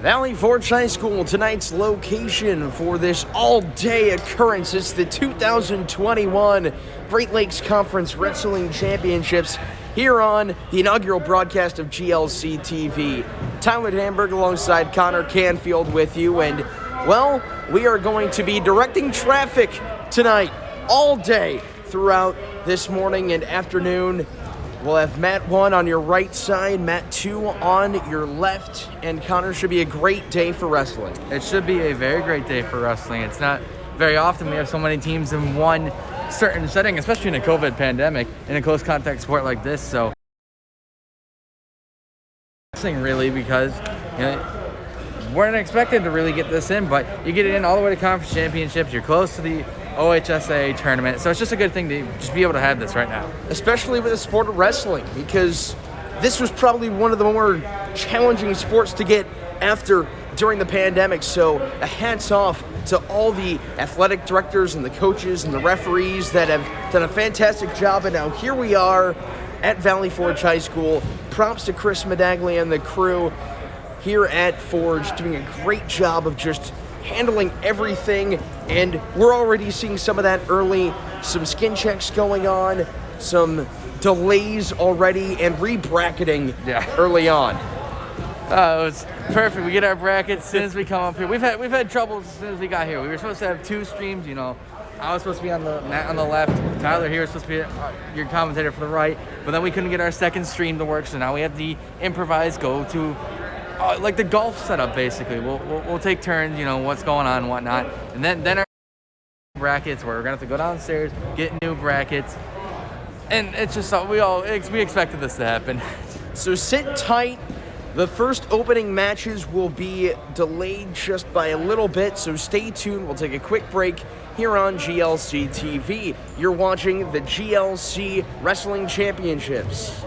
Valley Forge High School, tonight's location for this all-day occurrence. It's the 2021 Great Lakes Conference Wrestling Championships here on the inaugural broadcast of GLC TV. Tyler Hamburg alongside Connor Canfield with you, and, well, we are going to be directing traffic tonight all day throughout this morning and afternoon. We'll have Matt 1 on your right side, Matt 2 on your left, and Connor, should be a great day for wrestling. It should be a very great day for wrestling. It's not very often we have so many teams in one certain setting, especially in a COVID pandemic, in a close contact sport like this. So, wrestling really, because weren't expected to really get this in, but you get it in all the way to conference championships. You're close to the OHSA tournament, so it's just a good thing to just be able to have this right now. Especially with the sport of wrestling, because this was probably one of the more challenging sports to get after during the pandemic. So a hats off to all the athletic directors and the coaches and the referees that have done a fantastic job. And now here we are at Valley Forge High School. Props to Chris Medaglia and the crew here at Forge, doing a great job of just handling everything, and we're already seeing some of that early, some skin checks going on, some delays already, and re-bracketing early on. It was perfect. We get our brackets as soon as we come up here. We've had trouble as soon as we got here. We were supposed to have two streams, I was supposed to be on the Matt on the left, Tyler here was supposed to be your commentator for the right, but then we couldn't get our second stream to work, so now we have the improvised go to like the golf setup, basically. We'll take turns, what's going on and whatnot. And then our brackets, where we're going to have to go downstairs, get new brackets. And it's just, we expected this to happen. So sit tight. The first opening matches will be delayed just by a little bit, so stay tuned. We'll take a quick break here on GLC TV. You're watching the GLC Wrestling Championships.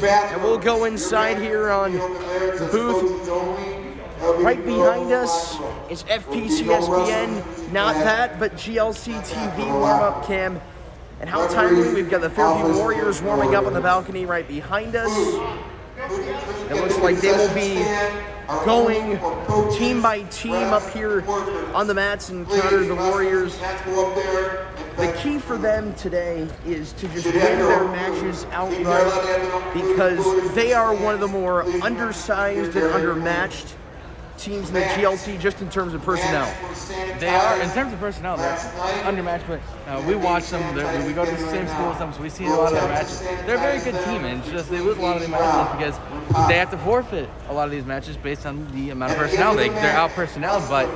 And we'll go inside here on the booth. Right behind us is FPC SPN, not that, but GLC TV warm-up cam. And how timely, we've got the Fairview Warriors warming up on the balcony right behind us. It looks like they will be going team by team up here on the mats and counter the Warriors. The key for them today is to just win their matches outright because they are one of the more undersized and undermatched teams in the GLC just in terms of personnel. They are, in terms of personnel, they're undermatched, but we watch them, we go to the same school as them, so we see a lot of their matches. They're a very good team, and it's just they lose a lot of their matches because they have to forfeit a lot of these matches based on the amount of personnel. They're out-personneled, but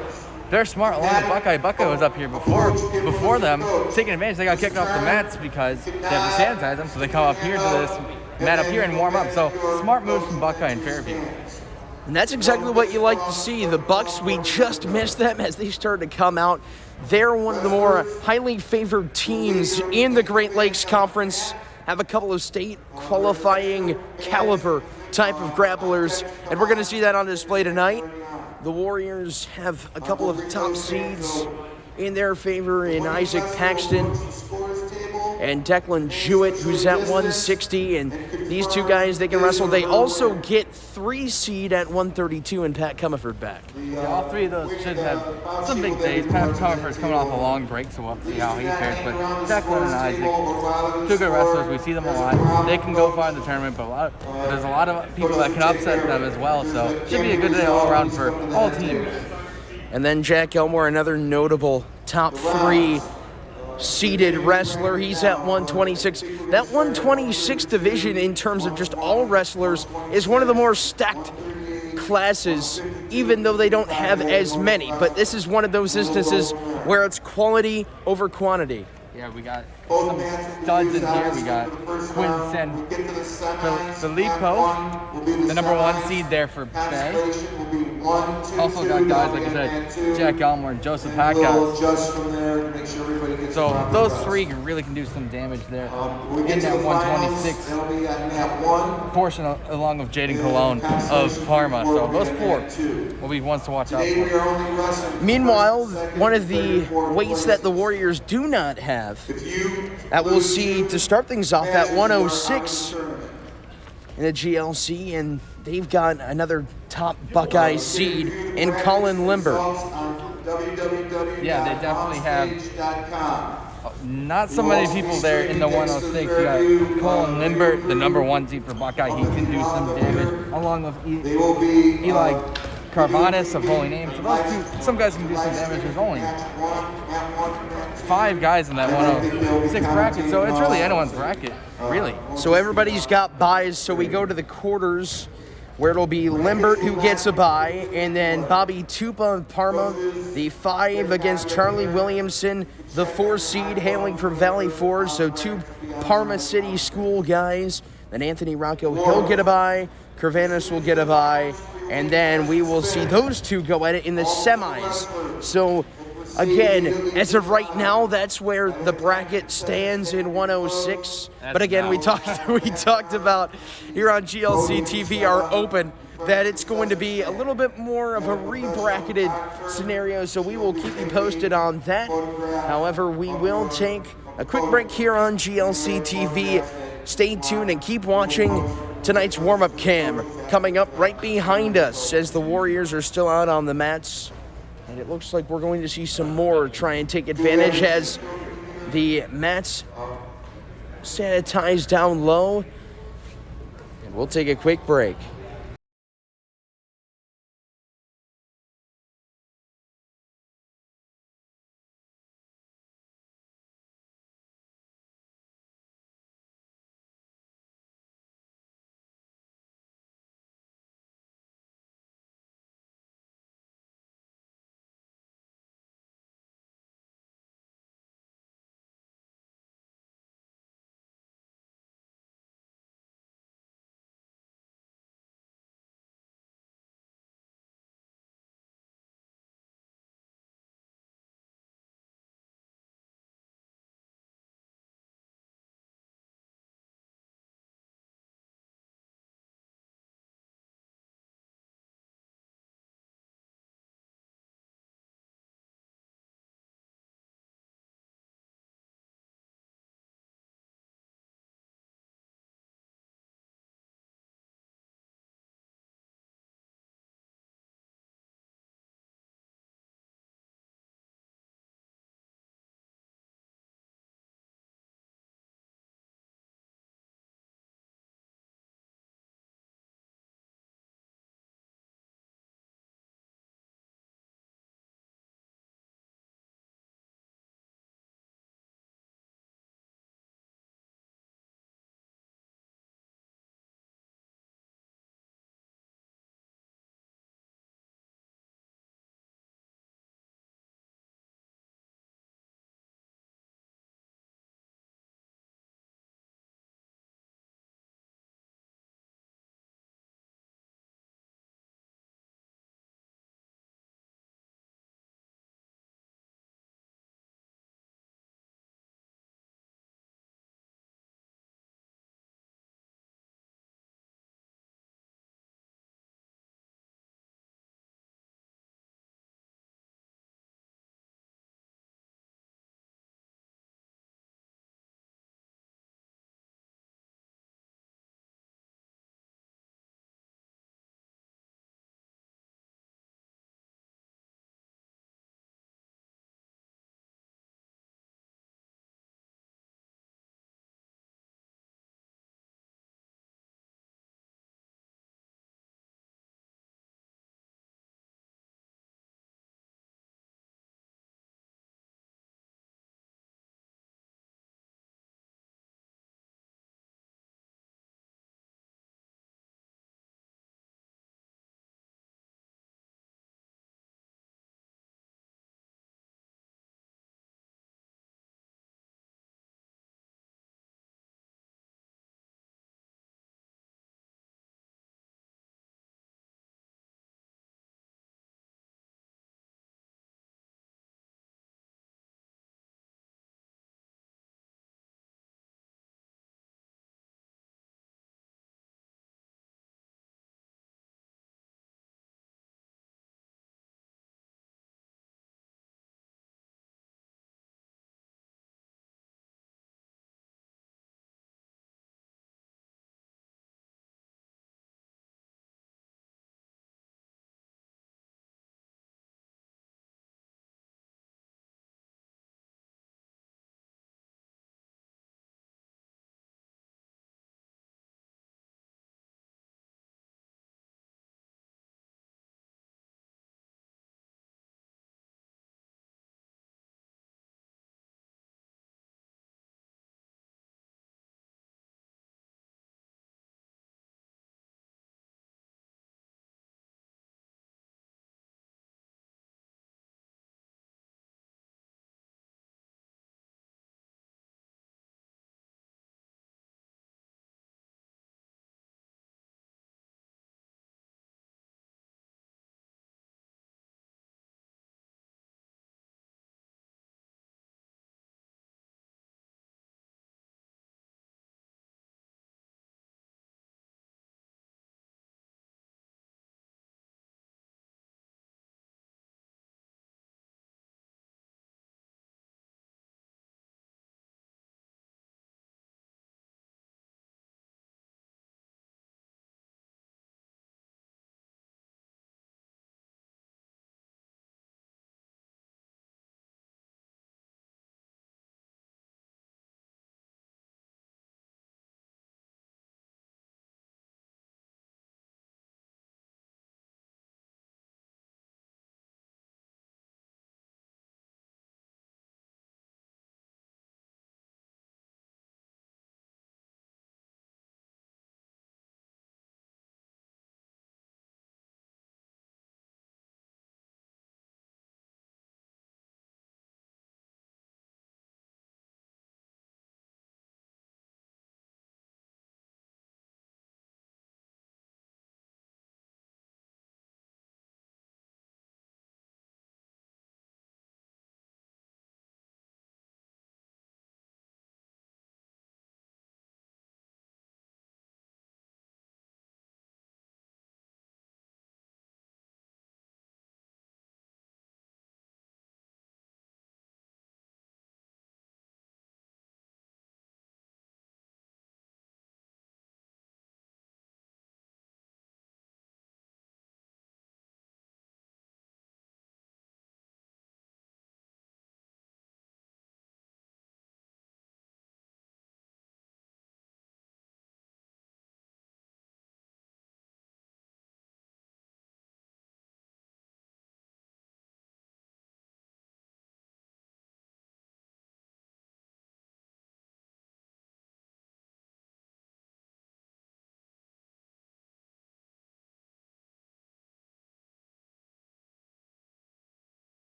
they're smart along with Buckeye. Buckeye was up here before them, taking advantage. They got kicked off the mats because they have to sanitize them, so they come up here to this mat up here and warm up. So smart moves from Buckeye and Fairview. And that's exactly what you like to see. The Bucks, we just missed them as they started to come out. They're one of the more highly favored teams in the Great Lakes Conference, have a couple of state qualifying caliber type of grapplers, and we're going to see that on display tonight. The Warriors have a couple of top seeds in their favor in Isaac Paxton and Declan Jewett, who's at 160, and these two guys, they can wrestle. They also get 3 seed at 132 and Pat Comerford back. Yeah, all three of those should have some big days. Pat Comerford's coming off a long break, so we'll see how he fares. But Declan and Isaac, 2 good wrestlers. We see them a lot. They can go far in the tournament, but there's a lot of people that can upset them as well. So it should be a good day all around for all teams. And then Jack Elmore, another notable top 3 seeded wrestler. He's at 126. That 126 division in terms of just all wrestlers is one of the more stacked classes, even though they don't have as many. But this is one of those instances where it's quality over quantity. Yeah, we got some studs in here. We got Quinton Filippo, the number 1 seed there for Bay. Also got guys, like I said, Jack Elmore and Joseph Hackas. So those 3 really can do some damage there in that 126 portion along with Jayden Cologne of Parma. So those 4 will be ones to watch out for. Meanwhile, one of the weights that the Warriors do not have that we'll see to start things off at 106 in the GLC, and they've got another top Buckeye seed in Colin Limber. Yeah, they definitely have not so many people there in the 106. You got Colin Limber, the number 1 seed for Buckeye. He can do some damage, along with Eli Carvanis of Holy Name. So those 2, some guys can do some damage. There's only 5 guys in that 106 bracket, so it's really anyone's bracket, really. So everybody's got buys, so we go to the quarters where it'll be Limbert who gets a bye, and then Bobby Tupa of Parma, the 5 against Charlie Williamson, the 4 seed hailing from Valley Forge, so 2 Parma City School guys. Then Anthony Rocco, he'll get a bye, Curvanis will get a bye, and then we will see those 2 go at it in the semis. So again, as of right now, that's where the bracket stands in 106. But again, we talked about here on GLC TV, our open, that it's going to be a little bit more of a re-bracketed scenario, so we will keep you posted on that. However, we will take a quick break here on GLC TV. Stay tuned and keep watching tonight's warm-up cam coming up right behind us as the Warriors are still out on the mats. And it looks like we're going to see some more try and take advantage as the mats sanitize down low. And we'll take a quick break.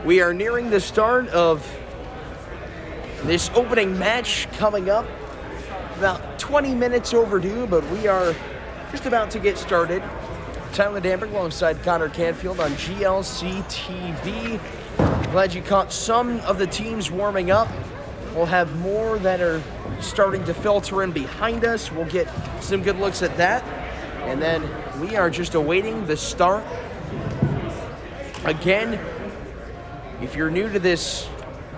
we are nearing the start of this opening match coming up. About 20 minutes overdue, but we are just about to get started. Tyler Dampick alongside Connor Canfield on GLC TV. Glad you caught some of the teams warming up. We'll have more that are starting to filter in behind us. We'll get some good looks at that. And then we are just awaiting the start. Again, if you're new to this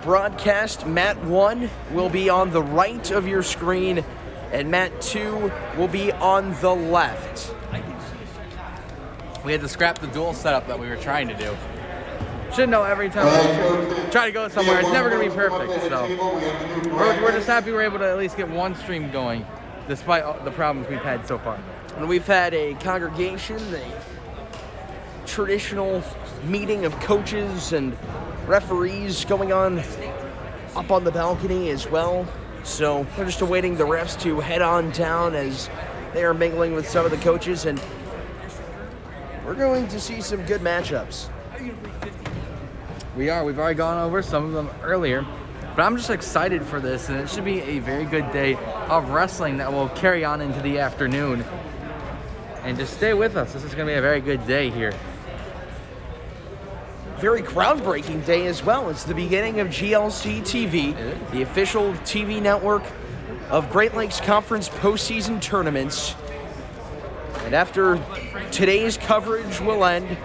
broadcast, Mat 1 will be on the right of your screen, and Mat 2 will be on the left. We had to scrap the dual setup that we were trying to do. Should know every time we try to go somewhere, it's never going to be perfect. So we're just happy we're able to at least get one stream going, despite all the problems we've had so far. And we've had a congregation, a traditional meeting of coaches and referees going on up on the balcony as well. So we're just awaiting the refs to head on down as they are mingling with some of the coaches, and we're going to see some good matchups. We are. We've already gone over some of them earlier, but I'm just excited for this, and it should be a very good day of wrestling that will carry on into the afternoon. And just stay with us. This is going to be a very good day here. Very groundbreaking day as well. It's the beginning of GLC TV, the official TV network of Great Lakes Conference postseason tournaments. And after today's coverage will end,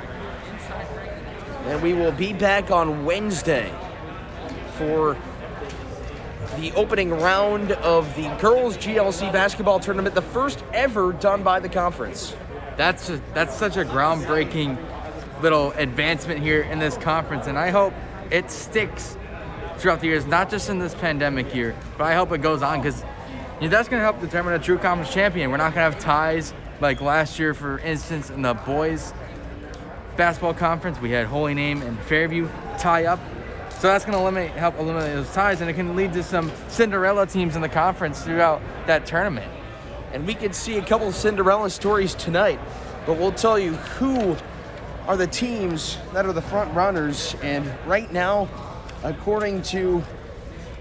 and we will be back on Wednesday for the opening round of the girls GLC basketball tournament, the first ever done by the conference. That's such a groundbreaking little advancement here in this conference, and I hope it sticks throughout the years, not just in this pandemic year, but I hope it goes on, because that's going to help determine a true conference champion. We're not going to have ties like last year, for instance, in the boys basketball conference. We had Holy Name and Fairview tie up, so that's going to help eliminate those ties, and it can lead to some Cinderella teams in the conference throughout that tournament. And we could see a couple of Cinderella stories tonight, but we'll tell you who are the teams that are the front runners. And right now, according to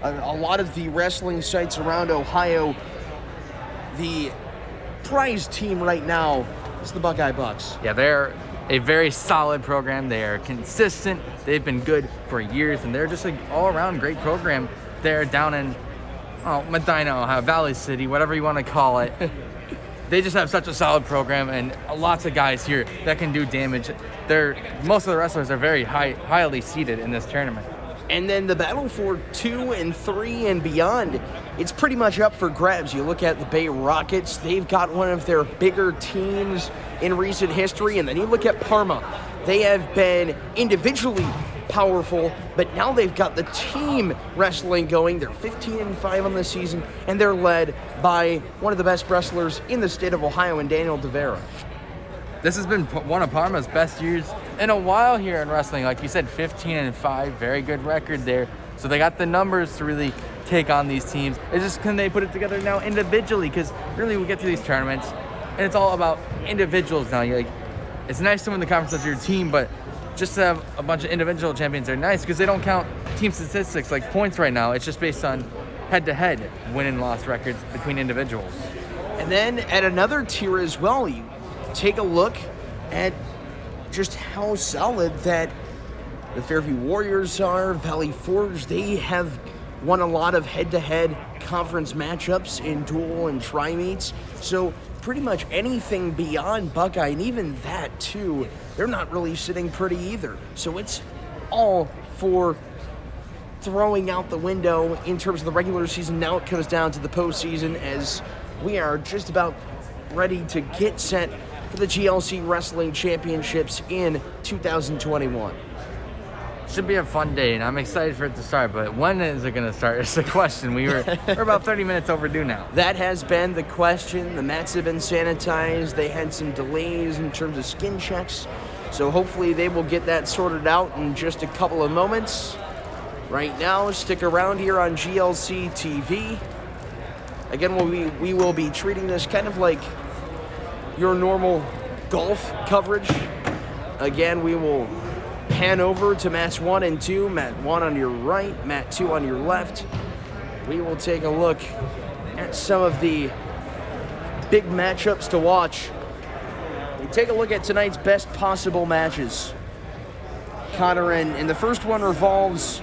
a lot of the wrestling sites around Ohio, the prize team right now is the Buckeye Bucks. Yeah, they're a very solid program. They are consistent. They've been good for years, and they're just an all-around great program. They're down in Medina, Ohio, Valley City, whatever you want to call it. They just have such a solid program, and lots of guys here that can do damage. Most of the wrestlers are very highly seeded in this tournament. And then the battle for 2 and 3 and beyond, it's pretty much up for grabs. You look at the Bay Rockets, they've got one of their bigger teams in recent history. And then you look at Parma, they have been individually powerful, but now they've got the team wrestling going. They're 15-5 on the season, and they're led by one of the best wrestlers in the state of Ohio, in Daniel DeVera. This has been one of Parma's best years in a while here in wrestling. Like you said, 15-5, very good record there. So they got the numbers to really take on these teams. It's just, can they put it together now individually? Because really, we get to these tournaments, and it's all about individuals now. It's nice to win the conference as your team, but just to have a bunch of individual champions are nice, because they don't count team statistics like points right now. It's just based on head-to-head win and loss records between individuals. And then at another tier as well, you take a look at just how solid that the Fairview Warriors are. Valley Forge, they have won a lot of head-to-head conference matchups in dual and tri-meets. So pretty much anything beyond Buckeye, and even that too, they're not really sitting pretty either. So it's all for throwing out the window in terms of the regular season. Now it comes down to the postseason, as we are just about ready to get set for the GLC Wrestling Championships in 2021. Should be a fun day, and I'm excited for it to start, but when is it going to start is the question. We're about 30 minutes overdue now. That has been the question. The mats have been sanitized. They had some delays in terms of skin checks, so hopefully they will get that sorted out in just a couple of moments. Right now, stick around here on GLC TV. Again, we will be treating this kind of like your normal golf coverage. Again, we will pan over to mats 1 and 2, mat 1 on your right, mat 2 on your left. We will take a look at some of the big matchups to watch. We take a look at tonight's best possible matches. Connor, and the first one revolves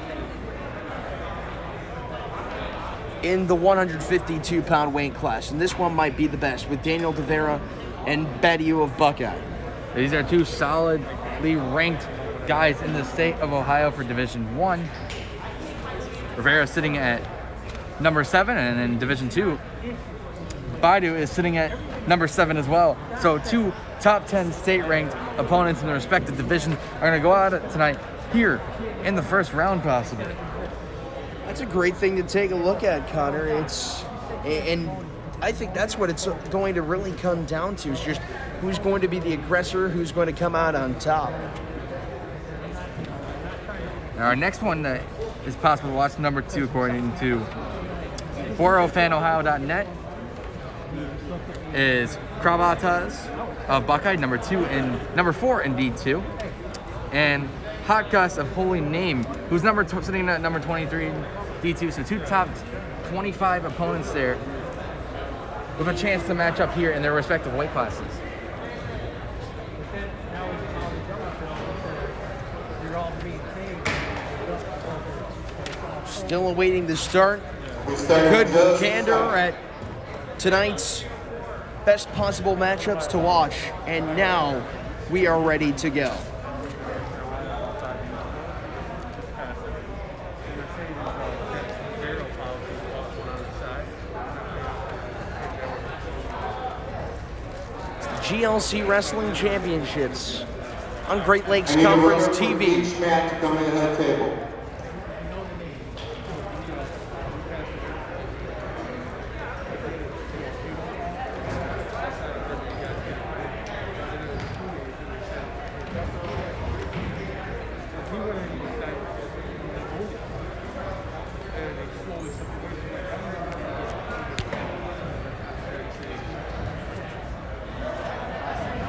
in the 152-pound weight class, and this one might be the best with Daniel DeVera and Badiou of Buckeye. These are two solidly ranked guys in the state of Ohio for Division I. Rivera sitting at number 7, and in Division II, Baidu is sitting at number 7 as well. So two top 10 state-ranked opponents in their respective divisions are going to go at it tonight here in the first round, possibly. That's a great thing to take a look at, Connor. And I think that's what it's going to really come down to, is just who's going to be the aggressor, who's going to come out on top. Now our next one that is possible to watch, number 2, according to BoroFanOhio.net, is Kravatas of Buckeye, number 4 in D2, and Hot Gus of Holy Name, who's sitting at number 23 in D2. So two top 25 opponents there with a chance to match up here in their respective weight classes. Still awaiting the start. Good candor at tonight's best possible matchups to watch. And now we are ready to go. GLC Wrestling Championships on Great Lakes Conference TV. Each match coming to that table.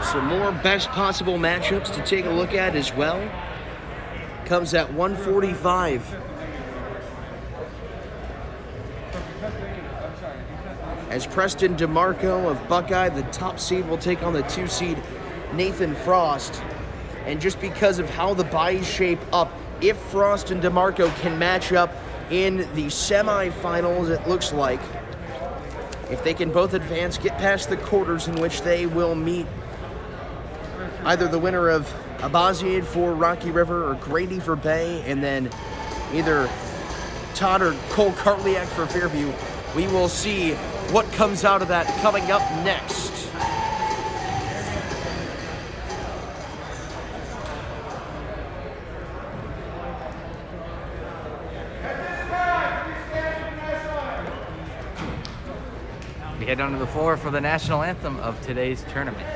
Some more best possible matchups to take a look at as well. Comes at 145. As Preston DeMarco of Buckeye, the top seed, will take on the 2 seed Nathan Frost. And just because of how the buys shape up, if Frost and DeMarco can match up in the semifinals, it looks like, if they can both advance, get past the quarters in which they will meet either the winner of Abaziad for Rocky River or Grady for Bay, and then either Todd or Cole Cartliak for Fairview. We will see what comes out of that coming up next. We head onto the floor for the national anthem of today's tournament.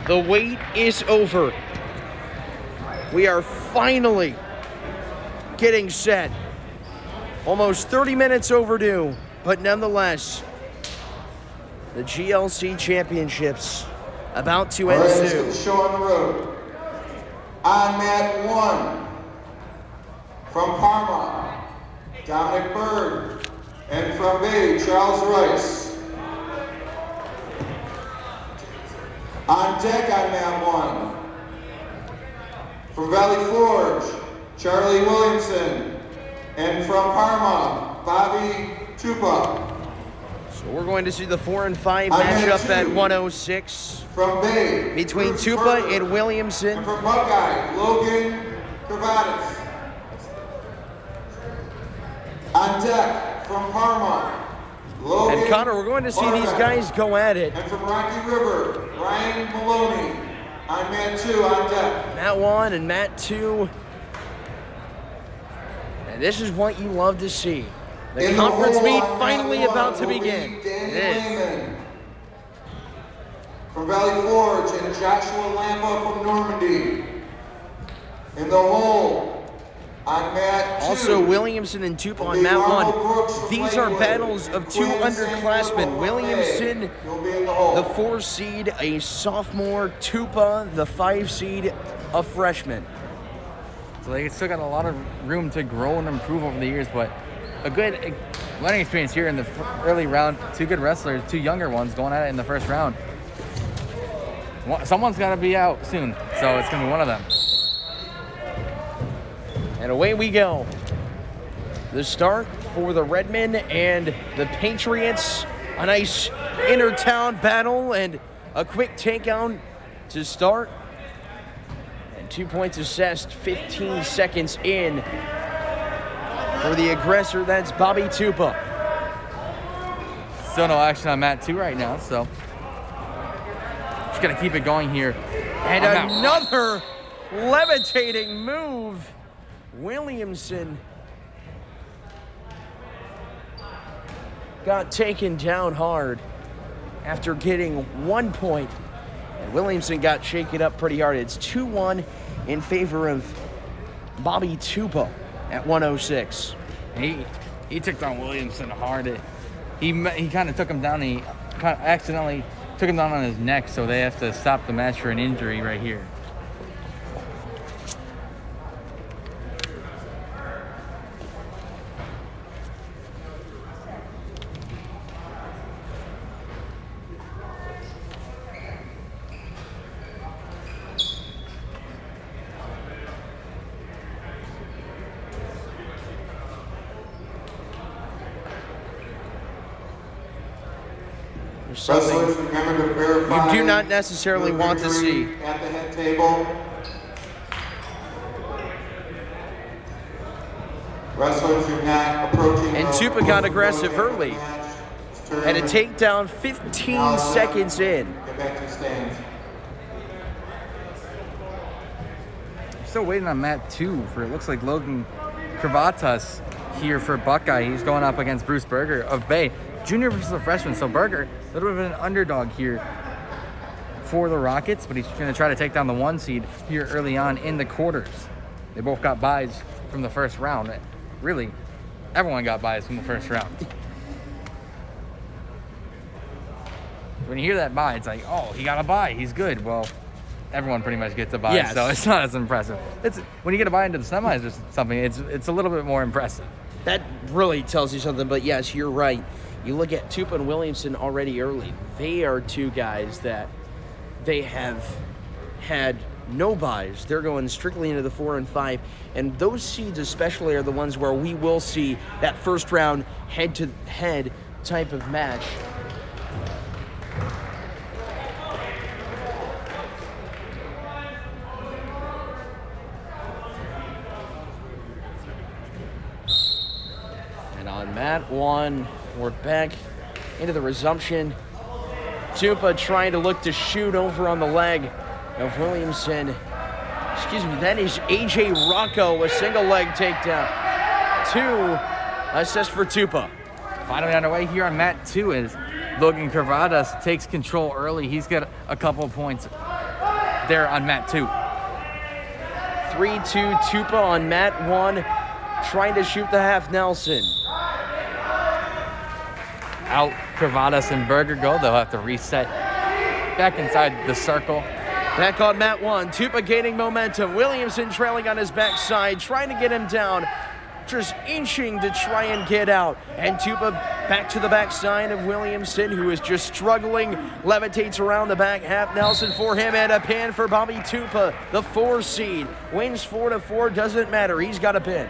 The wait is over. We are finally getting set. Almost 30 minutes overdue, but nonetheless, the GLC Championships about to ensue. Show on the road. On mat 1, from Parma, Dominic Bird, and from Bay, Charles Rice. On deck on mat 1. From Valley Forge, Charlie Williamson. And from Parma, Bobby Tupa. So we're going to see the 4 and 5 matchup at 106 From Bay, between Bruce Tupa Berger. and Williamson. And from Buckeye, Logan Corvin. On deck from Parma, Logan. And Connor, we're going to see these guys go at it. And from Rocky River, Ryan Maloney. On mat 2 on deck. Mat 1 and Mat 2. And this is what you love to see. The In conference hole meet on finally mat 1 about to will be begin. Danny It is. Lehman. From Valley Forge and Joshua Lampa from Normandy. In the hole on mat 2. Also, Williamson and Tupa on Mat 1. These are battles of two underclassmen. Williamson, You'll be in the hole. the 4 seed, a sophomore. Tupa, the 5 seed, a freshman. So they still got a lot of room to grow and improve over the years, but a good learning experience here in the early round. 2 good wrestlers, 2 younger ones going at it in the first round. Someone's got to be out soon, so it's going to be one of them. And away we go. The start for the Redmen and the Patriots. A nice inter-town battle and a quick takedown to start. And 2 points assessed 15 seconds in. For the aggressor, that's Bobby Tupa. Still no action on mat 2 right now, so just got to keep it going here. And another levitating move. Williamson got taken down hard after getting 1 point. And Williamson got shaken up pretty hard. It's 2-1 in favor of Bobby Tupa at 106. He took down Williamson hard. He kind of took him down. He kind of accidentally took him down on his neck, so they have to stop the match for an injury right here. Something Wrestlers, remember to verify you do not necessarily your want to see. victory at the head table. Wrestlers, you're not approaching. And Tupa got aggressive early. And a takedown 15 seconds in. Get back to the stands. Still waiting on mat 2 for, it looks like, Logan Kravatas here for Buckeye. He's going up against Bruce Berger of Bay. Junior versus a freshman, so Berger, a little bit of an underdog here for the Rockets, but he's going to try to take down the 1 seed here early on in the quarters. They both got buys from the first round. Really, everyone got buys from the first round. When you hear that buy, it's like, oh, he got a buy, he's good. Well, everyone pretty much gets a buy, Yes. so it's not as impressive. It's when you get a buy into the semis or something, it's a little bit more impressive. That really tells you something, but yes, you're right. You look at Tupa and Williamson already early. They are 2 guys that they have had no buys. They're going strictly into the 4 and 5. And those seeds especially are the ones where we will see that first round head-to-head type of match. And on mat 1, we're back into the resumption. Tupa trying to look to shoot over on the leg of Williamson. Excuse me, that is A.J. Rocco, a single leg takedown. 2 assists for Tupa. Finally underway here on mat 2 as Logan Kravatas takes control early. He's got a couple of points there on mat 2. 3-2 Tupa on mat 1, trying to shoot the half Nelson. Out Kravatas and Berger go. They'll have to reset back inside the circle. Back on mat 1, Tupa gaining momentum. Williamson trailing on his backside, trying to get him down. Just inching to try and get out. And Tupa Back to the backside of Williamson, who is just struggling. Levitates around the back half. Nelson for him, and a pin for Bobby Tupa, the 4 seed. Wins 4-4, doesn't matter. He's got a pin.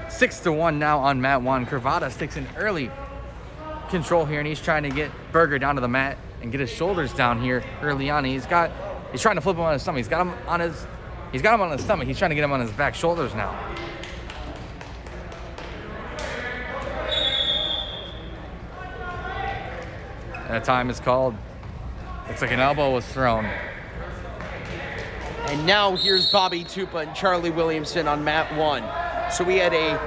6-1 now on mat 1. Curvadas takes an early control here, and he's trying to get Berger down to the mat and get his shoulders down here early on. He's trying to flip him on his stomach. He's got him on his stomach. He's trying to get him on his back shoulders now. And a time is called. Looks like an elbow was thrown. And now here's Bobby Tupa and Charlie Williamson on mat 1. So we had a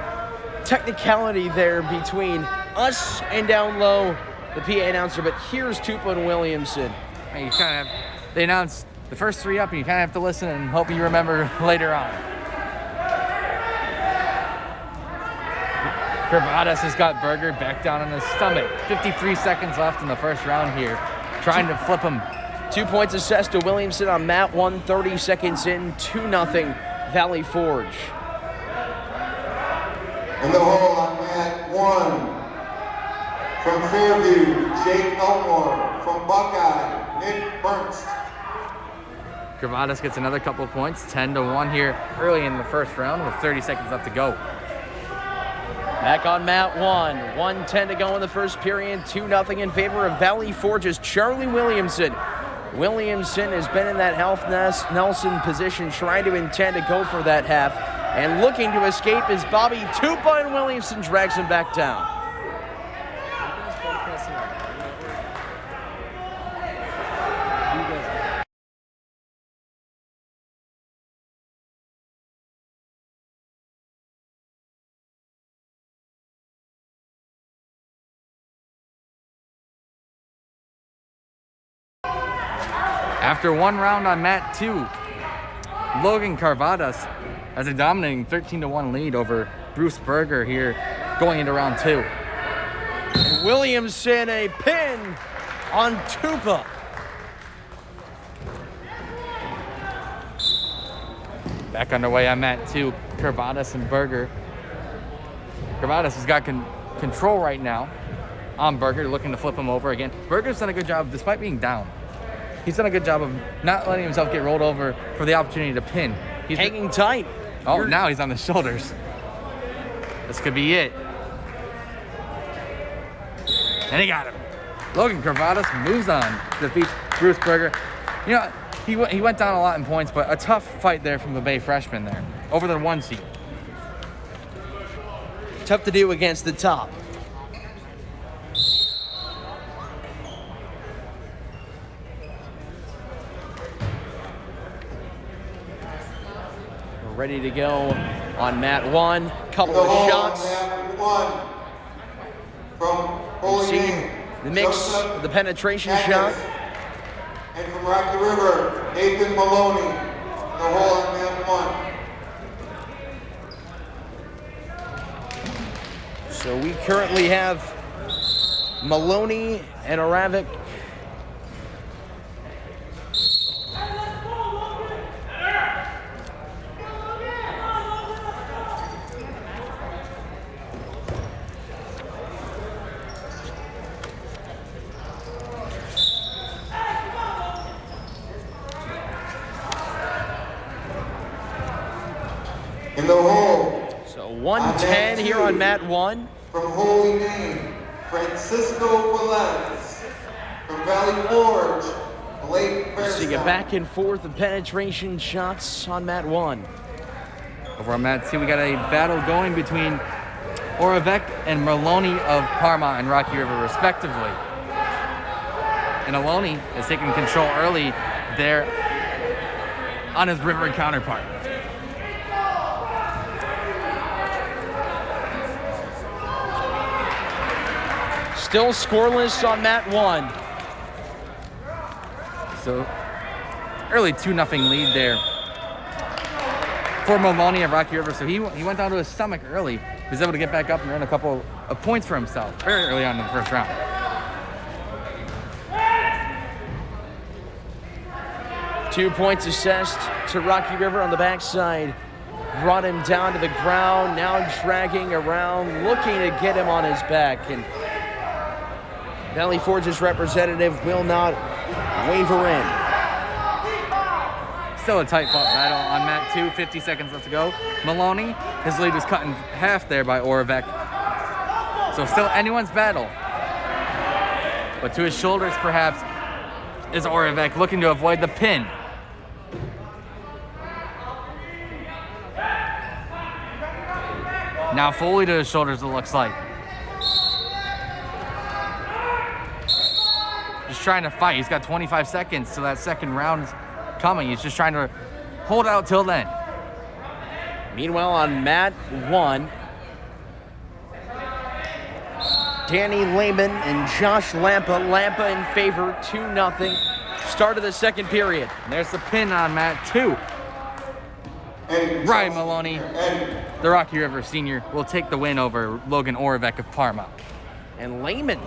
technicality there between us and down low, the PA announcer, but here's Tupa and Williamson. And you kind of they announced the first 3 up, and you kind of have to listen and hope you remember later on. Curvadas has got Berger back down on his stomach. 53 seconds left in the first round here. Trying to flip him. 2 points assessed to Williamson on mat 1, 30 seconds in, 2-0 Valley Forge. In the hole on mat 1, from Fairview, Jake Elmore. From Buckeye, Nick Bernst. Curvadas gets another couple of points, 10-1 here early in the first round with 30 seconds left to go. Back on mat 1, 1:10 to go in the first period, 2-0 in favor of Valley Forge's Charlie Williamson. Williamson has been in that half Nelson position, trying to intend to go for that half, and looking to escape is Bobby Tupa, and Williamson drags him back down. After 1 round on mat 2, Logan Curvadas has a dominating 13-1 lead over Bruce Berger here going into round 2. And Williamson a pin on Tupa. Back underway on mat 2, Curvadas and Berger. Curvadas has got control right now on Berger, looking to flip him over again. Berger's done a good job, despite being down. He's done a good job of not letting himself get rolled over for the opportunity to pin. He's hanging tight. Oh, now he's on the shoulders. This could be it. And he got him. Logan Curvadas moves on to defeat Bruce Berger. You know, he went down a lot in points, but a tough fight there from the Bay freshman there over the 1 seed. Tough to do against the top. Ready to go on mat 1. Couple of shots. Mat 1, from Holy Name, the mix, the penetration shot. And from Rocky River, Nathan Maloney. In the hole on mat 1. So we currently have Maloney and Aravic. In the hole. So 110 here on mat 1. From Holy Name, Francisco Velez. From Valley Forge, Blake Seeing a Fairstown. back and forth of penetration shots on mat 1. Over on mat 2, we got a battle going between Oravec and Maloney of Parma and Rocky River, respectively. And Maloney is taking control early there on his river counterpart. Still scoreless on mat 1. So early 2-0 lead there for Maloney of Rocky River. So he went down to his stomach early. He was able to get back up and earn a couple of points for himself very early on in the first round. Two points assessed to Rocky River on the backside brought him down to the ground, now dragging around, looking to get him on his back. And Valley Forge's representative will not waver in. Still a tight fought battle on mat 2, 50 seconds left to go. Maloney, his lead was cut in half there by Oravec. So still anyone's battle. But to his shoulders, perhaps, is Oravec looking to avoid the pin. Now fully to his shoulders, it looks like. Just trying to fight. He's got 25 seconds till that second round is coming. He's just trying to hold out till then. Meanwhile, on mat 1, Danny Lehman and Josh Lampa. Lampa in favor, 2-0. Start of the second period. And there's the pin on mat 2. Ryan Maloney, the Rocky River senior, will take the win over Logan Oravec of Parma. And Lehman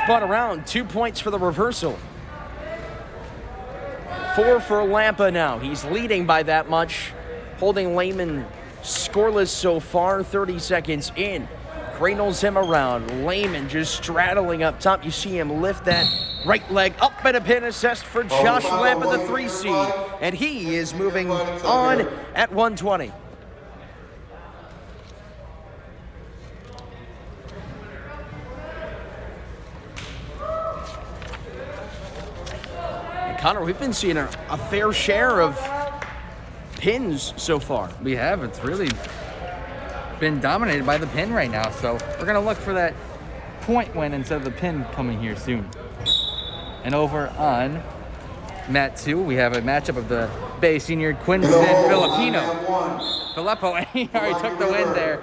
spun around, 2 points for the reversal. 4 for Lampa now. He's leading by that much, holding Lehman scoreless so far, 30 seconds in. Cradles him around. Lehman just straddling up top. You see him lift that right leg up and a pin assessed for Josh Lampa, the 3 seed. And he is moving on at 120. Connor, we've been seeing a fair share of pins so far. We have. It's really been dominated by the pin right now. So we're going to look for that point win instead of the pin coming here soon. And over on mat 2, we have a matchup of the Bay senior Quinton Filipino. Filippo, and he already took the win there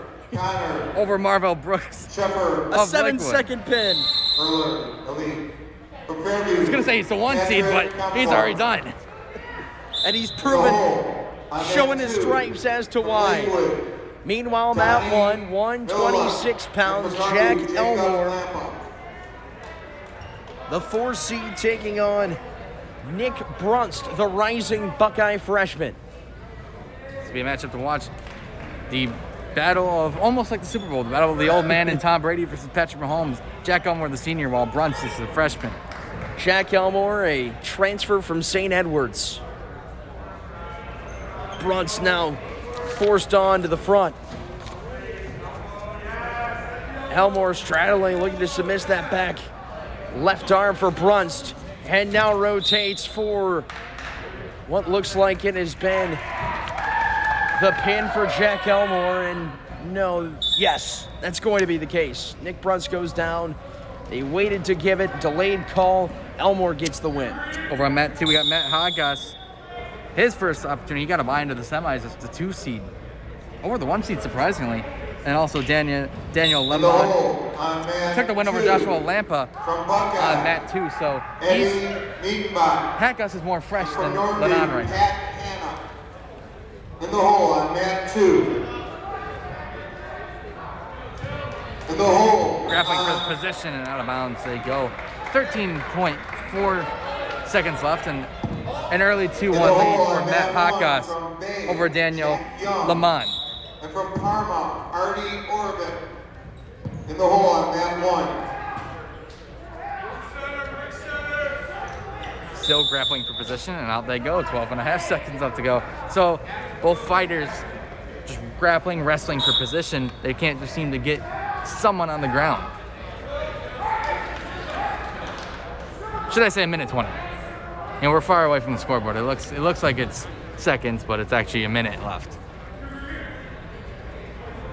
over Marvell Brooks. A 7-second pin. I was going to say he's the 1 seed, but he's already done. And he's proven, showing his stripes as to why. Meanwhile, mat 1, 126 pounds, Jack Elmore. The 4 seed taking on Nick Brunst, the rising Buckeye freshman. This will be a matchup to watch. The battle of, almost like the Super Bowl, the battle of the old man and Tom Brady versus Patrick Mahomes. Jack Elmore, the senior, while Brunst is the freshman. Jack Elmore, a transfer from St. Edwards. Brunst now forced on to the front. Elmore straddling, looking to submit that back left arm for Brunst. And now rotates for what looks like it has been the pin for Jack Elmore. And no, yes, that's going to be the case. Nick Brunst goes down. They waited to give it, delayed call. Elmore gets the win. Over on mat 2, we got Matt Hagas. His first opportunity, he got a bye into the semis as the 2 seed. Over the 1 seed, surprisingly. And also Daniel Lemon took the win over Joshua Lampa on mat 2. So Hagas is more fresh than Lenon right now. In the hole on mat 2. In the hole. Grappling for the position and out of bounds they go. 13.4 seconds left and an early 2-1 lead for Matt Hakas over Daniel Lemon. And from Parma, Artie Orban. In the hole on mat 1. Still grappling for position, and out they go. 12.5 seconds left to go. So both fighters just grappling, wrestling for position. They can't just seem to get someone on the ground. Should I say a minute 20? And we're far away from the scoreboard. It looks like it's seconds, but it's actually a minute left.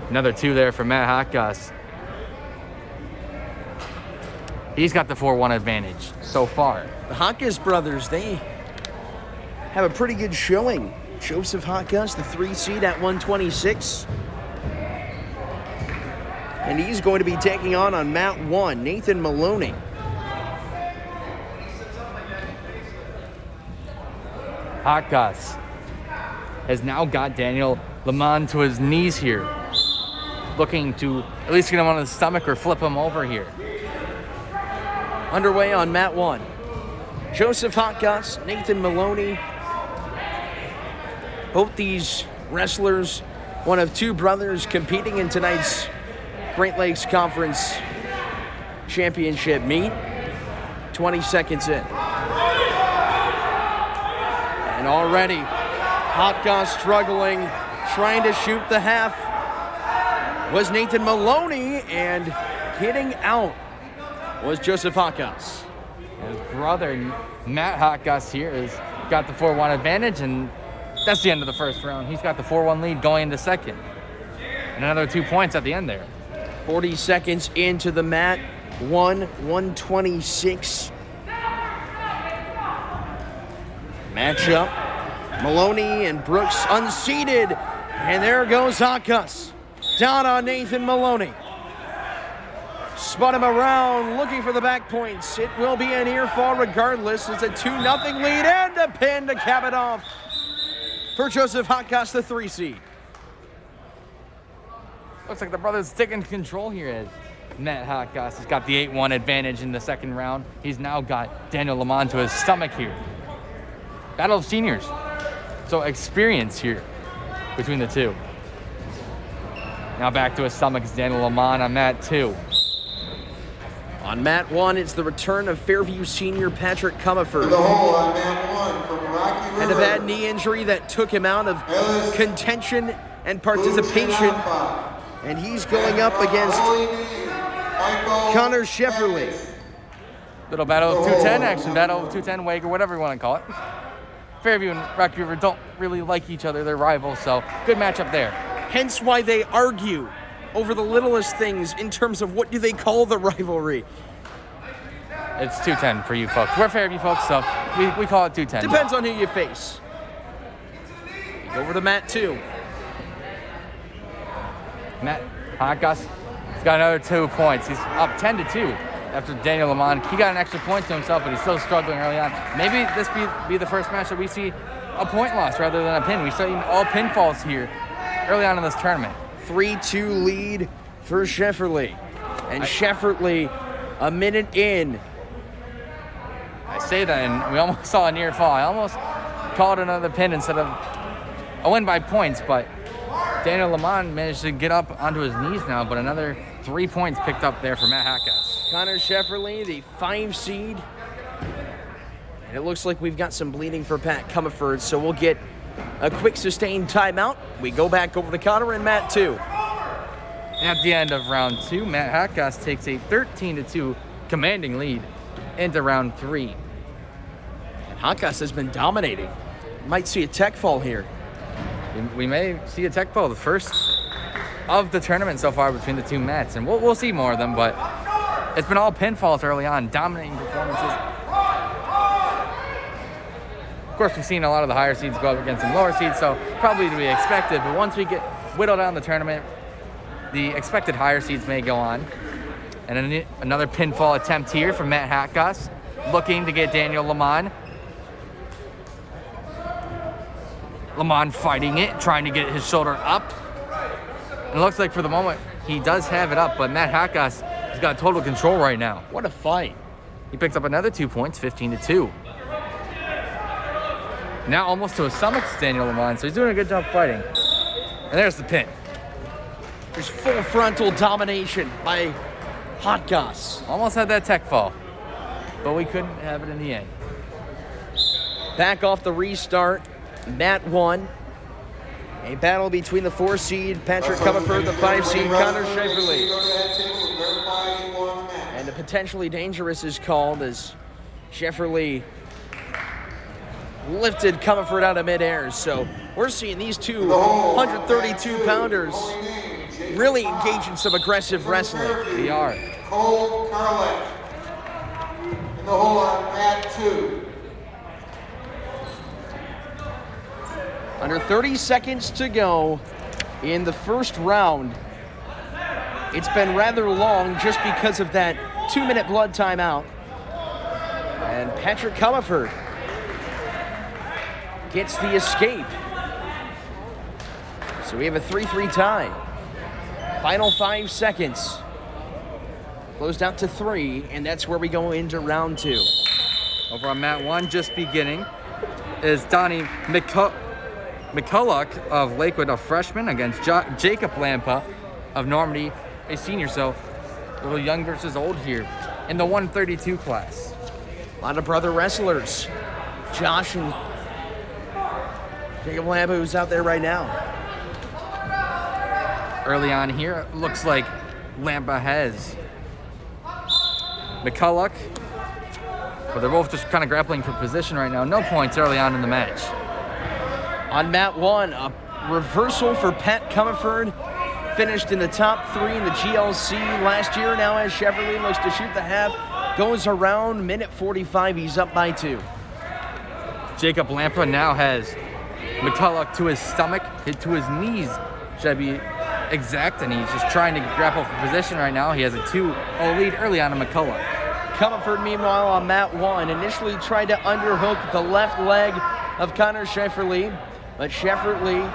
Another 2 there for Matt Hakas. He's got the 4-1 advantage so far. The Hakas brothers, they have a pretty good showing. Joseph Hakas, the 3 seed at 126. And he's going to be taking on mat 1, Nathan Maloney. Hakas has now got Daniel Lemon to his knees here, looking to at least get him on his stomach or flip him over here. Underway on mat 1. Joseph Hakas, Nathan Maloney. Both these wrestlers one of two brothers competing in tonight's Great Lakes Conference Championship meet. 20 seconds in. And already, Hotgoss struggling, trying to shoot the half. Was Nathan Maloney, and hitting out was Joseph Hotgoss. His brother, Matt Hotgoss here, has got the 4-1 advantage, and that's the end of the first round. He's got the 4-1 lead going into second. And another 2 points at the end there. 40 seconds into the mat. 1:126. Matchup. Maloney and Brooks unseated. And there goes Hotgoss. Down on Nathan Maloney. Spun him around, looking for the back points. It will be a near fall regardless. It's a 2-0 lead and a pin to cap it off for Joseph Hotgoss, the 3 seed. Looks like the brothers taking control here as Matt Hotgoss has got the 8-1 advantage in the second round. He's now got Daniel Lamont to his stomach here. Battle of seniors. So experience here between the two. Now back to his stomach is Daniel Lamont on mat 2. On mat 1, it's the return of Fairview senior Patrick Comerford. The hole on mat 1 from Rocky River. And a bad knee injury that took him out of contention and participation. And he's going up against Connor Shefferly. Little battle of 210 action, battle of 210 wake or whatever you want to call it. Fairview and Rocky River don't really like each other, they're rivals, so good matchup there. Hence why they argue over the littlest things in terms of what do they call the rivalry. It's 210 for you folks. We're Fairview folks, so we call it 210. Depends on who you face. Over to mat 2. Matt Hotgoss has got another 2 points. He's up 10-2 after Daniel Lamont. He got an extra point to himself, but he's still struggling early on. Maybe this be the first match that we see a point loss rather than a pin. We saw all pinfalls here early on in this tournament. 3-2 lead for Shefferly. And Shefferly a minute in. I say that, and we almost saw a near fall. I almost called another pin instead of a win by points, but Daniel Lamont managed to get up onto his knees now, but another 3 points picked up there for Matt Hotgoss. Connor Shefferly, the 5 seed. And it looks like we've got some bleeding for Pat Comerford, so we'll get a quick sustained timeout. We go back over to Connor and Matt 2. At the end of round 2, Matt Hotgoss takes a 13-2 commanding lead into round 3. And Hotgoss has been dominating. Might see a tech fall here. We may see a tech fall, the first of the tournament so far between the two mats, and we'll see more of them, but it's been all pinfalls early on, dominating performances. Of course, we've seen a lot of the higher seeds go up against some lower seeds, so probably to be expected, but once we get whittled down the tournament, the expected higher seeds may go on. And another pinfall attempt here from Matt Hotgoss, looking to get Daniel Lamont. Lamont fighting it, trying to get his shoulder up. And it looks like for the moment he does have it up, but Matt Hotgoss has got total control right now. What a fight. He picks up another 2 points, 15-2. Now almost to his stomach, Daniel Lamont, so he's doing a good job fighting. And there's the pin. There's full frontal domination by Hotgoss. Almost had that tech fall, but we couldn't have it in the end. Back off the restart. Mat 1. A battle between the 4 seed Patrick Comerford, the 5 seed Connor Shefferly. And a potentially dangerous is called as Shefferly lifted Comerford out of midair. So we're seeing these two 132-pounders really engage in some aggressive wrestling. They are. Cole Carlett in the hole on mat 2. Under 30 seconds to go in the first round. It's been rather long just because of that 2-minute blood timeout. And Patrick Comerford gets the escape. So we have a 3-3 tie. Final 5 seconds. Closed out to 3, and that's where we go into round 2. Over on mat 1, just beginning, is Donnie McCulloch of Lakewood, a freshman, against Jacob Lampa of Normandy, a senior. So a little young versus old here in the 132 class. A lot of brother wrestlers. Josh and Jacob Lampa, who's out there right now. Early on here, it looks like Lampa has McCulloch, but they're both just kind of grappling for position right now. No points early on in the match. On mat 1, a reversal for Pat Comerford. Finished in the top 3 in the GLC last year. Now as Chevrolet looks to shoot the half, goes around minute 45. He's up by 2. Jacob Lampa now has McCulloch to his stomach, hit to his knees, should be exact, and he's just trying to grapple for position right now. He has a 2-0 lead early on to McCulloch. Comerford, meanwhile, on mat 1, initially tried to underhook the left leg of Connor Shefferly, but Shefferly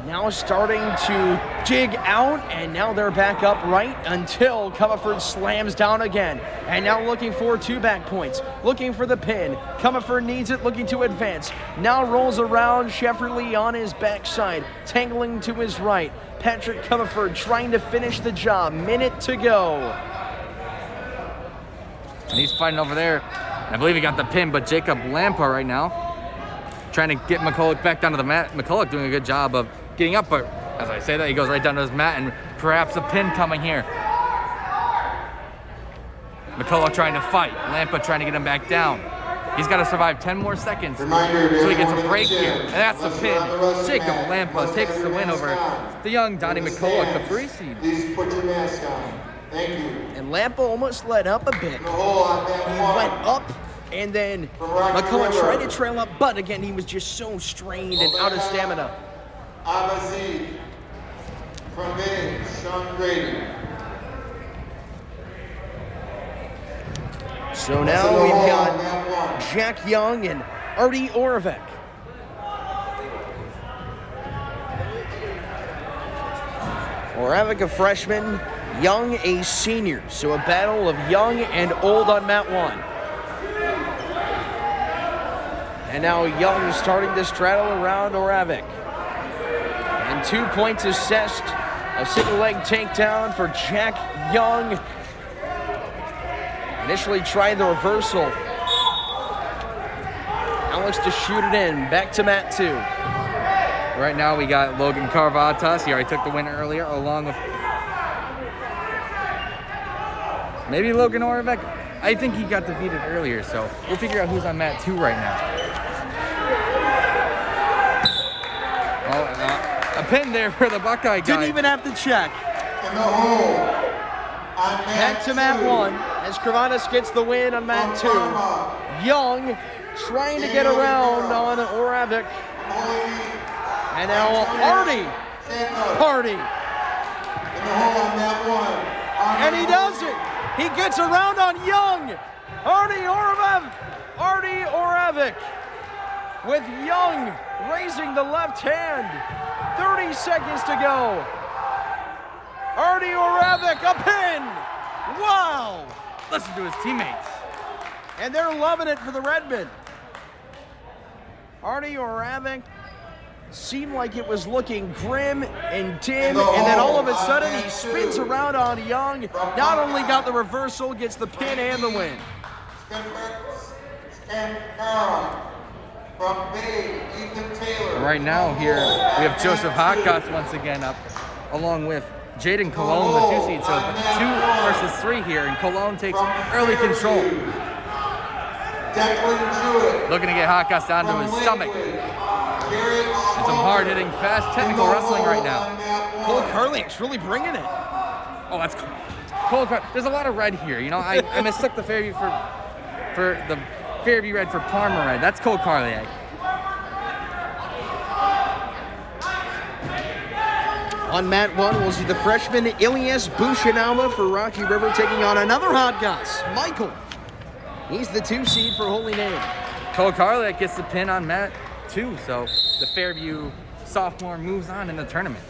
now starting to dig out, and now they're back upright until Comerford slams down again. And now looking for 2 back points, looking for the pin. Comerford needs it, looking to advance. Now rolls around, Shefferly on his backside, tangling to his right. Patrick Comerford trying to finish the job. Minute to go. And he's fighting over there. I believe he got the pin, but Jacob Lampa right now trying to get McCulloch back down to the mat. McCulloch doing a good job of getting up, but as I say that, he goes right down to his mat, and perhaps a pin coming here. McCulloch trying to fight. Lampa trying to get him back down. He's got to survive 10 more seconds so he gets a break here. And that's the pin. Jacob Lampa takes the win over the young Donnie McCulloch, the 3 seed. Please put your mask on. Thank you. And Lampa almost let up a bit. He went up, and then McCulloch tried to trail up, but again, he was just so strained and out of stamina. Abazid from Vin, Sean Grady. So now we've got Jack Young and Artie Oravec. Oravec, a freshman, Young, a senior. So a battle of young and old on mat 1. And now Young is starting to straddle around Oravec. And 2 points assessed. A single leg takedown for Jack Young. Initially tried the reversal. Now looks to shoot it in. Back to mat 2. Right now we got Logan Carvatas. He already took the win earlier, along with maybe Logan Oravec. I think he got defeated earlier, so we'll figure out who's on mat 2 right now. Oh, a pin there for the Buckeye guy. Didn't even have to check. In the hole. Back to mat 1 as Carvatas gets the win on mat 2. Young trying to get around on Oravec. And now Artie. In the hole on mat 1. And he does it. He gets around on Young. Artie Oravec with Young raising the left hand. 30 seconds to go. Artie Oravec, a pin. Wow. Listen to his teammates. And they're loving it for the Redmen. Artie Oravec seemed like it was looking grim and dim, and then all of a sudden he spins around on Young. Not only got the reversal, gets the pin and the win. Right now here, we have Joseph Hotgoss once again up, along with Jayden Cologne, the 2 seed. So 2 versus 3 here, and Cologne takes early control. Looking to get Hotgoss down to his stomach. And some hard-hitting, fast, technical wrestling right now. Cole Carlick's really bringing it. Oh, that's Cole. There's a lot of red here. You know, I mistook the Fairview for the Fairview red for Parma red. That's Cole Carlick. On mat 1, we'll see the freshman Ilias Bushinama for Rocky River taking on another Hotgoss, Michael. He's the 2 seed for Holy Name. Cole Carlick gets the pin on mat 2, so the Fairview sophomore moves on in the tournament.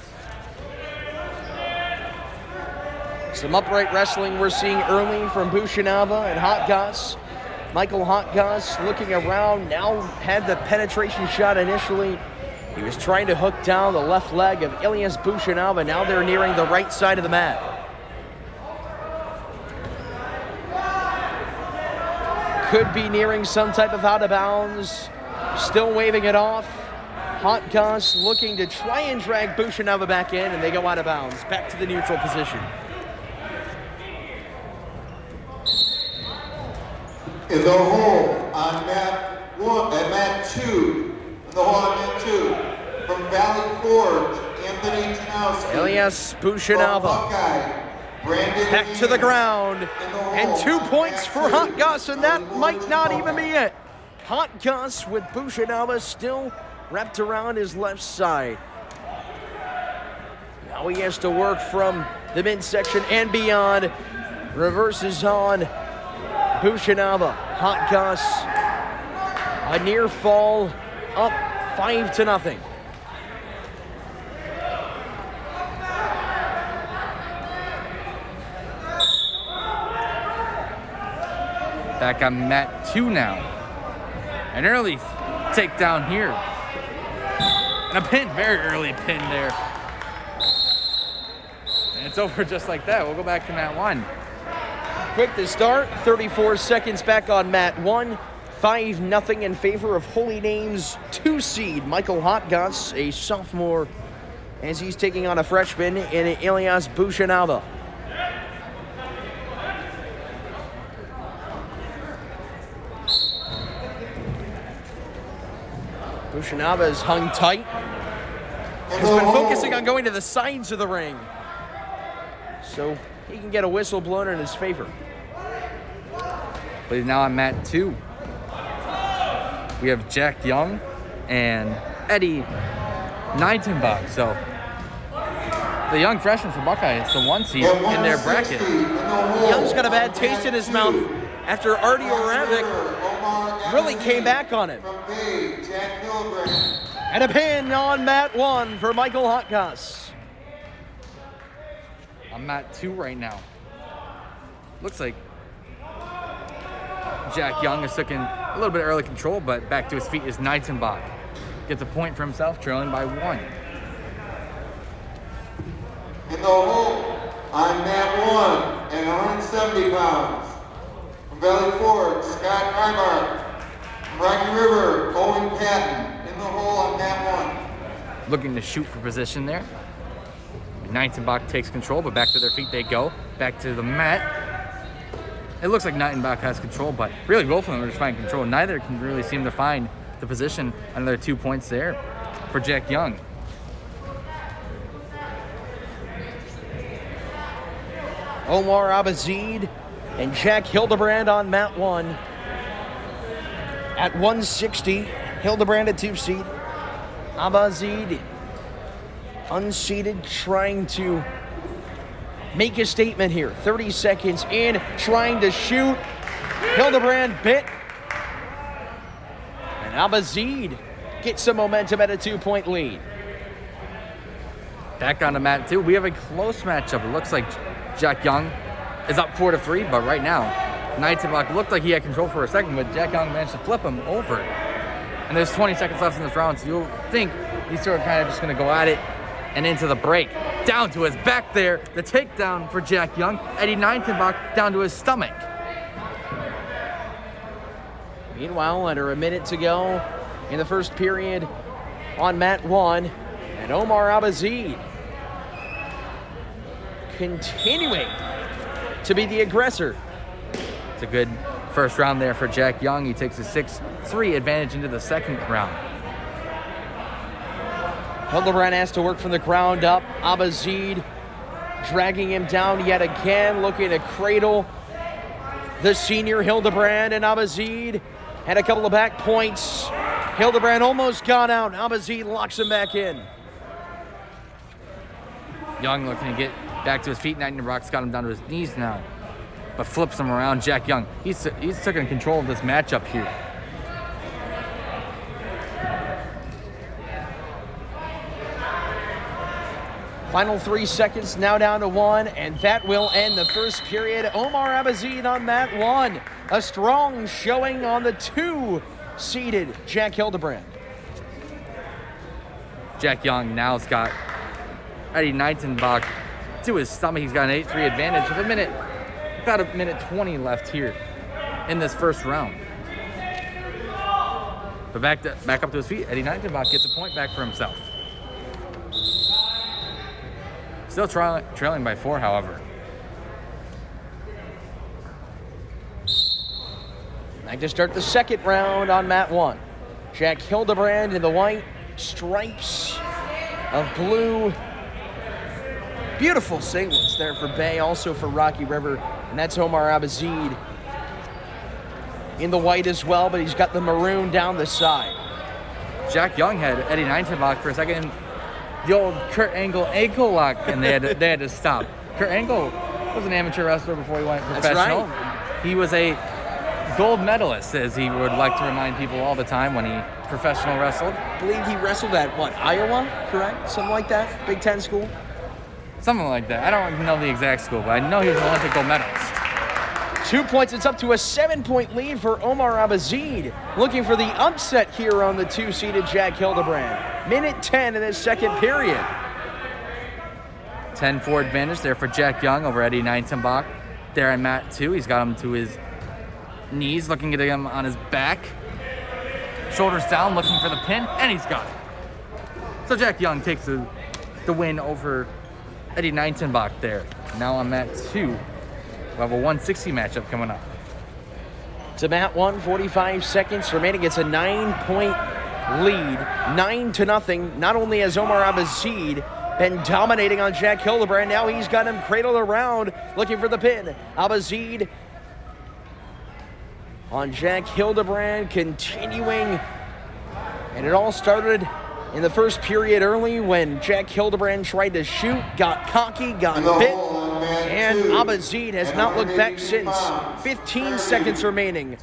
Some upright wrestling we're seeing early from Bushinava and Hotgoss. Michael Hotgoss looking around, now had the penetration shot initially He was trying to hook down the left leg of Ilias Bushinava. Now they're nearing the right side of the mat. Could be nearing some type of out of bounds. Still waving it off. Hotgoss looking to try and drag Bushinava back in, and they go out of bounds. Back to the neutral position. In the hole on mat 1, at mat 2. In the hole on mat 2. From Valley Forge, Anthony Janowski. Ilias Bushinava. Buckeye, Brandon Back to the Ian. ground. And 2 points for Hotgoss, and that might not even be it. Hotgoss with Bushinava still wrapped around his left side. Now he has to work from the midsection and beyond. Reverses on Bushinava. Hotgoss, a near fall, up 5-0. Back on mat 2 now. An early takedown here. And a pin, very early pin there. And it's over just like that. We'll go back to mat 1. Quick to start, 34 seconds back on mat 1. 5-0 in favor of Holy Name's 2 seed, Michael Hotgoss, a sophomore, as he's taking on a freshman in Ilias Bushinava. Bushinava is hung tight. He's been focusing on going to the sides of the ring, so he can get a whistle blown in his favor. But he's now on mat 2. We have Jack Young and Eddie Nightenbach. So the young freshman from Buckeye, it's the 1 seed in their bracket. Young's got a bad taste in his mouth after Artie really came back on him. And a pin on mat 1 for Michael Hotgoss. On mat 2 right now. Looks like Jack Young is taking a little bit of early control, but back to his feet is Nightenbach. Gets a point for himself, trailing by 1. In the hole on mat 1 and 170 pounds. From Valley Forge, Scott Rybark. From Rocky River, Owen Patton. In the hole on mat 1. Looking to shoot for position there. Nightenbach takes control, but back to their feet they go. Back to the mat. It looks like Nightenbach has control, but really both of them are just finding control. Neither can really seem to find the position. Another 2 points there for Jack Young. Omar Abazid and Jack Hildebrand on mat 1. At 160, Hildebrand a 2 seed. Abazid unseated, trying to make a statement here. 30 seconds in, trying to shoot. Hildebrand bit. And Abazid gets some momentum at a 2-point lead. Back on the mat 2. We have a close matchup. It looks like Jack Young is up 4-3, but right now, Nightenbach looked like he had control for a second, but Jack Young managed to flip him over. And there's 20 seconds left in this round, so you'll think he's sort of kind of just going to go at it and into the break. Down to his back there, the takedown for Jack Young. Eddie Nightenbach down to his stomach. Meanwhile, under a minute to go in the first period on mat 1, and Omar Abazid continuing to be the aggressor. It's a good first round there for Jack Young. He takes a 6-3 advantage into the second round. Hildebrand has to work from the ground up. Abazid dragging him down yet again, looking to cradle the senior Hildebrand, and Abazid had a couple of back points. Hildebrand almost got out. Abazid locks him back in. Young looking to get back to his feet. Nightenbach's got him down to his knees now, but flips him around. Jack Young, he's taking control of this matchup here. Final 3 seconds, now down to 1, and that will end the first period. Omar Abazid on mat 1. A strong showing on the 2-seeded Jack Hildebrand. Jack Young now's got Eddie Nightenbach to his stomach. He's got an 8-3 advantage with about a minute 20 left here in this first round. But back up to his feet, Eddie Nightenbach gets a point back for himself. Still trailing by 4, however. Back to start the second round on mat 1. Jack Hildebrand in the white, stripes of blue. Beautiful singlets there for Bay, also for Rocky River. And that's Omar Abazid in the white as well, but he's got the maroon down the side. Jack Young had Eddie Nightenbach for a second. The old Kurt Angle ankle lock, and they had to stop. Kurt Angle was an amateur wrestler before he went professional. That's right. He was a gold medalist, as he would like to remind people all the time when he professional wrestled. I believe he wrestled at, Iowa, correct? Something like that? Big Ten school? Something like that. I don't know the exact school, but I know he was an Olympic gold medalist. 2 points. It's up to a 7-point lead for Omar Abazid. Looking for the upset here on the 2-seeded Jack Hildebrand. Minute 10 in this second period. 10-4 advantage there for Jack Young over Eddie Nightenbach. There on mat 2. He's got him to his knees, looking at him on his back. Shoulders down, looking for the pin, and he's got it. So Jack Young takes the win over Eddie Nightenbach there. Now on mat 2. We'll have a 160 matchup coming up. To mat 1, 45 seconds remaining. It's a 9-point lead, 9-0. Not only has Omar Abazid been dominating on Jack Hildebrand, now he's got him cradled around, looking for the pin. Abazid on Jack Hildebrand, continuing. And it all started in the first period early when Jack Hildebrand tried to shoot, got cocky, got bit. And Abazid has not looked back since. 15 seconds remaining.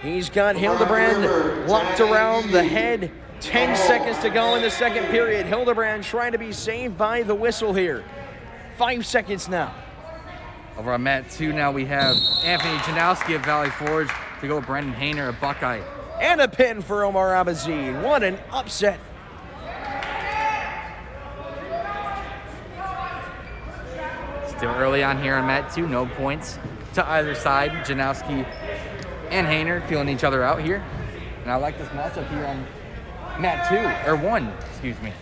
He's got Hildebrand locked around the head. 10 seconds to go in the second period. Hildebrand trying to be saved by the whistle here. 5 seconds now. Over on mat 2 now we have Anthony Janowski of Valley Forge to go with Brendan Hayner of Buckeye. And a pin for Omar Abazid. What an upset. Still early on here on mat 2, no points to either side. Janowski and Hayner feeling each other out here. And I like this matchup here on mat 2, or 1, excuse me.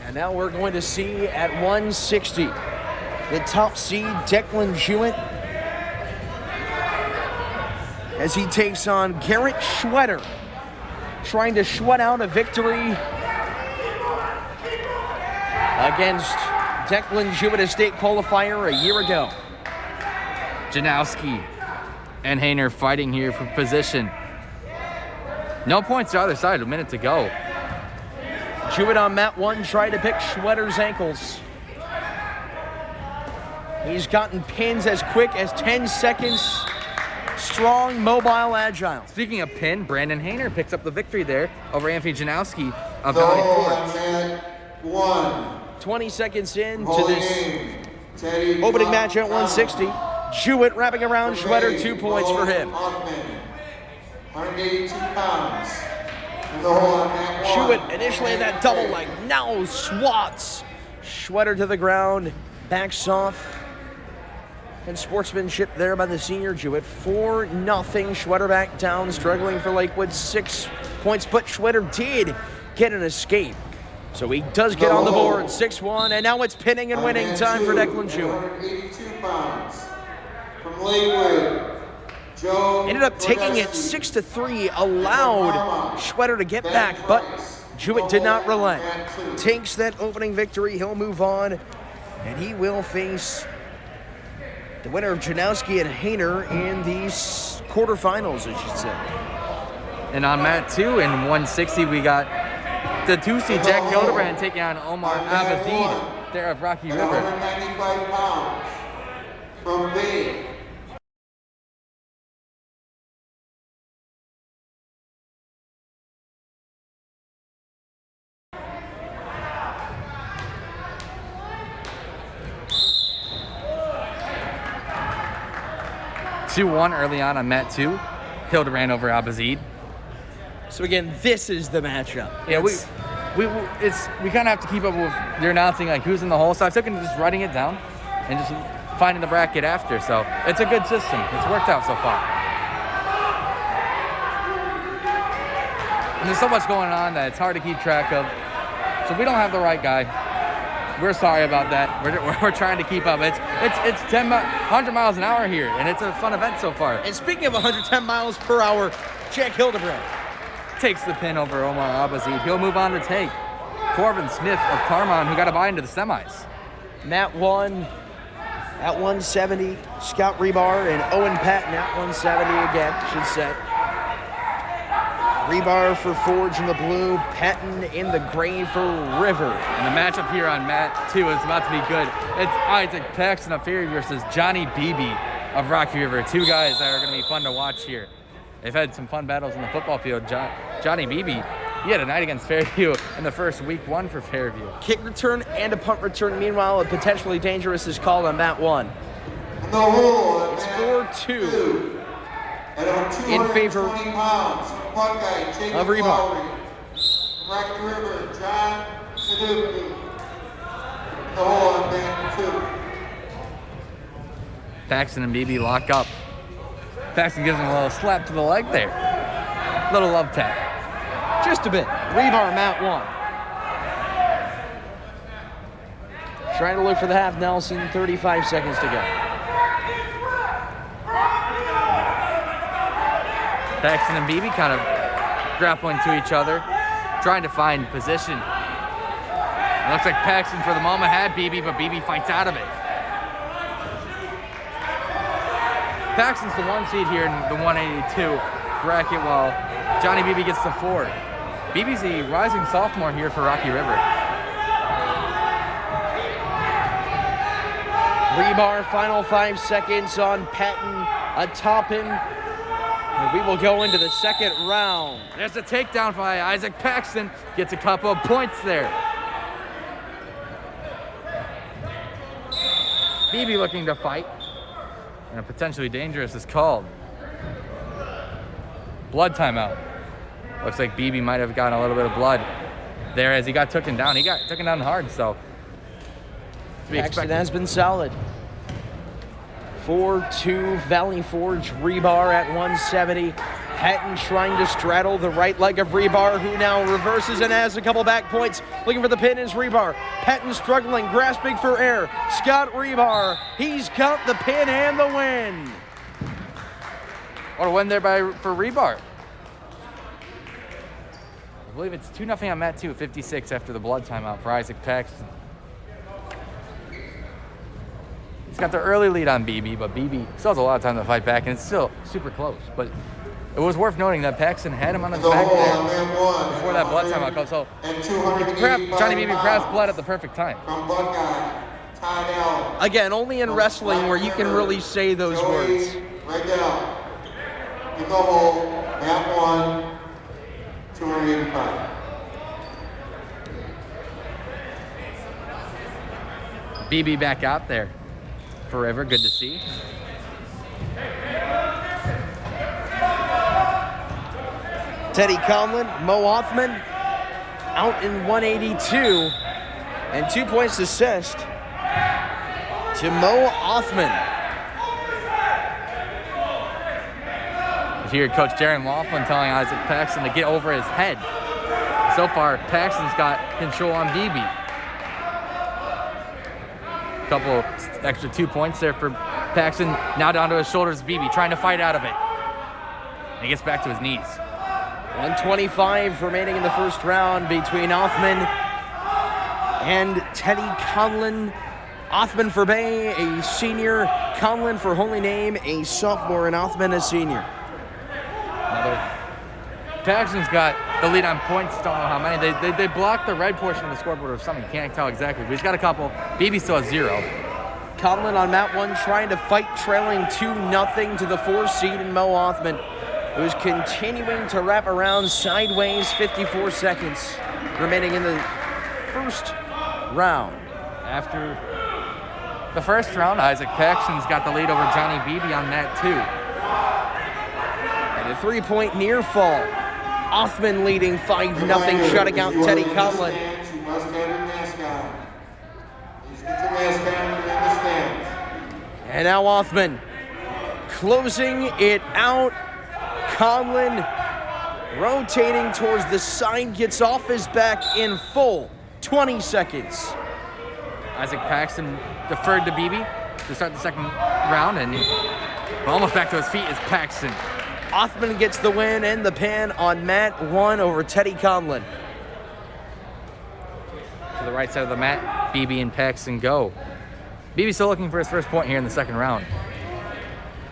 And now we're going to see at 160, the top seed, Declan Jewett, as he takes on Garrett Schwetter, trying to sweat out a victory against Declan Jewett, a state qualifier a year ago. Janowski and Hayner fighting here for position. No points to either side, a minute to go. Jewett on mat 1 tried to pick Schwetter's ankles. He's gotten pins as quick as 10 seconds. Strong, mobile, agile. Speaking of pin, Brandon Hayner picks up the victory there over Anthony Janowski of Valley Forge. 20 seconds into this opening match at 160. Jewett wrapping around Schwetter, 2 points for him. 182 pounds. Jewett initially in that double leg, now swats Schwetter to the ground, backs off. And sportsmanship there by the senior Jewett. 4-0. Schwetter back down, struggling for Lakewood. 6 points, but Schwetter did get an escape. So he does get on the board. 6-1, and now it's pinning and winning time for Declan Jewett. 182 pounds. From Lakewood, Joe. Ended up taking it 6-3, allowed Schwetter to get back, but Jewett did not relent. Takes that opening victory. He'll move on, and he will face the winner of Janowski and Hayner in these quarterfinals, I should say. And on mat 2 in 160, we got the 2-seed Jack Hildebrand taking on Omar Abazid there of Rocky River. 195 pounds from Bay. (2-1) early on mat 2. Hildebrand over Abazid. So again, this is the matchup. Yeah, we kind of have to keep up with your announcing, like who's in the hole. So I've taken to just writing it down and just finding the bracket after. So it's a good system. It's worked out so far. And there's so much going on that it's hard to keep track of. So we don't have the right guy. We're sorry about that. We're trying to keep up. It's 100 miles an hour here, and it's a fun event so far. And speaking of 110 miles per hour, Jack Hildebrand Takes the pin over Omar Abazid. He'll move on to take Corvin Smith of Parma, who got a bye into the semis. Matt 1 at 170. Scott Rebar and Owen Patton at 170 again, I should say. Rebar for Forge in the blue, Patton in the gray for River. And the matchup here on mat 2 is about to be good. It's Isaac Paxton of Fairview versus Johnny Beebe of Rocky River. Two guys that are going to be fun to watch here. They've had some fun battles in the football field. Johnny Beebe, he had a night against Fairview in the first week 1 for Fairview. Kick return and a punt return. Meanwhile, a potentially dangerous is called on mat 1. It's 4-2 in favor of Rebar. Rocky River, John Saduki. The hole on mat 2. Paxton and Beebe lock up. Paxton gives him a little slap to the leg there. Little love tap. Just a bit. Rebar, mat 1. Trying to look for the half Nelson. 35 seconds to go. Paxton and Beebe kind of grappling to each other, trying to find position. It looks like Paxton for the moment had Beebe, but Beebe fights out of it. Paxton's the 1 seed here in the 182 bracket, while Johnny Beebe gets the 4. Beebe's a rising sophomore here for Rocky River. Rebar, final 5 seconds on Patton atop him. And we will go into the second round. There's a takedown by Isaac Paxton. Gets a couple of points there. Beebe looking to fight. And a potentially dangerous is called. Blood timeout. Looks like Beebe might have gotten a little bit of blood there as he got taken down. He got taken down hard, so. Paxton has been solid. 4-2 Valley Forge Rebar at 170. Patton trying to straddle the right leg of Rebar, who now reverses and has a couple back points. Looking for the pin is Rebar. Patton struggling, grasping for air. Scott Rebar, he's got the pin and the win. What a win there for Rebar. I believe it's 2-0 on mat 2, 56 after the blood timeout for Isaac Paxton. He's got the early lead on Beebe, but Beebe still has a lot of time to fight back, and it's still super close. But it was worth noting that Paxton had him on his back there before that blood timeout comes. So Johnny Beebe grabs blood at the perfect time. Again, only in wrestling where you can really say those words. Right down. In the hole, mat 1, 285. Beebe back out there. Forever, good to see. Teddy Conlon, Mo Othman out in 182, and 2 points assist to Mo Othman. Here, Coach Darren Laughlin telling Isaac Paxton to get over his head. So far, Paxton's got control on Beebe. Couple extra 2 points there for Paxton. Now down to his shoulders, Beebe trying to fight out of it. And he gets back to his knees. 125 remaining in the first round between Othman and Teddy Conlon. Othman for Bay, a senior. Conlon for Holy Name, a sophomore, and Othman a senior. Paxton's got the lead on points. Don't know how many. They blocked the red portion of the scoreboard or something. Can't tell exactly. But he's got a couple. Beebe still has 0. Conlon on mat 1 trying to fight, trailing 2-0 to the 4 seed in Mo Othman, who's continuing to wrap around sideways. 54 seconds remaining in the first round. After the first round, Isaac Paxton's got the lead over Johnny Beebe on mat 2. And a 3-point near fall Othman leading 5-0, shutting out Teddy Conlon. You must have your mask on. Please get your mask on and in the stands. And now Othman closing it out. Conlon rotating towards the side, gets off his back in full 20 seconds. Isaac Paxton deferred to BB to start the second round, and almost back to his feet is Paxton. Othman gets the win and the pin on mat 1 over Teddy Conlon. To the right side of the mat, BB and Paxton go. BB still looking for his first point here in the second round.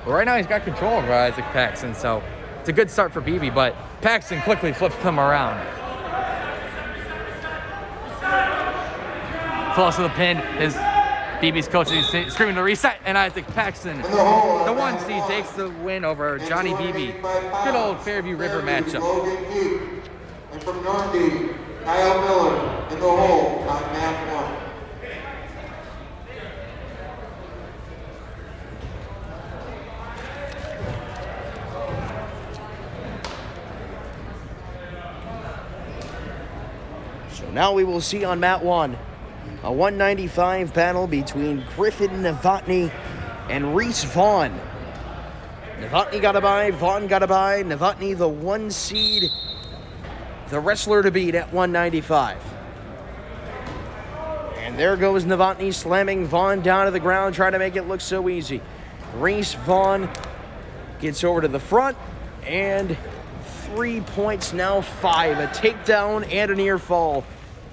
But right now he's got control over Isaac Paxton, so it's a good start for BB, but Paxton quickly flips him around. Close to the pin is BB's coach. He's screaming to reset, and Isaac Paxton, the 1 seed, takes the win over Johnny BB. Good old Fairview River matchup. Logan, and from Normandy, Kyle Miller in the hole on mat 1. So now we will see on mat 1 a 195 battle between Griffin Novotny and Reese Vaughn. Novotny got a bye, Vaughn got a bye. Novotny, the 1 seed, the wrestler to beat at 195. And there goes Novotny slamming Vaughn down to the ground, trying to make it look so easy. Reese Vaughn gets over to the front, and 3 points, now 5. A takedown and a near fall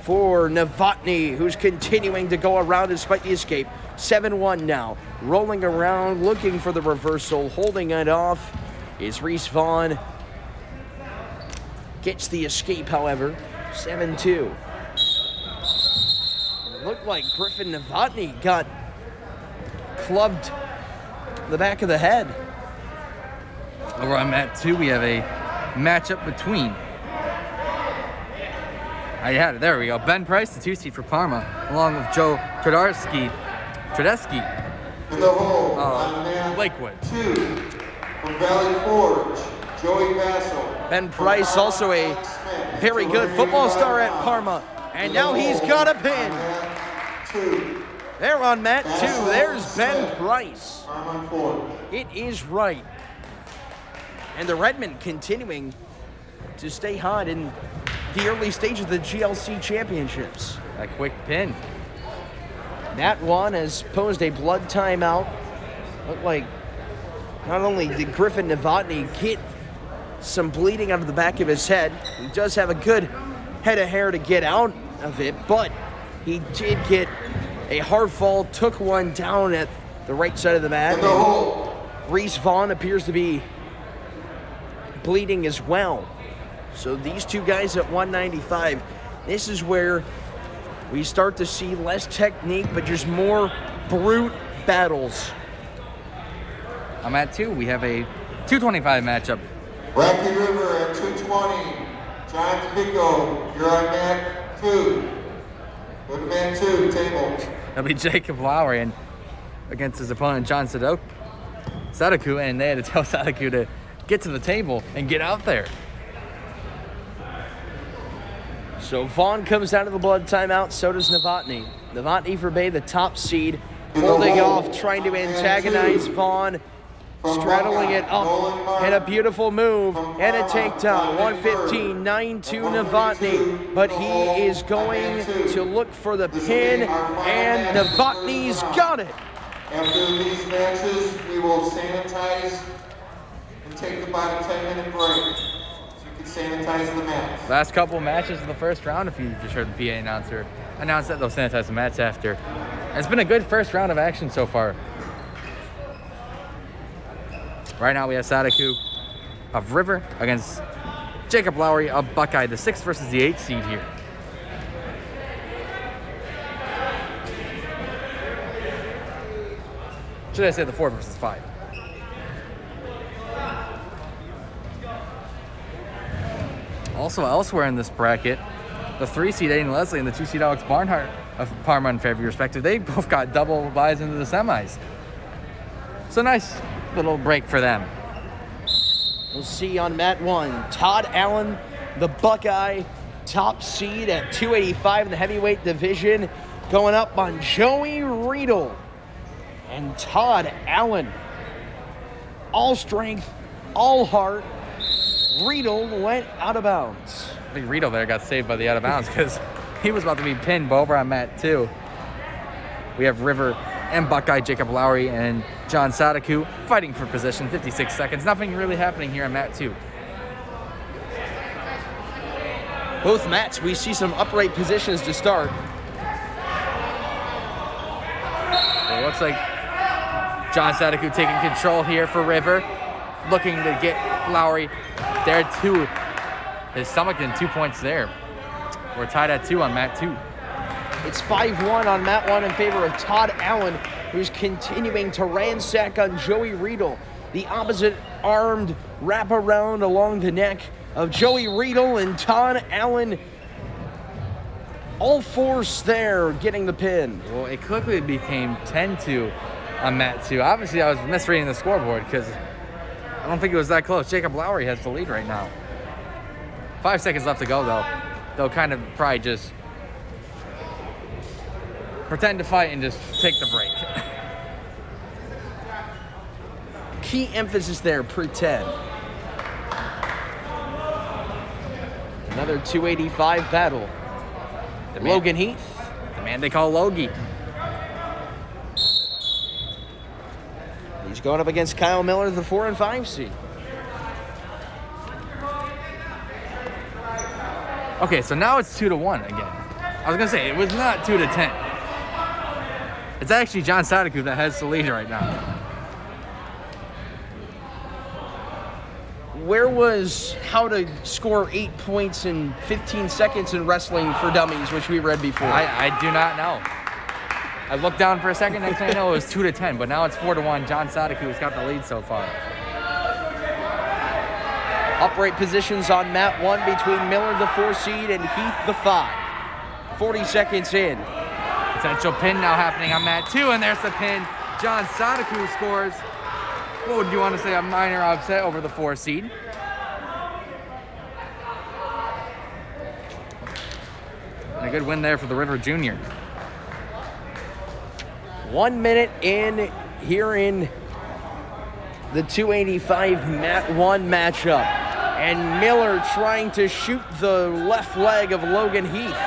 for Novotny, who's continuing to go around despite the escape. 7-1 now. Rolling around, looking for the reversal. Holding it off is Reese Vaughn. Gets the escape, however. 7-2. It looked like Griffin Novotny got clubbed in the back of the head. Over on mat 2, we have a matchup between... I had it. There we go. Ben Price, the 2 seed for Parma, along with Joe Tredesky, In the hole on mat Lakewood. 2 from Valley Forge, Joey Bassel. Ben Price, also a very good football star at Parma. And now he's got a pin. There on mat 2, there's Ben Price. Parma Forge. It is right. And the Redmen continuing to stay hot in the early stage of the GLC championships. A quick pin. Mat 1 has posed a blood timeout. Looked like not only did Griffin Novotny get some bleeding out of the back of his head, he does have a good head of hair to get out of it, but he did get a hard fall, took one down at the right side of the mat. Reese Vaughn appears to be bleeding as well. So these two guys at 195, this is where we start to see less technique, but just more brute battles. On mat 2, we have a 225 matchup. Rocky River at 220. John Pico, you're on mat 2. Go to mat 2, table. That'll be Jacob Lowry and against his opponent, John Sadaku, and they had to tell Sadaku to get to the table and get out there. So Vaughn comes out of the blood timeout, so does Novotny. Novotny for Bay, the top seed, holding off, trying to antagonize Vaughn, straddling it up, and a beautiful move, and a takedown. 115-9-2 Novotny, but he is going to look for the pin, and Novotny's got it. After these matches, we will sanitize and take about a 10-minute break. Sanitize the mats. Last couple matches of the first round, if you just heard the PA announcer announce that they'll sanitize the mats after. And it's been a good first round of action so far. Right now we have Sadaku of River against Jacob Lowry of Buckeye, the 6th versus the 8th seed here. Should I say the 4 versus 5? Also elsewhere in this bracket, the 3 seed Aiden Leslie and the 2 seed Alex Barnhart of Parma and Fairview respective, they both got double buys into the semis. So nice little break for them. We'll see on mat 1, Todd Allen the Buckeye top seed at 285 in the heavyweight division, going up on Joey Riedel and Todd Allen. All strength, all heart. Riedel went out of bounds. I think Riedel there got saved by the out of bounds because he was about to be pinned over on mat 2. We have River and Buckeye, Jacob Lowry and John Sadaku fighting for position, 56 seconds. Nothing really happening here on mat 2. Both mats, we see some upright positions to start. It looks like John Sadaku taking control here for River, looking to get Lowry there too. His stomach in 2 points there. We're tied at 2 on mat 2. It's 5-1 on mat 1 in favor of Todd Allen, who's continuing to ransack on Joey Riedel. The opposite-armed wraparound along the neck of Joey Riedel, and Todd Allen all force there getting the pin. Well, it quickly became 10-2 on mat 2. Obviously, I was misreading the scoreboard because I don't think it was that close. Jacob Lowry has the lead right now. 5 seconds left to go, though. They'll kind of probably just pretend to fight and just take the break. Key emphasis there, pretend. Another 285 battle. Logan Heath. The man they call Logie. He's going up against Kyle Miller, the 4 and 5 seed. Okay, so now it's 2-1 again. I was gonna say it was not 2-10. It's actually John Sadaku that has the lead right now. Where was how to score 8 points in 15 seconds in Wrestling for Dummies, which we read before? I do not know. I looked down for a second, next thing I know it was 2-10, but now it's 4-1. John Sadaku has got the lead so far. Upright positions on mat 1 between Miller, the 4 seed, and Heath, the 5. 40 seconds in. Potential pin now happening on mat 2, and there's the pin. John Sadaku scores. What would you want to say? A minor upset over the 4 seed. And a good win there for the River Junior. 1 minute in here in the 285 mat 1 matchup. And Miller trying to shoot the left leg of Logan Heath.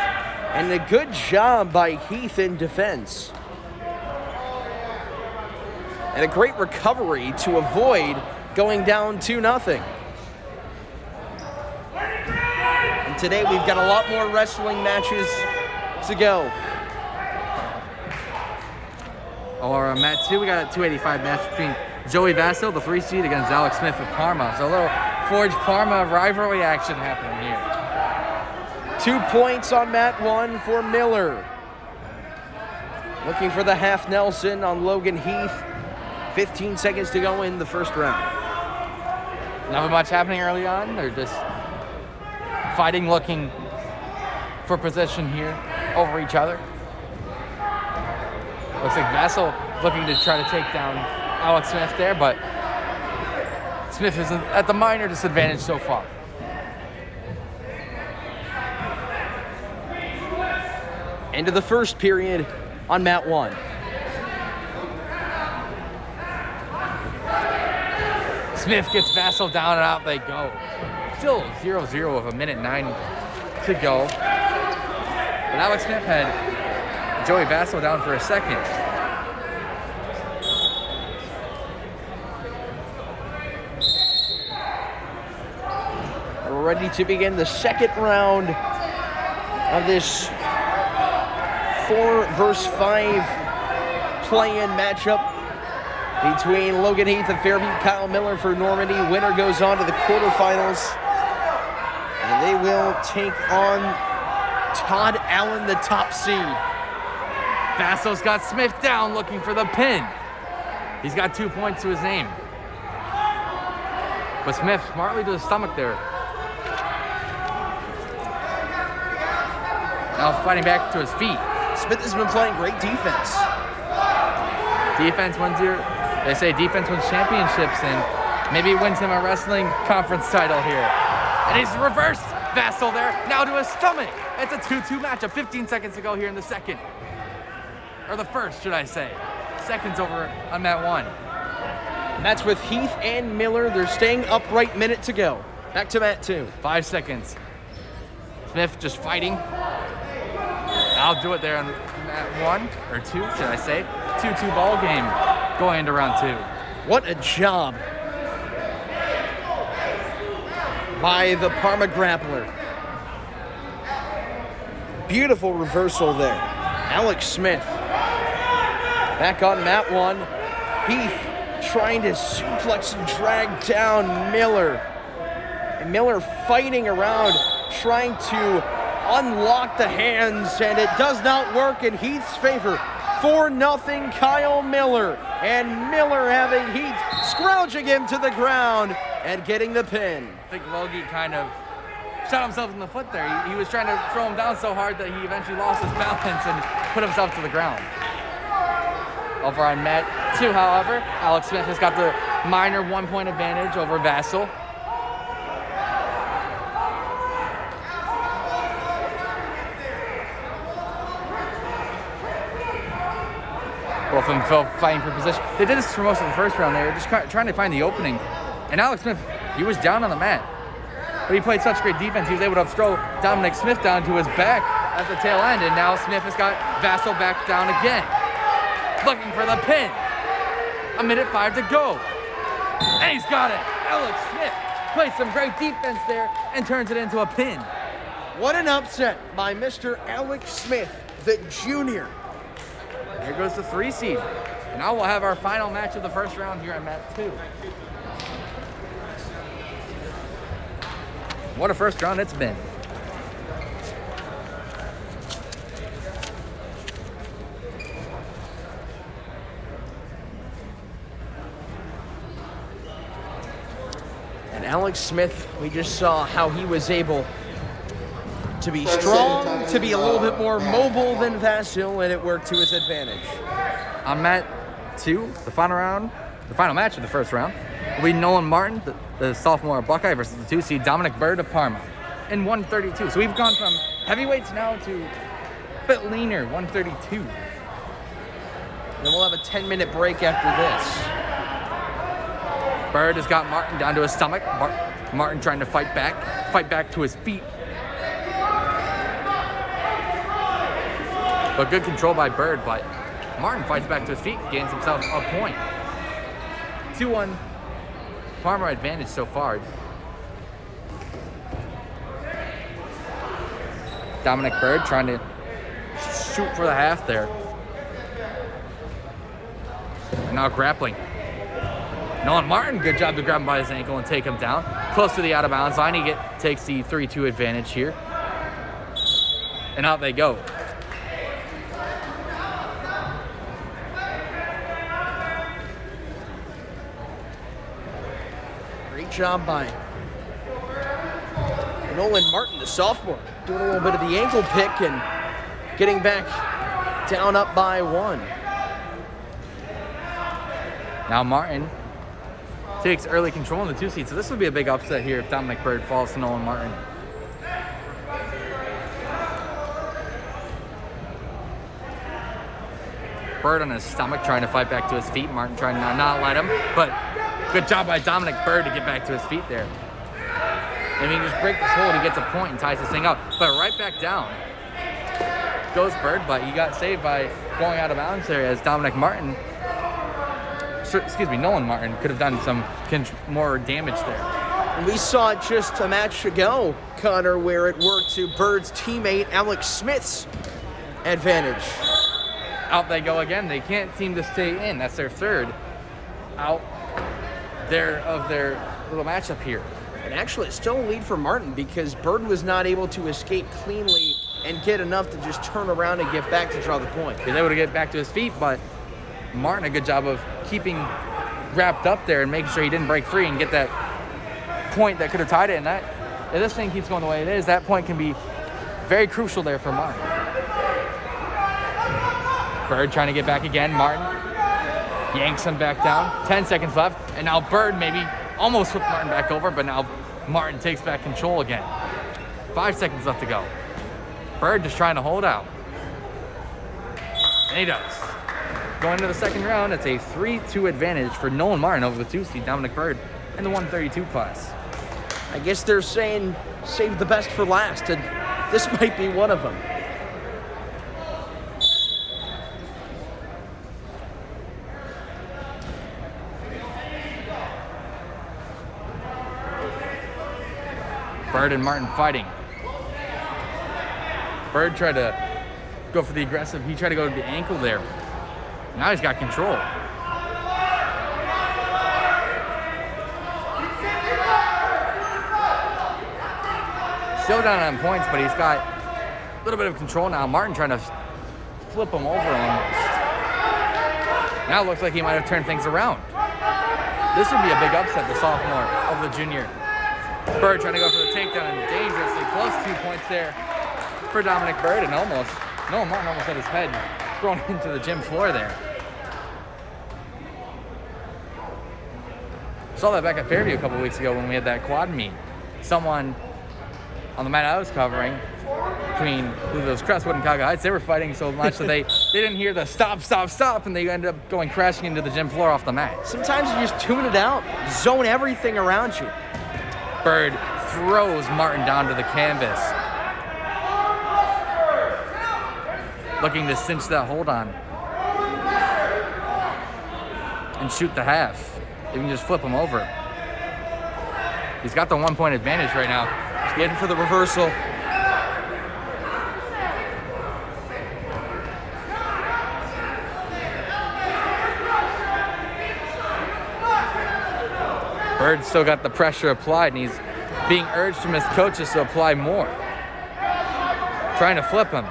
And a good job by Heath in defense. And a great recovery to avoid going down 2-0. And today we've got a lot more wrestling matches to go. Or mat 2, we got a 285 match between Joey Vasso, the 3 seed, against Alex Smith of Parma. So a little Forge Parma rivalry action happening here. 2 points on mat 1 for Miller. Looking for the half Nelson on Logan Heath. 15 seconds to go in the first round. Not much happening early on. They're just fighting, looking for position here over each other. Looks like Vassell looking to try to take down Alex Smith there, but Smith is at the minor disadvantage so far. End of the first period on mat 1. Smith gets Vassell down and out they go. Still 0-0 with 1:09 to go. But Alex Smith had Joey Vassell down for a second. We're ready to begin the second round of this 4 versus 5 play-in matchup between Logan Heath of Fairview, Kyle Miller for Normandy. Winner goes on to the quarterfinals, and they will take on Todd Allen, the top seed. Vassell's got Smith down looking for the pin. He's got 2 points to his name. But Smith smartly to the stomach there. Now fighting back to his feet. Smith has been playing great defense. Defense wins your, they say defense wins championships, and maybe wins him a wrestling conference title here. And he's reversed Vassal there, now to his stomach. It's a 2-2 matchup. 15 seconds to go here in the second. Or the first, should I say. Seconds over on mat 1. And that's with Heath and Miller. They're staying upright, minute to go. Back to mat 2. 5 seconds. Smith just fighting. I'll do it there on mat 1, or 2, should I say. 2-2 ball game going into round 2. What a job by the Parma grappler. Beautiful reversal there. Alex Smith back on mat 1. Heath trying to suplex and drag down Miller. And Miller fighting around, trying to unlock the hands, and it does not work in Heath's favor. 4-0 Kyle Miller. And Miller having Heath scrounging him to the ground and getting the pin. I think Logan kind of shot himself in the foot there. He was trying to throw him down so hard that he eventually lost his balance and put himself to the ground. Over on mat 2, however, Alex Smith has got the minor 1-point advantage over Vassal. Both of them fighting for position. They did this for most of the first round. They were just trying to find the opening. And Alex Smith, he was down on the mat. But he played such great defense, he was able to throw Dominic Smith down to his back at the tail end. And now Smith has got Vassal back down again. Looking for the pin. 1:05 to go. And he's got it. Alex Smith plays some great defense there and turns it into a pin. What an upset by Mr. Alex Smith, the junior. Here goes the 3 seed. And now we'll have our final match of the first round here at mat 2. What a first round it's been. And Alex Smith, we just saw how he was able to be strong, to be a little bit more mobile than Vassal, and it worked to his advantage. On mat 2, the final match of the first round, will be Nolan Martin, the sophomore Buckeye, versus the 2 seed Dominic Bird of Parma in 132. So we've gone from heavyweights now to a bit leaner, 132. Then we'll have a 10-minute break after this. Bird has got Martin down to his stomach. Martin trying to fight back to his feet. But good control by Bird, but Martin fights back to his feet, gains himself a point. 2-1 Parma advantage so far. Dominic Bird trying to shoot for the half there. And now grappling. Nolan Martin, good job to grab him by his ankle and take him down. Close to the out of bounds line, he takes the 3-2 advantage here. And out they go. Great job by Nolan Martin, the sophomore, doing a little bit of the ankle pick and getting back down up by 1. Now Martin takes early control in the 2 seed, so this would be a big upset here if Dominic Bird falls to Nolan Martin. Bird on his stomach trying to fight back to his feet. Martin trying to not let him, but good job by Dominic Bird to get back to his feet there. And he just breaks this hold, he gets a point and ties this thing up. But right back down goes Bird, but he got saved by going out of bounds there as Nolan Martin could have done some more damage there. We saw it just a match ago, Connor, where it worked to Bird's teammate Alex Smith's advantage. Out they go again. They can't seem to stay in. That's their third out there of their little matchup here. And actually, it's still a lead for Martin because Bird was not able to escape cleanly and get enough to just turn around and get back to draw the point. He was able to get back to his feet, but Martin a good job of keeping wrapped up there and making sure he didn't break free and get that point that could have tied it. And that, if this thing keeps going the way it is, that point can be very crucial there for Martin. Bird trying to get back again. Martin yanks him back down. 10 seconds left. And now Bird maybe almost whipped Martin back over, but now Martin takes back control again. 5 seconds left to go. Bird just trying to hold out. And he does. Going into the second round, it's a 3-2 advantage for Nolan Martin over the 2 seed Dominic Bird in the 132 class. I guess they're saying save the best for last, and this might be one of them. Bird and Martin fighting. Bird tried to go for the aggressive. He tried to go to the ankle there. Now he's got control. Still down on points, but he's got a little bit of control now. Martin trying to flip him over almost. Now it looks like he might have turned things around. This would be a big upset, the sophomore over the junior. Bird trying to go for the takedown and dangerously close. 2 points there for Dominic Bird, and Nolan Martin almost had his head thrown into the gym floor there. Saw that back at Fairview a couple weeks ago when we had that quad meet. Someone on the mat I was covering, between those Crestwood and Kaga Heights, they were fighting so much that they didn't hear the stop, and they ended up going crashing into the gym floor off the mat. Sometimes you just tune it out, zone everything around you. Bird throws Martin down to the canvas. Looking to cinch that hold on. And shoot the half. You can just flip him over. He's got the 1 point advantage right now. He's getting for the reversal. Bird's still got the pressure applied, and he's being urged from his coaches to apply more. Trying to flip him.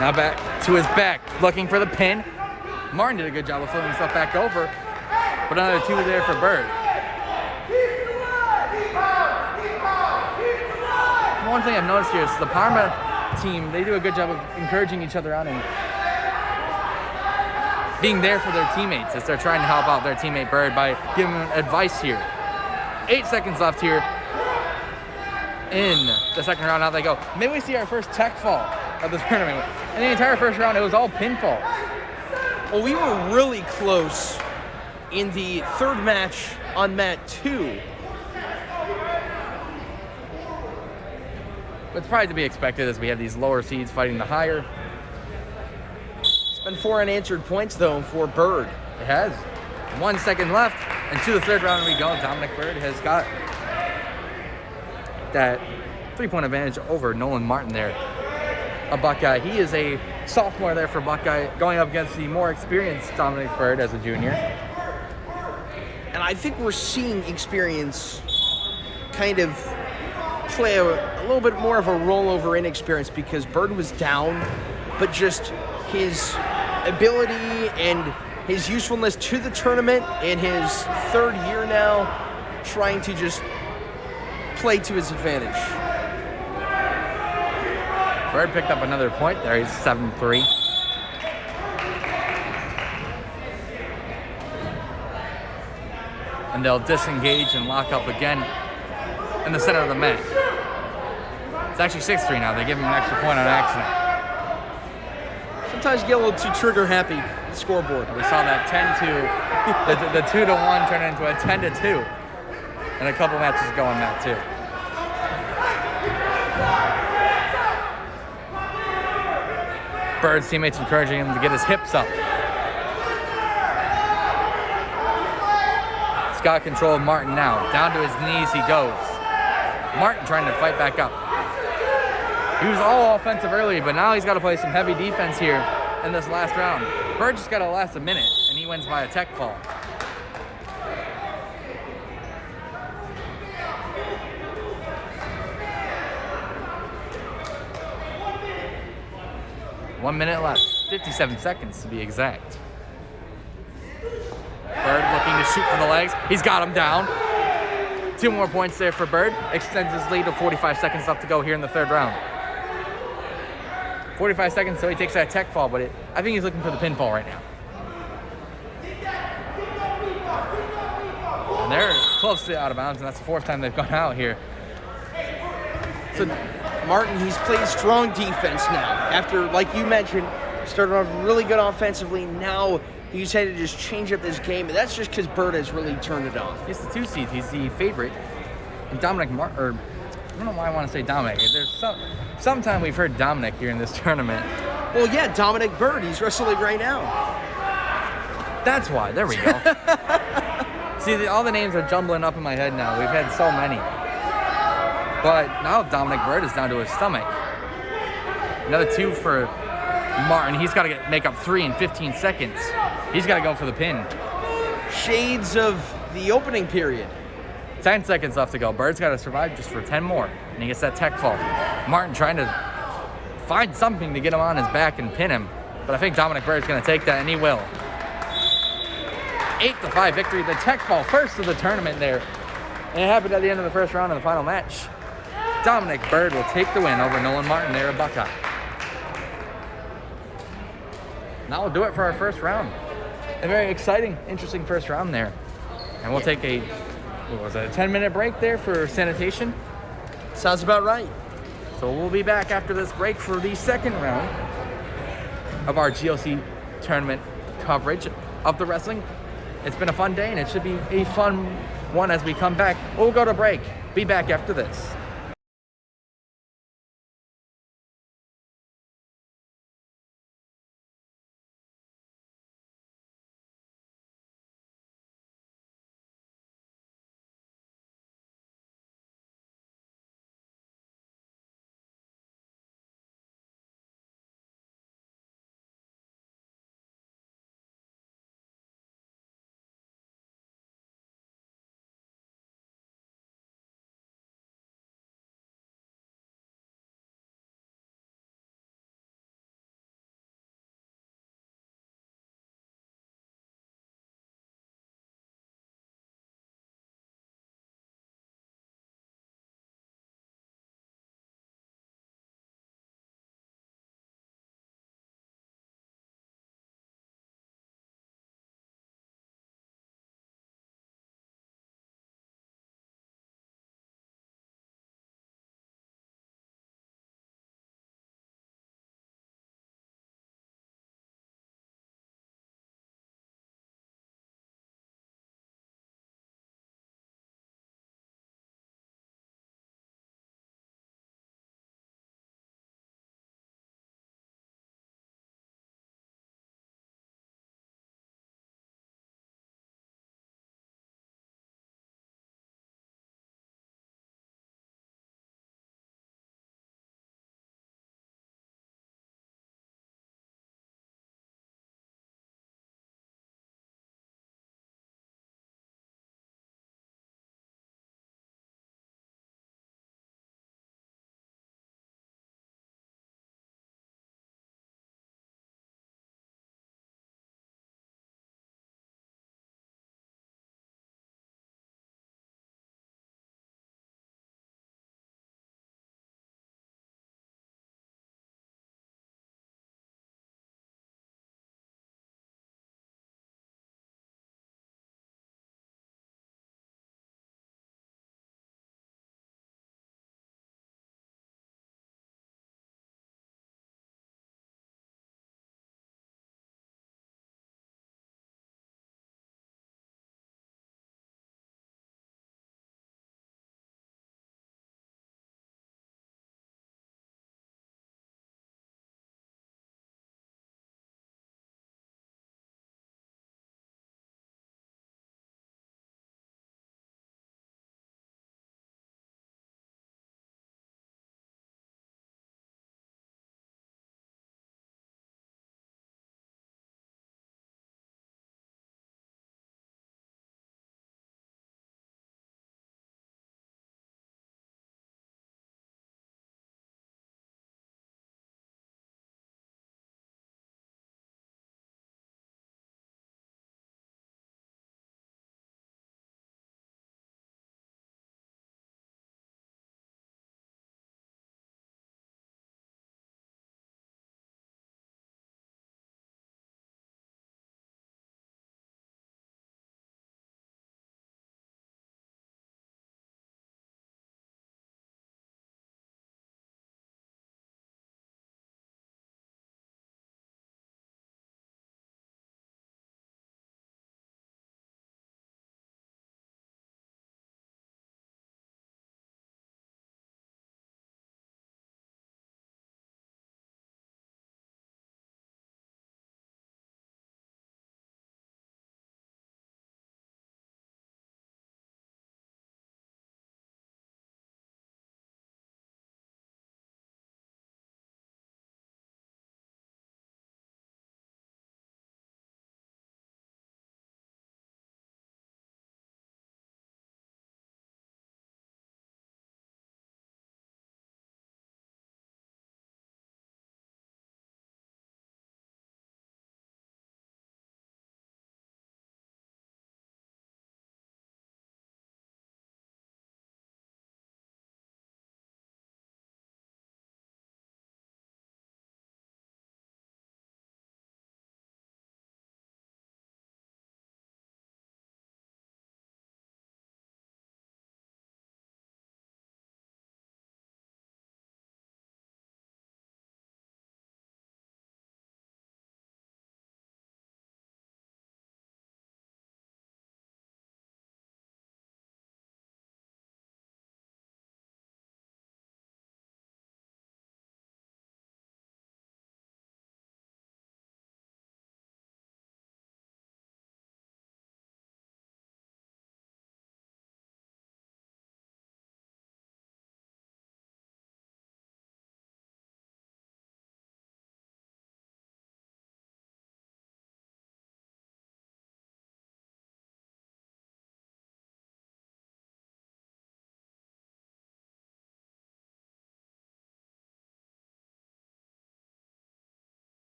Now back to his back, looking for the pin. Martin did a good job of flipping himself back over, but another 2 there for Bird. One thing I've noticed here is the Parma team, they do a good job of encouraging each other on and being there for their teammates as they're trying to help out their teammate Bird by giving him advice here. 8 seconds left here in the second round. Now they go. Maybe we see our first tech fall of the tournament. In the entire first round, it was all pinfall. Well, we were really close in the third match on mat 2. But it's probably to be expected as we have these lower seeds fighting the higher. It's been 4 unanswered points, though, for Bird. It has. 1 second left, and to the third round we go. Dominic Bird has got that 3-point advantage over Nolan Martin there, a Buckeye. He is a sophomore there for Buckeye, going up against the more experienced Dominic Bird as a junior. And I think we're seeing experience kind of play a little bit more of a rollover inexperience because Bird was down, but just his ability and his usefulness to the tournament in his third year now, trying to just play to his advantage. Bird picked up another point there. He's 7-3. And they'll disengage and lock up again in the center of the mat. It's actually 6-3 now. They give him an extra point on accident. Sometimes you get a little too trigger happy scoreboard. We saw that 10-2, the 2-1 turn into a 10-2. And a couple matches ago on that too. Bird's teammates encouraging him to get his hips up. He's got control of Martin now. Down to his knees he goes. Martin trying to fight back up. He was all offensive earlier, but now he's got to play some heavy defense here in this last round. Bird just got to last a minute, and he wins by a tech fall. One minute left, 57 seconds to be exact. Bird looking to shoot for the legs. He's got him down. 2 more points there for Bird. Extends his lead to 45 seconds left to go here in the third round. 45 seconds, so he takes that tech fall, but I think he's looking for the pinfall right now. And they're close to out of bounds, and that's the 4th time they've gone out here. So Martin, he's played strong defense now. After, like you mentioned, started off really good offensively. Now he's had to just change up this game. And that's just because Bird has really turned it on. He's the 2 seed. He's the favorite. And Dominic, I don't know why I want to say Dominic. There's sometime we've heard Dominic here in this tournament. Well, yeah, Dominic Bird. He's wrestling right now. That's why. There we go. See, all the names are jumbling up in my head now. We've had so many. But now Dominic Bird is down to his stomach. Another 2 for Martin. He's got to make up 3 in 15 seconds. He's got to go for the pin. Shades of the opening period. 10 seconds left to go. Bird's got to survive just for 10 more. And he gets that tech fall. Martin trying to find something to get him on his back and pin him. But I think Dominic Bird's going to take that, and he will. 8-5 victory. The tech fall first of the tournament there. And it happened at the end of the first round of the final match. Dominic Bird will take the win over Nolan Martin there at Buckeye. Now we'll do it for our first round. A very exciting, interesting first round there. And we'll take a 10-minute break there for sanitation. Sounds about right. So we'll be back after this break for the second round of our GLC tournament coverage of the wrestling. It's been a fun day, and it should be a fun one as we come back. We'll go to break. Be back after this.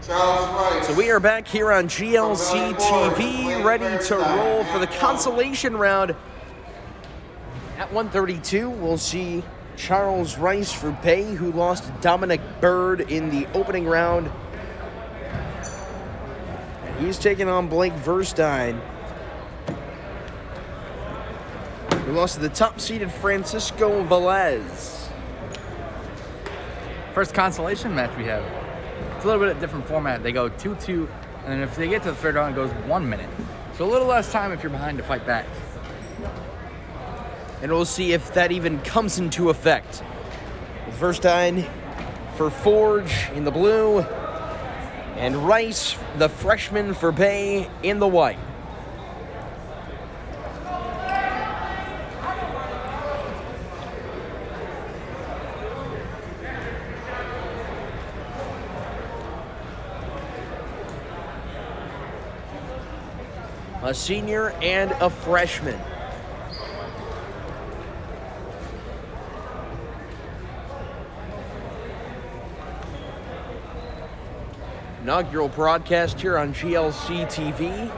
Charles Rice. So we are back here on GLC TV, ready to roll for the consolation round. At 132, we'll see Charles Rice for Bay, who lost to Dominic Bird in the opening round. And he's taking on Blake Verstein, who lost to the top-seeded Francisco Velez. First consolation match we have. It's a little bit of a different format. They go 2-2, and then if they get to the third round, it goes 1 minute. So a little less time if you're behind to fight back. And we'll see if that even comes into effect. Verstein for Forge in the blue, and Rice, the freshman for Bay, in the white. A senior and a freshman. Inaugural broadcast here on GLC TV.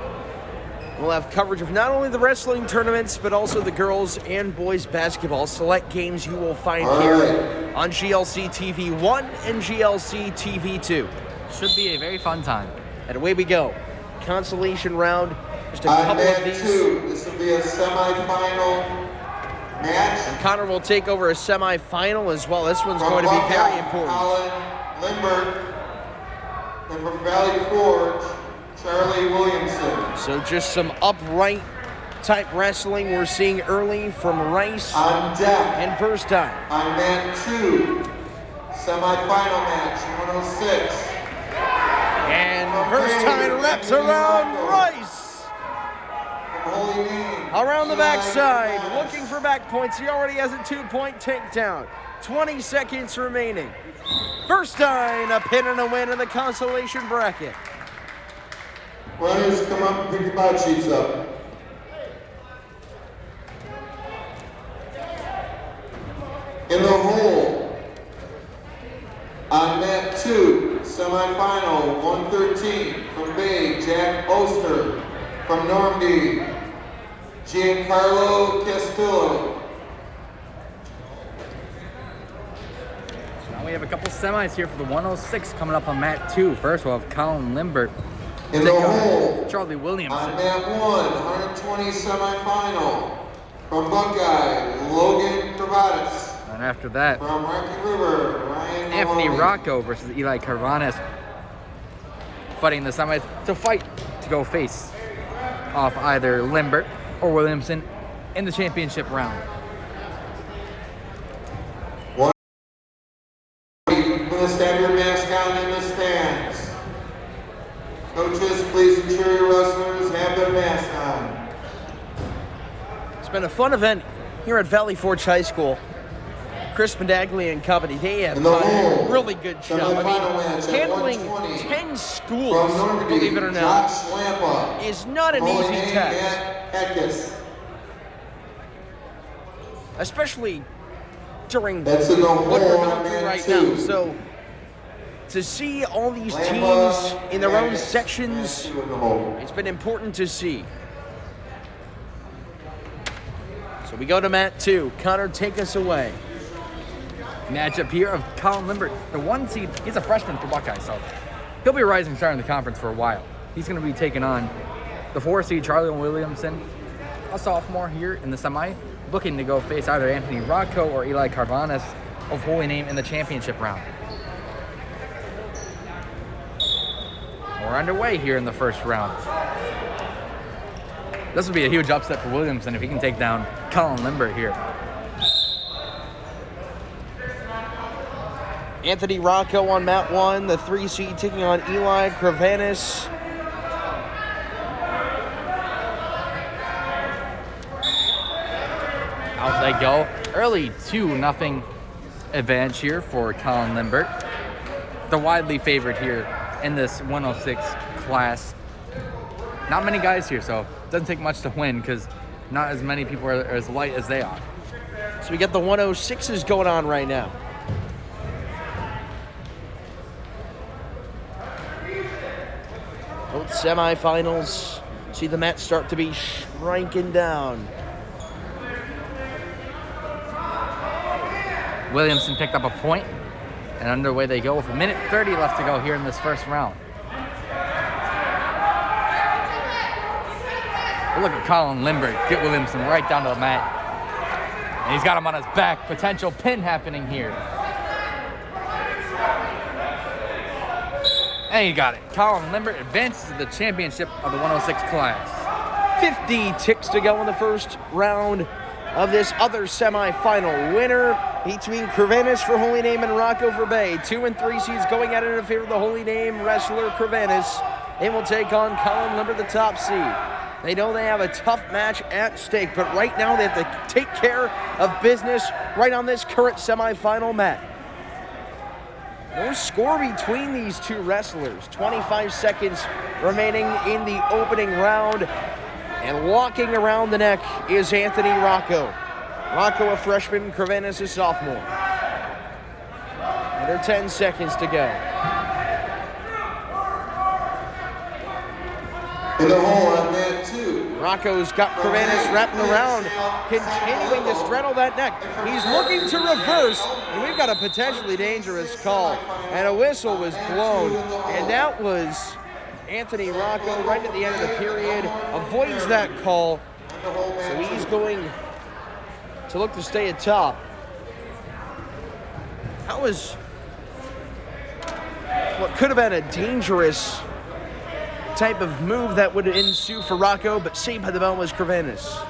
We'll have coverage of not only the wrestling tournaments, but also the girls and boys basketball select games you will find here on GLC TV 1 and GLC TV 2. Should be a very fun time. And away we go. Consolation round. Just a On couple of mat these. 2, this will be a semifinal match. And Connor will take over a semifinal as well. This one's going to be Buckeye, very important. Colin Limbert. And from Valley Forge, Charlie Williamson. So just some upright type wrestling we're seeing early from Rice On deck, and Verstein. on mat 2, semifinal match, 106. And Verstein wraps around Rice. From Holy Name. Around the Eli backside, Thomas. looking for back points. He already has a 2-point takedown. 20 seconds remaining. Verstein, a pin and a win in the consolation bracket. Runners, come up and pick your bout sheets up. In the hole, on mat 2, semifinal, 113, from Bay, Jack Oster. From Normandy, Giancarlo Castillo. Now we have a couple semis here for the 106 coming up on mat 2. First, we'll have Colin Limbert In the hole, Charlie on Williamson. mat 1, 120 semifinal, from Buckeye, Logan Corvin. And after that, From Rocky River, Ryan Anthony Maloney. Rocco versus Eli Carvanes, fighting the semis to fight to go face off either Limbert or Williamson in the championship round. With the standard mascot in the stands. Coaches, please ensure your wrestlers have their mask on. It's been a fun event here at Valley Forge High School. Chris Medaglia and company, they have In the done hole, a really good job. semifinal match at Handling 120. 10 From schools, Normandy, believe it or not, Josh Lampa. is not an Holy easy Name, task. Matt Eckes. Especially during That's in the what we're hole going on through mat right 2. now. So to see all these Lampa, teams in their own Eckes, sections, Mat 2 in the hole. it's been important to see. So we go to mat 2. Connor, take us away. Matchup here of Colin Limbert, the 1 seed. He's a freshman for Buckeye, so he'll be a rising star in the conference for a while. He's going to be taking on the 4 seed Charlie Williamson, a sophomore here in the semi, looking to go face either Anthony Rocco or Eli Carvanes of Holy Name in the championship round. We're underway here in the first round. This would be a huge upset for Williamson if he can take down Colin Limbert here. Anthony Rocco on mat 1, the 3 seed taking on Eli Cravanis. Out they go. Early 2-0 advantage here for Colin Limbert. The widely favored here in this 106 class. Not many guys here, so it doesn't take much to win because not as many people are as light as they are. So we got the 106s going on right now. Both semifinals see the mat start to be shrinking down. Williamson picked up a point, and underway they go with 1:30 left to go here in this first round. Look at Colin Lindbergh get Williamson right down to the mat. And he's got him on his back. Potential pin happening here. And he got it. Colin Lindbergh advances to the championship of the 106 class. 50 ticks to go in the first round of this other semifinal. Winner between Corvinus for Holy Name and Rocco for Bay. 2 and 3 seeds going at it in favor of the Holy Name wrestler Corvinus. They will take on Colin Lindbergh, the top seed. They know they have a tough match at stake, but right now they have to take care of business right on this current semifinal mat. No score between these two wrestlers. 25 seconds remaining in the opening round. And walking around the neck is Anthony Rocco. Rocco, a freshman, Corvinus, a sophomore. Under 10 seconds to go. In the hole on mat 2. Rocco's got Corvinus wrapping around, continuing to straddle that neck. He's looking to reverse, and we've got a potentially dangerous call. And a whistle was blown, and that was Anthony Rocco right at the end of the period. Avoids that call, so he's going to look to stay atop. That was what could have been a dangerous type of move that would ensue for Rocco, but saved by the bell was Corvinus.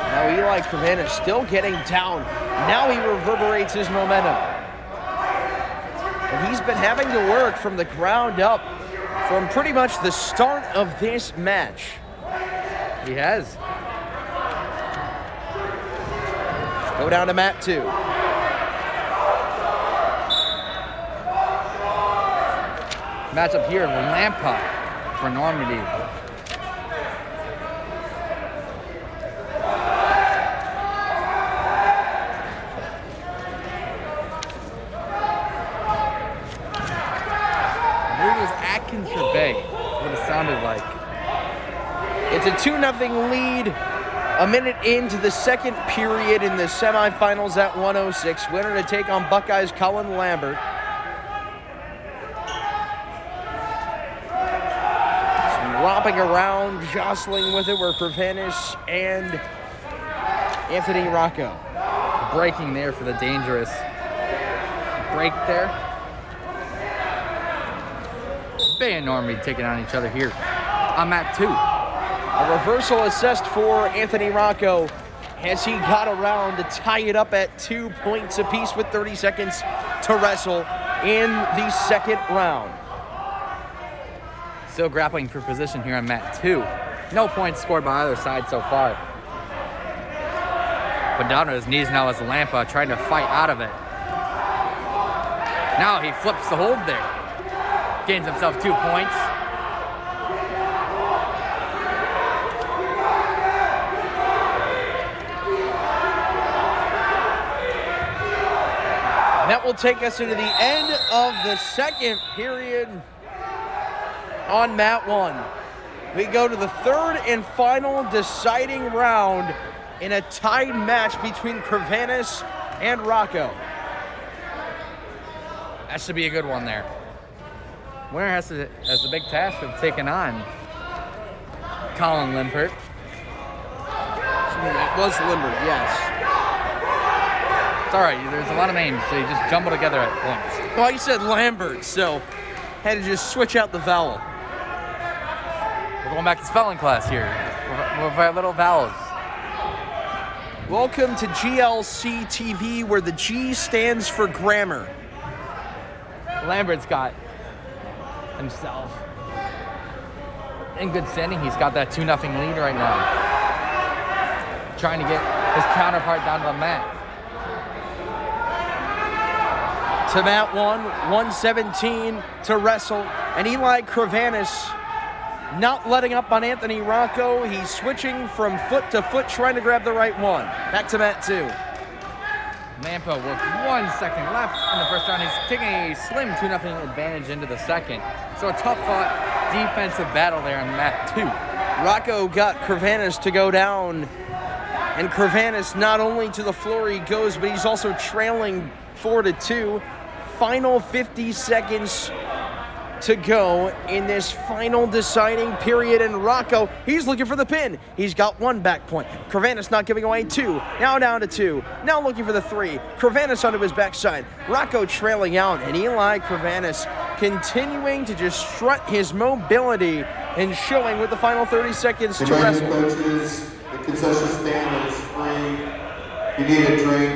Now Eli Corvinus still getting down. Now he reverberates his momentum. And he's been having to work from the ground up from pretty much the start of this match. He has. Go down to mat 2. Matchup here, Lampa for Normandy. Atkins for Bay, what it sounded like. It's a 2-0 lead. A minute into the second period in the semifinals at 106. Winner to take on Buckeyes Colin Lambert. Romping around, jostling with it were Corvinus and Anthony Rocco. Breaking there for the dangerous break there. Bay and Normandy taking on each other here on mat 2. A reversal assessed for Anthony Rocco as he got around to tie it up at 2 points apiece with 30 seconds to wrestle in the second round. Still grappling for position here on mat 2. No points scored by either side so far. But down to his knees now as Lampa trying to fight out of it. Now he flips the hold there. Gains himself 2 points. That will take us into the end of the second period on mat 1. We go to the third and final deciding round in a tied match between Corvinus and Rocco. That should be a good one there. Winner has the big task of taking on Colin Lindbergh. It was Lindbergh, yes. It's all right. There's a lot of names, so you just jumble together at points. Well, you said Lambert, so had to just switch out the vowel. We're going back to spelling class here with our little vowels. Welcome to GLC TV, where the G stands for grammar. Lambert's got himself in good standing. He's got that 2-0 lead right now. Trying to get his counterpart down to the mat. To mat 1, 117 to wrestle. And Eli Corvinus not letting up on Anthony Rocco. He's switching from foot to foot, trying to grab the right one. Back to mat 2. Lampa with 1 second left in the first round. He's taking a slim 2-0 advantage into the second. So a tough-fought defensive battle there on mat 2. Rocco got Corvanis to go down, and Corvanis not only to the floor he goes, but he's also trailing 4-2. Final 50 seconds to go in this final deciding period, and Rocco, he's looking for the pin. He's got 1 back point. Corvanis not giving away 2. Now down to 2. Now looking for the 3. Corvanis onto his backside. Rocco trailing out, and Eli Corvanis continuing to just strut his mobility and showing with the final 30 seconds to wrestle. Coaches, the concession stand is free. You need a drink,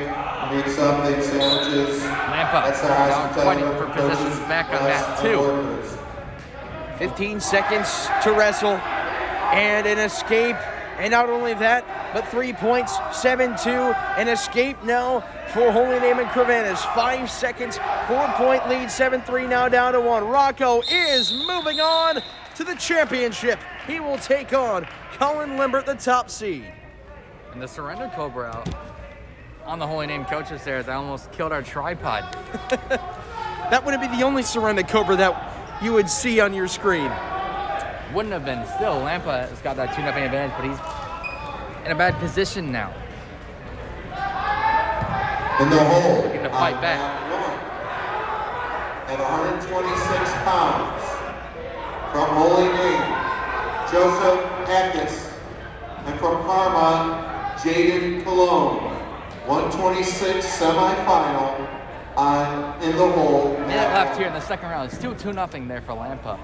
you need something, sandwiches. Lampa now fighting for positions back on mat 2. 15 seconds to wrestle, and an escape. And not only that, but 3 points, 7-2, an escape now for Holy Name and Corvanis. 5 seconds, 4-point lead, 7-3 now down to 1. Rocco is moving on to the championship. He will take on Colin Limbert, the top seed. And the surrender cobra out on the Holy Name coaches there as I almost killed our tripod. That wouldn't be the only surrender cobra that you would see on your screen. Wouldn't have been. Still, Lampa has got that 2-0 advantage, but he's in a bad position now. In the hole. Looking to fight back. At 126 pounds, from Holy Name, Joseph Akis. And from Parma, Jayden Cologne. 126 semifinal in the hole. Minute left here in the second round. It's still 2-0 there for Lampa.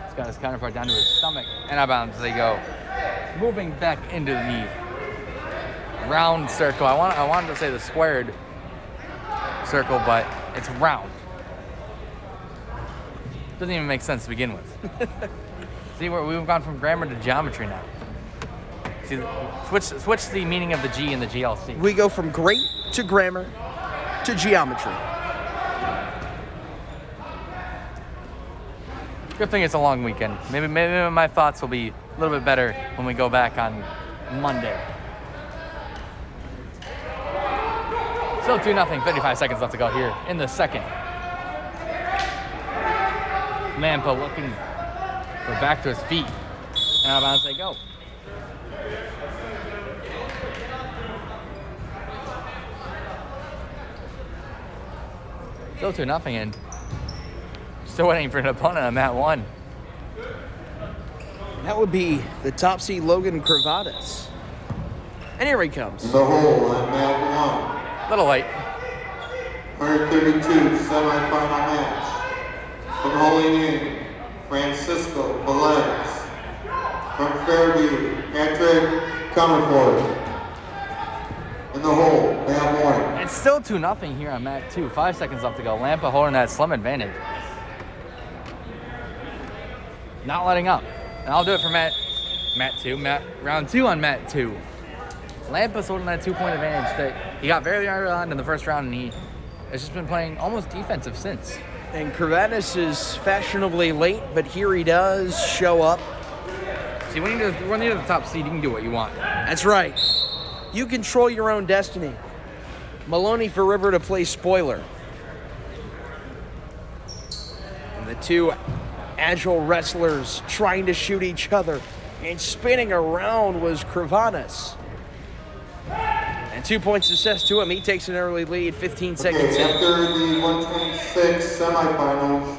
He's got his counterpart down to his stomach, and out of bounds they go. Moving back into the round circle. I wanted to say the squared circle, but it's round. Doesn't even make sense to begin with. See, we've gone from grammar to geometry now. See, switch the meaning of the G in the GLC. We go from great to grammar to geometry. Good thing it's a long weekend. Maybe my thoughts will be a little bit better when we go back on Monday. Still 2-0, 55 seconds left to go here in the second. Lampa looking for back to his feet. And out of bounds they go. Still 2-0 and still waiting for an opponent on mat 1. That would be the top seed Logan Corvanis. And here he comes. In the hole on mat 1. Little late. 132 semifinal match. From Holy Name, Francisco Velez. From Fairview, Patrick Comerford. In the hole, mat 1. It's still 2-0 here on mat 2. 5 seconds left to go. Lampa holding that slim advantage. Not letting up. And I'll do it for mat 2. Round 2 on mat 2. Lampa's holding that 2-point advantage that he got very early on in the first round, and he has just been playing almost defensive since. And Corvanis is fashionably late, but here he does show up. See, when you're the top seed, you can do what you want. That's right. You control your own destiny. Maloney for River to play spoiler. And the two agile wrestlers trying to shoot each other. And spinning around was Corvanis. And 2 points success to him. He takes an early lead, 15 seconds in. After the 126 semifinals,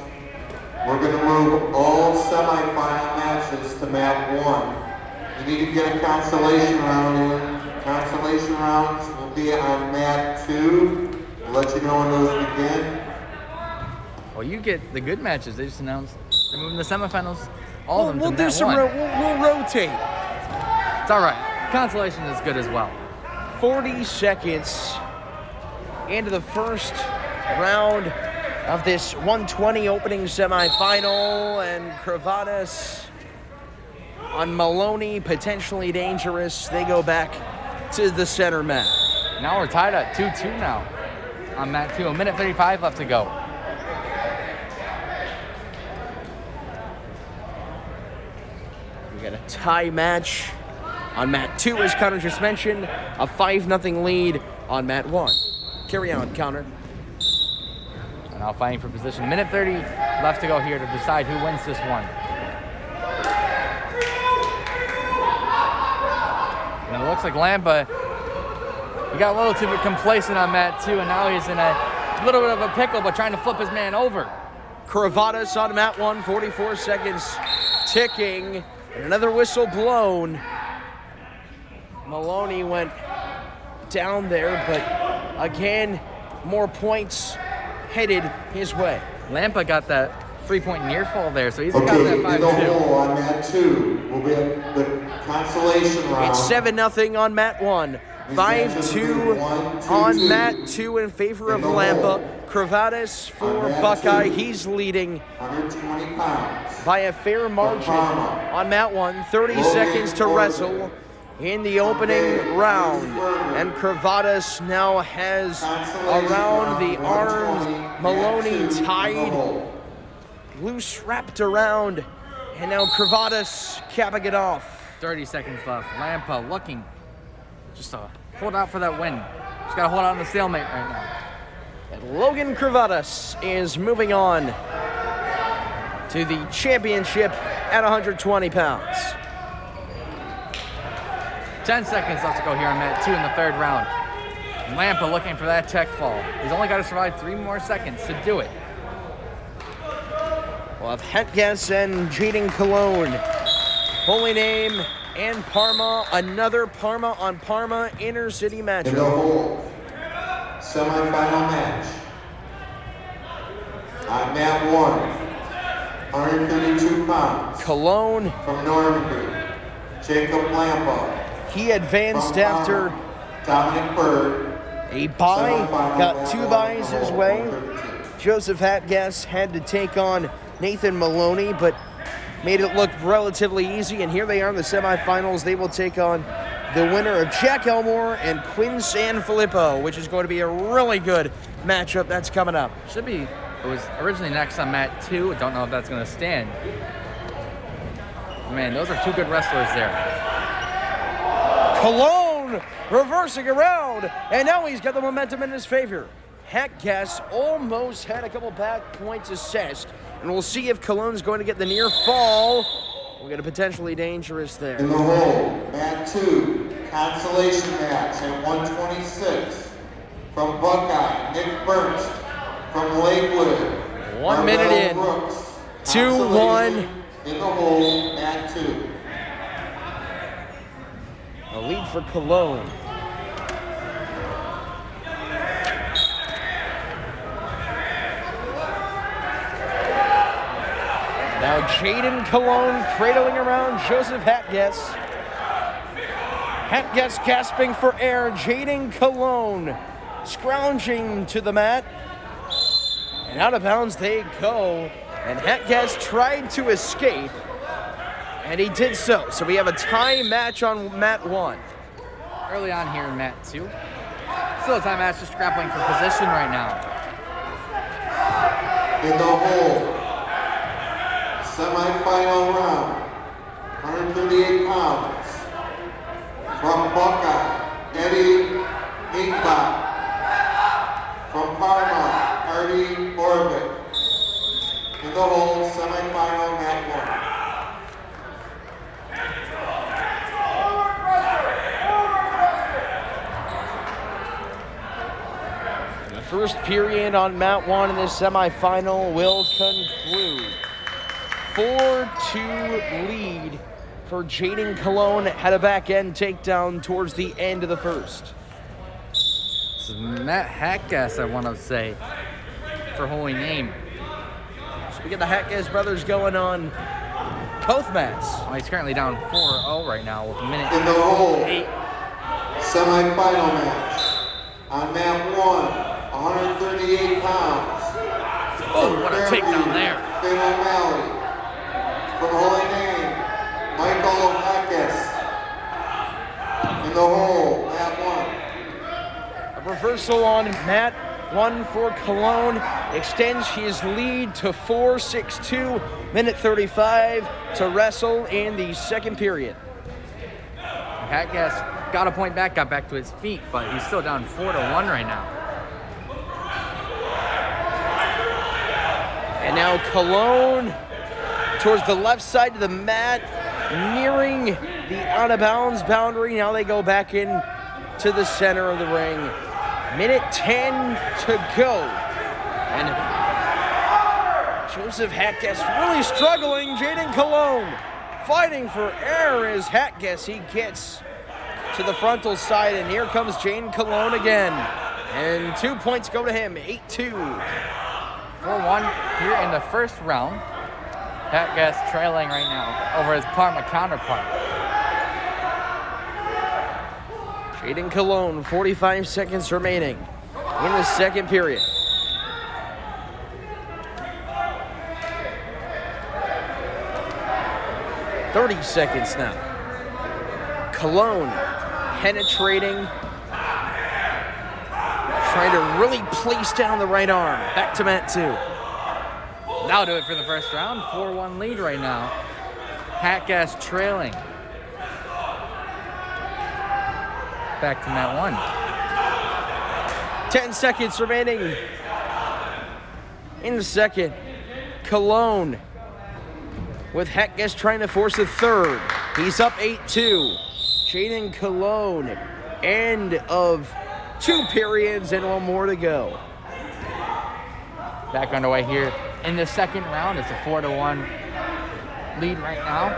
we're going to move all semifinal matches to mat 1. You need to get a consolation round in. Consolation rounds will be on mat 2. We'll let you know when those begin. Well, you get the good matches. They just announced they're moving the semifinals. All of them We'll to do mat some. 1. We'll rotate. It's all right. Consolation is good as well. 40 seconds into the first round of this 120 opening semifinal, and Corvanis on Maloney, potentially dangerous. They go back to the center mat. Now we're tied at 2-2 now on mat 2. 1:35 left to go. We got a tie match on mat 2, as Connor just mentioned. A 5-0 lead on mat 1. Carry on, Connor. And now fighting for position. Minute 30 left to go here to decide who wins this one. And it looks like Lampa, he got a little too complacent on mat 2, and now he's in a little bit of a pickle, but trying to flip his man over. Cravadas on mat 1, 44 seconds ticking, and another whistle blown. Maloney went down there, but again, more points headed his way. Lampa got that 3-point near fall there, so he's Okay, got that in 5-2. the hole on mat 2 will be the consolation round. It's 7-0 on mat 1. 5-2 on mat 2 in favor of Lampa. Cravadas for Buckeye. He's leading 120 pounds. by a fair margin on mat 1. 30 seconds to wrestle in the opening round. And Cravadas now has around the arms Maloney tied, loose wrapped around, and now Cravadas capping it off. 30 seconds left. Lampa looking just to hold out for that win. Just got to hold out on the stalemate right now. And Logan Cravadas is moving on to the championship at 120 pounds. 10 seconds left to go here on mat 2 in the third round. Lampa looking for that tech fall. He's only got to survive 3 more seconds to do it. We'll have Hetges and Jayden Cologne. Holy Name and Parma. Another Parma on Parma inner city In the matchup. hole, semifinal match. On mat 1, 132 pounds. Cologne, From Normandy, Jacob Lampa. he advanced From after Parma, Dominic Bird. a bye. Semifinal Got 2 match buys on his hole way. 113. Joseph Hatgas had to take on Nathan Maloney, but made it look relatively easy. And here they are in the semifinals. They will take on the winner of Jack Elmore and Quinn Sanfilippo, which is going to be a really good matchup that's coming up. Should be, it was originally next on mat 2. Don't know if that's going to stand. Man, those are 2 good wrestlers there. Cologne reversing around, and now he's got the momentum in his favor. Hatgas almost had a couple back points assessed, and we'll see if Cologne's going to get the near fall. We'll get a potentially dangerous there. In the hole, mat 2, consolation match at 126. From Buckeye, Nick Ernst. From Lakewood, 1 minute in. Brooks. 2-1. In the hole, mat 2. A lead for Cologne. Now Jayden Cologne cradling around Joseph Hatges. Hatges gasping for air. Jayden Cologne scrounging to the mat. And out of bounds they go. And Hatges tried to escape. And he did so. So we have a tie match on mat 1. Early on here in mat 2. Still a tie match, just grappling for position right now. In the hole, semifinal round, 138 pounds. From Buckeye, Eddie Inkbach. From Parma, Artie Corvin. In the hole, semifinal mat 1. First period on mat 1 in this semifinal will conclude. 4-2 lead for Jayden Cologne. Had a back end takedown towards the end of the first. This is Matt Hatgas, I want to say, for Holy Name. So we get the Hatgas brothers going on both mats. Well, he's currently down 4-0 right now with a minute In the hole, 8. semifinal match. On mat 1, 138 pounds. Oh, what a takedown there. Finn O'Malley. From Holy Name, Michael O'Hackis. In the hole, mat 1. A reversal on mat 1 for Cologne. Extends his lead to 4-6-2. Minute 35 to wrestle in the second period. Hatgas got a point back, got back to his feet, but he's still down 4-1 right now. And now Cologne towards the left side of the mat, nearing the out-of-bounds boundary. Now they go back in to the center of the ring. Minute 10 to go. And Joseph Hatgas really struggling. Jayden Cologne fighting for air as Hatgas. He gets to the frontal side, and here comes Jayden Cologne again. And 2 points go to him, 8-2. 4-1 here in the first round. Hatgas trailing right now over his Parma counterpart. Jayden Cologne, 45 seconds remaining in the second period. "30 seconds now. Cologne penetrating, trying to really place down the right arm. Back to mat 2. That'll do it for the first round. 4-1 lead right now. Hatgas trailing. Back to mat 1. 10 seconds remaining in the second. Cologne with Hatgas trying to force a third. He's up 8-2. Jayden Cologne, end of 2 periods and 1 more to go. Back underway here in the second round. It's a 4-1 lead right now.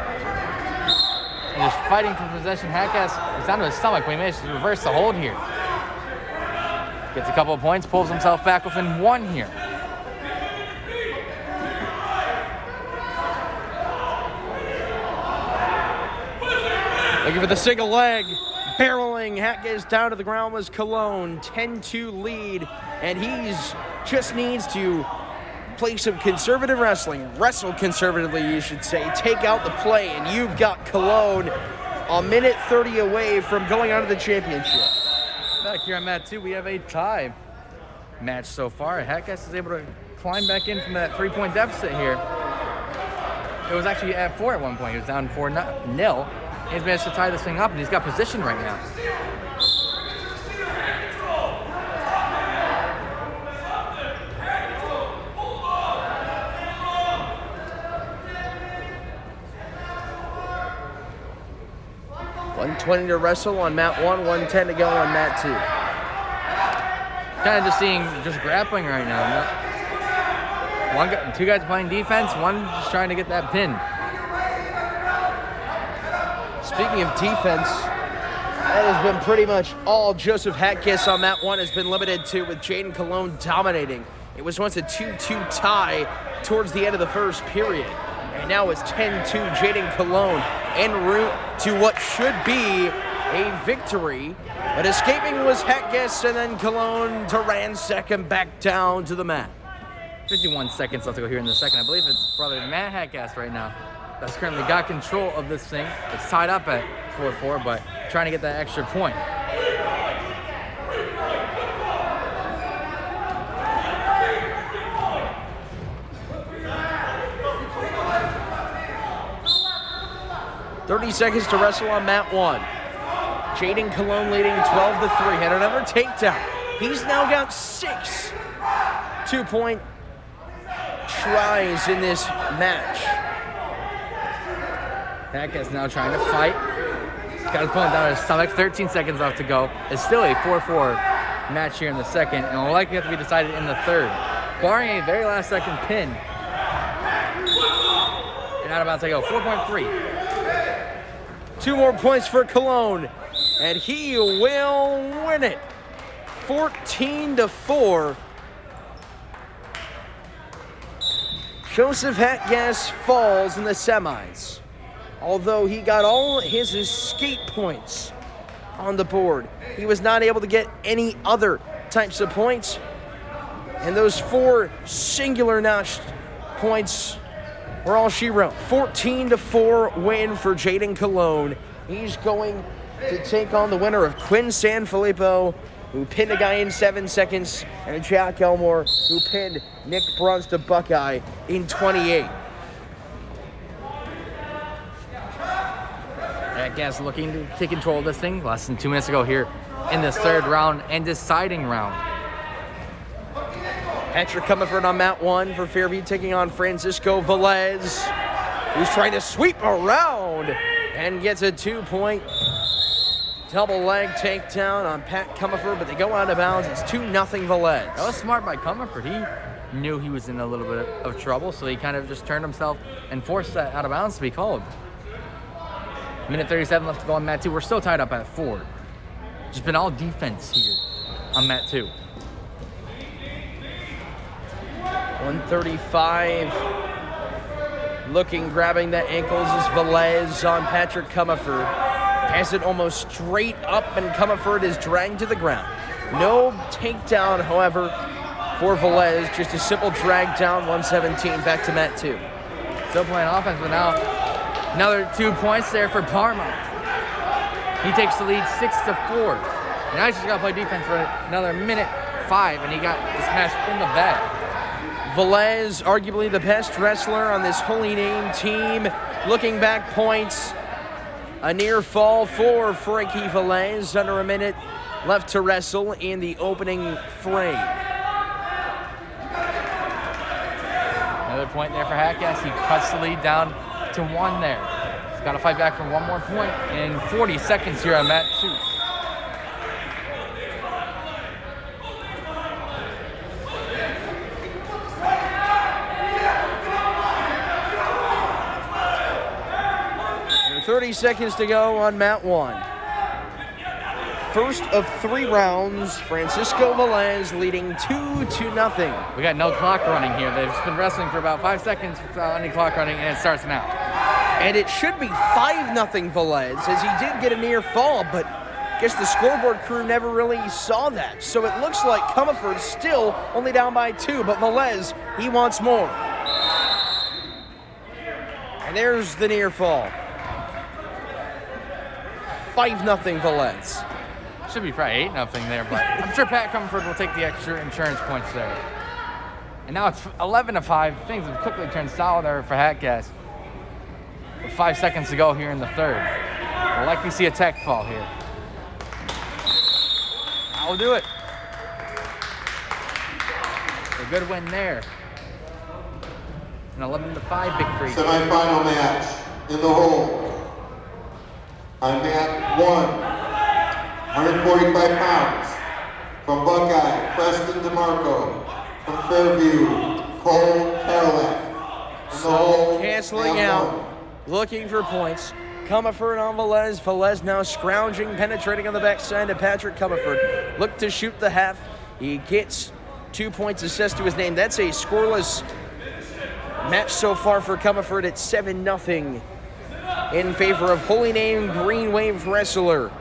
And just fighting for possession. Hatgas is down to his stomach, but he managed to reverse the hold here. Gets a couple of points, pulls himself back within 1 here. Looking for the single leg. Barreling. Hatgas down to the ground was Cologne. 10-2 lead. And he's just needs to play some conservative wrestling. Wrestle conservatively, you should say. Take out the play. And you've got Cologne a minute 30 away from going on to the championship. Back here on mat 2, we have a tie match so far. Hatgas is able to climb back in from that 3-point deficit here. It was actually at 4 at one point. He was down 4-0. He's managed to tie this thing up, and he's got position right now. $120 to wrestle on mat 1, $110 to go on mat 2. Kind of just seeing grappling right now. Two guys playing defense, one just trying to get that pin. Speaking of defense, that has been pretty much all Joseph Hatgas on mat 1 has been limited to, with Jayden Cologne dominating. It was once a 2-2 tie towards the end of the first period. And now it's 10-2 Jayden Cologne en route to what should be a victory. But escaping was Hatgas, and then Cologne to ransack him back down to the mat. 51 seconds left to go here in the second. I believe it's brother Matt Hatgas right now that's currently got control of this thing. It's tied up at 4-4, but trying to get that extra point. "30 seconds to wrestle on mat 1. Jayden Cologne leading 12-3. Had another takedown. He's now got 6 2-point tries in this match. Hatgas now trying to fight. Got his opponent down to his stomach. 13 seconds left to go. It's still a 4-4 match here in the second, and will likely have to be decided in the third. Barring a very last second pin. And out of bounds I go. 4.3. 2 more points for Cologne, and he will win it. 14-4. Joseph Hatgas falls in the semis. Although he got all his escape points on the board, he was not able to get any other types of points. And those 4 singular notched points were all she wrote. 14-4 win for Jayden Cologne. He's going to take on the winner of Quinn Sanfilippo, who pinned a guy in 7 seconds, and Jack Elmore, who pinned Nick Bruns to Buckeye in 28. Jackass looking to take control of this thing. Less than 2 minutes ago here in this third round and deciding round. Patrick Comerford on mat 1 for Fairview, taking on Francisco Velez, who's trying to sweep around and gets a 2-point double leg takedown on Pat Comerford, but they go out of bounds. It's 2-0 Velez. That was smart by Comerford. He knew he was in a little bit of trouble, so he kind of just turned himself and forced that out of bounds to be called. Minute 37 left to go on mat 2. We're still tied up at 4. Just been all defense here on mat 2. 135. Looking, grabbing the ankles is Velez on Patrick Comerford. Has it almost straight up, and Comerford is dragged to the ground. No takedown, however, for Velez. Just a simple drag down, 117, back to mat 2. Still playing offense, but now another 2 points there for Parma. He takes the lead 6-4. Now he's just got to play defense for another minute 5, and he got this match in the bag. Velez, arguably the best wrestler on this Holy Name team. Looking back points. A near fall for Frankie Velez. Under a minute left to wrestle in the opening frame. Another point there for Jackass. He cuts the lead down to 1 there. He's got to fight back for 1 more point in 40 seconds here on mat 2. There are 30 seconds to go on mat 1. First of 3 rounds, Francisco Velez leading 2-0. We got no clock running here. They've just been wrestling for about 5 seconds without any clock running, and it starts now. And it should be 5-0 Velez, as he did get a near fall, but I guess the scoreboard crew never really saw that. So it looks like Comerford's still only down by 2, but Velez, he wants more. And there's the near fall. 5-0 Velez. Should be probably 8-0 there, but I'm sure Pat Comerford will take the extra insurance points there. And now it's 11-5. Things have quickly turned sour there for Jackass. With 5 seconds to go here in the third. We'll likely see a tech fall here. I'll do it. A good win there. An 11-5 victory. Semi-final match in the hole. On mat 1. 145 pounds, from Buckeye, Preston DeMarco, from Fairview, Cole Cadillac. So canceling out, looking for points. Comerford on Velez. Velez now scrounging, penetrating on the backside of Patrick Comerford. Look to shoot the half. He gets 2 points assessed to his name. That's a scoreless match so far for Comerford at 7-0 in favor of Holy Name Green Wave wrestler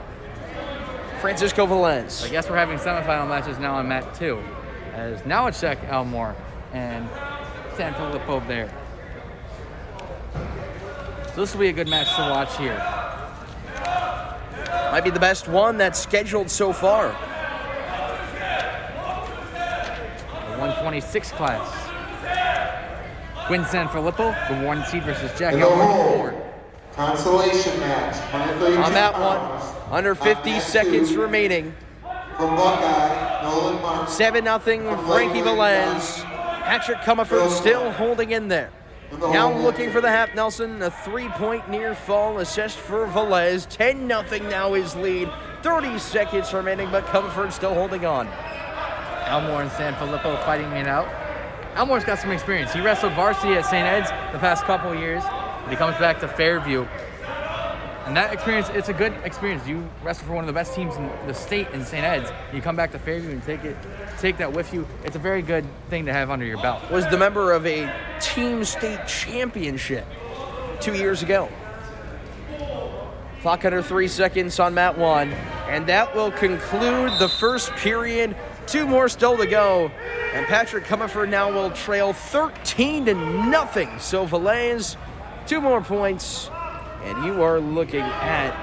Francisco Velez. I guess we're having semifinal matches now on mat 2. As now it's Jack Elmore and San Filippo there. So this will be a good match to watch here. Might be the best one that's scheduled so far. The 126 class. Quinn San Filippo, the 1 seed versus Jack In the Elmore, hole, 4. consolation match. On that one, under 50 seconds remaining. From Buckeye, Nolan Martin. 7-0 Frankie Velez. Patrick Comerford still holding in there. Now looking for the half Nelson. A 3-point near fall assessed for Velez. 10-0 now his lead. 30 seconds remaining, but Comerford still holding on. Elmore and San Filippo fighting it out. Elmore's got some experience. He wrestled varsity at St. Ed's the past couple of years. But he comes back to Fairview. And that experience, it's a good experience. You wrestle for one of the best teams in the state in St. Ed's. You come back to Fairview and take that with you. It's a very good thing to have under your belt. Was the member of a team state championship 2 years ago. Clock under 3 seconds on mat 1. And that will conclude the first period. 2 more still to go. And Patrick Comerford now will trail 13-0. So Velez, 2 more points. And you are looking at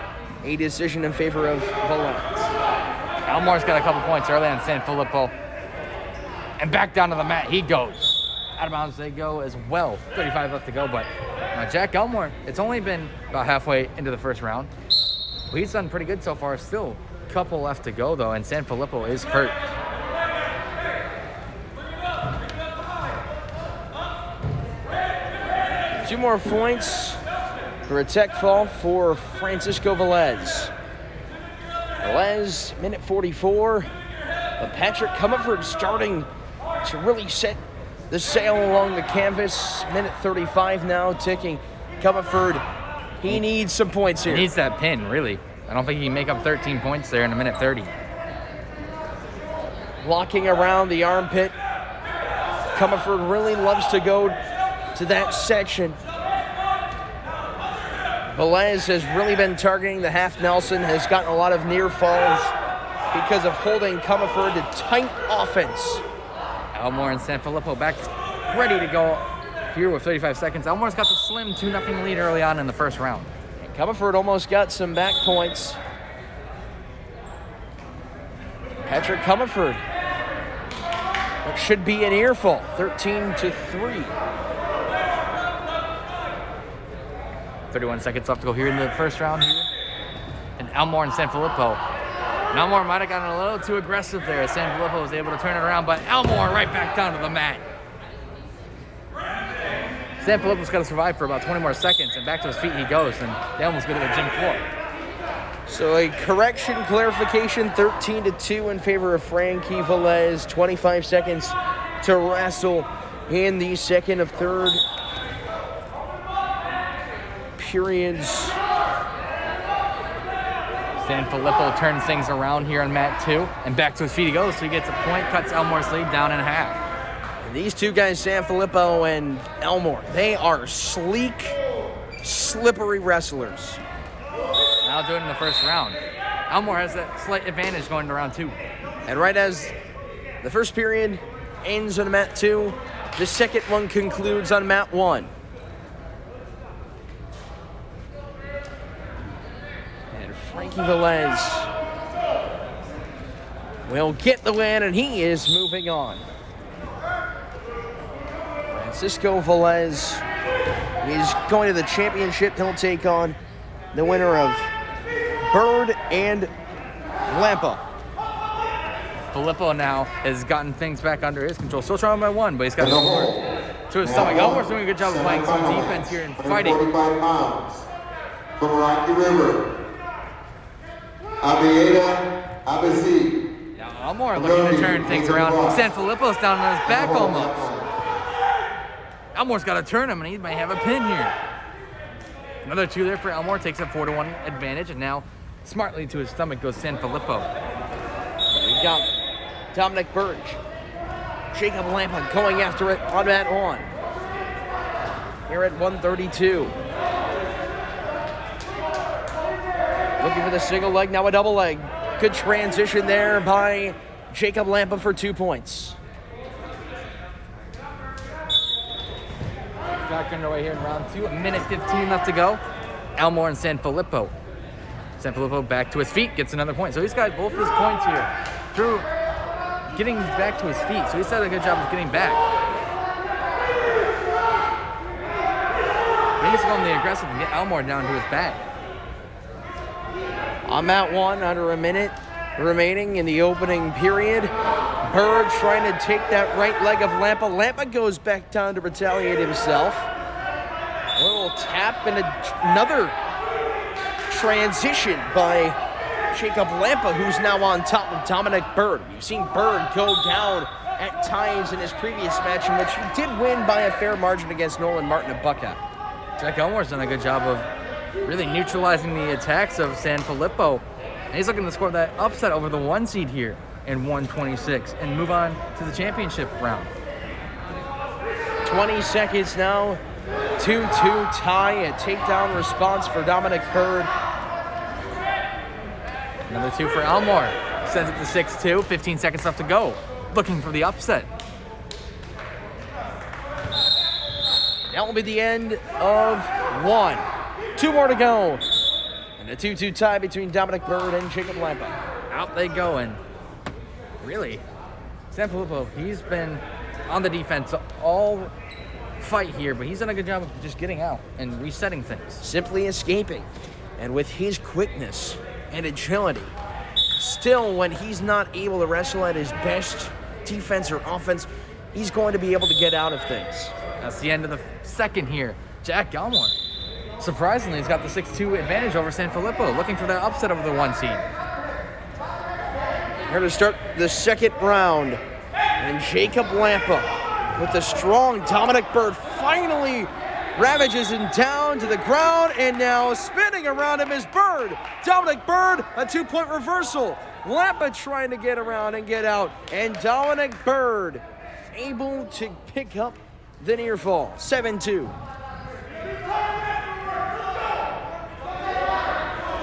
a decision in favor of Velez. Elmore's got a couple points early on San Filippo. And back down to the mat he goes. Out of bounds they go as well. 35 left to go, but Jack Elmore, it's only been about halfway into the first round. Well, he's done pretty good so far. Still a couple left to go, though, and Sanfilippo is hurt. Two more points for a tech fall for Francisco Velez. Velez, minute 44. But Patrick Comerford starting to really set the sail along the canvas. Minute 35 now ticking. Comerford, he needs some points here. He needs that pin, really. I don't think he can make up 13 points there in a minute 30. Blocking around the armpit. Comerford really loves to go to that section. Velez has really been targeting the half Nelson, has gotten a lot of near falls because of holding Comerford to tight offense. Elmore and Sanfilippo back ready to go here with 35 seconds. Elmore's got the slim 2-0 lead early on in the first round. And Comerford almost got some back points. Patrick Comerford. What should be an earful, 13-3. 31 seconds left to go here in the first round here. And Elmore and Sanfilippo. And Elmore might have gotten a little too aggressive there as Sanfilippo was able to turn it around, but Elmore right back down to the mat. Sanfilippo's got to survive for about 20 more seconds, and back to his feet he goes, and they almost go to the gym floor. So a correction, clarification, 13-2 in favor of Frankie Velez. 25 seconds to wrestle in the second of third periods. Sanfilippo turns things around here on mat 2, and back to his feet he goes, so he gets a point, cuts Elmore's lead down in half. And these two guys, Sanfilippo and Elmore, they are sleek, slippery wrestlers. Now doing it in the first round. Elmore has that slight advantage going to round 2. And right as the first period ends on mat 2, the second one concludes on mat 1. And Frankie Velez will get the win, and he is moving on. Francisco Velez is going to the championship. He'll take on the winner of Bird and Lampa. Filippo now has gotten things back under his control. Still trying by 1, but he's got more to his stomach. Elmore's doing a good job of playing some defense here and fighting. 45 pounds from Rocky River. Abieda Abasi. Now Elmore looking to turn things around. Sanfilippo's down on his back almost. Elmore's got to turn him, and he may have a pin here. Another 2 there for Elmore, takes a 4-1 advantage, and now smartly to his stomach goes Sanfilippo. We've got Dominic Burge, Jacob Lampa going after it on mat 1. Here at 132. Looking for the single leg, now a double leg. Good transition there by Jacob Lampa for 2 points. Back underway here in round 2, a minute 15 left to go. Elmore and Sanfilippo. Sanfilippo back to his feet, gets another point. So he's got both his points here through getting back to his feet. So he's done a good job of getting back. He needs to go on the aggressive and get Elmore down to his back. On mat 1, under a minute remaining in the opening period. Bird trying to take that right leg of Lampa. Lampa goes back down to retaliate himself. A little tap and another transition by Jacob Lampa, who's now on top of Dominic Bird. You've seen Bird go down at times in his previous match, in which he did win by a fair margin against Nolan Martin at Buckeye. Jack Elmore's done a good job of really neutralizing the attacks of Sanfilippo. And he's looking to score that upset over the 1 seed here in 126 and move on to the championship round. 20 seconds now. 2-2 tie. A takedown response for Dominic Bird. Another 2 for Elmore. Sends it to 6-2. 15 seconds left to go. Looking for the upset. That will be the end of 1. 2 more to go. And a 2-2 tie between Dominic Bird and Jacob Lampa. Out they go, and really, Sanfilippo, he's been on the defense all fight here, but he's done a good job of just getting out and resetting things. Simply escaping. And with his quickness and agility, still when he's not able to wrestle at his best defense or offense, he's going to be able to get out of things. That's the end of the second here. Jack Elmore, surprisingly, he's got the 6-2 advantage over San Filippo, looking for that upset over the 1 seed. We're going to start the second round. And Jacob Lampa with the strong Dominic Bird finally ravages him down to the ground, and now spinning around him is Bird. Dominic Bird, a 2-point reversal. Lampa trying to get around and get out, and Dominic Bird able to pick up the near fall. 7-2.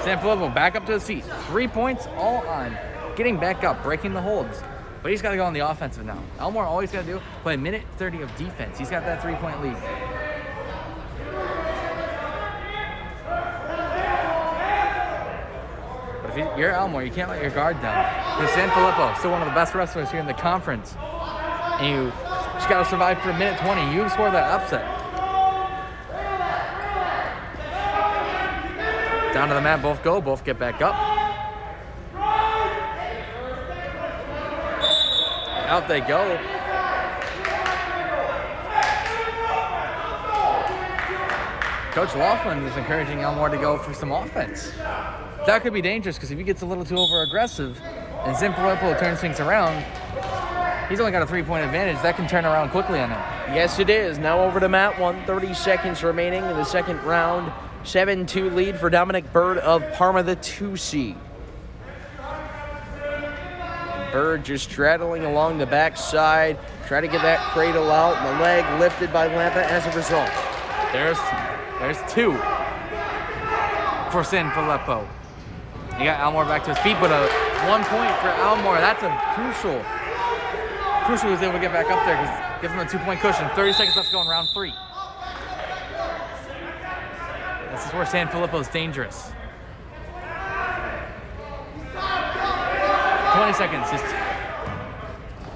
San Filippo back up to the seat. 3 points all on getting back up, breaking the holds. But he's got to go on the offensive now. Elmore always got to do play a minute 30 of defense. He's got that 3-point lead. But if you're Elmore, you can't let your guard down. Because San Filippo, still one of the best wrestlers here in the conference. And you just got to survive for a minute 20. You score that upset. Down to the mat, both go, both get back up. Out they go. Coach Laughlin is encouraging Elmore to go for some offense. That could be dangerous because if he gets a little too over-aggressive and San Filippo turns things around, he's only got a 3-point advantage. That can turn around quickly on him. Yes, it is. Now over to mat 1. 30 seconds remaining in the second round. 7-2 lead for Dominic Bird of Parma, the 2 seed. Bird just straddling along the backside, trying to get that cradle out, and the leg lifted by Lampa as a result. There's 2 for San Filippo. You got Elmore back to his feet, but a 1 point for Elmore. That's a crucial. He was able to get back up there because it gives him a 2-point cushion. 30 seconds left to go in round 3. This is where San Filippo's dangerous. 20 seconds.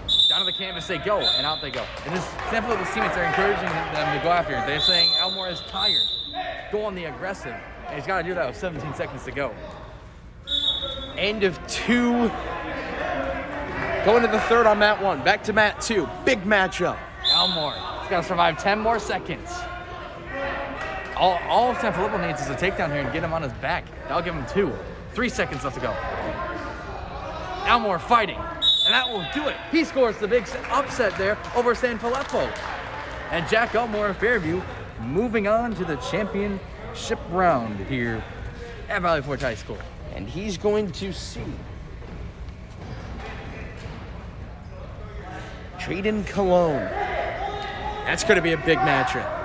Just down to the canvas they go, and out they go. And this San Filippo's teammates are encouraging them to go after it. They're saying Elmore is tired. Go on the aggressive. And he's got to do that with 17 seconds to go. End of 2. Going to the third on mat 1. Back to mat 2. Big matchup. Elmore. He's got to survive 10 more seconds. All San Filippo needs is a takedown here and get him on his back. That'll give him 2. 3 seconds left to go. Elmore fighting, and that will do it. He scores the big upset there over San Filippo. And Jack Elmore of Fairview moving on to the championship round here at Valley Forge High School. And he's going to see Jayden Cologne. That's going to be a big matchup.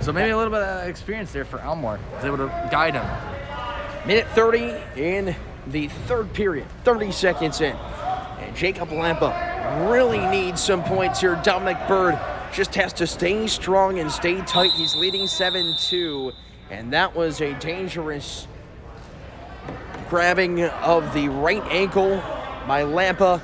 So maybe a little bit of experience there for Elmore. He's able to guide him. Minute 30 in the third period. 30 seconds in. And Jacob Lampa really needs some points here. Dominic Bird just has to stay strong and stay tight. He's leading 7-2. And that was a dangerous grabbing of the right ankle by Lampa.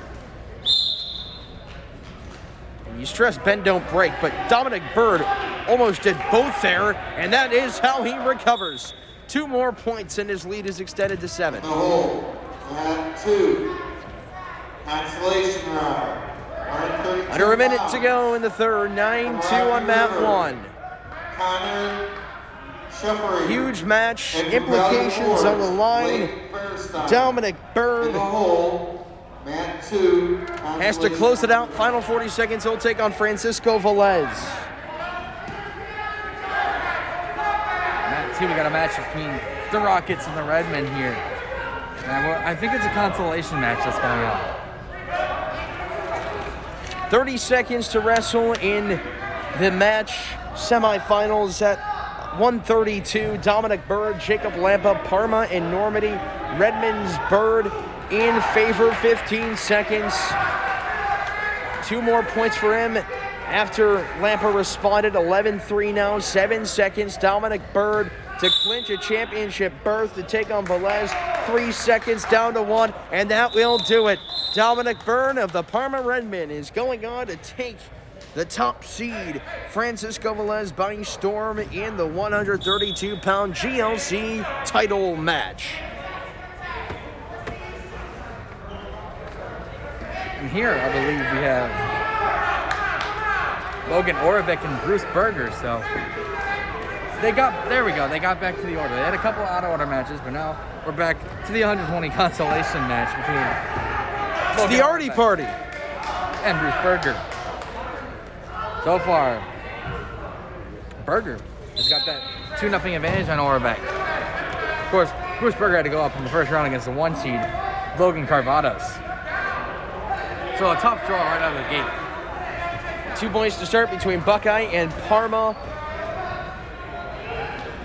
And you stress bend don't break, but Dominic Bird almost did both there, and that is how he recovers. 2 more points, and his lead is extended to 7. The hole, mat 2, consolation round. Under a minute to go in the third. 9-2 on mat 1. Connor Shepard. Huge match, implications on the line. Dominic Bird In the hole, mat 2, has to close it out. Final 40 seconds, he'll take on Francisco Velez. We got a match between the Rockets and the Redmen here. And I think it's a consolation match that's going on. 30 seconds to wrestle in the match semifinals at 132. Dominic Bird, Jacob Lampa, Parma, and Normandy. Redmond's Bird in favor, 15 seconds. 2 more points for him, After Lampa responded, 11-3 now, 7 seconds. Dominic Bird to clinch a championship berth to take on Velez. 3 seconds down to 1, and that will do it. Dominic Bird of the Parma Redmen is going on to take the top seed, Francisco Velez, by storm in the 132-pound GLC title match. And here, I believe we have Logan Orvik and Bruce Berger. So there we go. They got back to the order. They had a couple out of order matches, but now we're back to the 120 consolation match between Logan, the Artie party, and Bruce Berger. So far, Berger has got that 2-0 advantage on Orvik. Of course, Bruce Berger had to go up in the first round against the 1 seed, Logan Carvados. So a tough draw right out of the gate. 2 points to start between Buckeye and Parma.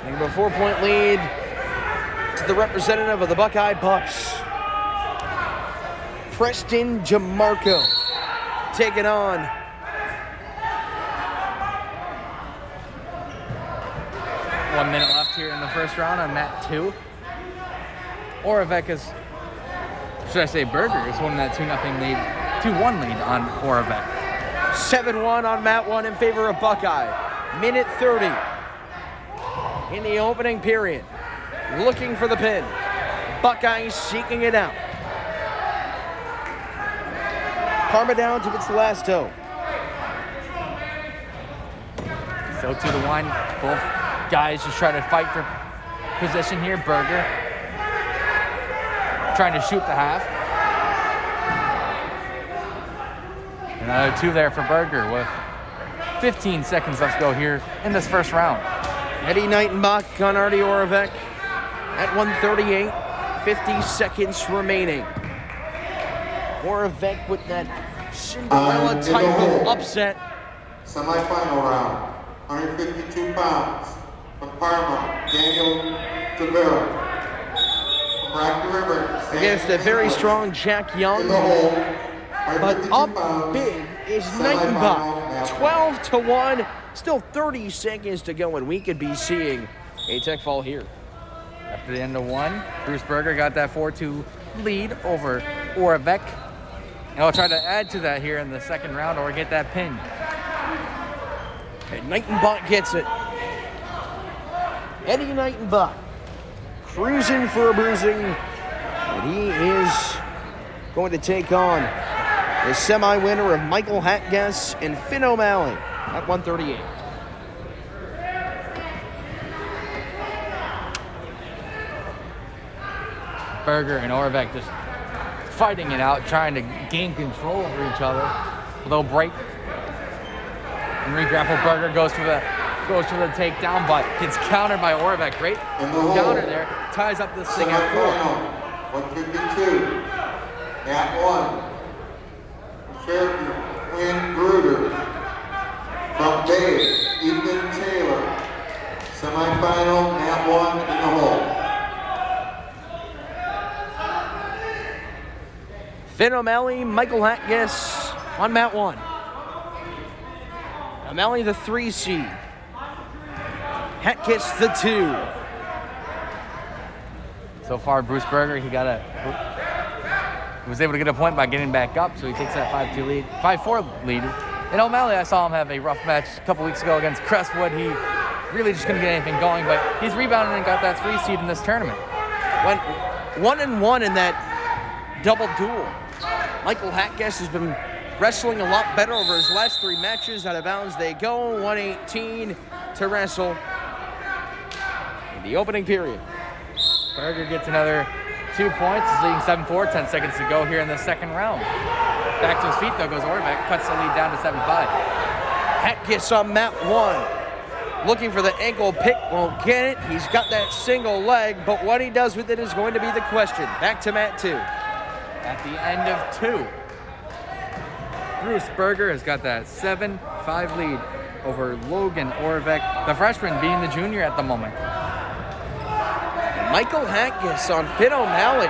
And a 4-point lead to the representative of the Buckeye Bucks, Preston Jamarco, taking on One minute left here in the first round on mat 2. Orvik is, should I say Berger, is holding that 2-1 lead on Orvik. 7-1 on mat 1 in favor of Buckeye. Minute 30 in the opening period. Looking for the pin. Buckeye seeking it out. Parma down to its last toe. So to the one, both guys just try to fight for position here. Berger trying to shoot the half. Another 2 there for Berger with 15 seconds left to go here in this first round. Eddie Knightenbach on Artie Orvik at 138. 50 seconds remaining. Orvik with that Cinderella type of upset. Semi-final round, 152 pounds. From Parma, Daniel Tavera. From Rocky River, Against a very strong Jack Young. But up big is Knightenbach. 12-1. Still 30 seconds to go, and we could be seeing a tech fall here. After the end of 1, Bruce Berger got that 4-2 lead over Orvik. And he'll try to add to that here in the second round or get that pin. And Knightenbach gets it. Eddie Knightenbach cruising for a bruising. And he is going to take on the semi-winner of Michael Hatgas and Finn O'Malley at 138. Berger and Orvik just fighting it out, trying to gain control over each other. A little break. And re-grapple. Berger goes for the takedown, but gets countered by Orvik. Great counter there. Ties up this thing at 4. 152. At 1. Fairview, Quinn Bruder. From Bay, Ethan Taylor. Semi-final, mat 1 in the hole. Finn O'Malley, Michael Hatgas on mat 1. O'Malley the 3 seed. Hatgas the 2. So far, Bruce Berger, he was able to get a point by getting back up, so he takes that 5-4 lead. And O'Malley, I saw him have a rough match a couple weeks ago against Crestwood. He really just couldn't get anything going, but he's rebounded and got that 3 seed in this tournament. Went 1-1 in that double duel. Michael Hatgas has been wrestling a lot better over his last 3 matches. Out of bounds they go. 118 to wrestle in the opening period. Berger gets another 2 points. He's leading 7-4. 10 seconds to go here in the second round. Back to his feet, though, goes Orvik. Cuts the lead down to 7-5. Hatgas on mat 1. Looking for the ankle pick. Won't get it. He's got that single leg, but what he does with it is going to be the question. Back to mat 2. At the end of 2, Bruce Berger has got that 7-5 lead over Logan Orvik, the freshman being the junior at the moment. Michael Hatgas on Finn O'Malley.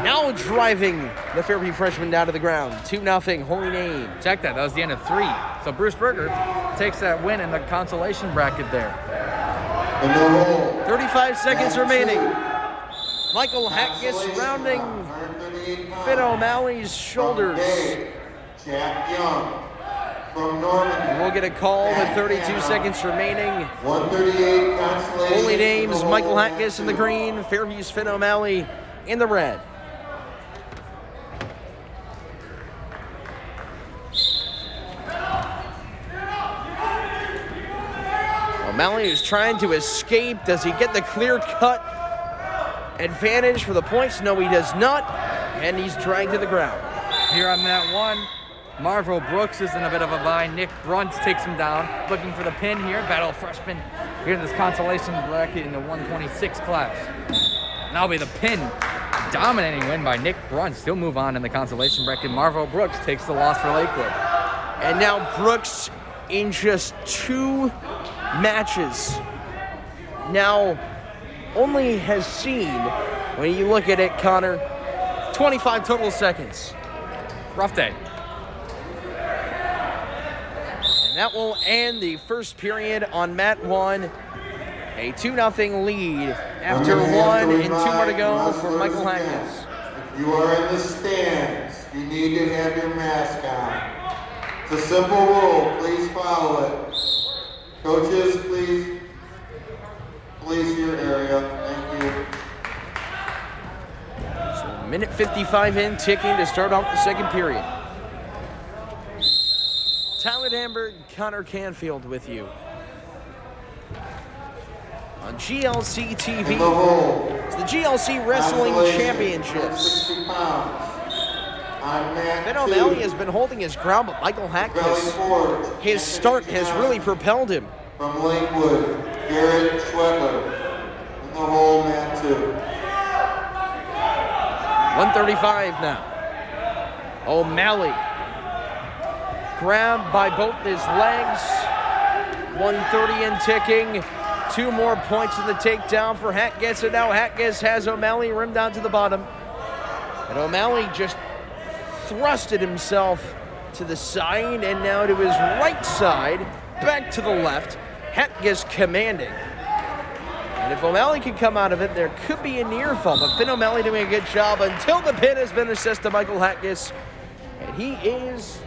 Now driving the Fairview freshman down to the ground. 2-0, Holy Name. Check that. That was the end of 3. So Bruce Berger takes that win in the consolation bracket there. 35 seconds remaining. Michael Hackis rounding Finn O'Malley's shoulders. Jack Young from Normandy. We'll get a call with 32 seconds remaining. 138 consolation. Holy Name's Michael Hackis in the green. Fairview's Finn O'Malley in the red. O'Malley is trying to escape. Does he get the clear-cut advantage for the points? No, he does not. And he's dragged to the ground. Here on that 1, Marvel Brooks is in a bit of a bind. Nick Brunt takes him down, looking for the pin here. Battle of freshmen here in this consolation bracket in the 126 class. And that'll be the pin. Dominating win by Nick Brunt. Still move on in the consolation bracket. Marvel Brooks takes the loss for Lakewood. And now Brooks in just 2 matches now only has seen, when you look at it, Connor, 25 total seconds. Rough day. And that will end the first period on mat 1. A 2-0 lead after 1 and 2 more to go for Michael Hackis. If you are in the stands, you need to have your mask on. It's a simple rule. Please follow it. Coaches, please your area. Thank you. So minute 55 in, ticking to start off the second period. Tyler Danberg, Connor Canfield with you. On GLC TV, it's the GLC Wrestling Championships. 60 pounds. I'm Matt Finn O'Malley has been holding his ground, but Michael Hackis, his start has really propelled him. From Lakewood, Garrett Schwetler in the hole, mat 2. 135 now. O'Malley grabbed by both his legs. 130 and ticking. 2 more points in the takedown for Hackis, and now Hackis has O'Malley rimmed down to the bottom. And O'Malley just thrusted himself to the side and now to his right side, back to the left. Hackis commanding. And if O'Malley can come out of it, there could be a near fall, but Finn O'Malley doing a good job until the pin has been assessed to Michael Hackis. And he is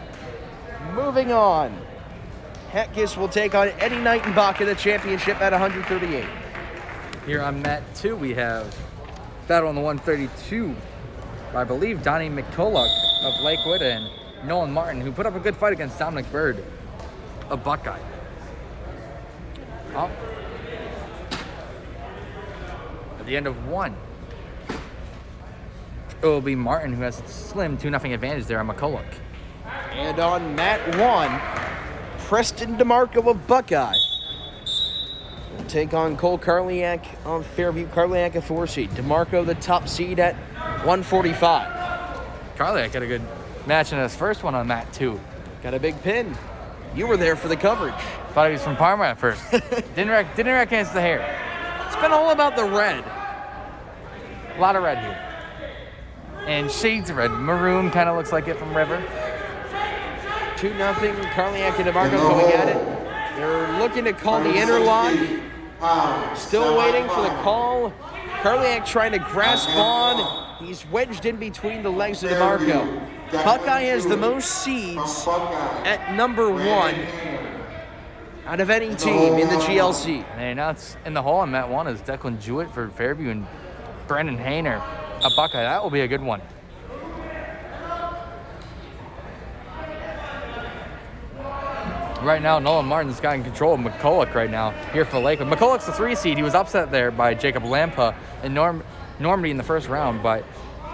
moving on. Hackis will take on Eddie Knightenbach in the championship at 138. Here on mat 2, we have battle on the 132. I believe Donnie McCulloch of Lakewood and Nolan Martin, who put up a good fight against Dominic Bird of Buckeye. Oh. At the end of 1, it will be Martin who has a slim 2-0 advantage there on McCulloch. And on mat 1, Preston DeMarco of Buckeye will take on Cole Karliak on Fairview. Karliak a 4 seed. DeMarco the top seed at 145. Karliak had a good match in his first one on mat 2. Got a big pin. You were there for the coverage. Thought he was from Parma at first. didn't recognize the hair. It's been all about the red. A lot of red here. And shades of red. Maroon kind of looks like it from River. 2-0. Karliak and DeMarco going at it. They're looking to call the interlock. Still waiting for the call. Karliak trying to grasp on. He's wedged in between the legs of DeMarco. Buckeye has the most seeds at number 1 out of any team in the GLC. And now it's in the hole on mat 1 is Declan Jewett for Fairview and Brandon Hayner of Buckeye. That will be a good one. Right now, Nolan Martin's got in control of McCulloch right now here for Lakewood. McCulloch's the 3 seed. He was upset there by Jacob Lampa and Normandy in the first round, but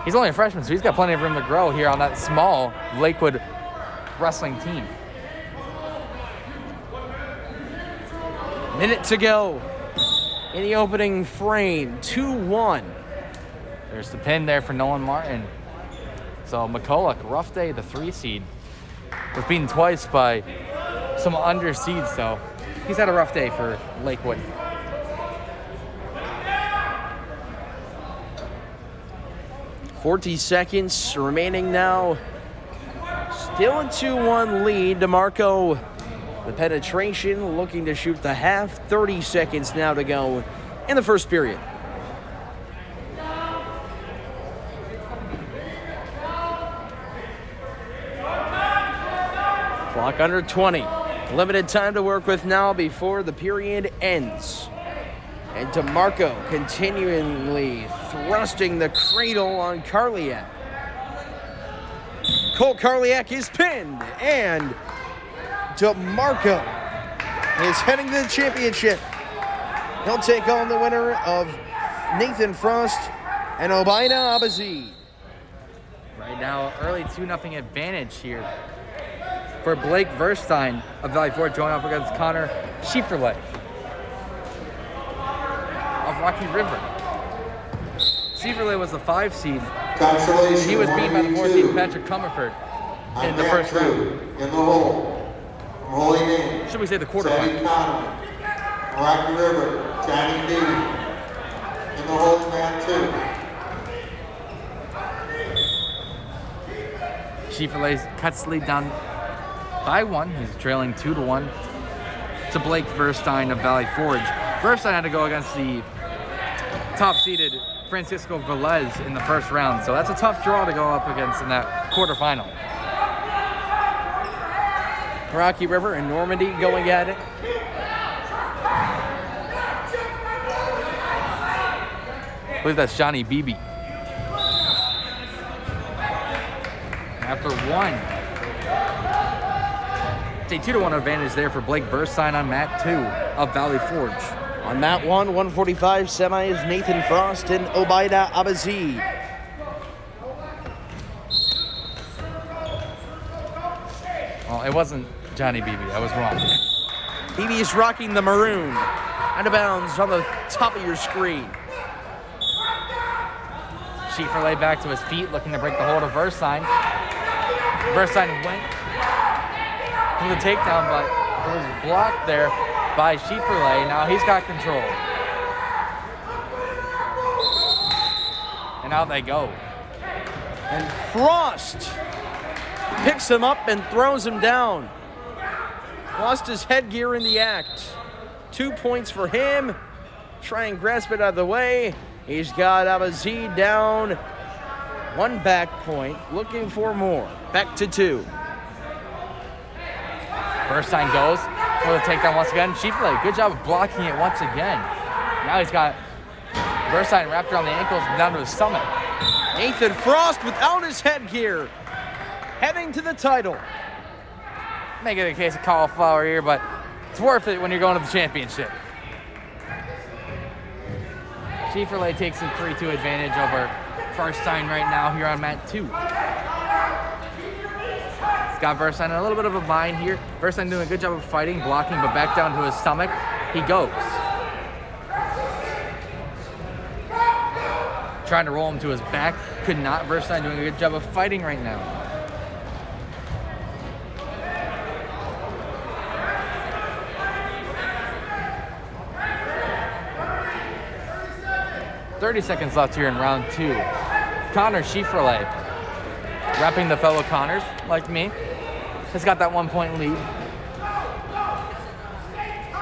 he's only a freshman, so he's got plenty of room to grow here on that small Lakewood wrestling team. Minute to go in the opening frame. 2-1. There's the pin there for Nolan Martin. So McCulloch, rough day, the 3 seed. Was beaten twice by some under seeds, so he's had a rough day for Lakewood. 40 seconds remaining now. Still a 2-1 lead. DeMarco, the penetration, looking to shoot the half. 30 seconds now to go in the first period. Clock under 20. Limited time to work with now before the period ends. And DeMarco continually thrusting the cradle on Karliak. Cole Karliak is pinned, and DeMarco is heading to the championship. He'll take on the winner of Nathan Frost and Obaida Abazi. Right now, early 2-0 advantage here for Blake Verstein of Valley Forge going up against Connor Schieferle of Rocky River. Schieferle was the 5 seed. He was beaten by the 4 seed Patrick Comerford in the first round. In the hole, from Holy Name. Should we say the quarterfinals? Rocky River, Johnny D. In the hole, mat 2. Schieferle cuts the lead down by 1. He's trailing 2-1 to Blake Verstein of Valley Forge. Verstein had to go against the top-seeded Francisco Velez in the first round, so that's a tough draw to go up against in that quarterfinal. Rocky River and Normandy going at it. I believe that's Johnny Beebe. After 1. It's a 2-1 advantage there for Blake Verstein on mat 2 of Valley Forge. On mat 1, 145 semis, Nathan Frost and Obaida Abazi. Well, it wasn't Johnny Beebe. I was wrong. Beebe is rocking the maroon. Out of bounds on the top of your screen. Schieferle back to his feet, looking to break the hold of Verstein. Verstein went for the takedown, but it was blocked there by Schieferle. Now he's got control. And out they go. And Frost picks him up and throws him down. Lost his headgear in the act. 2 points for him. Try and grasp it out of the way. He's got Abazi down. 1 back point. Looking for more. Back to 2. Verstein goes for the takedown once again. Schieferle, good job of blocking it once again. Now he's got Verstein wrapped around the ankles and down to his stomach. Nathan Frost without his headgear. Heading to the title. Making a case of cauliflower here, but it's worth it when you're going to the championship. Schieferle takes a 3-2 advantage over Verstein right now here on mat 2. He's got Verstein in a little bit of a bind here. Verstein doing a good job of fighting, blocking, but back down to his stomach. He goes. Trying to roll him to his back. Could not. Verstein doing a good job of fighting right now. 30 seconds left here in round 2. Connor Schieferle, repping the fellow Connors like me, has got that 1 point lead.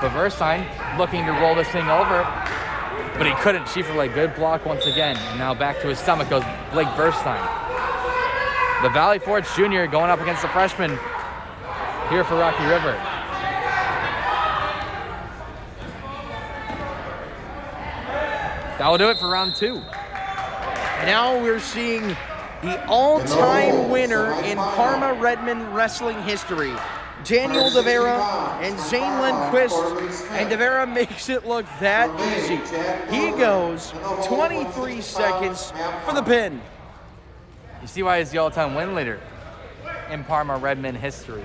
But Verstein looking to roll this thing over, but he couldn't. Schieferle, good block once again. And now back to his stomach goes Blake Verstein. The Valley Forge Junior going up against the freshman here for Rocky River. That will do it for round 2. Now we're seeing the all-time winner in Parma Redmond wrestling history, Daniel De Vera and Zane Lindquist, and De Vera makes it look that easy. He goes 23 seconds for the pin. You see why he's the all-time win leader in Parma Redmond history.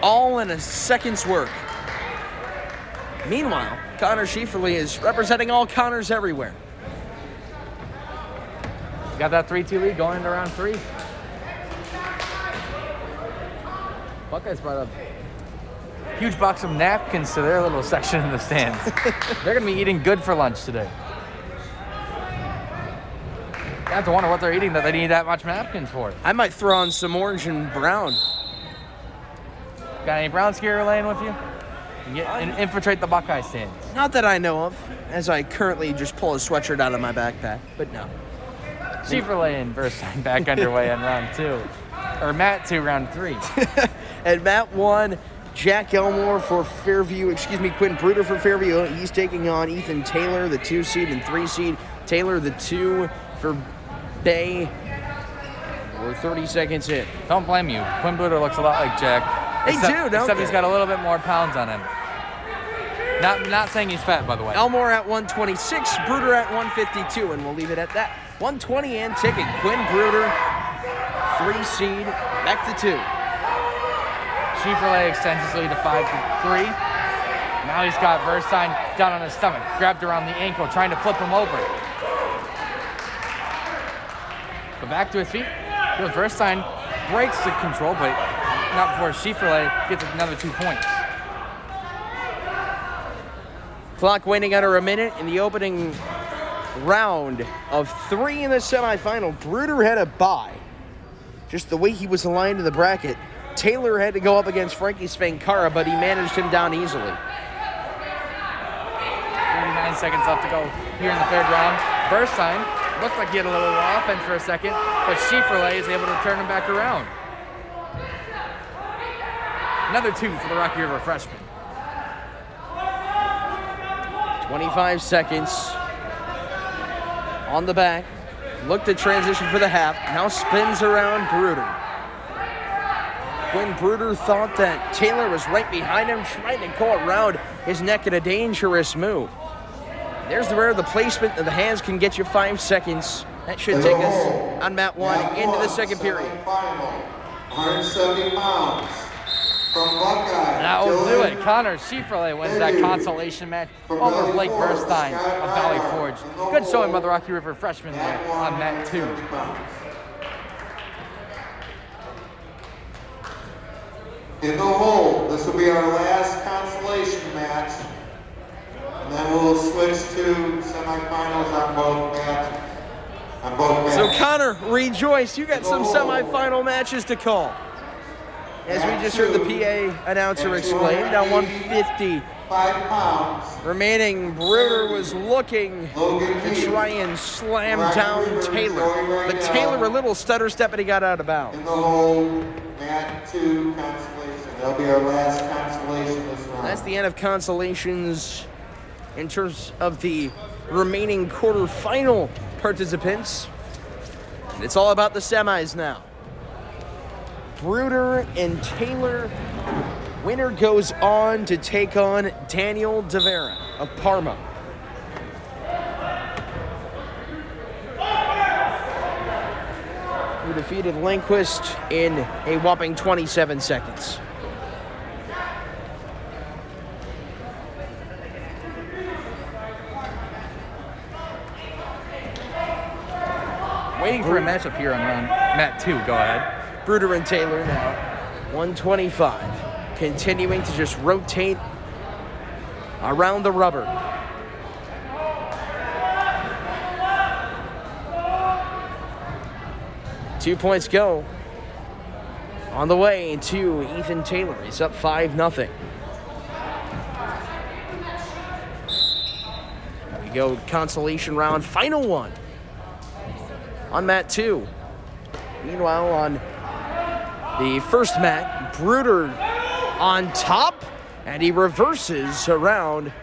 All in a second's work. Meanwhile, Connor Schieferle is representing all Connors everywhere. Got that 3-2 lead going into round 3. Buckeyes brought a huge box of napkins to their little section in the stands. They're going to be eating good for lunch today. I have to wonder what they're eating that they need that much napkins for. I might throw on some orange and brown. Got any brown skier laying with you? And infiltrate the Buckeye stands. Not that I know of, as I currently just pull a sweatshirt out of my backpack, but no. Chevrolet and Verstein back underway on round 2. Or Matt 2, round 3. And Matt 1, Jack Elmore for Fairview, Quinn Bruder for Fairview. He's taking on Ethan Taylor, the 2 seed and 3 seed. Taylor, the 2 for Bay. We're 30 seconds in. Don't blame you. Quinn Bruder looks a lot like Jack. Except he's got a little bit more pounds on him. Not saying he's fat, by the way. Elmore at 126, Bruder at 152, and we'll leave it at that. 120 and ticket. Quinn Bruder, 3 seed, back to 2. Chevrolet extends his lead to 5-3. Now he's got Verstein down on his stomach, grabbed around the ankle, trying to flip him over. But back to his feet. Verstein breaks the control, but not before Chevrolet gets another 2 points. Clock waiting under a minute in the opening round of 3 in the semifinal. Bruder had a bye. Just the way he was aligned in the bracket. Taylor had to go up against Frankie Spankara, but he managed him down easily. 39 seconds left to go here in the 3rd round. Verstein looked like he had a little offense for a second, but Chevrolet is able to turn him back around. Another 2 for the Rocky River freshman. 25 seconds on the back. Looked to transition for the half. Now spins around Bruder. Quinn Bruder thought that Taylor was right behind him, trying to go around his neck in a dangerous move. There's where the placement of the hands can get you 5 seconds. That should take us on Mat 1 into the second period. 170 pounds from Buckeye. That will do it. Connor Chevrolet wins that consolation match over Blake Verstein of Valley Forge. Good showing by the Rocky River freshman there on Mat 2. In the hole, this will be our last consolation match. And then we'll switch to semifinals on both matches. So Connor, rejoice. You got some semifinal matches to call. As we just heard the PA announcer explain, down 150 pounds remaining. Bruder was looking to try and slam down Taylor. But Taylor a little stutter step and he got out of bounds. In the hole, Mat 2 consolation. That'll be our last consolation this round. That's the end of consolations in terms of the remaining quarterfinal participants. And it's all about the semis now. Bruder and Taylor. Winner goes on to take on Daniel DeVera of Parma. Who defeated Lindquist in a whopping 27 seconds. Waiting for a matchup here on Mat 2. Go ahead. Bruder and Taylor now. 125. Continuing to just rotate around the rubber. Two points go. On the way to Ethan Taylor. He's up 5-0. We go consolation round, final one. On Mat 2. Meanwhile, on the first mat, Bruder on top, and he reverses around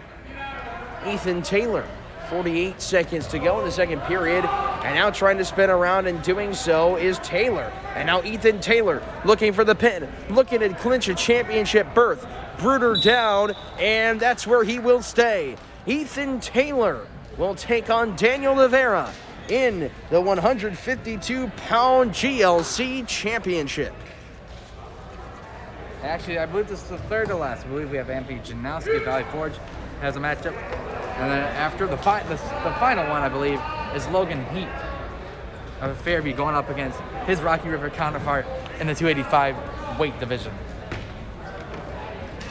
Ethan Taylor. 48 seconds to go in the second period, and now trying to spin around, and doing so is Taylor. And now Ethan Taylor looking for the pin, looking to clinch a championship berth. Bruder down, and that's where he will stay. Ethan Taylor will take on Daniel Rivera in the 152-pound GLC Championship. Actually, I believe this is the third to last. I believe we have Anthony Janowski of Valley Forge has a matchup. And then after the final one, I believe, is Logan Heath of Fairview going up against his Rocky River counterpart in the 285 weight division.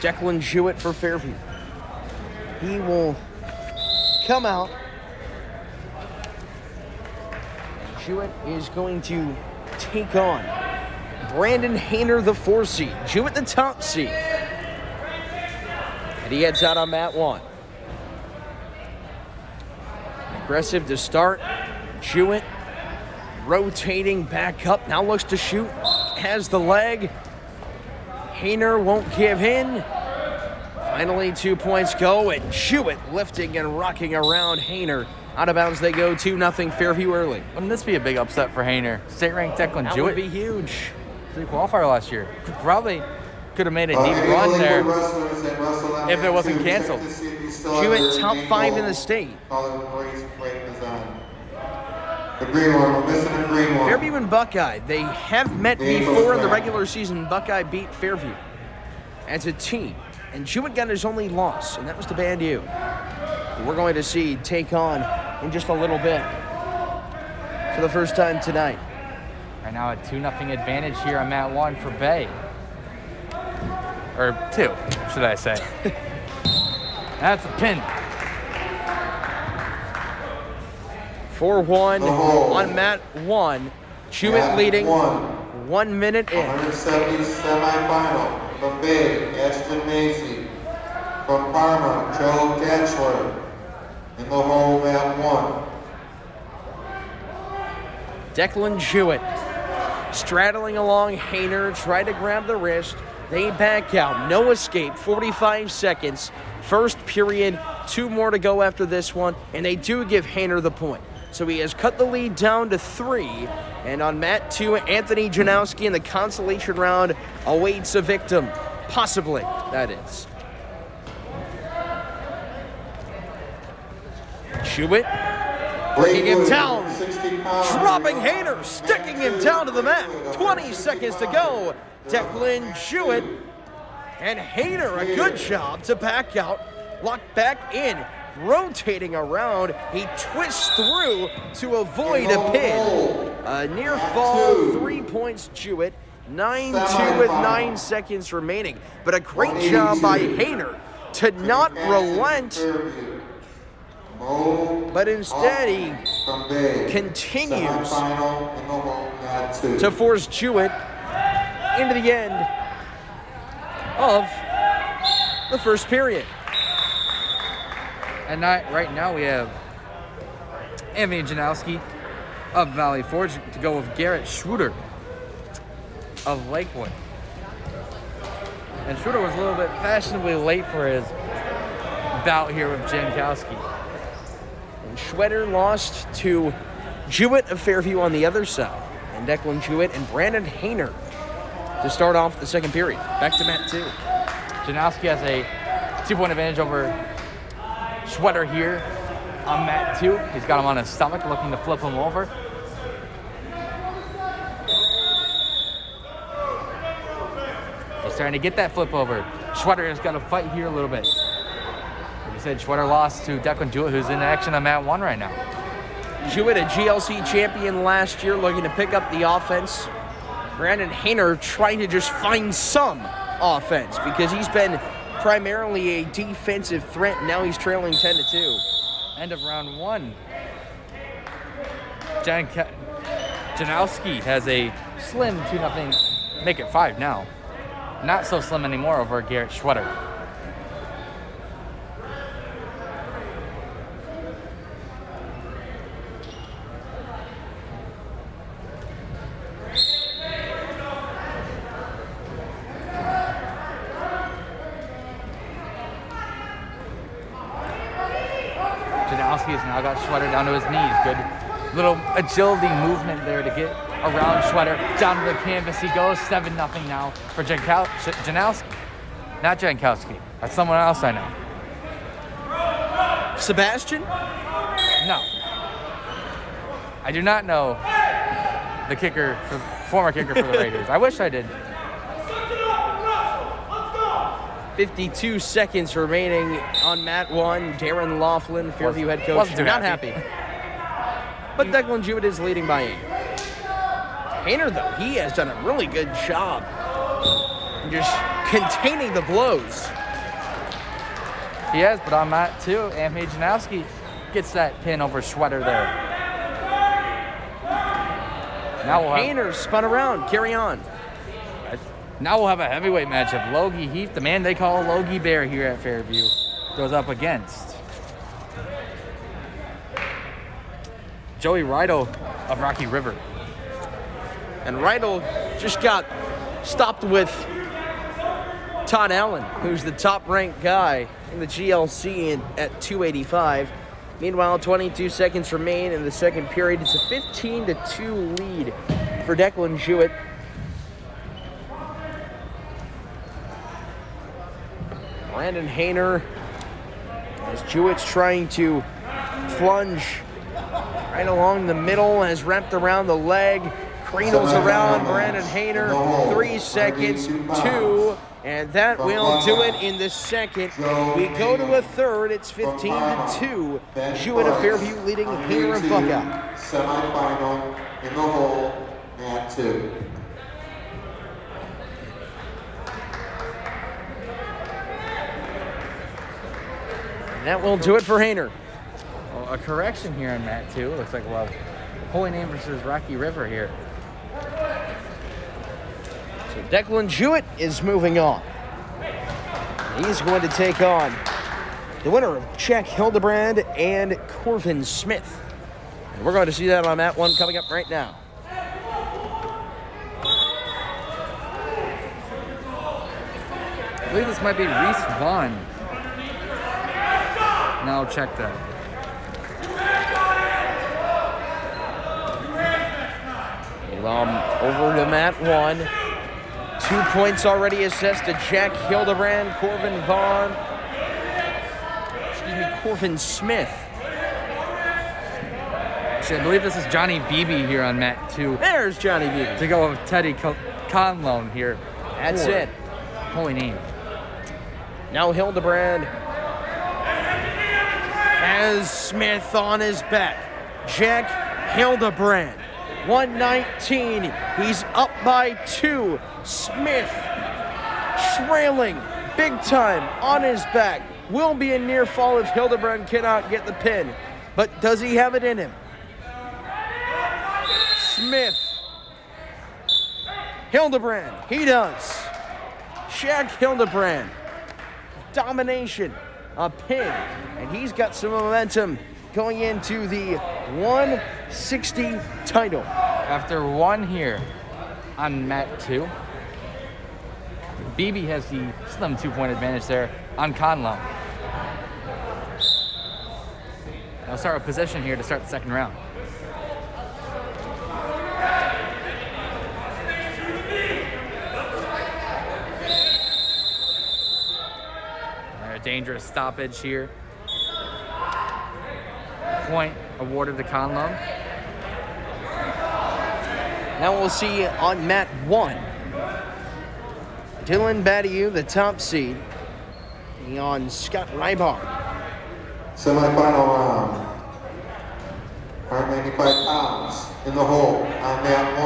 Declan Jewett for Fairview. He will come out. Jewett is going to take on Brandon Hayner, the 4 seed. Jewett, the top seed. And he heads out on mat 1. Aggressive to start. Jewett rotating back up. Now looks to shoot. Has the leg. Hayner won't give in. Finally, 2 points go, and Jewett lifting and rocking around Hayner. Out of bounds they go, 2-0 Fairview early. Wouldn't this be a big upset for Hayner? State-ranked Declan That Jewett. would be huge. The qualifier last year. Probably could have made a deep run there if it wasn't canceled. Jewett top 5 in the state. The green one, we're missing the green one. Fairview and Buckeye, they have met before in the regular season. Buckeye beat Fairview as a team. And Jewett got his only loss, and that was to Band U. We're going to see take on in just a little bit for the first time tonight. Right now a 2-0 advantage here on mat 1 for Bay. Or 2, should I say. That's a pin. 4-1 on mat 1. Jewett leading 1 minute in. 170 semifinal from Bay, Ashton Macy. From Parma, Joe Datchler. In the hole at 1. Declan Jewett straddling along Hayner, try to grab the wrist. They back out. No escape. 45 seconds. First period. 2 more to go after this one. And they do give Hayner the point. So he has cut the lead down to 3. And on mat 2, Anthony Janowski in the consolation round awaits a victim. Possibly, that is. Jewett breaking him down, dropping Hayner, sticking him down to the mat. 20 seconds to go. Declan Jewett and Hayner, a good job to back out, locked back in, rotating around. He twists through to avoid a pin. A near fall, 3 points Jewett, 9-2 with 9 seconds remaining. But a great job by Hayner to not relent. But instead, he continues to force Jewett into the end of the first period. And right now we have Anthony Janowski of Valley Forge to go with Garrett Schroeder of Lakewood. And Schroeder was a little bit fashionably late for his bout here with Jankowski. And Schroeder lost to Jewett of Fairview on the other side. And Declan Jewett and Brandon Hayner to start off the second period. Back to mat 2. Janowski has a 2-point advantage over Schroeder here on mat 2. He's got him on his stomach, looking to flip him over. He's starting to get that flip over. Schroeder has got to fight here a little bit. Like I said, Schroeder lost to Declan Jewett, who's in action on mat 1 right now. Jewett, a GLC champion last year, looking to pick up the offense. Brandon Hayner trying to just find some offense because he's been primarily a defensive threat. Now he's trailing 10-2. End of round 1. Janowski has a slim 2-0, make it 5 now. Not so slim anymore over Garrett Schroeder. Janowski has now got Schroeder down to his knees. Good little agility movement there to get around Schroeder. Down to the canvas he goes. 7-0 now for Janowski. Not Jankowski. That's someone else I know. Sebastian? No. I do not know the kicker, former kicker for the Raiders. I wish I did. 52 seconds remaining on mat 1. Darren Laughlin, Fairview head coach, Wasn't too not happy. happy. But Declan Jewett is leading by 8. Hayner, though, he has done a really good job just containing the blows. He has, but on mat 2, Anthony Janowski gets that pin over Schroeder there. Now we'll have, Hayner spun around. Carry on. now we'll have a heavyweight matchup. Logie Heath, the man they call Logie Bear here at Fairview, goes up against Joey Rydell of Rocky River. And Rydell just got stopped with Todd Allen, who's the top-ranked guy in the GLC at 285. Meanwhile, 22 seconds remain in the second period. It's a 15-2 lead for Declan Jewett. Brandon Hayner, as Jewett's trying to plunge right along the middle, has wrapped around the leg, cradles around Brandon Hayner. 3 seconds, 2, and that will do it in the second. We go to a third. It's 15-2. Jewett of Fairview leading Hayner of Buckeye. Semi-final in the hole at 2. And that will do it for Hayner. Well, a correction here on Mat 2. Looks like we'll have Holy Name versus Rocky River here. So Declan Jewett is moving on. He's going to take on the winner of Jack Hildebrand and Corvin Smith. And we're going to see that on Mat 1 coming up right now. I believe this might be Reese Vaughn. Now check that. Over to Mat 1. 2 points already assessed to Jack Hildebrand, Corvin Smith. Actually, I believe this is Johnny Beebe here on Mat 2. There's Johnny Beebe. To go with Teddy Conlone here. That's it. Holy Name. Now Hildebrand has Smith on his back. Jack Hildebrand, 119. He's up by 2. Smith trailing big time on his back. Will be a near fall if Hildebrand cannot get the pin. But does he have it in him? Smith. Hildebrand. He does. Jack Hildebrand. Domination. A pin. And he's got some momentum going into the 160 title. After 1 here on Mat 2, Beebe has the slim 2-point advantage there on Conlon. I'll start with possession here to start the second round. A dangerous stoppage here. Point awarded to Conlon. Now we'll see on Mat 1. Dylan Badiou, the top seed, on Scott Rybar. Semi-final round. 195 pounds in the hole on Mat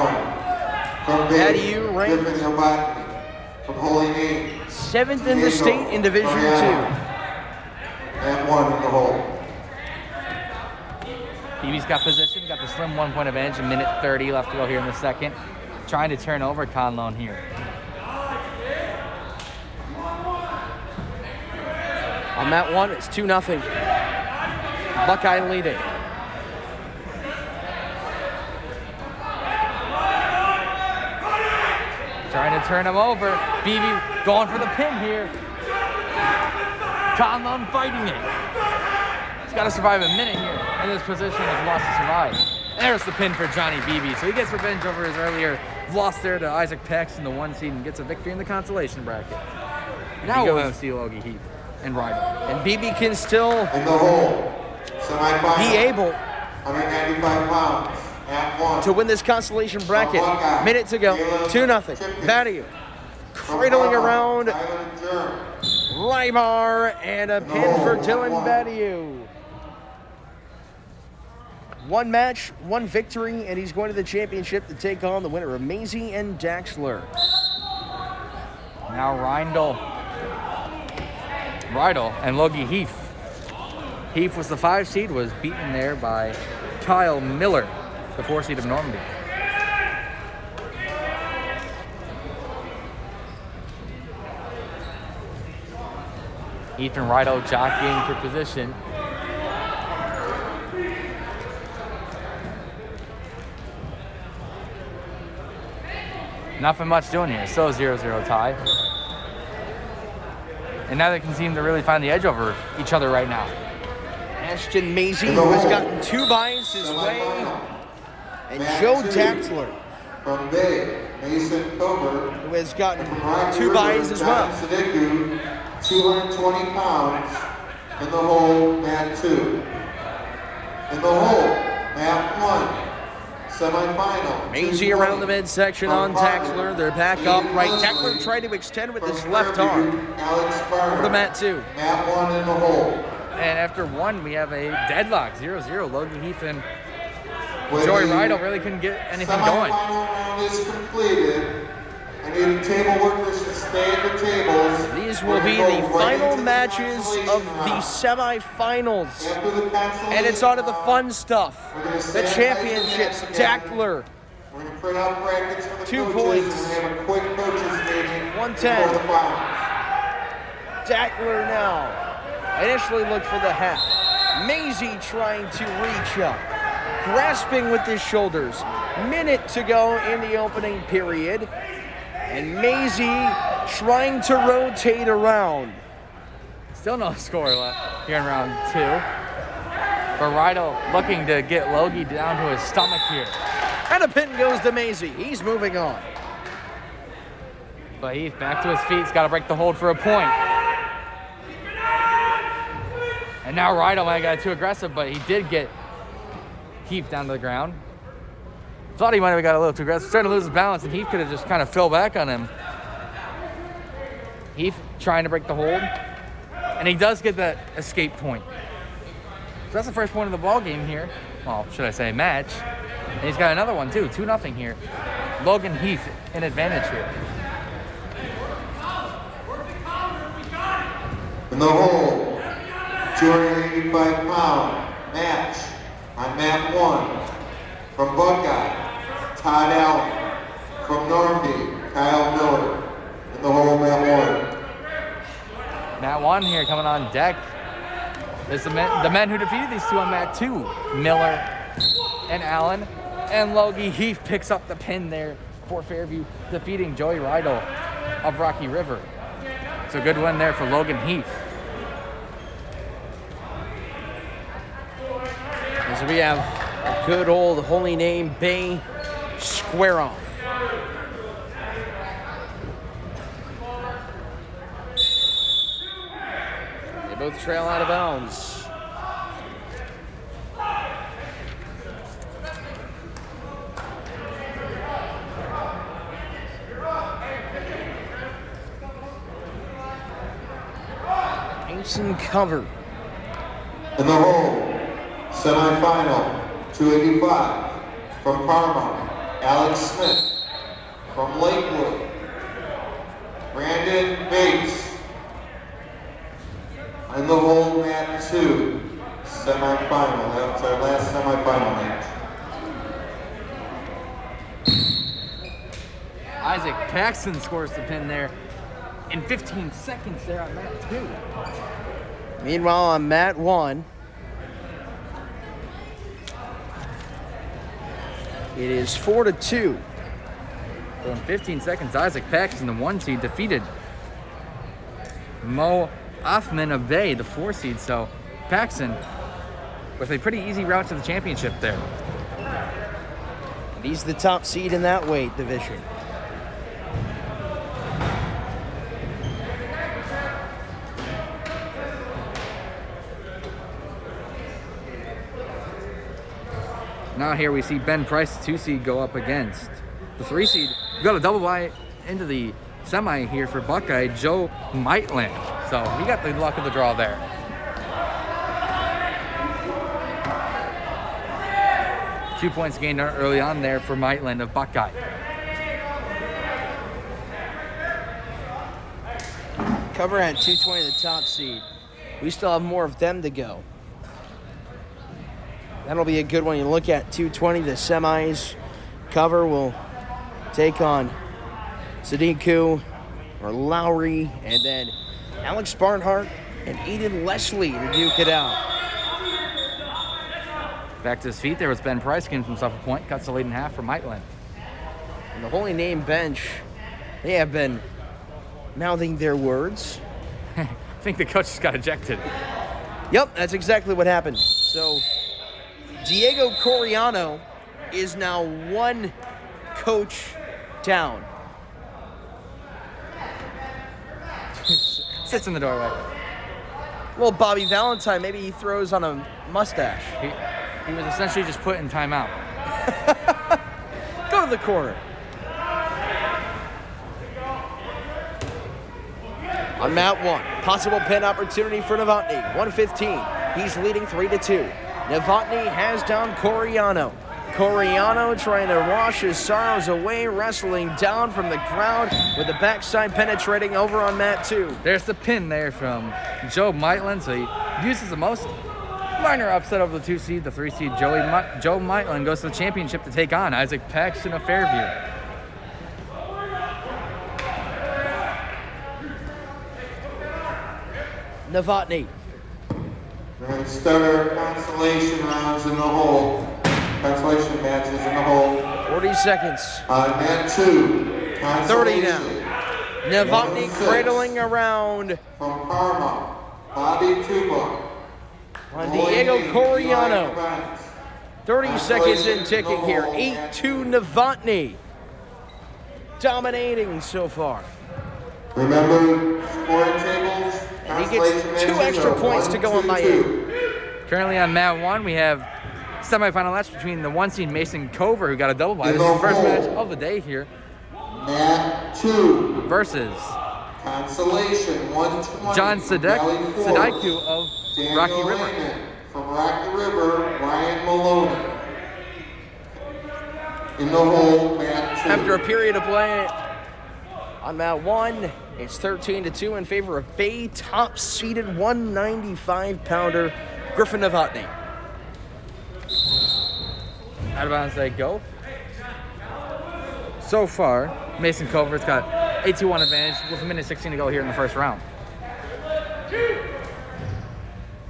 1. From Badiou ranked from Holy Name. 7th in the state in Division 2. Mat 1 in the hole. Beebe's got position, got the slim 1-point advantage, a minute 30 left to go here in the second. Trying to turn over Conlon here. On Mat 1, it's 2-0. Buckeye leading. Trying to turn him over. Beebe going for the pin here. Conlon fighting it. He's got to survive a minute here in this position. Has lost to survive. There's the pin for Johnny Beebe. So he gets revenge over his earlier loss there to Isaac Paxton, the 1 seed, and gets a victory in the consolation bracket. Now we'll have see Logie Heath and Ryder. And Beebe can still in the hole. Semi-final. be able 195 pounds. At 1. to win this consolation bracket. Minute to go. 2-0. Badiou cradling around Rybar, and a pin for Dylan Badiou. 1 match, 1 victory, and he's going to the championship to take on the winner of Maisie and Daxler. Now Rydell and Logie Heath. Heath was the 5 seed, was beaten there by Kyle Miller, the 4 seed of Normandy. Heath and Rido jockeying for position. Nothing much doing here. Still a 0-0 tie. And now they can seem to really find the edge over each other right now. Ashton Maisie, who has gotten 2 buys his way, and Joe Daxler, from Bay, Mason Cover, who has gotten 2 buys as well. 220 pounds in the hole, mat 2. In the hole, mat 1, semifinal. Maisie around the midsection on Daxler. They're back up right. Daxler tried to extend with his left arm over the mat 2. Mat 1 in the hole. And after 1, we have a deadlock, 0-0. Logan Heath and Joey Rido really couldn't get anything going. Semifinal round is completed. I need table workers to stay at the tables. These will be the final matches of the semifinals. And it's on to the fun stuff. The championships. Daxler, We're going to print out brackets for the 2 coaches points. and have a quick coaches meeting 110. before the finals. Daxler now. Initially looked for the hat. Maisie trying to reach up. Grasping with his shoulders. Minute to go in the opening period. And Maisie trying to rotate around. Still no score left here in round 2. But Rido looking to get Logie down to his stomach here. And a pin goes to Maisie. He's moving on. But Heath back to his feet. He's got to break the hold for a point. And now Rido might have got too aggressive, but he did get Heath down to the ground. Thought he might have got a little too aggressive. Starting to lose his balance, and Heath could have just kind of fell back on him. Heath trying to break the hold. And he does get that escape point. So that's the first point of the ball game here. Well, should I say match. And he's got another one too, 2-0 here. Logan Heath in advantage here. In the hole, 285-pound match on mat 1 from Buckeye, Todd Allen. From Normandy, Kyle Miller. In the hole, mat 1. Mat 1 here coming on deck. This is the men who defeated these two on mat 2, Miller and Allen. And Logie Heath picks up the pin there for Fairview, defeating Joey Rido of Rocky River. It's a good win there for Logan Heath. As we have a good old Holy Name Bay square off. They both trail out of bounds. Mason cover. In the hole, semifinal, 285. From Parma, Alex Smith. From Lakewood, Brandon Bates. In the hole, mat 2, semifinal. That's our last semifinal match. Isaac Paxton scores the pin there in 15 seconds there on mat 2. Meanwhile, on mat 1, it is 4-2. So in 15 seconds, Isaac Paxton, the 1 seed, defeated Mo Offman of Bay, the 4 seed. So Paxton with a pretty easy route to the championship there. And he's the top seed in that weight division. Now here we see Ben Price, the 2 seed, go up against the 3 seed. We got a double bye into the semi here for Buckeye, Joe Maitland. So he got the luck of the draw there. Two points gained early on there for Maitland of Buckeye. Cover at 220, the top seed. We still have more of them to go. That'll be a good one. You look at 220, the semis. Cover will take on Sadiku or Lowry, and then Alex Barnhart and Aiden Leslie to duke it out. Back to his feet there was Ben Price, came from Suffolk Point, cuts the lead in half for Maitland. And the Holy Name bench, they have been mouthing their words. I think the coach just got ejected. Yep, that's exactly what happened. So, Diego Coriano is now one coach down. Sits in the doorway. Well, Bobby Valentine, maybe he throws on a mustache. He was essentially just put in timeout. Go to the corner. On mat 1, possible pin opportunity for Novotny. 1:15. He's leading 3-2. Novotny has down Coriano. Coriano trying to wash his sorrows away, wrestling down from the ground with the backside penetrating over on mat 2. There's the pin there from Joe Maitland. So he uses the most minor upset over the 2 seed, the 3 seed. Joe Maitland goes to the championship to take on Isaac Paxton of Fairview. Novotny. And starter consolation rounds in the hole. Consolation matches in the hole. 40 seconds. Mat 2. 30 now. Novotny cradling around From Parma, Bobby Tuba. on Diego Coriano. 30 seconds in ticking here. 8-2 Novotny. Dominating so far. Remember, scoring tables. And he gets 2 extra points to go on my end. Currently on mat 1, we have semifinal match between the 1 seed Mason Cover, who got a double bye. This is the first match of the day here. Mat 2. Versus Consolation 120. John Sadaiku of Daniel Rocky River. Lehman. From Rocky River, Ryan Maloney. In the hole, mat 2. After a period of play on mat 1, it's 13-2 in favor of Bay top-seeded 195-pounder Griffin Novotny. Out of bounds they go. So far, Mason Cover's got a 2-1 advantage with 1:16 to go here in the first round.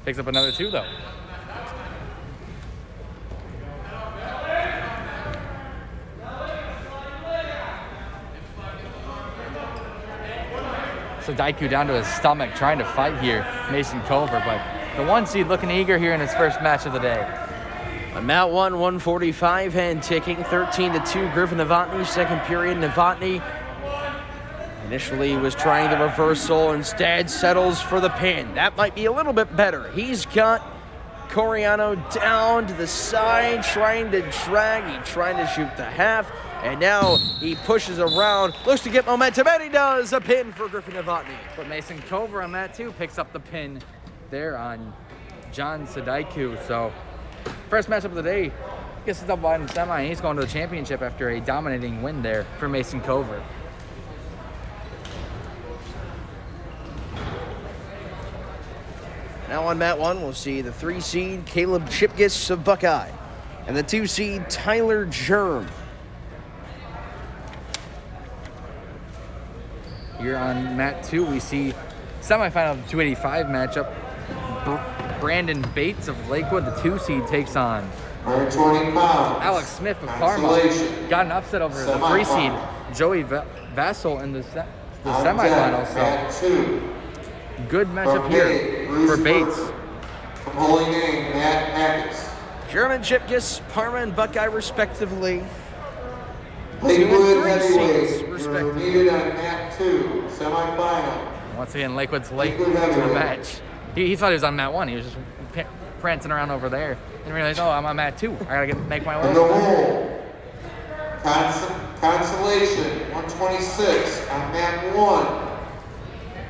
Picks up another 2 though. So Daiku down to his stomach trying to fight here, Mason Culver, but the 1 seed looking eager here in his first match of the day. On mat 1, 145 hand ticking, 13-2 Griffin Novotny. Second period, Novotny initially was trying the reversal, instead settles for the pin. That might be a little bit better. He's got Coriano down to the side, trying to drag, he's trying to shoot the half, and now he pushes around, looks to get momentum, and he does. A pin for Griffin Novotny. But Mason Culver on that too picks up the pin there on John Sadaiku. So first matchup of the day, gets the double bye in the semi, and he's going to the championship after a dominating win there for Mason Culver. Now on mat 1, we'll see the 3 seed Caleb Chipgis of Buckeye and the 2 seed Tyler Germ. Here on mat 2, we see semifinal of the 285 matchup. Brandon Bates of Lakewood, the 2 seed, takes on 120 pounds. Alex Smith of Parma. Consolation. Got an upset over the 3 seed Joey Vassell in the semifinals. Mat So 2. good matchup here for Bates. From Holy Name, Matt Hackett. German Chipgis, Parma and Buckeye respectively. Lakewood 3 seeds heavyweight. You're respectively. needed on mat 2, semifinal. Once again, Lakewood's late to Lakewood the heavyweight. match. He thought he was on mat 1. He was just prancing around over there. And realized, oh, I'm on mat 2. I gotta make my In the way. hole. Consolation 126 on mat 1.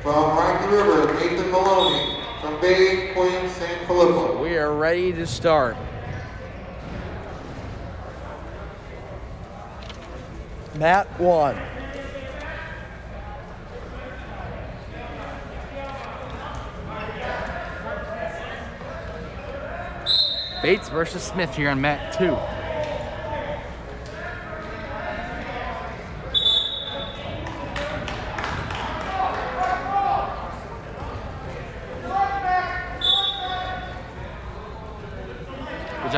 From Rocky River, Nathan Maloney. From Bay Point, San Filippo. We are ready to start. Mat 1. Bates versus Smith here on mat 2.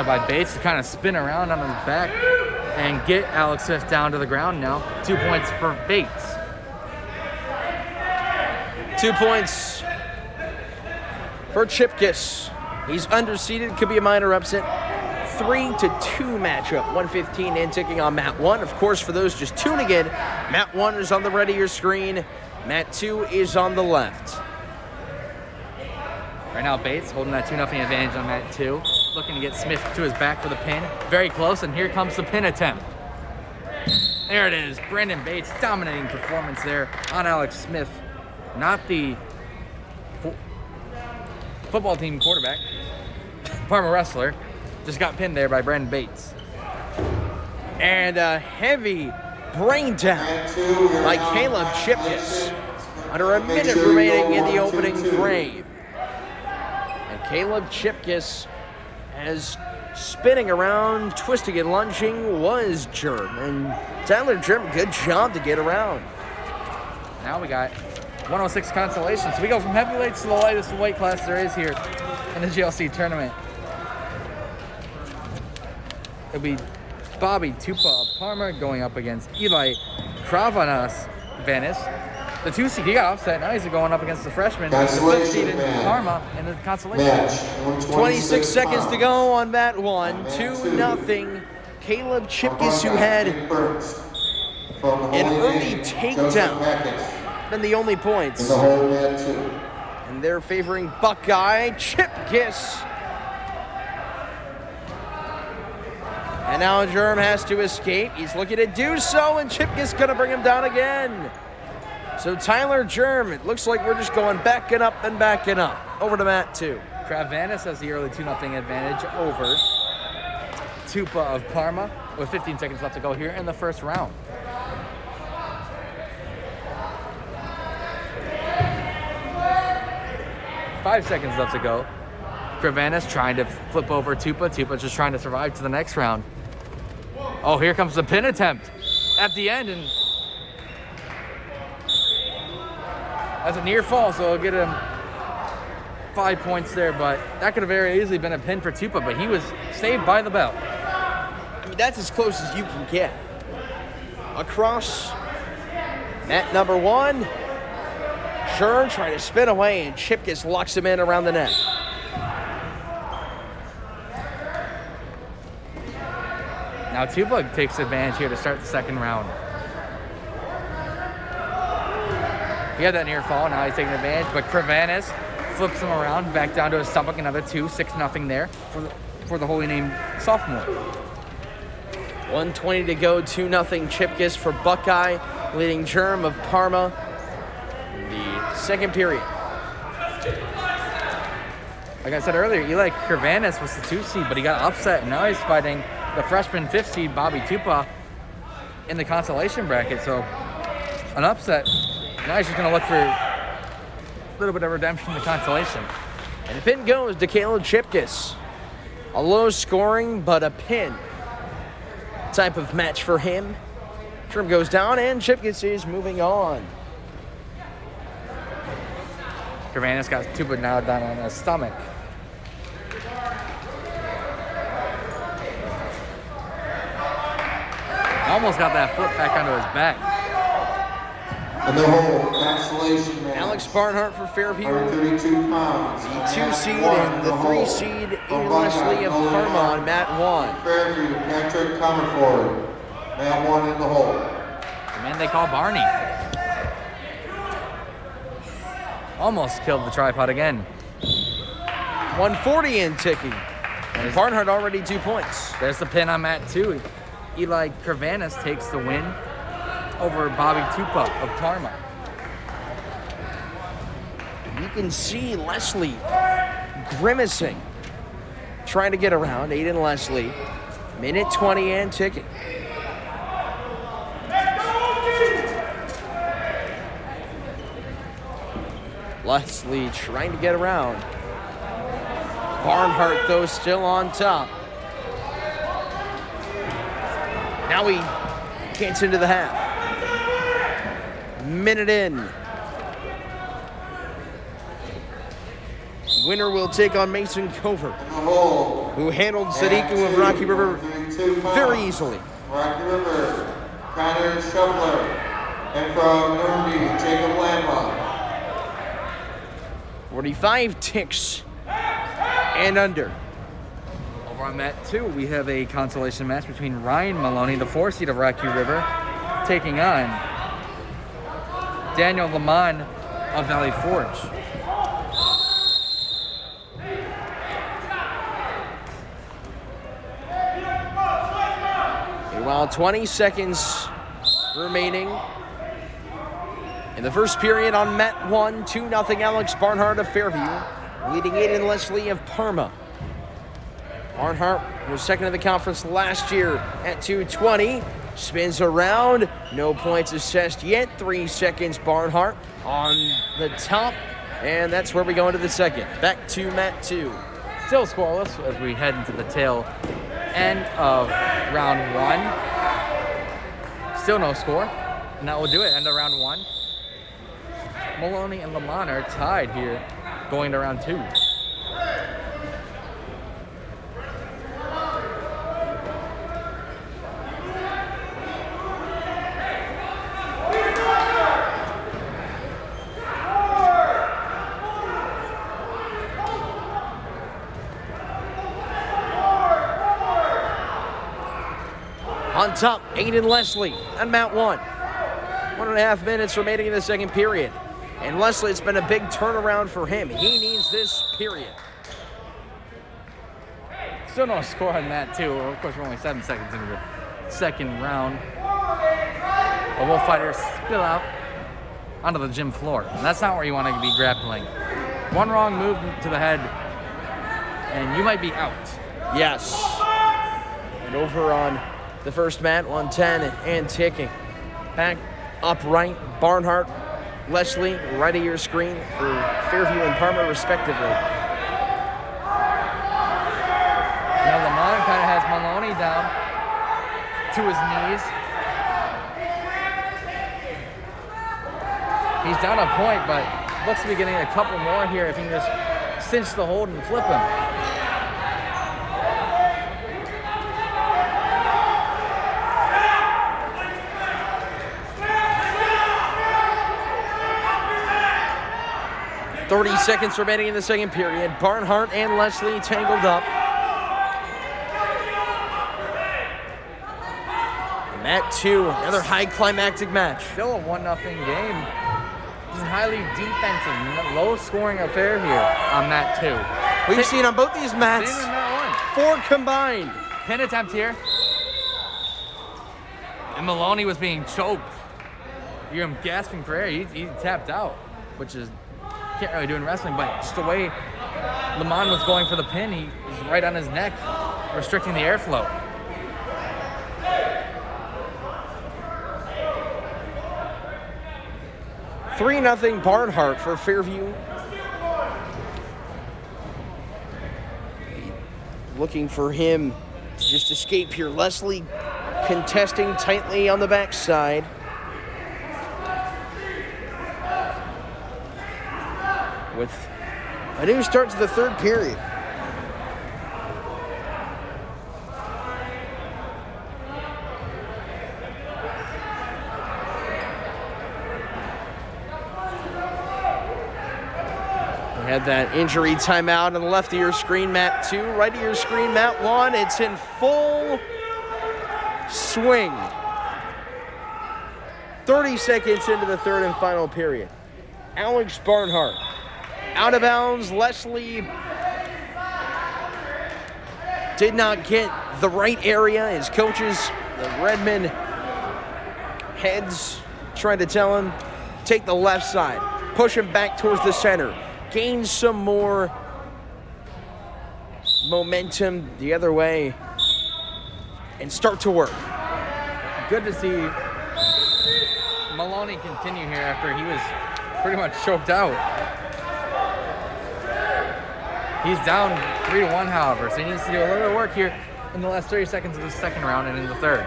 job by Bates to kind of spin around on his back and get Alex Smith down to the ground now. 2 points for Bates. 2 points for Chipkiss. He's underseeded, could be a minor upset. 3-2 matchup, 115 and ticking on Mat 1. Of course, for those just tuning in, Mat 1 is on the right of your screen. Mat 2 is on the left. Right now, Bates holding that 2-0 advantage on Mat 2. Looking to get Smith to his back for the pin. Very close, and here comes the pin attempt. There it is. Brandon Bates, dominating performance there on Alex Smith. Not the football team quarterback. Parma wrestler. Just got pinned there by Brandon Bates. And a heavy brain down by Caleb Chipkiss. Under a minute remaining in the opening frame. And Caleb Chipkiss, as spinning around, twisting and lunging, was Germ. And Tyler Germ, good job to get around. Now we got 106 consolation. So we go from heavyweights to the lightest weight class there is here in the GLC tournament. It'll be Bobby Tupa of Parma going up against Eli Kravanas Vanis. The 2 seed, he got upset. Now he's going up against the freshman, the 5th seed in Parma in the consolation. 26 seconds to go on Mat 1. 2-0. Caleb Chipkiss, who had an early takedown, been the only points. And they're favoring Buckeye. Chipkiss. And now Germ has to escape. He's looking to do so, and Chipkiss going to bring him down again. So Tyler Germ, it looks like we're just going backing up and backing up. Over to Mat 2. Kravanis has the early 2-0 advantage over Tupa of Parma with 15 seconds left to go here in the first round. Five seconds left to go. Kravanis trying to flip over Tupa. Tupa just trying to survive to the next round. Oh, here comes the pin attempt at the end, and that's a near fall, so it'll get him 5 points there, but that could have very easily been a pin for Tupa, but he was saved by the bell. I mean, that's as close as you can get. Across mat number 1. Germ trying to spin away, and Chipkiss locks him in around the neck. Now Tupa takes advantage here to start the second round. He had that near fall, now he's taking advantage, but Kravanis flips him around, back down to his stomach, another 6-0 there for the holy name sophomore. 1:20 to go, 2-0 Chipkiss for Buckeye, leading Germ of Parma in the second period. Like I said earlier, Eli Kravanis was the 2 seed, but he got upset, and now he's fighting the freshman 5th seed, Bobby Tupa, in the consolation bracket. So, an upset. Now he's just going to look for a little bit of redemption in the consolation. And the pin goes to Caleb Chipkiss. A low scoring, but a pin type of match for him. Germ goes down, and Chipkiss is moving on. Kravanis got Tupa now down on his stomach. Almost got that foot back onto his back. And the whole consolation match. Alex Barnhart for Fairview. 32 pounds. The 2 seed and the 3 seed, Aiden Leslie of Parma on mat 1. Fairview, Patrick Comerford. Mat 1 in the hole. The man they call Barney. Almost killed the tripod again. 140 in ticking. And Barnhart already 2 points. There's the pin on mat 2. Eli Kravanis takes the win over Bobby Tupa of Parma. You can see Leslie grimacing, trying to get around. Aiden Leslie, minute 20 and ticking. Leslie trying to get around. Barnhart, though, still on top. Now he gets into the half. Minute in. winner will take on Mason Covert, In the hole, who handled Sadiku of Rocky River 32 pounds, very easily. Rocky River, Connor Shuffler. And from Normandy, Jacob Lampa. 45 ticks and under. Over on mat 2, we have a consolation match between Ryan Maloney, the 4 seed of Rocky River, taking on Daniel Lamont of Valley Forge. Meanwhile, 20 seconds remaining in the first period on mat 1, 2-0 Alex Barnhart of Fairview, leading Aiden Leslie of Parma. Barnhart was second in the conference last year at 2:20. Spins around, no points assessed yet. 3 seconds, Barnhart on the top, and that's where we go into the second. Back to mat 2. Still scoreless as we head into the tail end of round 1. Still no score, and that will do it. End of round 1. Maloney and Lamont are tied here going to round 2. On top, Aiden Leslie on mat 1. 1.5 minutes remaining in the second period. And Leslie, it's been a big turnaround for him. He needs this period. Still no score on mat 2. Of course, we're only 7 seconds into the second round. But both fighters spill out onto the gym floor. And that's not where you want to be grappling. One wrong move to the head, and you might be out. Yes. And over on the first mat, 110 and ticking. Back upright, Barnhart, Leslie, right of your screen for Fairview and Parma, respectively. Now Lamont kind of has Maloney down to his knees. He's down a point, but looks to be getting a couple more here if he can just cinch the hold and flip him. .30 seconds remaining in the second period. Barnhart and Leslie tangled up. Mat 2, another high climactic match. Still a 1-0 game. This is a highly defensive, low-scoring affair here on mat 2. We've seen on both these mats, Same in mat 4 combined. 1. Pin attempt here. And Maloney was being choked. You hear him gasping for air. He tapped out, which is can't really do in wrestling, but just the way Lamont was going for the pin, he was right on his neck, restricting the airflow. $3-0 Barnhart for Fairview. Looking for him to just escape here. Leslie contesting tightly on the backside. With a new start to the third period. We had that injury timeout on the left of your screen, mat 2. Right of your screen, mat 1. It's in full swing. 30 seconds into the third and final period. Alex Barnhart. Out of bounds, Leslie did not get the right area. His coaches, the Redmond heads, trying to tell him, take the left side, push him back towards the center, gain some more momentum the other way, and start to work. Good to see Maloney continue here after he was pretty much choked out. He's down 3-1, however, so he needs to do a little bit of work here in the last 30 seconds of the second round and in the third.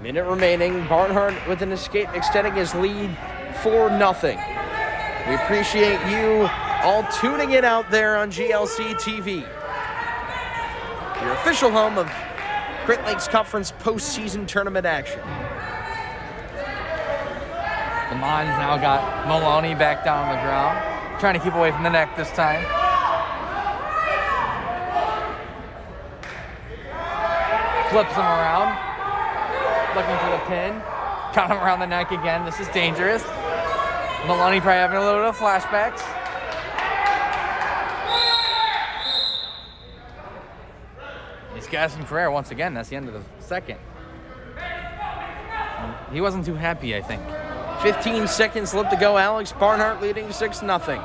Minute remaining. Barnhart with an escape, extending his lead 4-0. We appreciate you all tuning in out there on GLC TV, your official home of Great Lakes Conference postseason tournament action. Lamon's now got Maloney back down on the ground, trying to keep away from the neck this time. Flips him around, looking for the pin. Got him around the neck again. This is dangerous. Maloney probably having a little bit of flashbacks. He's gasping for air once again. That's the end of the second. He wasn't too happy, I think. 15 seconds left to go. Alex Barnhart leading 6-0.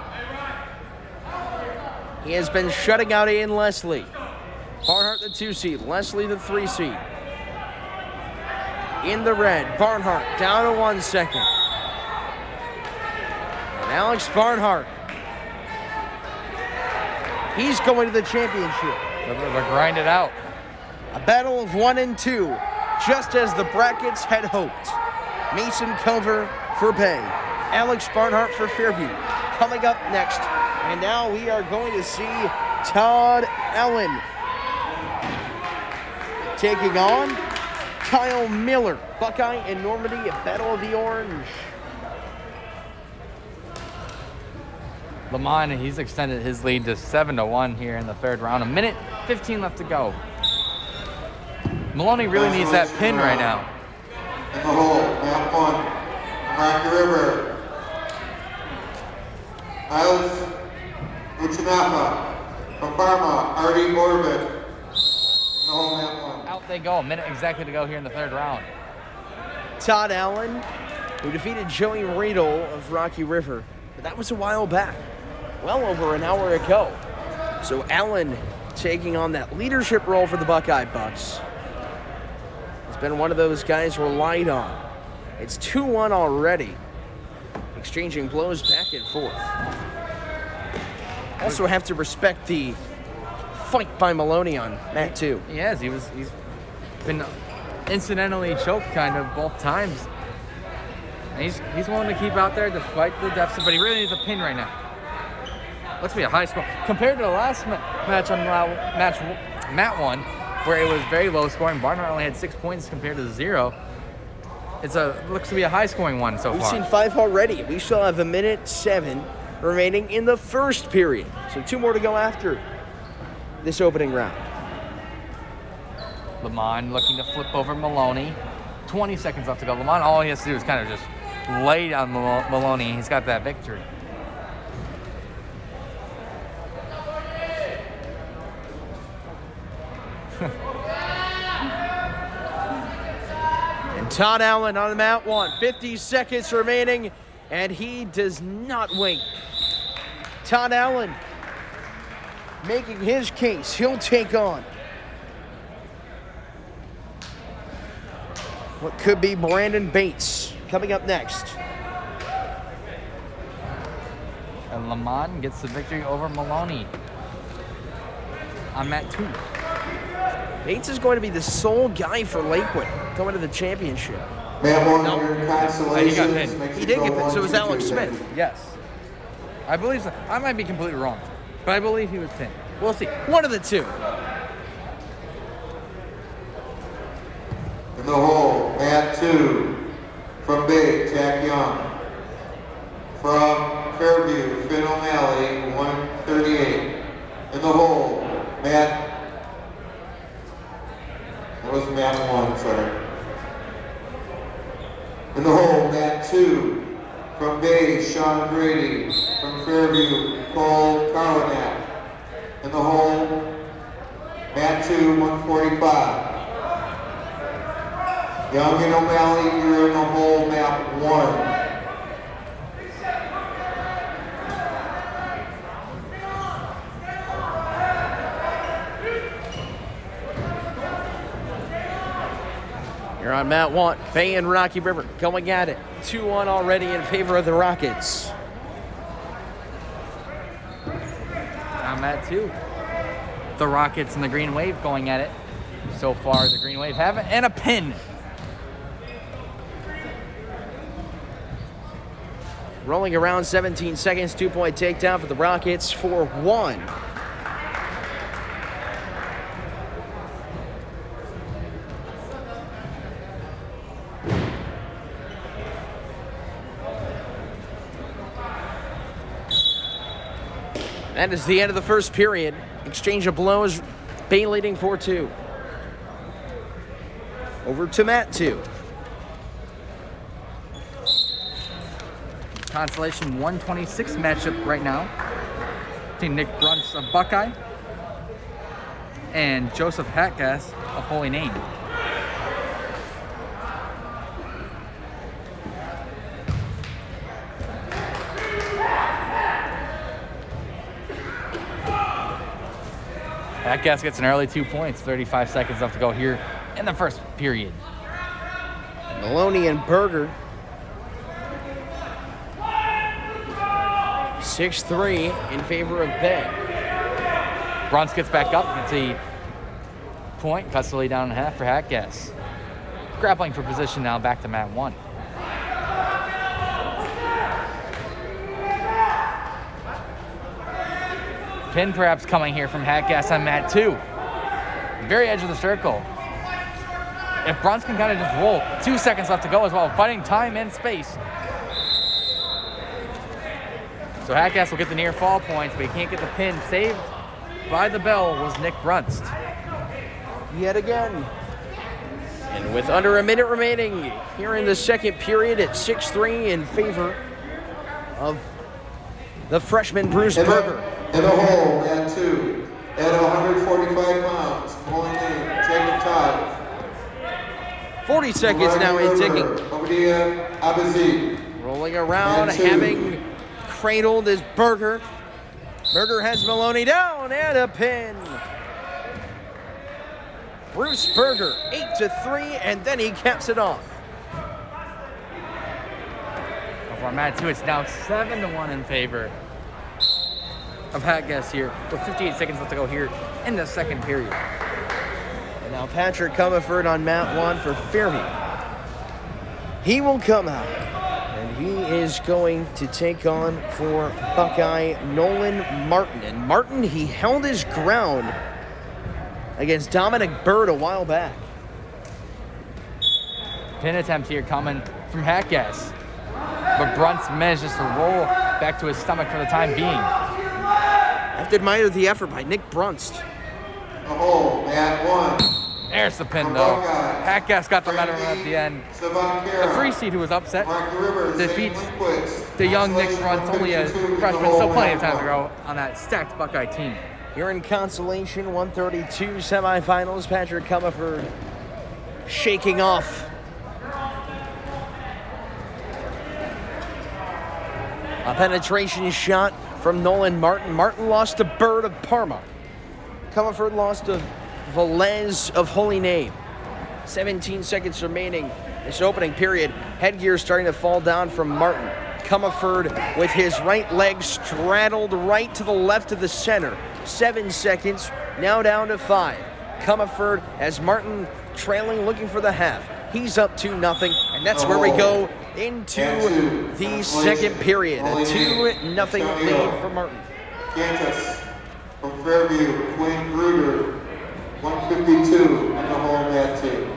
He has been shutting out Aiden Leslie. Barnhart the 2 seed, Leslie the 3 seed. In the red, Barnhart down to 1 second. And Alex Barnhart, he's going to the championship. They're grind it out. A battle of 1 and 2, just as the brackets had hoped. Mason Culver for Bay, Alex Barnhart for Fairview. Coming up next, and now we are going to see Todd Allen taking on Kyle Miller. Buckeye and Normandy, a battle of the orange. Lamont, he's extended his lead to 7-1 here in the third round. 1:15 left to go. Maloney really needs that pin right now. In the hole, map 1, Rocky River. Isles Uchinapa from Parma, Artie, Corvin. In the hole, map 1. Out they go. A minute exactly to go here in the third round. Todd Allen, who defeated Joey Riedel of Rocky River, but that was a while back, well over an hour ago. So Allen taking on that leadership role for the Buckeye Bucks. He's been one of those guys relied on. It's 2-1 already, exchanging blows back and forth. Also have to respect the fight by Maloney on mat 2. He has. He's been incidentally choked kind of both times. And he's willing to keep out there despite the deficit, but he really needs a pin right now. Looks to be a high score. Compared to the last match on mat 1, where it was very low scoring. Barnhart only had 6 points compared to 0. Looks to be a high scoring one so We've far. seen 5 already. We still have 1:07 remaining in the first period. So 2 more to go after this opening round. Lamont looking to flip over Maloney. 20 seconds left to go. Lamont, all he has to do is kind of just lay down Maloney. He's got that victory. And Todd Allen on mat 1. 50 seconds remaining, and he does not wait. Todd Allen making his case. He'll take on what could be Brandon Bates coming up next. And Lamont gets the victory over Maloney on mat 2. Bates is going to be the sole guy for Lakewood going to the championship. Map 1, No. your He got constellations. pinned. Makes He it did go get pinned, so it 1, was 2, Alex 2, Smith. Yes. I believe so. I might be completely wrong, but I believe he was pinned. We'll see. One of the two. In the hole, mat 2, from Bay, Jack Young. From Fairview, Finn O'Malley, 138. In the hole, that was mat 1, sorry. In the hole, mat 2, from Bay, Sean Grady. From Fairview, Cole Carlinak. In the hole, mat 2, 145. Young and O'Malley, you're in the hole, map 1. You're on mat 1. Bay and Rocky River going at it. 2-1 already in favor of the Rockets. On mat 2. The Rockets and the Green Wave going at it. So far, the Green Wave have it, and a pin. Rolling around 17 seconds, 2-point takedown for the Rockets, 4-1. That is the end of the first period. Exchange of blows, Bay leading 4-2. Over to Mat 2. Consolation 126 matchup right now between Nick Brunts of Buckeye and Joseph Hatgas of Holy Name. Hatgas gets an early 2 points, 35 seconds left to go here in the first period. Maloney and Berger. 6-3 in favor of Bay. Brunts gets back up, gets a point, cuts the lead down in half for Hatgas. Grappling for position now, back to Mat 1. Pin perhaps coming here from Hatgas on Mat 2. Very edge of the circle. If Brunts can kind of just roll, 2 seconds left to go as well, fighting time and space. So Hatgas will get the near fall points, but he can't get the pin. Saved by the bell was Nick Brunst. Yet again. And with under a minute remaining here in the second period at 6-3 in favor of the freshman Bruce Berger. In the hole, Mat 2, at 145 pounds, Holy Name, Jacob Todd. 40 seconds now in ticking. Rolling around, having cradled is Berger. Berger has Maloney down and a pin. Bruce Berger, 8-3, and then he caps it off. For Mat 2, it's now 7-1 in favor of Hatgas here, with 58 seconds left to go here in the second period. And now Patrick Comerford on Mat 1 for Fairview. He will come out, and he is going to take on for Buckeye Nolan Martin. And Martin, he held his ground against Dominic Bird a while back. Pin attempt here coming from Hatgas, but Brunts manages to roll back to his stomach for the time being. I have to admire the effort by Nick Brunst. Oh, Mat 1. There's the pin, though. Hatgas got the better at the end. The free seed who was upset defeats the young Nick Brunst, only a freshman, so plenty of time to go on that stacked Buckeye team. Here in consolation, 132 semifinals, Patrick Comerford shaking off a penetration shot from Nolan Martin. Martin lost to Bird of Parma. Comerford lost to Velez of Holy Name. 17 seconds remaining this opening period. Headgear starting to fall down from Martin. Comerford with his right leg straddled right to the left of the center. 7 seconds, now down to 5. Comerford as Martin trailing, looking for the half. He's up 2-0, and that's where we go into the second period. A 2-0 lead for Martin. Kansas from Fairview, Quinn Gruder, 152 in the hole, Mat 2.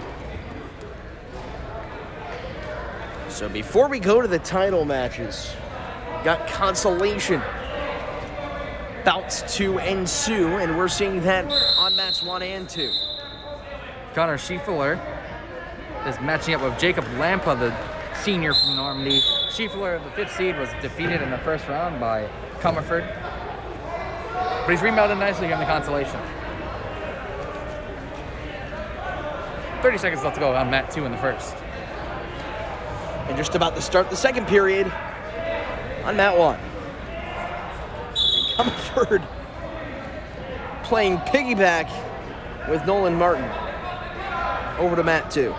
So before we go to the title matches, we got consolation bouts to ensue, and we're seeing that on mats 1 and 2. Connor Schieffeler is matching up with Jacob Lampa, the senior from Normandy. Schieffeler, the 5th seed, was defeated in the first round by Comerford, but he's rebounded nicely here in the consolation. 30 seconds left to go on Mat 2 in the first. And just about to start the second period on Mat 1. And Comerford playing piggyback with Nolan Martin. Over to Mat 2.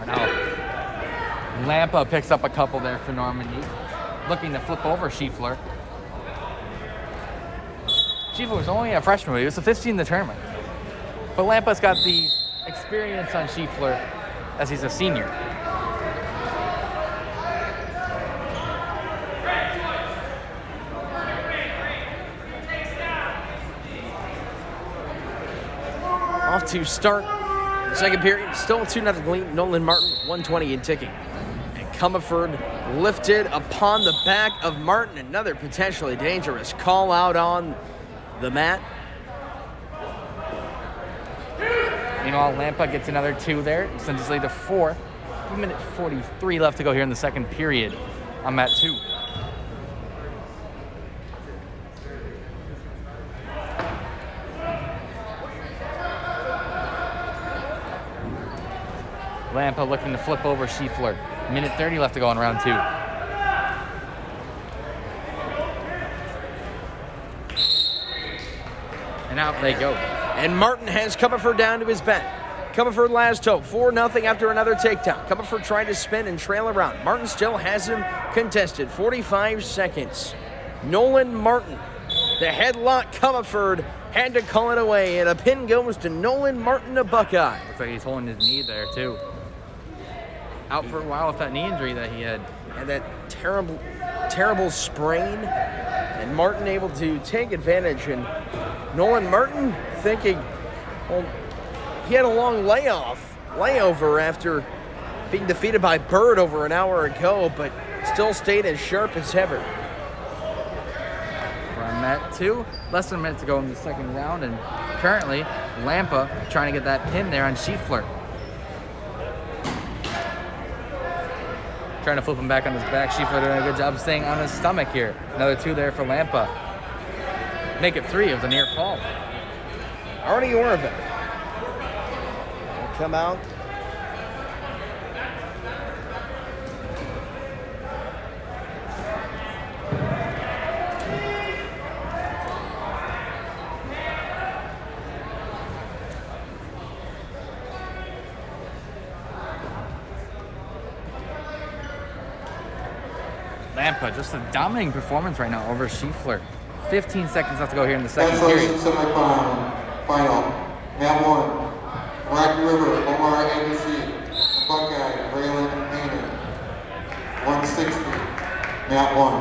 Now, Lampa picks up a couple there for Normandy, looking to flip over Schieffeler. Schieffeler was only a freshman, he was the 15th in the tournament. But Lampa's got the experience on Schieffeler as he's a senior. off to start the second period. Still a 2-0 lead. Nolan Martin, 1:20 in ticking. And Comerford lifted upon the back of Martin. Another potentially dangerous call out on the mat. Meanwhile, Lampa gets another 2 there. Sends us lead to 4. 1 minute 43 left to go here in the second period on mat 2. Lampa looking to flip over Schiefler. 1:30 left to go in round 2. And out they go. And Martin has Comerford down to his bench. Comerford last hope, 4-0 after another takedown. Comerford trying to spin and trail around. Martin still has him contested. 45 seconds. Nolan Martin, the headlock Comerford, had to call it away. And a pin goes to Nolan Martin, a Buckeye. Looks like he's holding his knee there, too. Out for a while with that knee injury that he had. And that terrible sprain. And Martin able to take advantage. And Nolan Martin thinking, well, he had a long layover after being defeated by Bird over an hour ago, but still stayed as sharp as ever. We're on mat 2. Less than a minute to go in the second round, and currently Lampa trying to get that pin there on Schiefler. Trying to flip him back on his back. Schiefler doing a good job staying on his stomach here. Another 2 there for Lampa. Make it 3. It was a near fall. Artie will come out. Lampa, just a dominating performance right now over Schiefler. 15 seconds left to go here in the second period. Final. Mat 1. Rocky River, Omar ABC. Buckeye, Raylan Hayden. 160. Mat 1.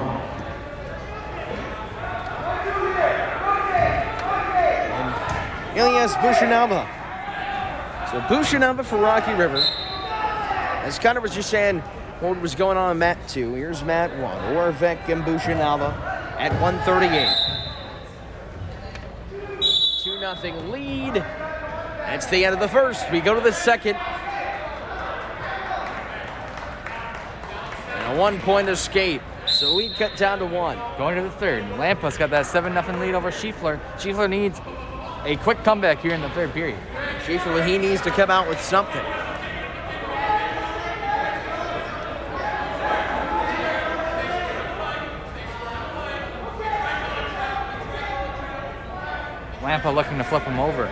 Ilyas Bushinaba. So Bushinaba for Rocky River. As Connor was just saying, what was going on in mat 2. Here's mat 1. Orvek and Bushinaba at 138. 2-0 lead. That's the end of the first. We go to the second. And a 1-point escape. So lead cut down to 1. Going to the third. Lampa's got that 7-0 lead over Schiefler. Schiefler needs a quick comeback here in the third period. Schiefler, he needs to come out with something. Lampa looking to flip him over.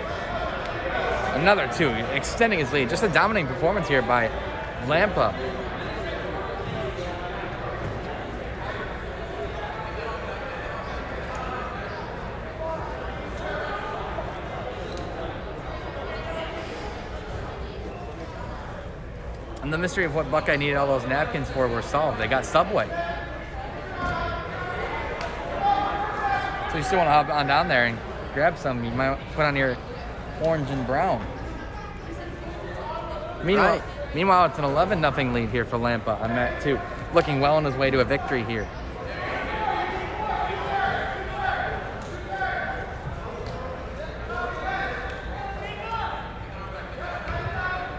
Another 2, extending his lead. Just a dominating performance here by Lampa. And the mystery of what Buckeye needed all those napkins for were solved. They got Subway. So you still want to hop on down there and grab some. You might put on your orange and brown. Meanwhile, it's an 11-0 lead here for Lampa on mat 2. Looking well on his way to a victory here.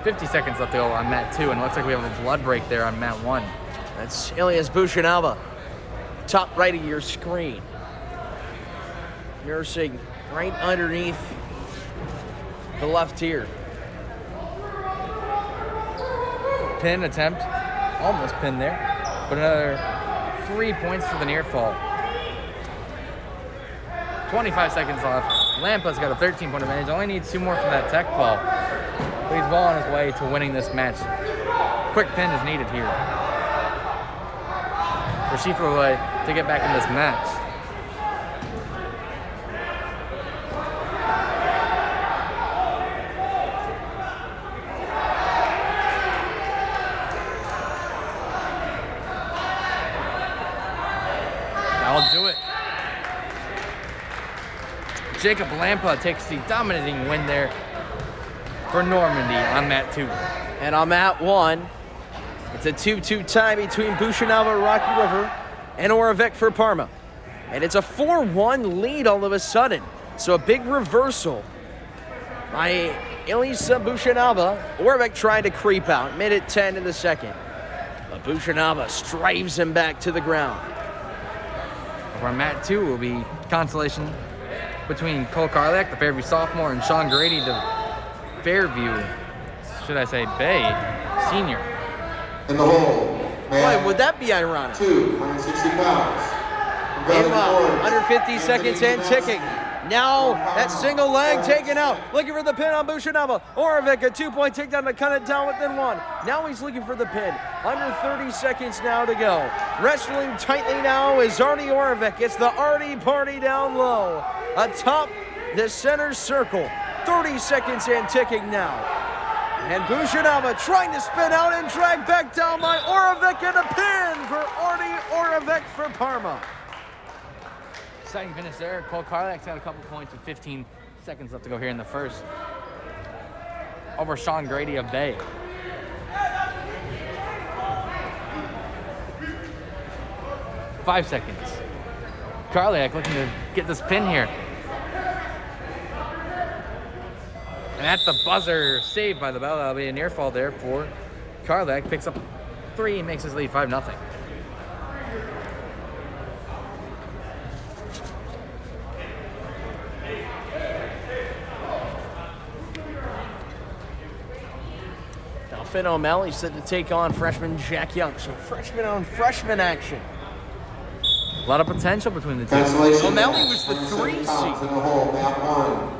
$50 seconds left to go on mat 2, and it looks like we have a blood break there on mat 1. That's Ilyas Bushinaba, top right of your screen. Nursing right underneath the left ear. Pin attempt, almost pinned there, but another 3 points to the near fall. 25 seconds left. Lampa's got a 13-point advantage. Only needs 2 more from that tech ball. But he's well on his way to winning this match. Quick pin is needed here for Schiefler to get back in this match. That'll do it. Jacob Lampa takes the dominating win there for Normandy on mat 2. And on mat 1, it's a 2-2 tie between Bushinava, Rocky River, and Oravec for Parma. And it's a 4-1 lead all of a sudden. So a big reversal by Elisa Bushinava. Oravec tried to creep out, made it 10 in the second. But Bushinava strives him back to the ground. For mat 2 will be consolation between Cole Karlak, the Fairview sophomore, and Sean Grady, the Fairview, should I say, Bay senior. In the hole, Boy, would that be ironic? 160 pounds. Meanwhile, 150 seconds and ticking. Now that single leg taken out. Looking for the pin on Bushinava. Oravec, a 2-point takedown to cut it down within 1. Now he's looking for the pin. Under 30 seconds now to go. Wrestling tightly now is Artie Oravec. It's the Artie party down low. Atop the center circle. 30 seconds and ticking now. And Bushinava trying to spin out and drag back down by Oravec, and a pin for Artie Oravec for Parma. Exciting finish there. Cole Karlak's got a couple points with 15 seconds left to go here in the first. Over Sean Grady of Bay. Five seconds. Karlak looking to get this pin here. And at the buzzer, saved by the bell. That'll be a near fall there for Karlak. Picks up 3 and makes his lead 5-0. Finn O'Malley set to take on freshman Jack Young. So freshman on freshman action. A lot of potential between the two. O'Malley was the 3 seed. In the hole, mat 1.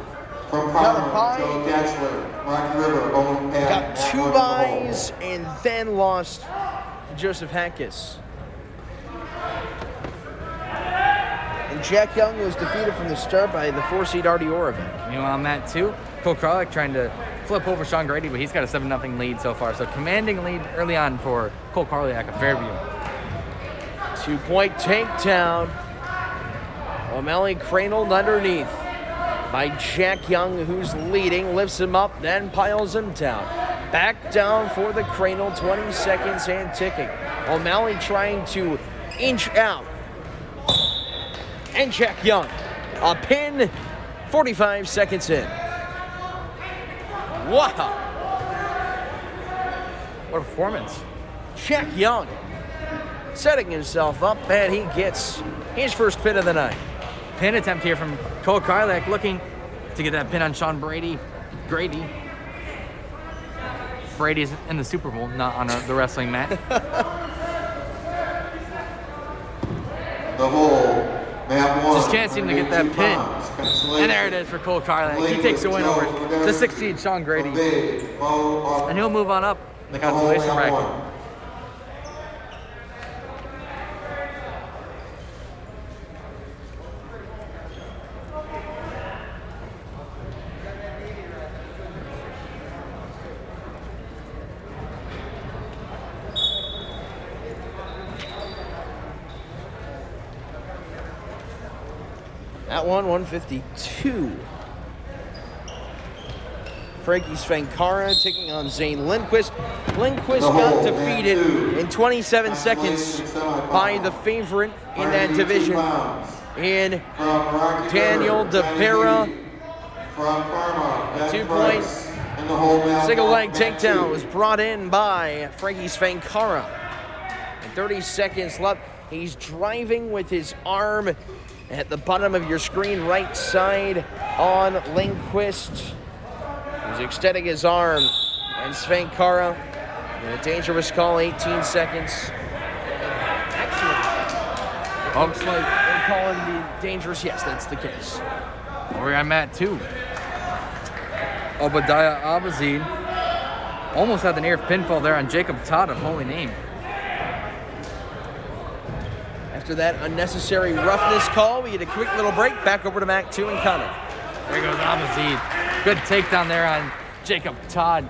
From Parma, Joe Gatchler, Rocky River, Owen Pat. Got 2 buys and then lost to Joseph Hackis. And Jack Young was defeated from the start by the 4 seed Artie Oravec. Meanwhile, on mat 2, Cole Karlak trying to flip over Sean Grady, but he's got a 7-0 lead so far. So commanding lead early on for Cole Karlak of Fairview. 2-point takedown. O'Malley cradled underneath by Jack Young, who's leading, lifts him up, then piles him down. Back down for the cradle, 20 seconds and ticking. O'Malley trying to inch out. And Jack Young, a pin, 45 seconds in. Wow. What a performance. Jack Young setting himself up, and he gets his first pin of the night. Pin attempt here from Cole Karlak, looking to get that pin on Sean Grady. Brady's in the Super Bowl, not on the wrestling mat. The hole, mat 1. Just can't seem to get that pin. And there it is for Cole Karlak. He takes the win over the 6 seed Sean Grady. And he'll move on up in the consolation bracket. At 152. Frankie Svankara taking on Zane Lindquist. Lindquist got defeated in 27 seconds by the favorite in that division, in Daniel DePera. A 2-point single leg takedown was brought in by Frankie Svankara. And 30 seconds left. He's driving with his arm at the bottom of your screen, right side on Lindquist. He's extending his arm, and Svankara, a dangerous call, 18 seconds. Actually, looks like they're calling the dangerous. Yes, that's the case. Where I'm at, too. Obadiah Abazid almost had the near pinfall there on Jacob Todd of Holy Name. After that unnecessary roughness call, we get a quick little break. Back over to Mac 2 and Connor. There goes Abazid. Good takedown there on Jacob Todd.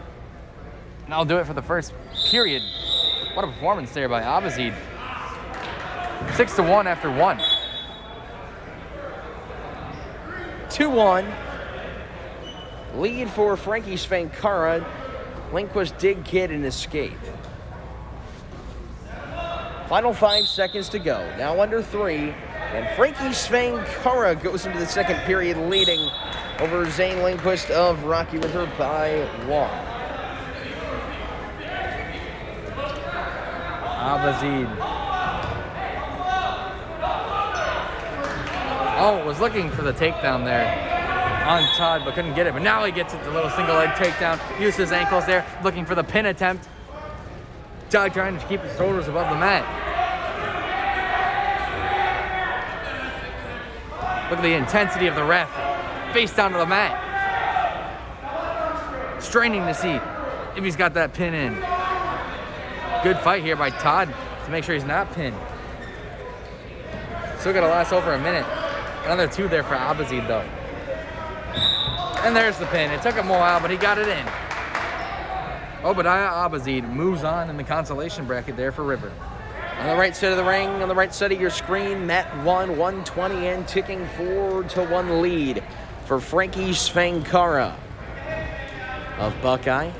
And that'll do it for the first period. What a performance there by Abazid. 6-1 after 1. 2-1. lead for Frankie Svankara. Lindquist did get an escape. Final 5 seconds to go. Now under 3. And Frankie Svankara goes into the second period leading over Zane Lindquist of Rocky River by 1. Abazid. Oh, was looking for the takedown there on Todd, but couldn't get it. But now he gets it, the little single leg takedown. Used his ankles there, looking for the pin attempt. Todd trying to keep his shoulders above the mat. Look at the intensity of the ref. Face down to the mat. Straining to see if he's got that pin in. Good fight here by Todd to make sure he's not pinned. Still gonna last over a minute. Another 2 there for Abazid though. And there's the pin. It took him a while, but he got it in. Obadiah Abazid moves on in the consolation bracket there for River. On the right side of the ring, on the right side of your screen, Mat 1, 120 and ticking 4-1 lead for Frankie Svankara of Buckeye.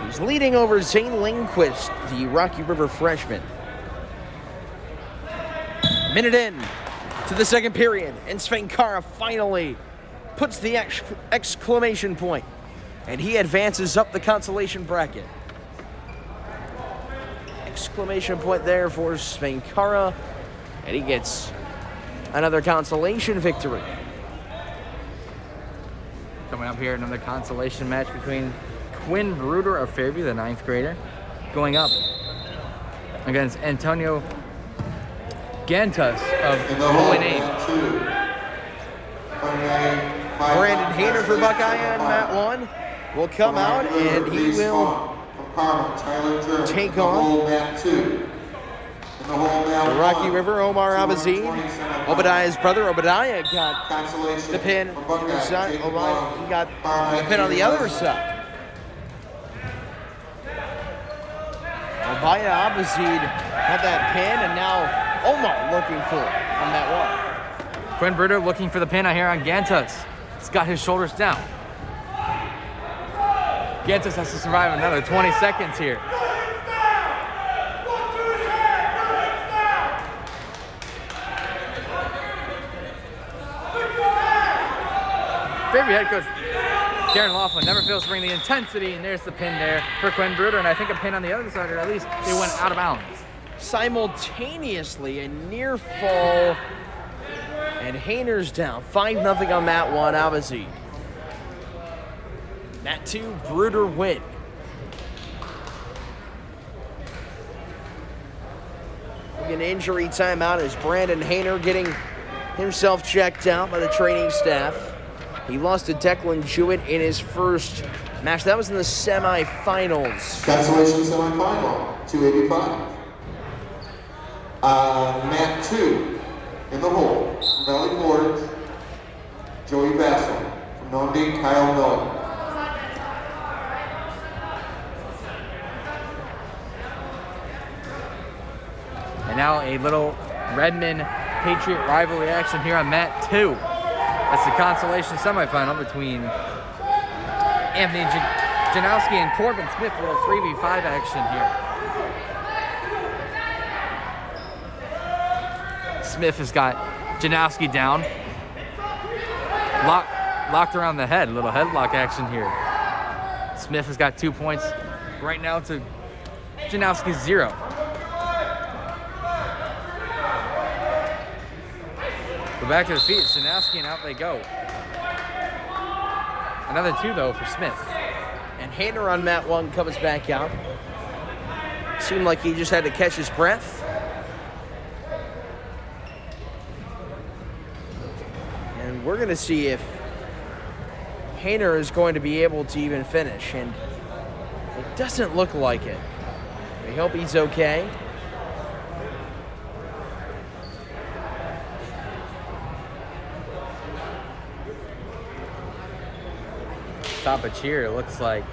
He's leading over Zane Lindquist, the Rocky River freshman. Minute in to the second period, and Svankara finally puts the exclamation point, and he advances up the consolation bracket. Exclamation point there for Svankara, and he gets another consolation victory. Coming up here, another consolation match between Quinn Bruder of Fairview, the 9th grader, going up against Antonio Gantus of Holy Name. Brandon Hayner for Buckeye on Mat 1 will come out, and he will take on the Rocky River, Omar Abazid. Obadiah's brother. Obadiah got the pin. He got the pin on the other side. Obadiah Abazid had that pin, and now Omar looking for it on Mat 1. Quinn Bruder looking for the pin out here on Gantus. He's got his shoulders down. Gantus has to survive another 20 seconds here. Fairview head coach Darren Laughlin never fails to bring the intensity, and there's the pin there for Quinn Bruder, and I think a pin on the other side, or at least they went out of bounds. Simultaneously, a near fall, and Hayner's down. 5-0 on Mat 1, Abazid. Mat 2, Bruder win. An injury timeout as Brandon Hayner getting himself checked out by the training staff. He lost to Declan Jewett in his first match. That was in the semifinals. Consolation semifinal, 285. Mat 2 in the hole from Valley Forge, Joey Bassel. From Normandy, Kyle Miller. And now a little Redmond Patriot rivalry action here on Mat 2. That's the consolation semifinal between Anthony Janowski and Corvin Smith. A little 3v5 action here. Smith has got Janowski down. Locked around the head. A little headlock action here. Smith has got 2 points right now to Janowski's 0. Go back to the feet, Janowski, and out they go. Another 2, though, for Smith. And Hayner on Mat 1 comes back out. Seemed like he just had to catch his breath. And we're going to see if Hayner is going to be able to even finish. And it doesn't look like it. We hope he's okay. Stoppage here, it looks like.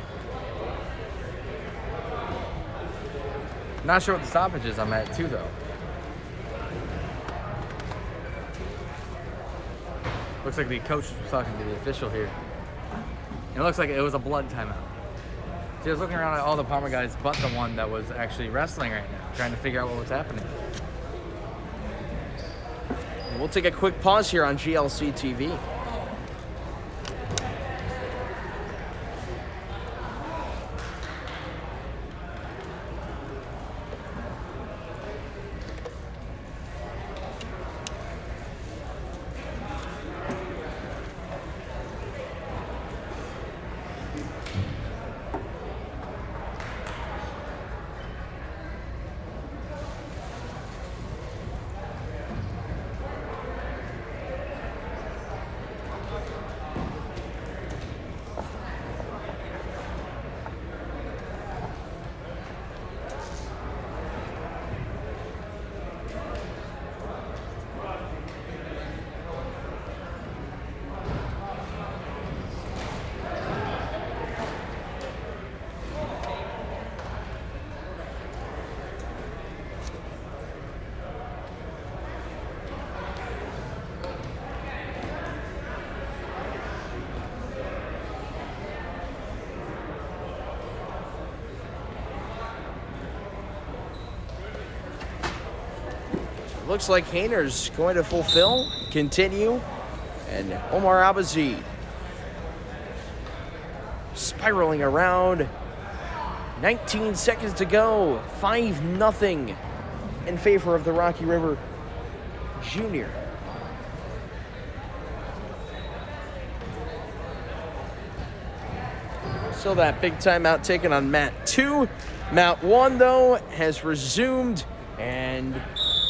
Not sure what the stoppage is on Mat 2, though. Looks like the coach was talking to the official here. It looks like it was a blood timeout. So he was looking around at all the Parma guys but the one that was actually wrestling right now, trying to figure out what was happening. We'll take a quick pause here on GLC TV. Looks like Hayner's going to continue, and Omar Abazid spiraling around. 19 seconds to go, 5-0 in favor of the Rocky River Junior. So that big timeout taken on mat 2. Mat 1, though, has resumed, and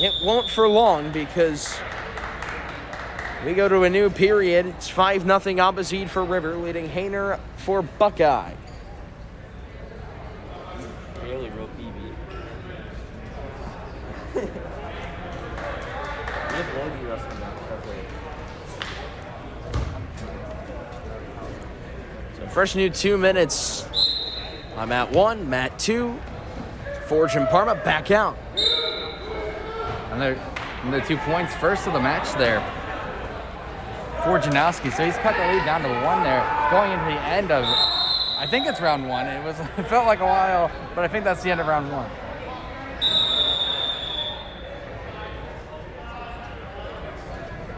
it won't for long because we go to a new period. It's 5-0 Abazid for River, leading Hayner for Buckeye. Barely wrote BB. So fresh new 2 minutes on mat 1, mat 2. Forge and Parma back out. And the 2 points first of the match there for Janowski. So he's cut the lead down to 1 there, going into the end of, I think it's round 1. It felt like a while, but I think that's the end of round 1.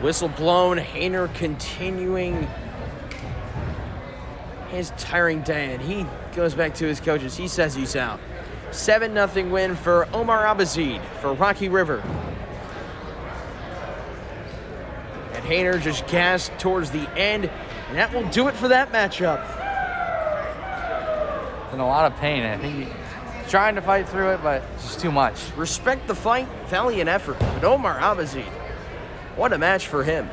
Whistle blown, Hayner continuing his tiring day, and he goes back to his coaches. He says he's out. 7-0 win for Omar Abazid for Rocky River. And Hayner just gassed towards the end, and that will do it for that matchup. In a lot of pain. I think he's trying to fight through it, but it's just too much. Respect the fight, valiant effort. But Omar Abazid, what a match for him.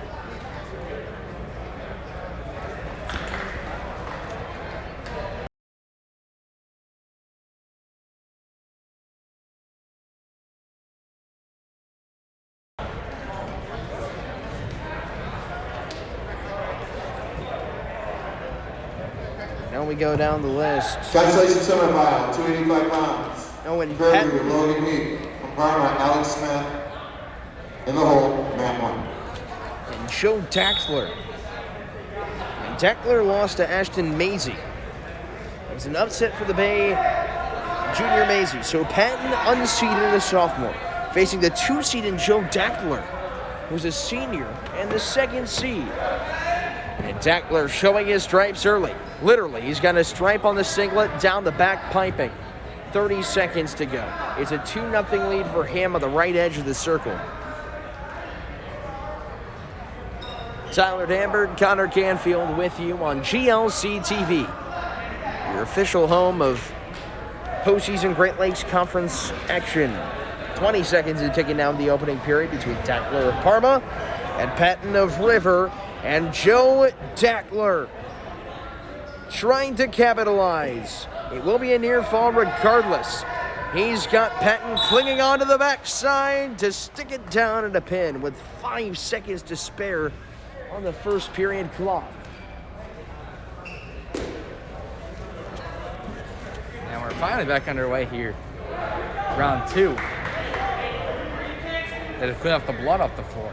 Now we go down the list. Consolation semifinal, 285 pounds. Owen Fairview, Patton. Logan Meek. From Parma, Alex Smith. In the hole, Matt 1. And Joe Daxler. And Daxler lost to Ashton Maisie. It was an upset for the Bay Junior Maisie. So Patton unseeded a sophomore, facing the 2-seeded Joe Daxler, who's a senior and the 2nd seed. And Daxler showing his stripes early. Literally, he's got a stripe on the singlet down the back piping. 30 seconds to go. It's a 2-0 lead for him on the right edge of the circle. Tyler Danberg, Connor Canfield with you on GLC TV, your official home of postseason Great Lakes Conference action. 20 seconds to taking down the opening period between Daxler of Parma and Patton of River, and Joe Daxler trying to capitalize. It will be a near fall regardless. He's got Patton clinging onto the backside to stick it down in a pin with 5 seconds to spare on the first period clock. And we're finally back underway here. Round 2. They had to clean up the blood off the floor.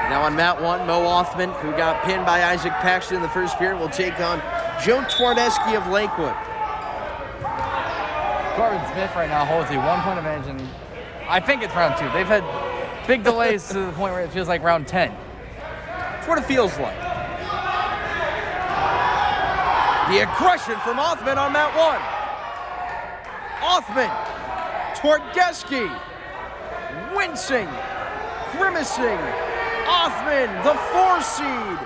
Now on mat 1, Mo Othman, who got pinned by Isaac Paxton in the first period, will take on Joe Twardesky of Lakewood. Corvin Smith right now holds a 1 point advantage, and I think it's round 2. They've had big delays to the point where it feels like round 10. That's what it feels like. The aggression from Othman on mat 1. Othman, Twardesky, wincing, grimacing. Othman, the 4 seed.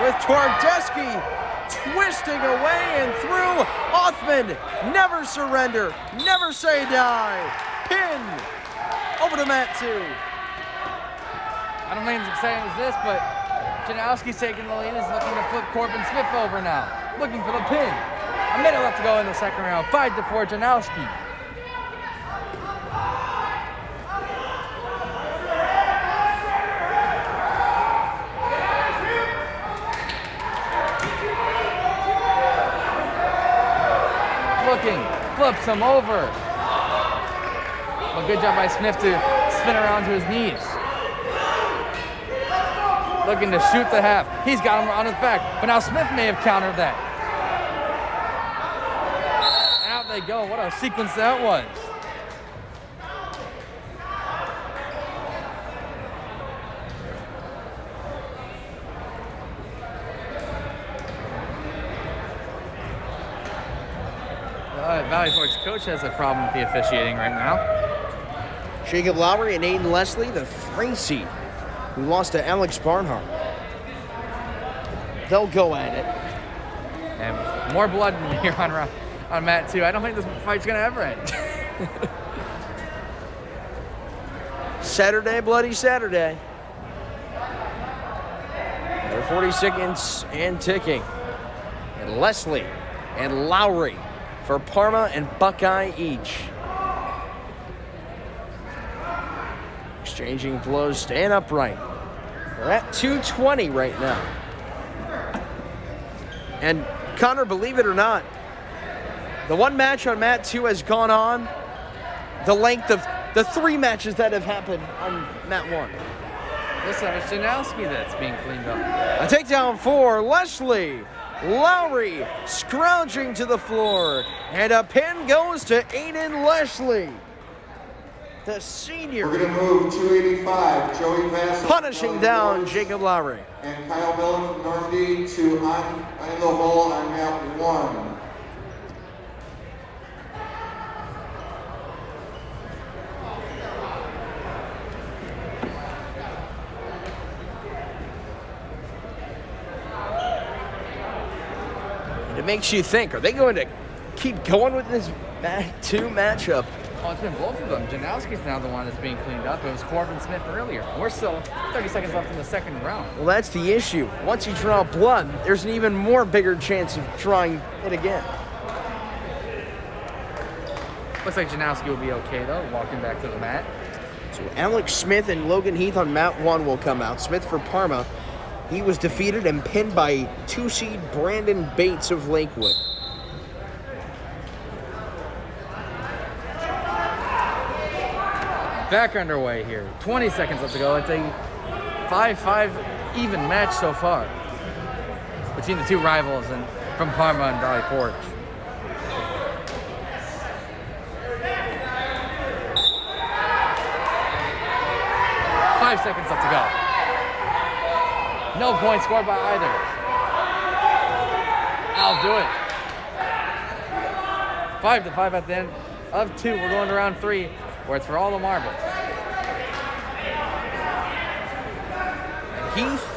With Twardesky twisting away and through. Othman, never surrender, never say die. Pin over to mat 2. I don't think it's exciting as this, but Janowski's taking the lead. He's looking to flip Corvin Smith over now. Looking for the pin. A minute left to go in the second round. 5-4 Janowski. Looking, flips him over. But good job by Smith to spin around to his knees. Looking to shoot the half. He's got him on his back, but now Smith may have countered that. Out they go. What a sequence that was. Valley Forge coach has a problem with the officiating right now. Jacob Lowry and Aiden Leslie, the 3 seed, who lost to Alex Barnhart. They'll go at it. And more blood here on mat 2. I don't think this fight's going to ever end. Saturday, bloody Saturday. Another 40 seconds and ticking. And Leslie and Lowry for Parma and Buckeye each. Exchanging blows, staying upright. We're at 220 right now. And Connor, believe it or not, the one match on mat 2 has gone on the length of the 3 matches that have happened on mat 1. This time it's Janowski that's being cleaned up. A takedown for Leslie. Lowry scrounging to the floor. And a pin goes to Aiden Leslie, the senior. We're going to move 285, Joey Vassell. Punishing down Jacob Lowry. And Kyle Miller from Normandy to on the hole on mat 1. It makes you think, are they going to keep going with this mat 2 matchup? Oh, it's been both of them. Janowski's now the one that's being cleaned up. It was Corvin Smith earlier. We're still 30 seconds left in the second round. Well, that's the issue. Once you draw blood, there's an even more bigger chance of drawing it again. Looks like Janowski will be okay, though, walking back to the mat. So Alex Smith and Logan Heath on mat 1 will come out. Smith for Parma. He was defeated and pinned by 2 seed Brandon Bates of Lakewood. Back underway here. 20 seconds left to go. It's a 5-5 even match so far between the 2 rivals and from Parma and Valley Forge. Five seconds left to go. No points scored by either. I'll do it. 5-5 at the end of 2. We're going to round 3, where it's for all the marbles. Heath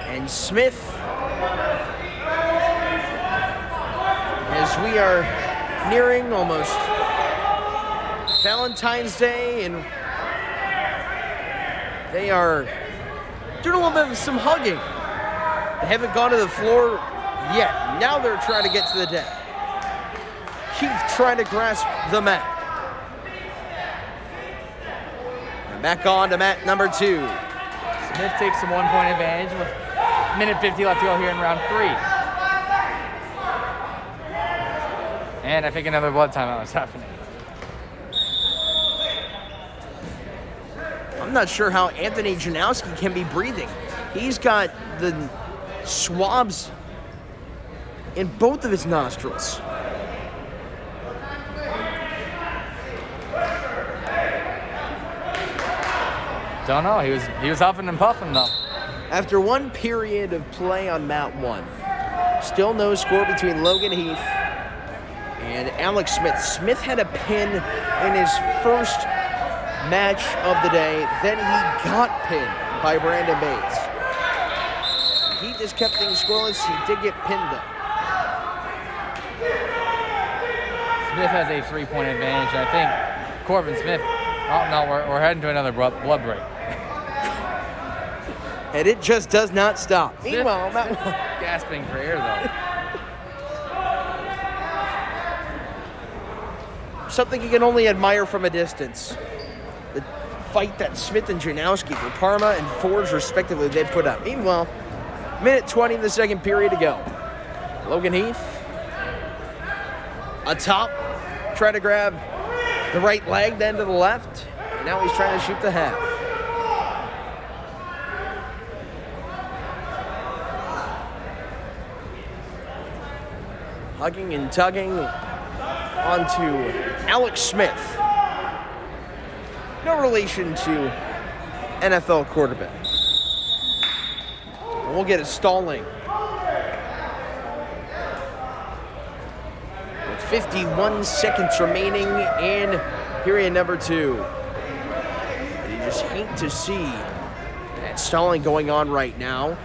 and Smith, as we are nearing almost Valentine's Day, and they are doing a little bit of some hugging. They haven't gone to the floor yet. Now they're trying to get to the deck. Heath trying to grasp the mat. And back on to mat number 2. Smith takes some 1 point advantage with minute 50 left to go here in round 3. And I think another blood timeout is happening. I'm not sure how Anthony Janowski can be breathing. He's got the swabs in both of his nostrils. Don't know. He was huffing and puffing though. After one period of play on mat 1, still no score between Logan Heath and Alex Smith. Smith had a pin in his first match of the day. Then he got pinned by Brandon Bates. Heath just kept things scoreless. He did get pinned though. Smith has a 3-point advantage. I think Corvin Smith. Oh no, we're heading to another blood break. And it just does not stop. Smith, Meanwhile, gasping for air though. something you can only admire from a distance. The fight that Smith and Janowski for Parma and Forge, respectively, they put up. Meanwhile, minute 20 in the second period to go. Logan Heath, atop, try to grab the right leg, then to the left. And now he's trying to shoot the half. Hugging and tugging onto Alex Smith. No relation to NFL quarterback. And we'll get it stalling. With 51 seconds remaining in period number 2. And you just hate to see that stalling going on right now.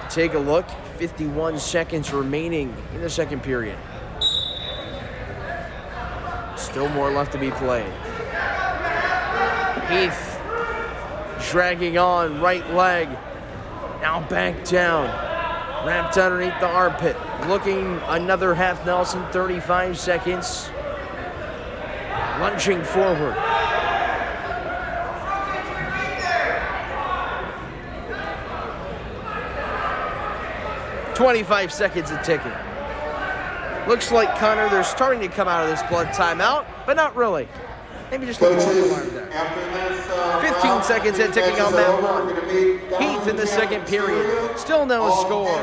Take a look. 51 seconds remaining in the second period. Still more left to be played. Heath dragging on, right leg. Now back down. Wrapped underneath the armpit. Looking another half Nelson, 35 seconds. Lunging forward. "25 seconds and ticking." Looks like, Connor, they're starting to come out of this blood timeout, but not really. Maybe just a little alarm there. 15 seconds and ticking on that one. Heath in the second period. Still no score.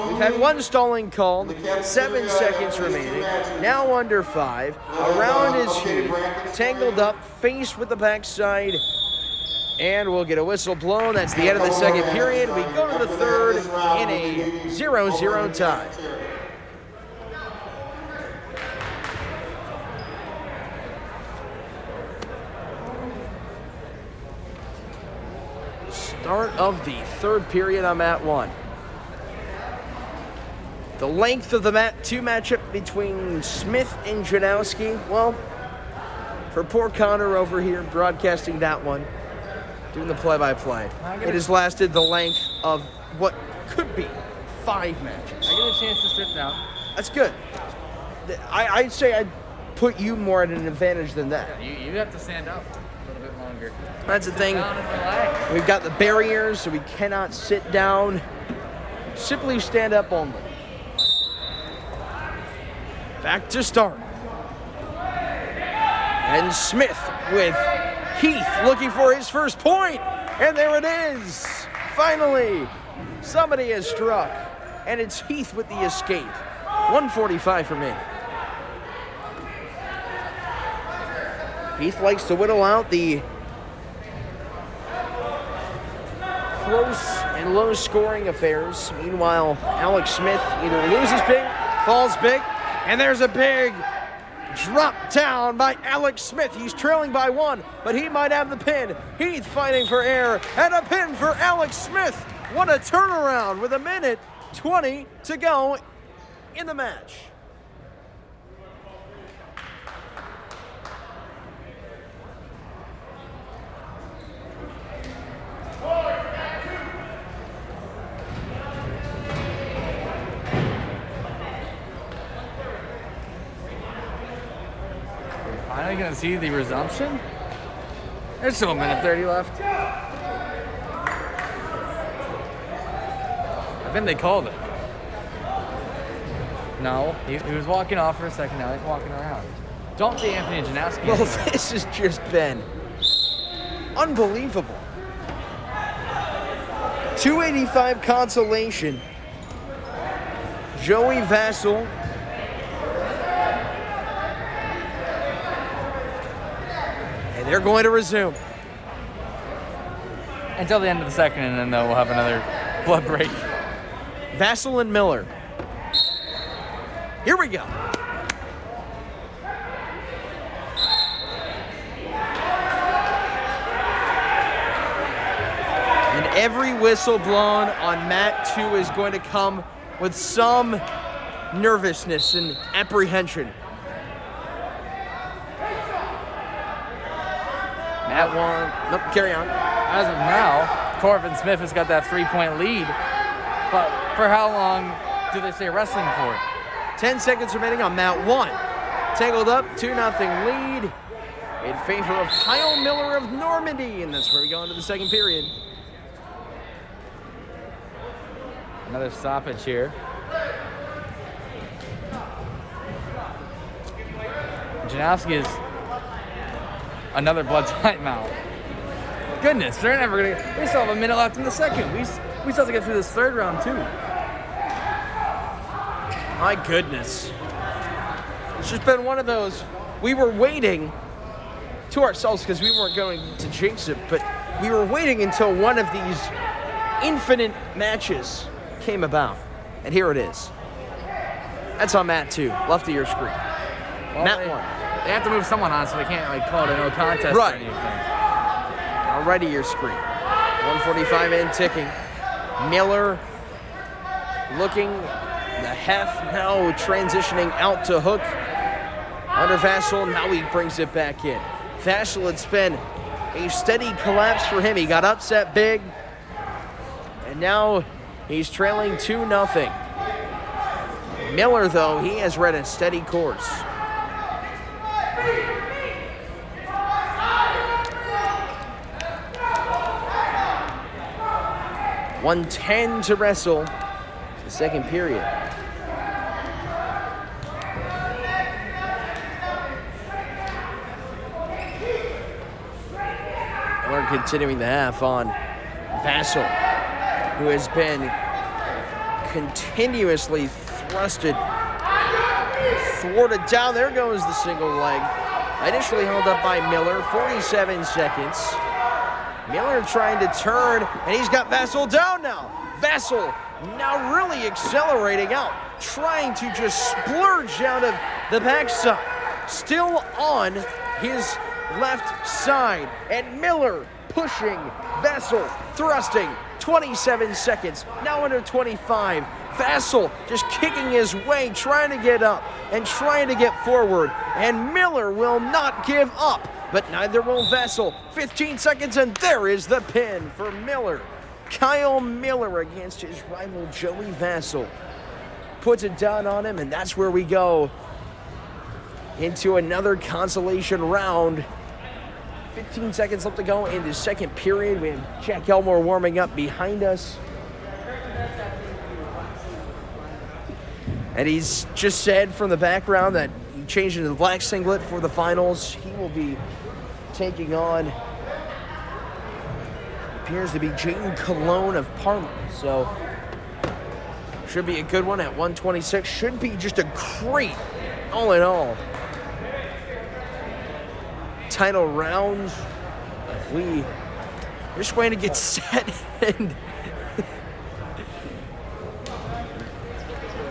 We've had one stalling called. 7 seconds remaining. Now under 5. Around is Heath. Tangled up, faced with the backside. And we'll get a whistle blown. That's the end of the second period. We go to the third in a 0-0 tie. Start of the third period on mat 1. The length of the mat 2 matchup between Smith and Janowski. Well, for poor Connor over here broadcasting that one, doing the play-by-play. It has lasted the length of what could be 5 matches. I get a chance to sit down. That's good. I'd say I'd put you more at an advantage than that. Yeah, you have to stand up a little bit longer. That's the thing. Sit down and relax. We've got the barriers, so we cannot sit down. Simply stand up only. Back to start. And Smith with Heath looking for his first point, and there it is. Finally, somebody has struck, and it's Heath with the escape. 1:45 remaining. Heath likes to whittle out the close and low-scoring affairs. Meanwhile, Alex Smith either loses big, falls big, and there's a big drop down by Alex Smith. He's trailing by 1, but he might have the pin. Heath fighting for air, and a pin for Alex Smith. What a turnaround with 1:20 to go in the match. Finally gonna see the resumption? There's still a minute 30 left. I think they called it. No, he was walking off for a second, now he's walking around. Don't see Anthony Janowski. Well, this has just been Unbelievable. 285 consolation. Joey Vassell. And they're going to resume. Until the end of the second, and then we'll have another blood break. Vassell and Miller. Here we go. And every whistle blown on mat 2 is going to come with some nervousness and apprehension. Mat 1. Nope, carry on. As of now, Corvin Smith has got that 3-point lead. But for how long do they stay wrestling for? 10 seconds remaining on mat 1. Tangled up, 2-0 lead in favor of Kyle Miller of Normandy. And that's where we go into the second period. Another stoppage here. Janowski is another blood timeout. Goodness, they're never gonna. We still have a minute left in the second. We still have to get through this third round too. My goodness. It's just been one of those. We were waiting to ourselves because we weren't going to jinx it, but we were waiting until one of these infinite matches came about. And here it is. That's on mat 2, left of your screen. Well, mat 1. They have to move someone on so they can't call it a no contest Right. or anything. Already your screen. 145 in ticking. Miller looking the half now transitioning out to Hook. Under Vassell, now he brings it back in. Vassell, it's been a steady collapse for him. He got upset big. And now he's trailing 2-0. Miller, though, he has read a steady course. .110 to wrestle. The second period. And we're continuing the half on Vassell, who has been continuously thwarted down. There goes the single leg. Initially held up by Miller, 47 seconds. Miller trying to turn, and he's got Vassell down now. Vassell now really accelerating out, trying to just splurge out of the backside. Still on his left side, and Miller pushing, Vassell thrusting, 27 seconds, now under 25. Vassell just kicking his way, trying to get up and trying to get forward, and Miller will not give up. But neither will Vassell. 15 seconds, and there is the pin for Miller. Kyle Miller against his rival Joey Vassell. Puts it down on him, and that's where we go into another consolation round. 15 seconds left to go in the second period. We have Jack Elmore warming up behind us. And he's just said from the background that he changed into the black singlet for the finals. He will be taking on, appears to be Jayden Cologne of Parma. So, should be a good one at 126. Should be just a great, all in all, title rounds. We're just waiting to get set and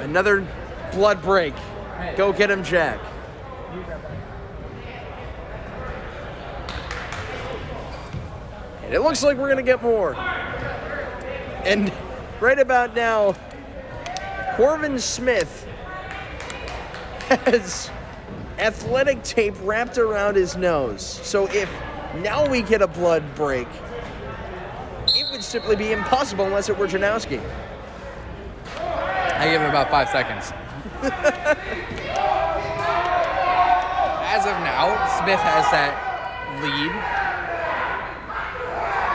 another blood break. Go get him, Jack. And it looks like we're going to get more. And right about now, Corvin Smith has athletic tape wrapped around his nose. So if now we get a blood break, it would simply be impossible unless it were Janowski. I give him about 5 seconds. As of now, Smith has that lead.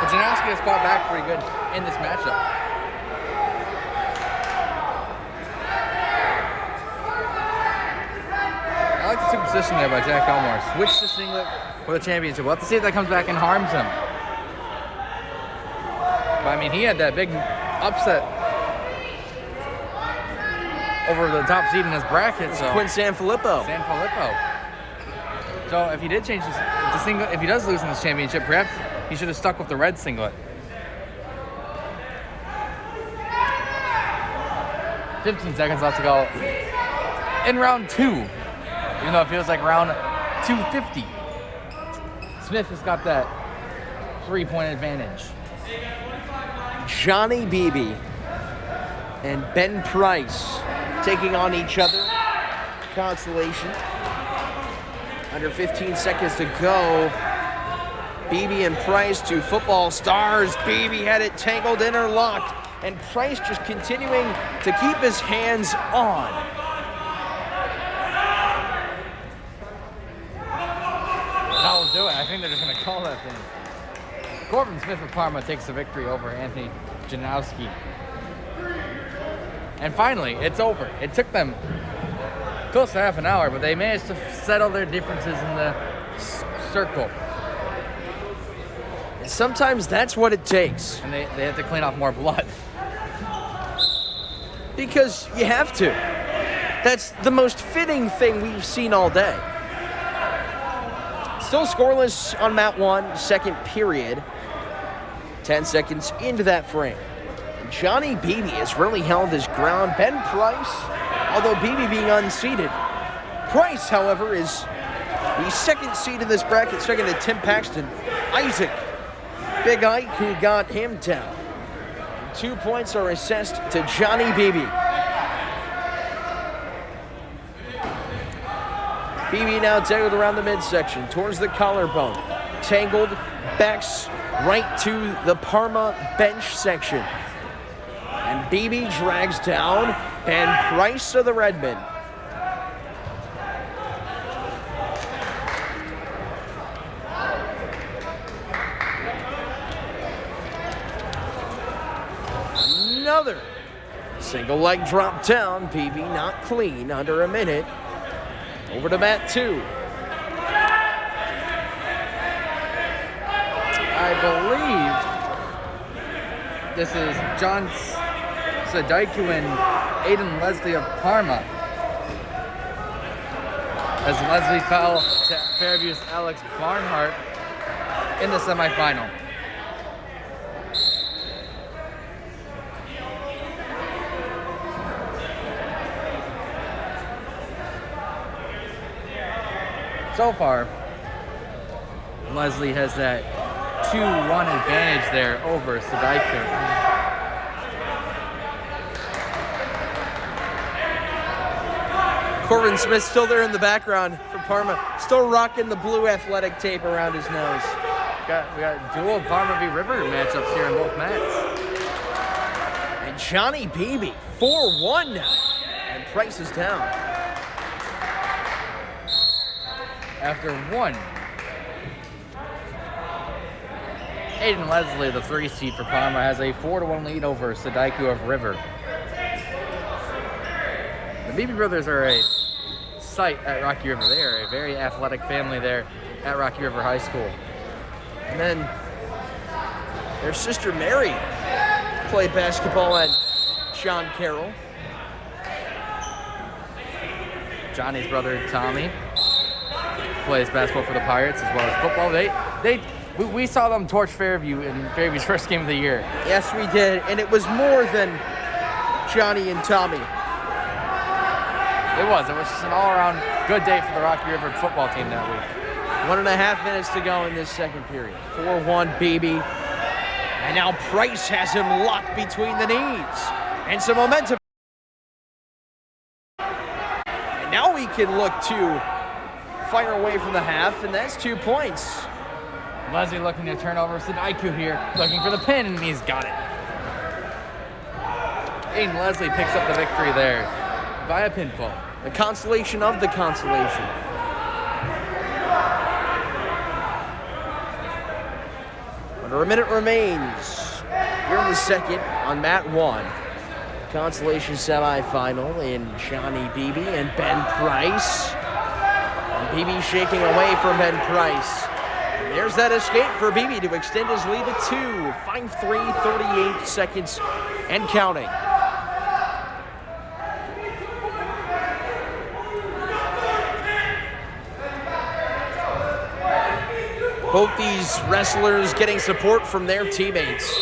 But Janowski has fought back pretty good in this matchup. I like the superstition there by Jack Elmore. Switch to singlet for the championship. We'll have to see if that comes back and harms him. But I mean, he had that big upset over the top seed in his bracket. So Quinn Sanfilippo. So if he did change the singlet, if he does lose in this championship, perhaps he should have stuck with the red singlet. 15 seconds left to go in round 2, even though it feels like round 250. Smith has got that 3-point advantage. Johnny Beebe and Ben Price taking on each other. Consolation. Under 15 seconds to go. Beebe and Price, two football stars. Beebe had it tangled, interlocked, and Price just continuing to keep his hands on. That'll do it. I think they're just going to call that thing. Corvin Smith of Parma takes the victory over Anthony Janowski. And finally, it's over. It took them close to half an hour, but they managed to settle their differences in the circle. And sometimes that's what it takes. And they have to clean off more blood. Because you have to. That's the most fitting thing we've seen all day. Still scoreless on mat 1, second period. 10 seconds into that frame. Johnny Beebe has really held his ground. Ben Price, although Beebe being unseeded. Price, however, is the second seed in this bracket, second to Tim Paxton. Isaac, Big Ike, who got him down. 2 points are assessed to Johnny Beebe. Beebe now tangled around the midsection, towards the collarbone. Tangled, backs right to the Parma bench section. And Beebe drags down Ben Price of the Redmen. Another single leg drop down. Beebe not clean, under a minute. Over to mat 2. I believe this is John Sadaiku and Aiden Leslie of Parma. As Leslie fell to Fairview's Alex Barnhart in the semifinal. So far, Leslie has that 2-1 advantage there over Sadaiku. Corvin Smith still there in the background for Parma, still rocking the blue athletic tape around his nose. We got dual Parma v. River matchups here in both mats. And Johnny Beebe, 4-1 now. And Price is down. After 1. Aiden Leslie, the 3 seed for Parma, has a 4-1 lead over Sadaiku of River. The Beebe brothers are a sight at Rocky River. They are a very athletic family there at Rocky River High School. And then their sister Mary played basketball at John Carroll. Johnny's brother Tommy plays basketball for the Pirates as well as football. We saw them torch Fairview in Fairview's first game of the year. Yes, we did, and it was more than Johnny and Tommy. It was just an all-around good day for the Rocky River football team that week. 1.5 minutes to go in this second period. 4-1 Beebe. And now Price has him locked between the knees. And some momentum. And now we can look to fire away from the half, and that's 2 points. Leslie looking to turn over Sadaiku here, looking for the pin, and he's got it. Aiden Leslie picks up the victory there via pinfall. The consolation of the consolation. Under a minute remains here in the second on mat 1. Consolation semifinal in Johnny Beebe and Ben Price. And Beebe shaking away from Ben Price. There's that escape for BB to extend his lead to 2. 5:3, 38 seconds and counting. Both these wrestlers getting support from their teammates.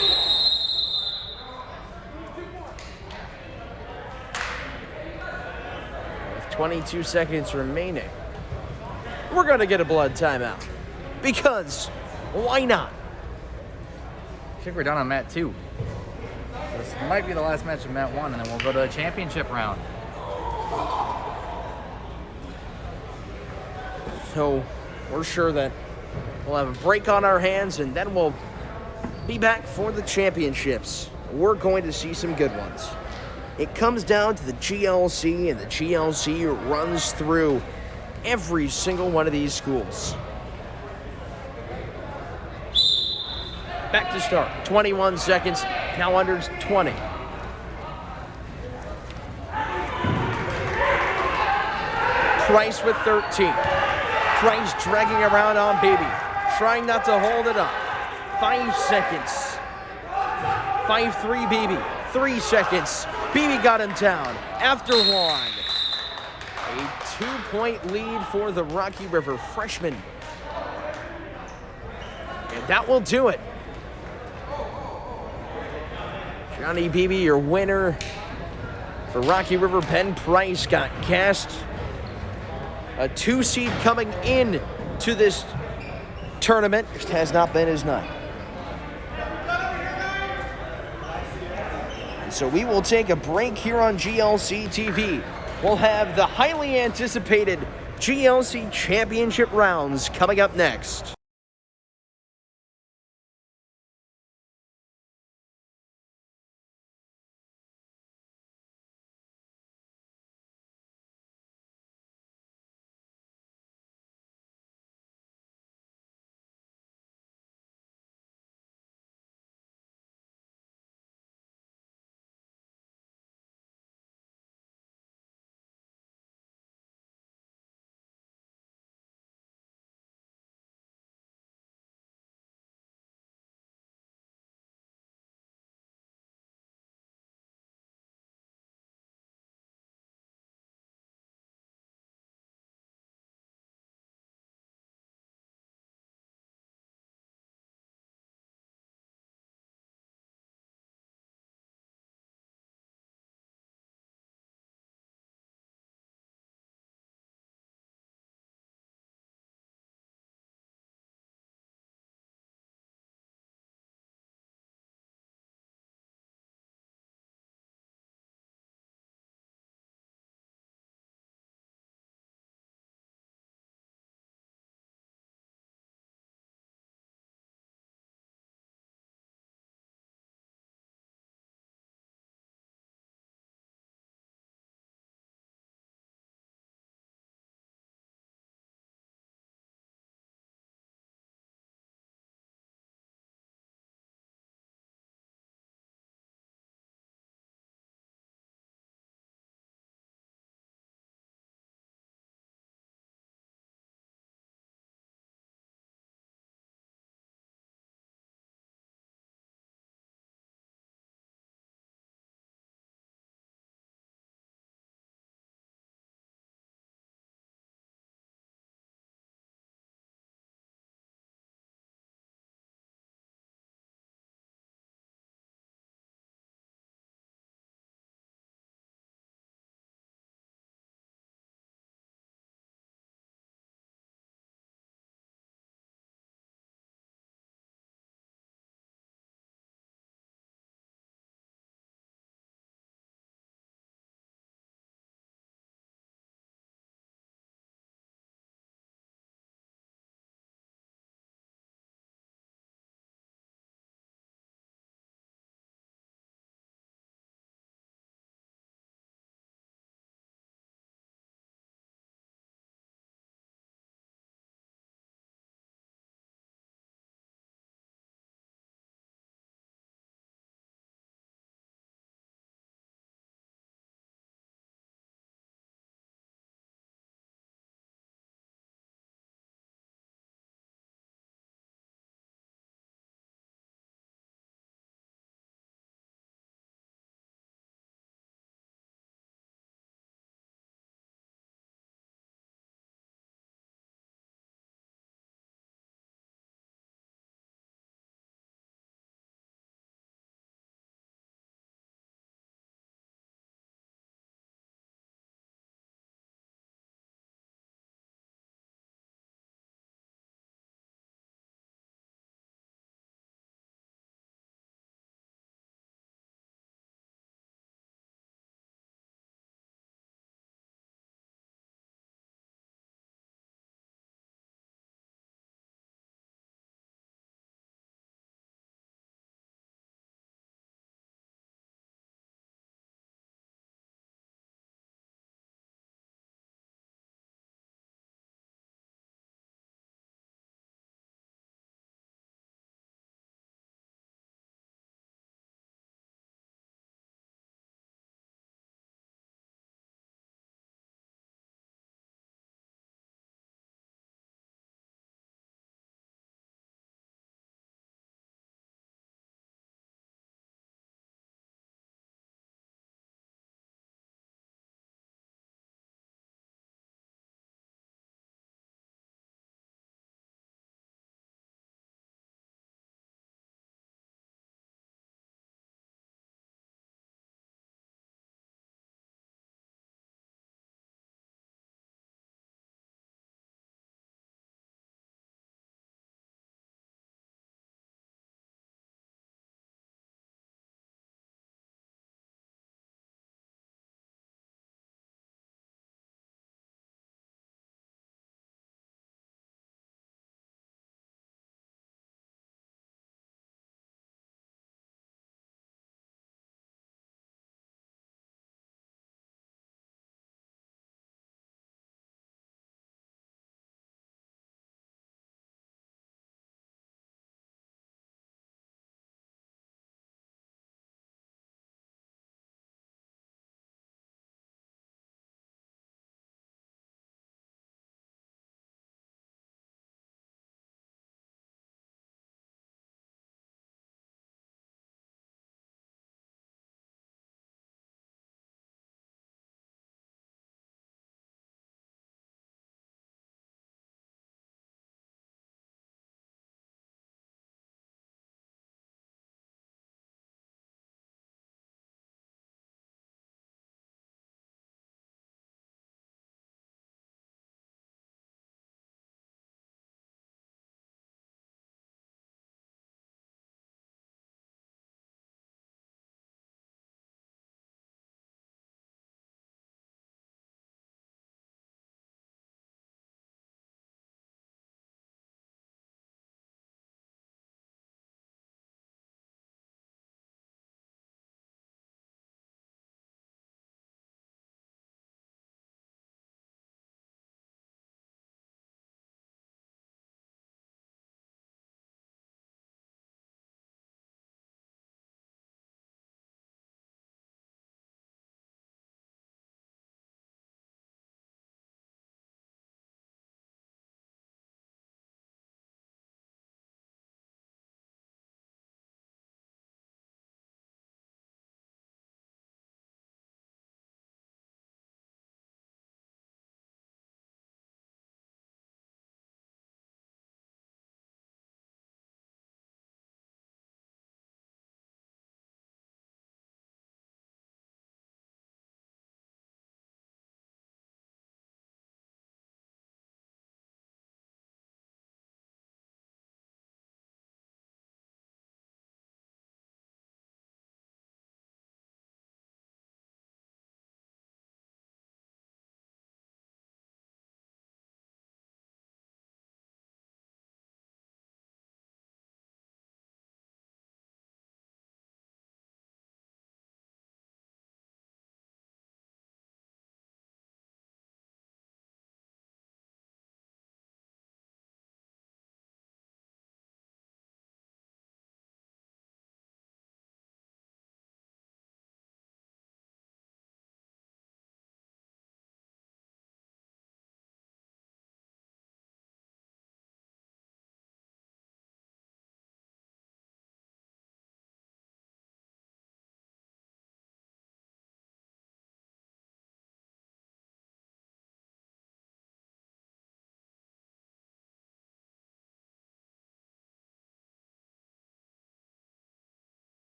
With 22 seconds remaining, we're going to get a blood timeout. Because, why not? I think we're done on mat 2. So this might be the last match of mat 1, and then we'll go to the championship round. So, we're sure that we'll have a break on our hands, and then we'll be back for the championships. We're going to see some good ones. It comes down to the GLC, and the GLC runs through every single one of these schools. Back to start. 21 seconds. Now under 20. Price with 13. Price dragging around on Baby. Trying not to hold it up. 5 seconds. 5-3 BB. 3 seconds. BB got him down after 1. A 2-point lead for the Rocky River freshman. And that will do it. Johnny BB, your winner for Rocky River. Ben Price got cast. A 2 seed coming in to this tournament. Just has not been his night. And so we will take a break here on GLC TV. We'll have the highly anticipated GLC Championship rounds coming up next.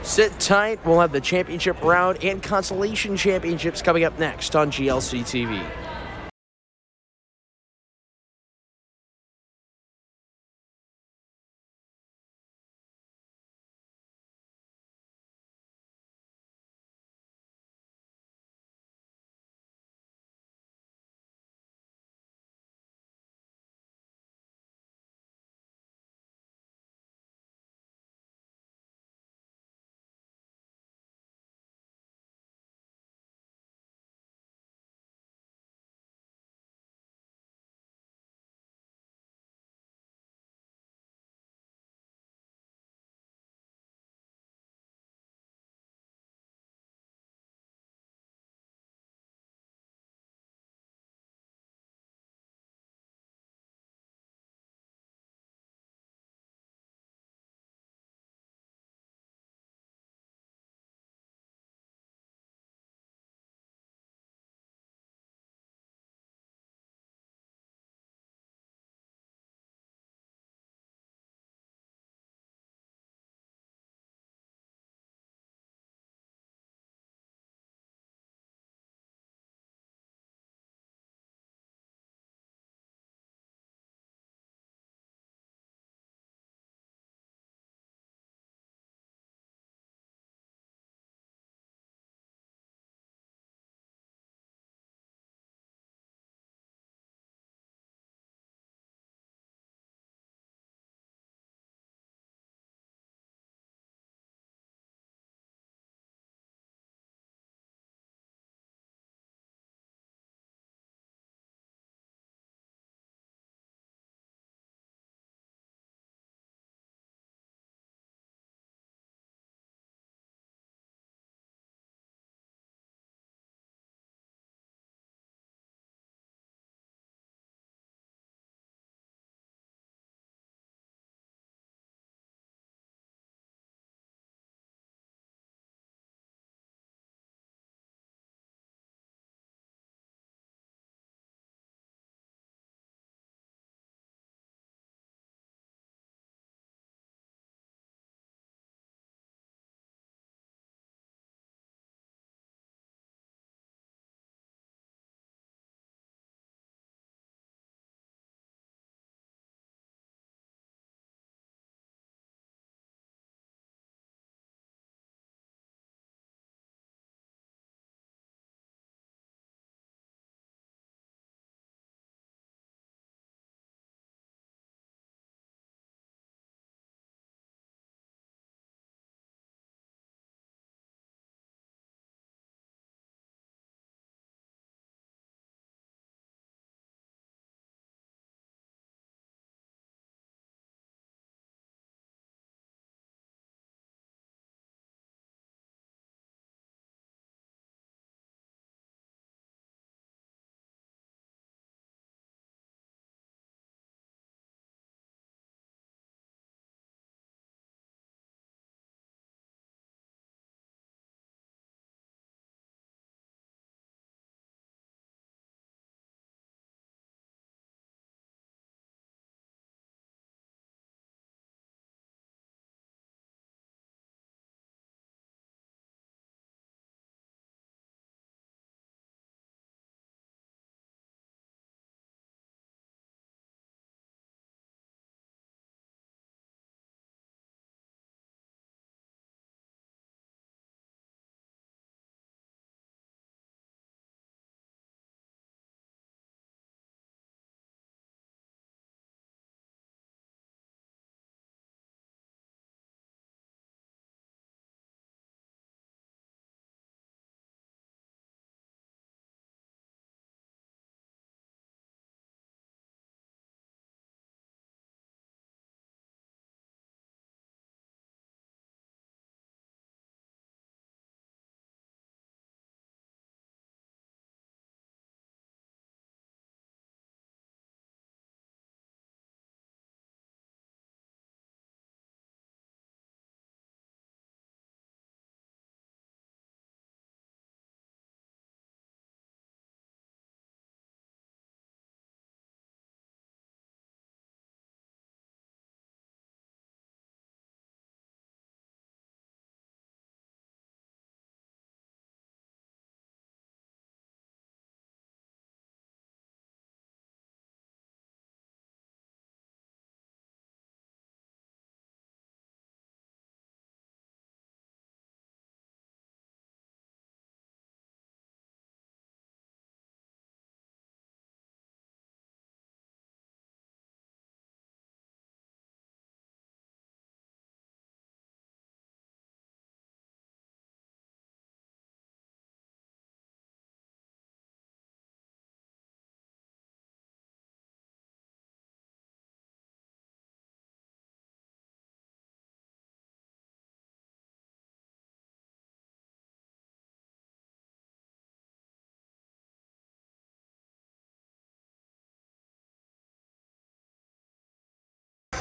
Sit tight. We'll have the championship round and consolation championships coming up next on GLC TV.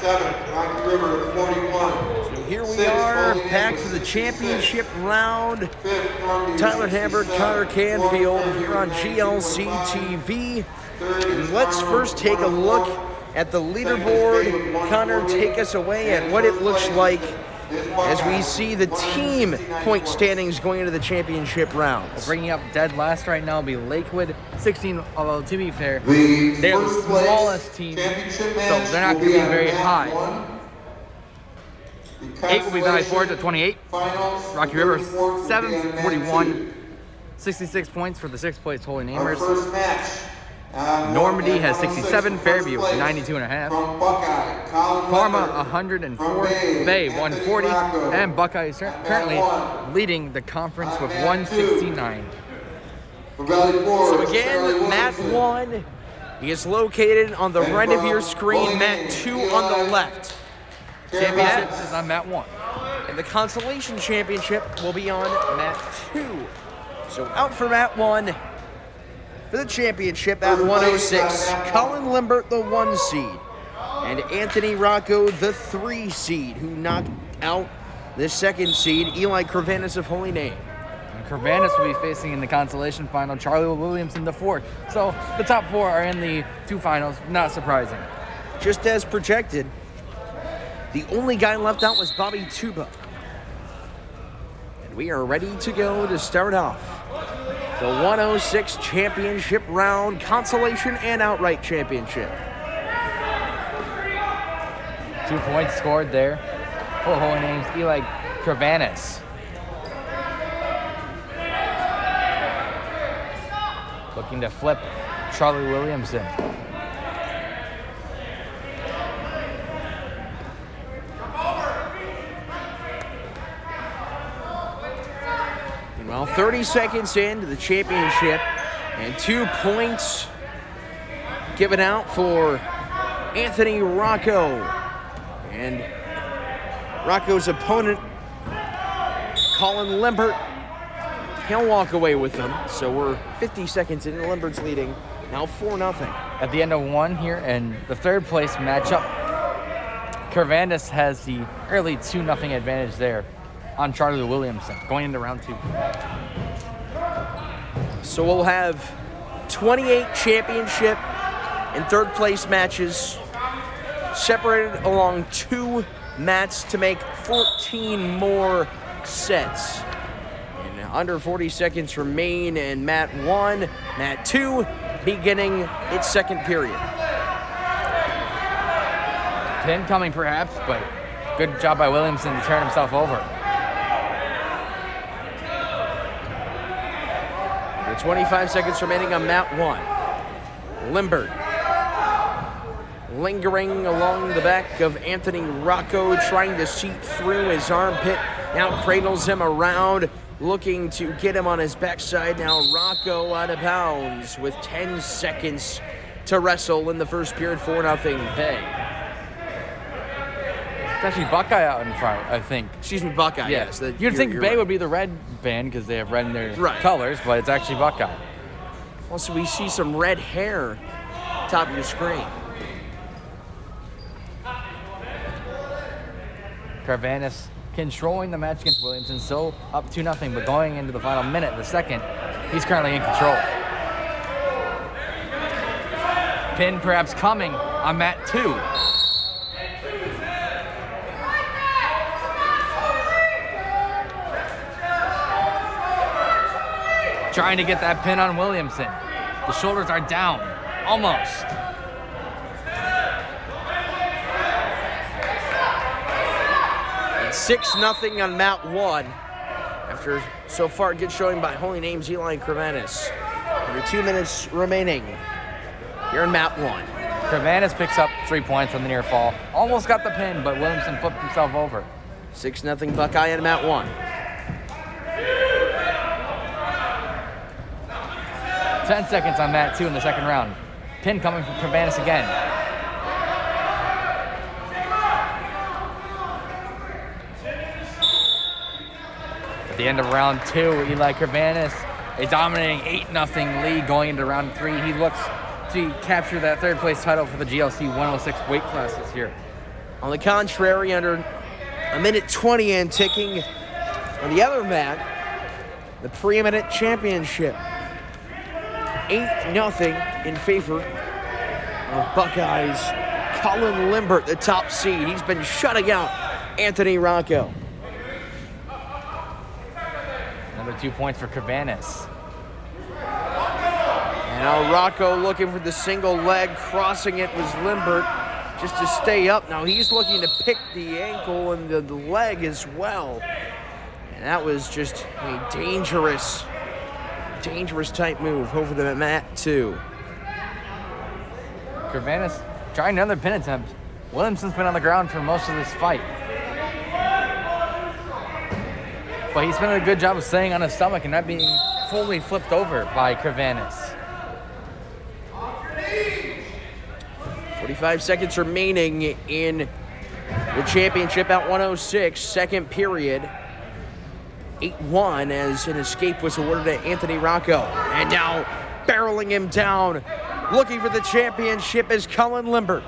7th, Rocky River 41. Here we 6th, are, Holy back Name to the 66. championship round. 5th, Normandy Tyler Hamburg, 67. Connor Canfield 4th, here on Fairview GLC 95. TV. 3rd And is let's Parma first take a 104. look at the Second is leaderboard. Lakewood Connor, 140. take us away at And what it first looks place like is as we Buckeye, see the team 169 point points. standings going into the championship rounds. Bringing up dead last right now will be Lakewood, 16. Although to be fair, The they're the first place smallest team, championship match so they're not will going to be on very mat high. 1. The 8 will be Valley Forge at 28. finals, Rocky River, the third and fourth will be 7th, on mat 41. 2. 66 points for the 6th place Holy Our Namers. first match. Normandy at has 106, 67, first Fairview place 92.5. From Buckeye, Colin Parma Leonard. 104, From Bay Anthony 140, Rocco. and Buckeye is currently leading the conference with 169. From Valley Forge, So again, mat 1 is located on the right of your screen, mat 2 on the left. Championship is on mat 1. And the consolation championship will be on mat 2. So out for mat 1 for the championship at 106, Colin Limbert, the 1 seed, and Anthony Rocco, the 3 seed, who knocked out the 2nd seed, Eli Corvanis of Holy Name. And Corvanis will be facing in the consolation final Charlie Williamson, the 4th. So the top 4 are in the 2 finals, not surprising. Just as projected, the only guy left out was Bobby Tuba. And we are ready to go to start off the 106 championship round, consolation and outright championship. 2 points scored there. Oh, Holy Name's Eli Corvanis. Looking to flip Charlie Williamson. Well, 30 seconds into the championship, and 2 points given out for Anthony Rocco. And Rocco's opponent, Colin Limbert, he'll walk away with them. So we're 50 seconds in, Limbert's leading, now 4-0. At the end of 1 here, and the 3rd place matchup, Corvanis has the early 2-0 advantage there on Charlie Williamson going into round 2. So we'll have 28 championship and 3rd place matches separated along 2 mats to make 14 more sets. And under 40 seconds remain in mat 1, mat 2 beginning its 2nd period. Pin coming perhaps, but good job by Williamson to turn himself over. 25 seconds remaining on mat 1. Limbert lingering along the back of Anthony Rocco, trying to seep through his armpit. Now cradles him around, looking to get him on his backside. Now Rocco out of bounds with 10 seconds to wrestle in the first period, 4-0 Bay. It's actually Buckeye out in front, I think. Excuse me, Buckeye. Yeah. Yes. You'd think you're Bay right. would be the red band because they have red in their Right. colors, but it's actually Buckeye. Also, we see some red hair top of your screen. Corvanis controlling the match against Williamson, still up 2-0, but going into the final minute, the 2nd, he's currently in control. Pin perhaps coming on mat 2. Trying to get that pin on Williamson. The shoulders are down, almost. It's 6-0 on mat 1 after so far good showing by Holy Name's Eli Corvanis. Under 2 minutes remaining here in mat 1. Corvanis picks up 3 points on the near fall. Almost got the pin, but Williamson flipped himself over. 6-0 Buckeye on mat 1. 10 seconds on mat 2 in the 2nd round. Pin coming from Corvanis again. At the end of round 2, Eli Corvanis, a dominating 8-0 lead going into round 3. He looks to capture that 3rd place title for the GLC 106 weight classes here. On the contrary, under a minute 20 and ticking on the other mat, the preeminent championship. 8-0 in favor of Buckeyes. Colin Limbert, the top seed. He's been shutting out Anthony Rocco. Another 2 points for Cabanas. And now Rocco looking for the single leg. Crossing it was Limbert just to stay up. Now he's looking to pick the ankle and the leg as well. And that was just a dangerous type move over the mat too. Cabanas trying another pin attempt. Williamson's been on the ground for most of this fight. But he's been doing a good job of staying on his stomach and not being fully flipped over by Cabanas. 45 seconds remaining in the championship at 106, second period. 8-1 as an escape was awarded to Anthony Rocco. And now barreling him down, looking for the championship is Colin Limbert.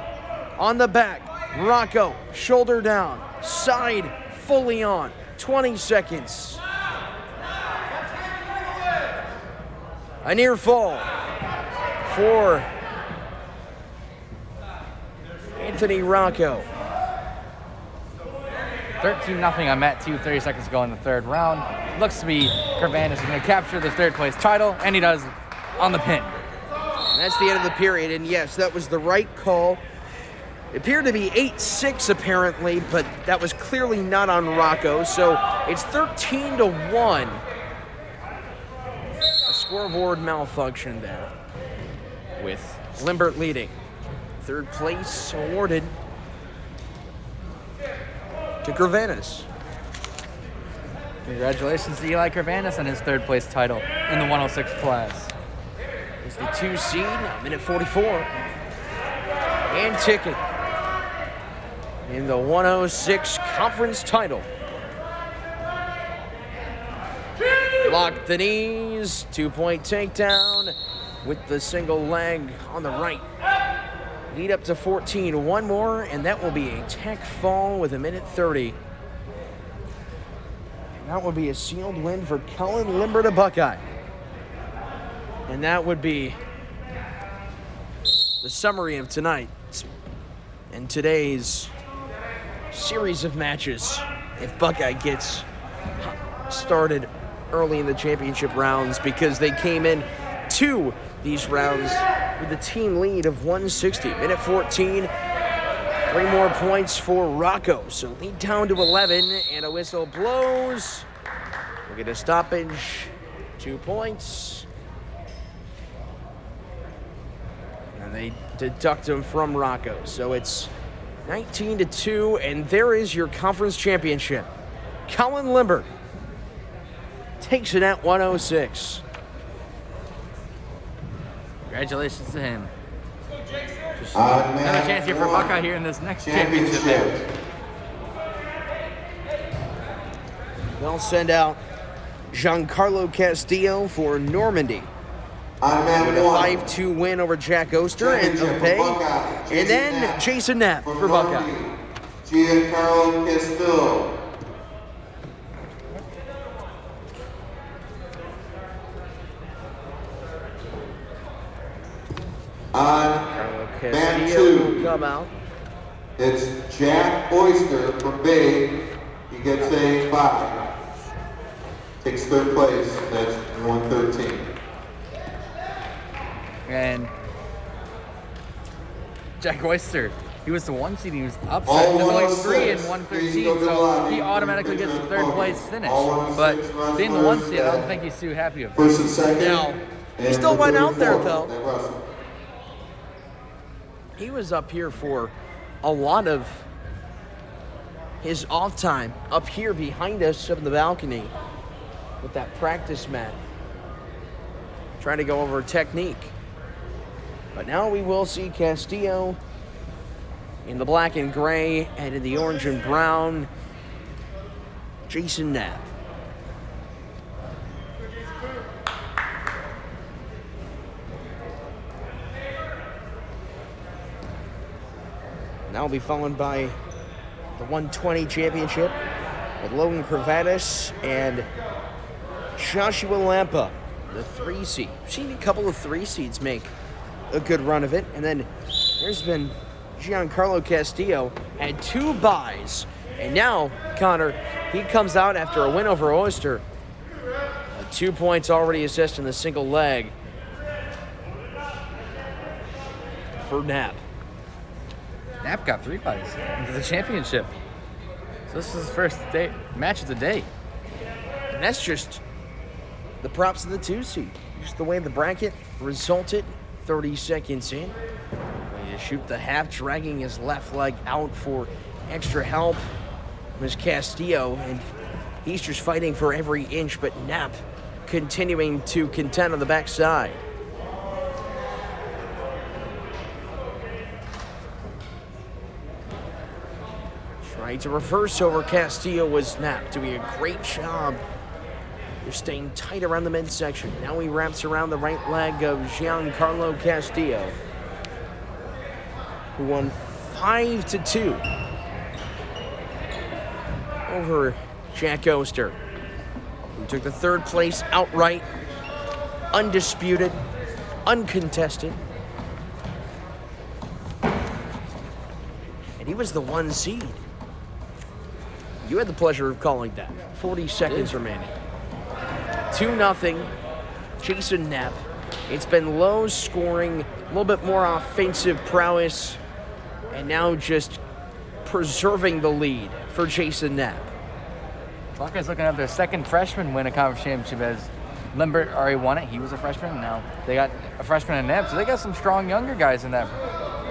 On the back, Rocco, shoulder down, side fully on, 20 seconds. A near fall for Anthony Rocco. 13-0 on mat 2, 30 seconds to go in the third round. Looks to be Corvin is going to capture the third place title, and he does on the pin. And that's the end of the period, and yes, that was the right call. It appeared to be 8-6 apparently, but that was clearly not on Rocco, so it's 13-1. A scoreboard malfunction there with Limbert leading. Third place awarded to Corvinus. Congratulations to Eli Corvinus on his third place title in the 106 class. It's the 2 seed, minute 44. And ticking in the 106 conference title. Lock the knees, 2-point takedown with the single leg on the right. Lead up to 14. One more, and that will be a tech fall with a minute 30. And that would be a sealed win for Colin Limbert of Buckeye. And that would be the summary of tonight and today's series of matches. If Buckeye gets started early in the championship rounds, because they came in to these rounds with a team lead of 160. Minute 14, 3 more points for Rocco. So lead down to 11, and a whistle blows. We'll get a stoppage, 2 points. And they deduct them from Rocco. So it's 19-2, and there is your conference championship. Colin Limbert takes it at 106. Congratulations to him. Just another chance here for Buckeye here in this next championship match. They'll send out Giancarlo Castillo for Normandy. With a 5-2 win over Jack Oster and Opay. And then Jason Knapp for Buckeye. Giancarlo Castillo. On mat 2, come out. It's Jack Oyster from Bay. He gets a 5. Takes third place. That's 113. And Jack Oyster, he was the 1 seed. He was upset. All There's only 106. 3 and 113, so he automatically gets the third place finish. But being the 1 seed, I don't think he's too happy with it. First and second. Now, he still went out there, though. They wrestled. He was up here for a lot of his off time, up here behind us up in the balcony with that practice mat, trying to go over technique. But now we will see Castillo in the black and gray, and in the orange and brown, Jason Knapp. That will be followed by the 120 championship with Logan Corvatis and Joshua Lampa, the 3 seed. We've seen a couple of 3 seeds make a good run of it. And then there's been Giancarlo Castillo, had 2 buys. And now, Connor, he comes out after a win over Oyster. 2 points already assessed in the single leg for Knapp. Knapp got 3 buys into the championship. So this is his first match of the day. And that's just the props of the 2 seed. Just the way the bracket resulted 30 seconds in. Ready to shoot the half, dragging his left leg out for extra help was Castillo, and he's just fighting for every inch, but Knapp continuing to contend on the backside. Trying to reverse over Castillo was Knapp, doing a great job. They're staying tight around the midsection. Now he wraps around the right leg of Giancarlo Castillo, who won 5-2 over Jack Oster, who took the 3rd place outright, undisputed, uncontested. And he was the 1 seed. You had the pleasure of calling that. 40 seconds remaining. 2-0, Jason Knapp. It's been low scoring, a little bit more offensive prowess, and now just preserving the lead for Jason Knapp. Buckeyes looking at their 2nd freshman win a conference championship, as Limbert already won it. He was a freshman. Now they got a freshman in Knapp, so they got some strong younger guys in that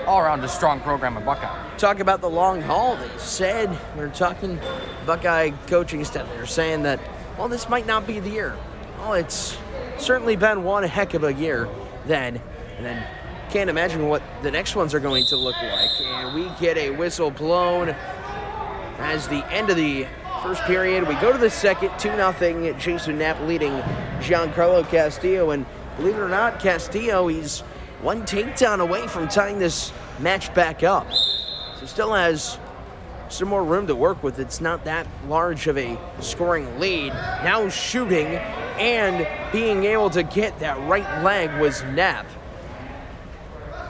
all-around just strong program at Buckeye. Talk about the long haul. They said, they're talking Buckeye coaching staff. They're saying that, well, this might not be the year. Well, it's certainly been one heck of a year then. And then can't imagine what the next ones are going to look like. And we get a whistle blown as the end of the first period. We go to the second, 2-0. Jason Knapp leading Giancarlo Castillo. And believe it or not, Castillo, he's 1 takedown away from tying this match back up. So still has some more room to work with. It's not that large of a scoring lead. Now shooting and being able to get that right leg was Knapp.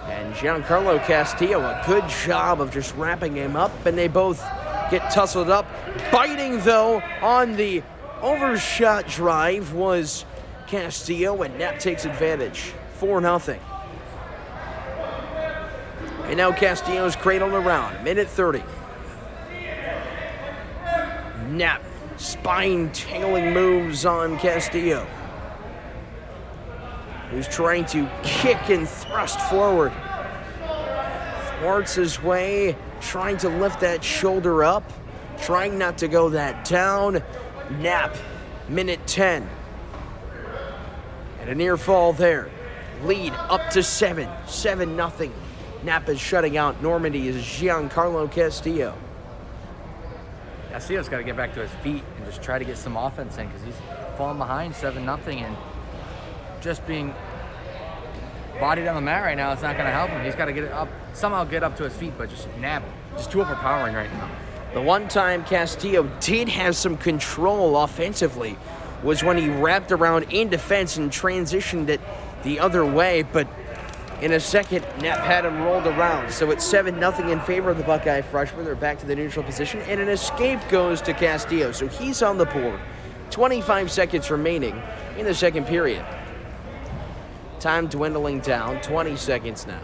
And Giancarlo Castillo, a good job of just wrapping him up, and they both get tussled up. Biting, though, on the overshot drive was Castillo, and Knapp takes advantage. 4-0. And now Castillo's cradled around. Minute 30. Knapp, spine-tangling moves on Castillo, who's trying to kick and thrust forward. Thwarts his way, trying to lift that shoulder up, trying not to go that down. Knapp, minute 10. And a near fall there. Lead up to 7. 7-0. Knapp is shutting out Normandy is Giancarlo Castillo. Castillo's got to get back to his feet and just try to get some offense in, because he's falling behind 7-0 and just being bodied on the mat right now. It's not going to help him. He's got to get it up, somehow get up to his feet, but just Knapp, just too overpowering right now. The one time Castillo did have some control offensively was when he wrapped around in defense and transitioned it the other way, but in a second, Knapp had him rolled around. So it's 7-0 in favor of the Buckeye freshman. They're back to the neutral position, and an escape goes to Castillo. So he's on the board. 25 seconds remaining in the second period. Time dwindling down, 20 seconds now.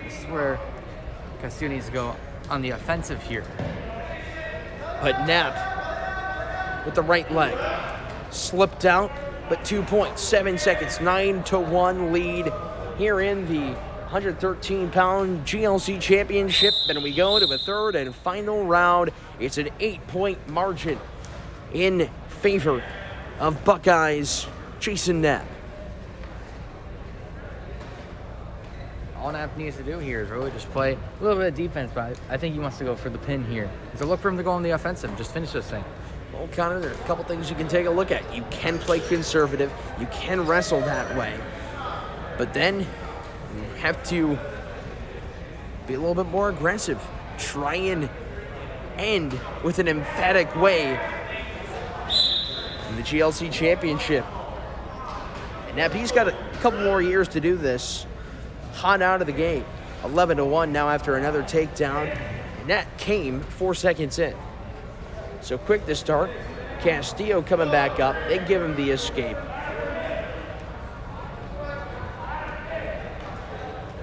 This is where Castillo needs to go on the offensive here. But Knapp with the right leg slipped out, but 2 points, 7 seconds, 9-1 lead here in the 113-pound GLC Championship. And we go to a third and final round. It's an 8-point margin in favor of Buckeyes Jason Knapp. All Knapp needs to do here is really just play a little bit of defense, but I think he wants to go for the pin here. So look for him to go on the offensive, just finish this thing. Well, Connor, there are a couple things you can take a look at. You can play conservative. You can wrestle that way. But then you have to be a little bit more aggressive. Try and end with an emphatic way in the GLC Championship. And Nap, he's got a couple more years to do this. Hot out of the gate. 11-1 now after another takedown. And that came 4 seconds in. So quick to start. Castillo coming back up. They give him the escape.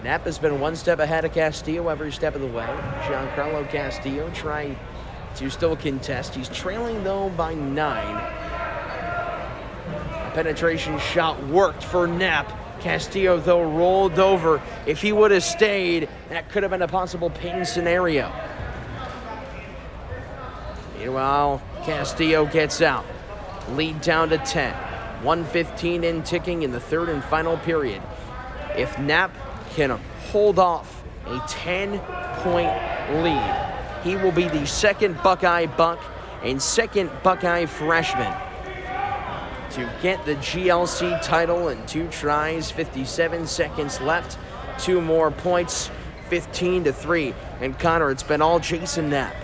Nap has been one step ahead of Castillo every step of the way. Giancarlo Castillo trying to still contest. He's trailing, though, by 9. A penetration shot worked for Nap. Castillo, though, rolled over. If he would have stayed, that could have been a possible pin scenario. Meanwhile, Castillo gets out. Lead down to 10. 1:15 in ticking in the third and final period. If Nap can hold off a 10-point lead, he will be the second Buckeye Buck and second Buckeye freshman to get the GLC title in 2 tries. 57 seconds left. 2 more points. 15-3. And Connor, it's been all Jason Knapp.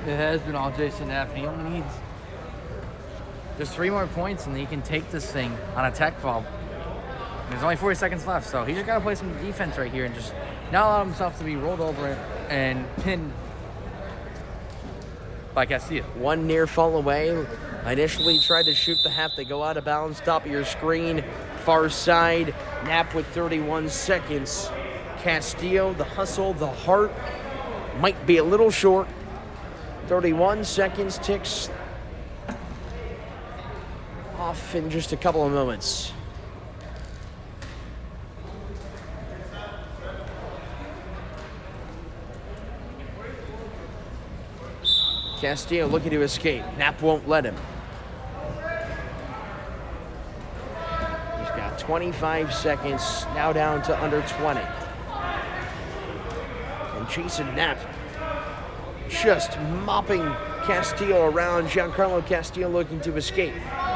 It has been all Jason Knapp. He only needs just 3 more points, and he can take this thing on a tech foul. There's only 40 seconds left, so he just got to play some defense right here and just not allow himself to be rolled over and pinned by Castillo. One near fall away. Initially tried to shoot the half. They go out of bounds. Top of your screen. Far side. Knapp with 31 seconds. Castillo, the hustle, the heart, might be a little short. 31 seconds ticks off in just a couple of moments. Castillo looking to escape. Knapp won't let him. He's got 25 seconds, now down to under 20. And Jason Knapp just mopping Castillo around. Giancarlo Castillo looking to escape.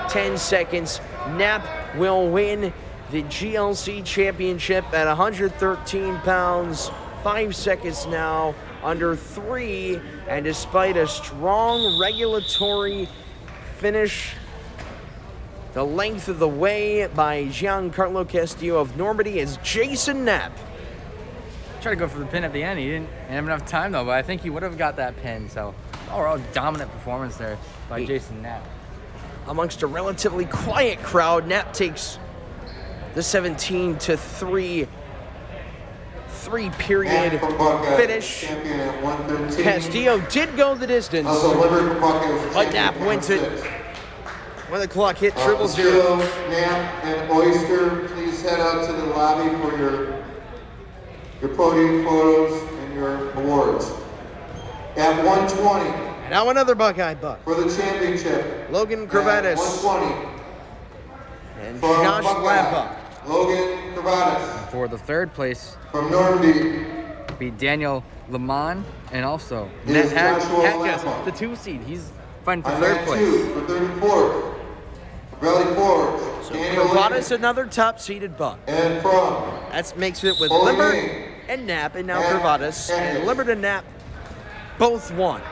10 seconds. Knapp will win the GLC Championship at 113 pounds. 5 seconds now, under 3. And despite a strong regulatory finish, the length of the way by Giancarlo Castillo of Normandy is Jason Knapp. Tried to go for the pin at the end. He didn't have enough time, though, but I think he would have got that pin. So, overall, dominant performance there by Jason Knapp. Amongst a relatively quiet crowd, Knapp takes the 17-3 period finish. Castillo did go the distance, but Knapp wins it. When the clock hit 0-0. Knapp and Oyster, please head out to the lobby for your podium photos and your awards. At 1:20. And now another Buckeye Buck. For the championship. Logan Corvin. 1:20. And From Josh Buckeye, Lampa. Logan Corvin. For the third place, From Normandy. be Daniel Lamont and also Is Nat Joshua Hatgas, Lampa. the 2 seed. He's fighting for On third mat place. 2 for 34th. Valley Forge. So Daniel Corvada's Lane. another top-seeded Buck. And from That makes it with Holy Limbert name. and Knapp, and now And Corvada's. And Hatgas. Limbert and Knapp both won.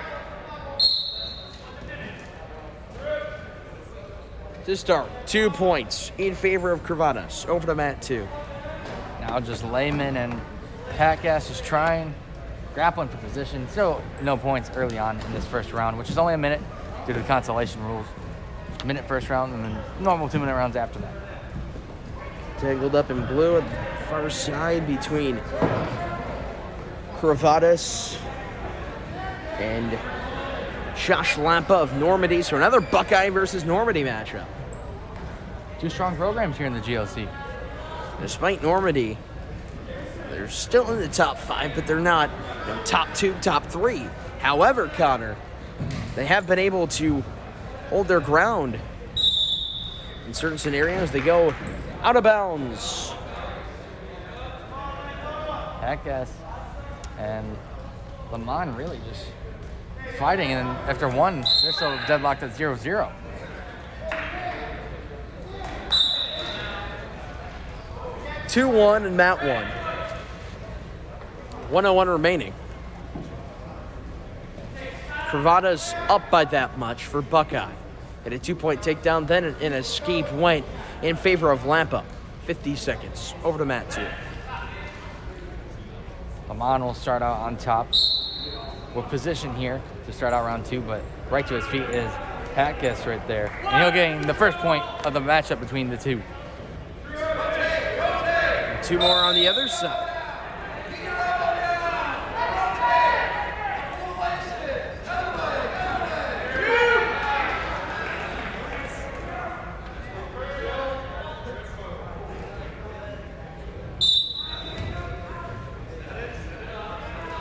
To start, 2 points in favor of Corvada's. Over to mat 2. Now just Lehman and Hatgas just trying, grappling for position. Still no points early on in this first round, which is only a minute due to the consolation rules. Minute first round and then normal 2-minute rounds after that. Tangled up in blue at the far side between Corvada's and Josh Lampa of Normandy. So another Buckeye versus Normandy matchup. 2 strong programs here in the GLC. Despite Normandy, they're still in the top 5, but they're not top 2, top 3. However, Connor, they have been able to hold their ground. In certain scenarios, they go out of bounds. Hatgas and Lamont really just fighting, and then after 1, they're still deadlocked at 0-0. Two 2-1 and mat 1. 1:01 remaining. Cravadas up by that much for Buckeye. And a 2-point takedown, then an escape went in favor of Lampa. 50 seconds. Over to mat 2. Lamont will start out on top. We're positioned here to start out round 2, but right to his feet is Hatkus right there. And he'll gain the first point of the matchup between the two. And 2 more on the other side.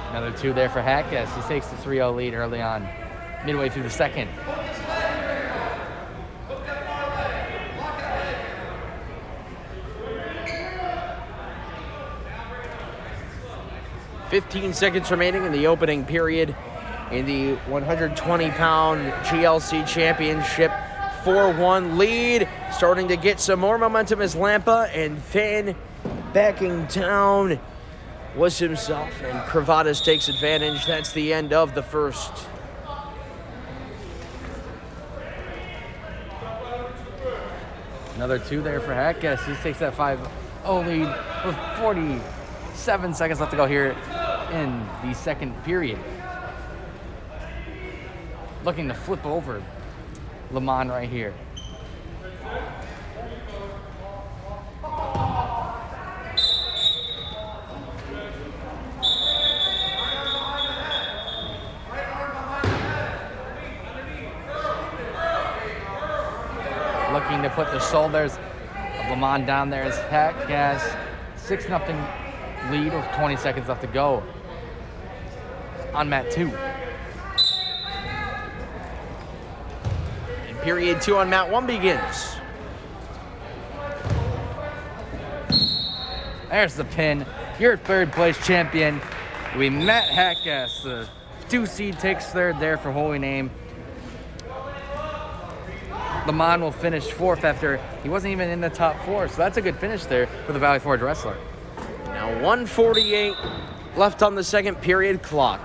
Another 2 there for Hatkus. He takes the 3-0 lead early on, midway through the second. "15 seconds remaining in the opening period in the 120-pound GLC Championship. 4-1 lead. Starting to get some more momentum as Lampa, and then backing down was himself, and Cravadas takes advantage. That's the end of the first. Another 2 there for Hatkus. He takes that 5-0 lead with 47 seconds left to go here in the second period. Looking to flip over Lamont right here. Looking to put the shoulders of Lamont down there as Hatkus. 6-0 lead with 20 seconds left to go on mat 2. And period 2 on mat 1 begins. There's the pin. Your third place champion. We met Hatkus. The 2 seed takes third there for Holy Name. Lamont will finish 4th after he wasn't even in the top 4, so that's a good finish there for the Valley Forge wrestler. Now 1:48 left on the second period clock.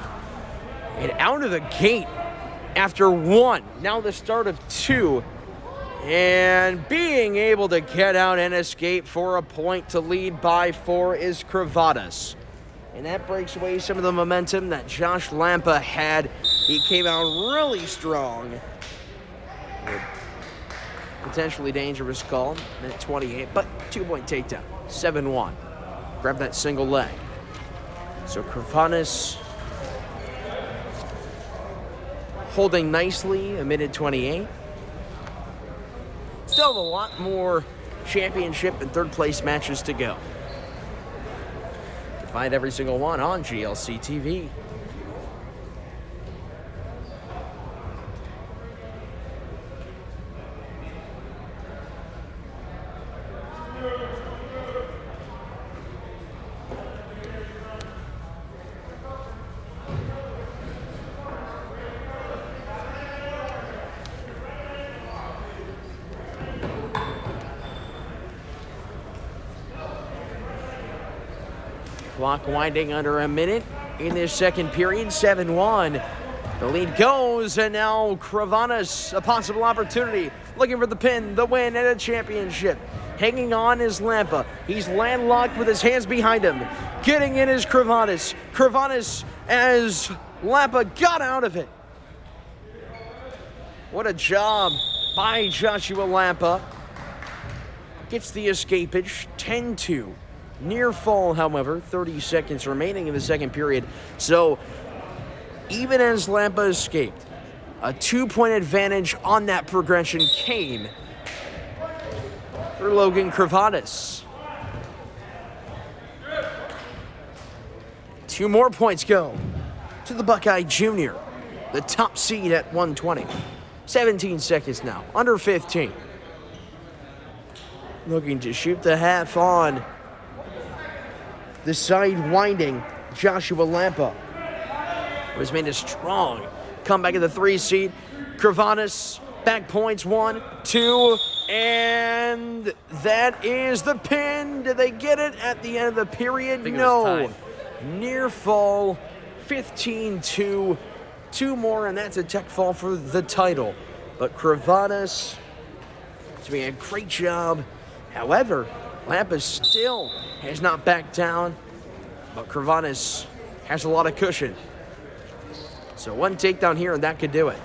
And out of the gate after 1, now the start of 2, and being able to get out and escape for a point to lead by 4 is Cravadas. And that breaks away some of the momentum that Josh Lampa had. He came out really strong. Potentially dangerous call, minute 28, but 2-point takedown, 7-1. Grab that single leg. So Cravadas holding nicely, a minute 28. Still a lot more championship and third place matches to go. You can find every single one on GLC TV. Clock winding under a minute in this second period, 7-1. The lead goes, and now Cravadas, a possible opportunity, looking for the pin, the win, and a championship. Hanging on is Lampa. He's landlocked with his hands behind him. Getting in is Cravadas. Cravadas as Lampa got out of it. What a job by Joshua Lampa. Gets the escapage, 10-2. Near fall, however, 30 seconds remaining in the second period. So, even as Lampa escaped, a 2-point advantage on that progression came for Logan Cravadas. 2 more points go to the Buckeye Junior, the top seed at 120. 17 seconds now, under 15. Looking to shoot the half on the side winding Joshua Lampa was made a strong comeback of the 3 seed. Cravadas back points 1, 2, and that is the pin. Did they get it at the end of the period? No. Near fall, 15-2. 2 more, and that's a tech fall for the title. But Cravadas is doing a great job. However, Lampa still has not backed down, but Cravadas has a lot of cushion. So 1 takedown here, and that could do it.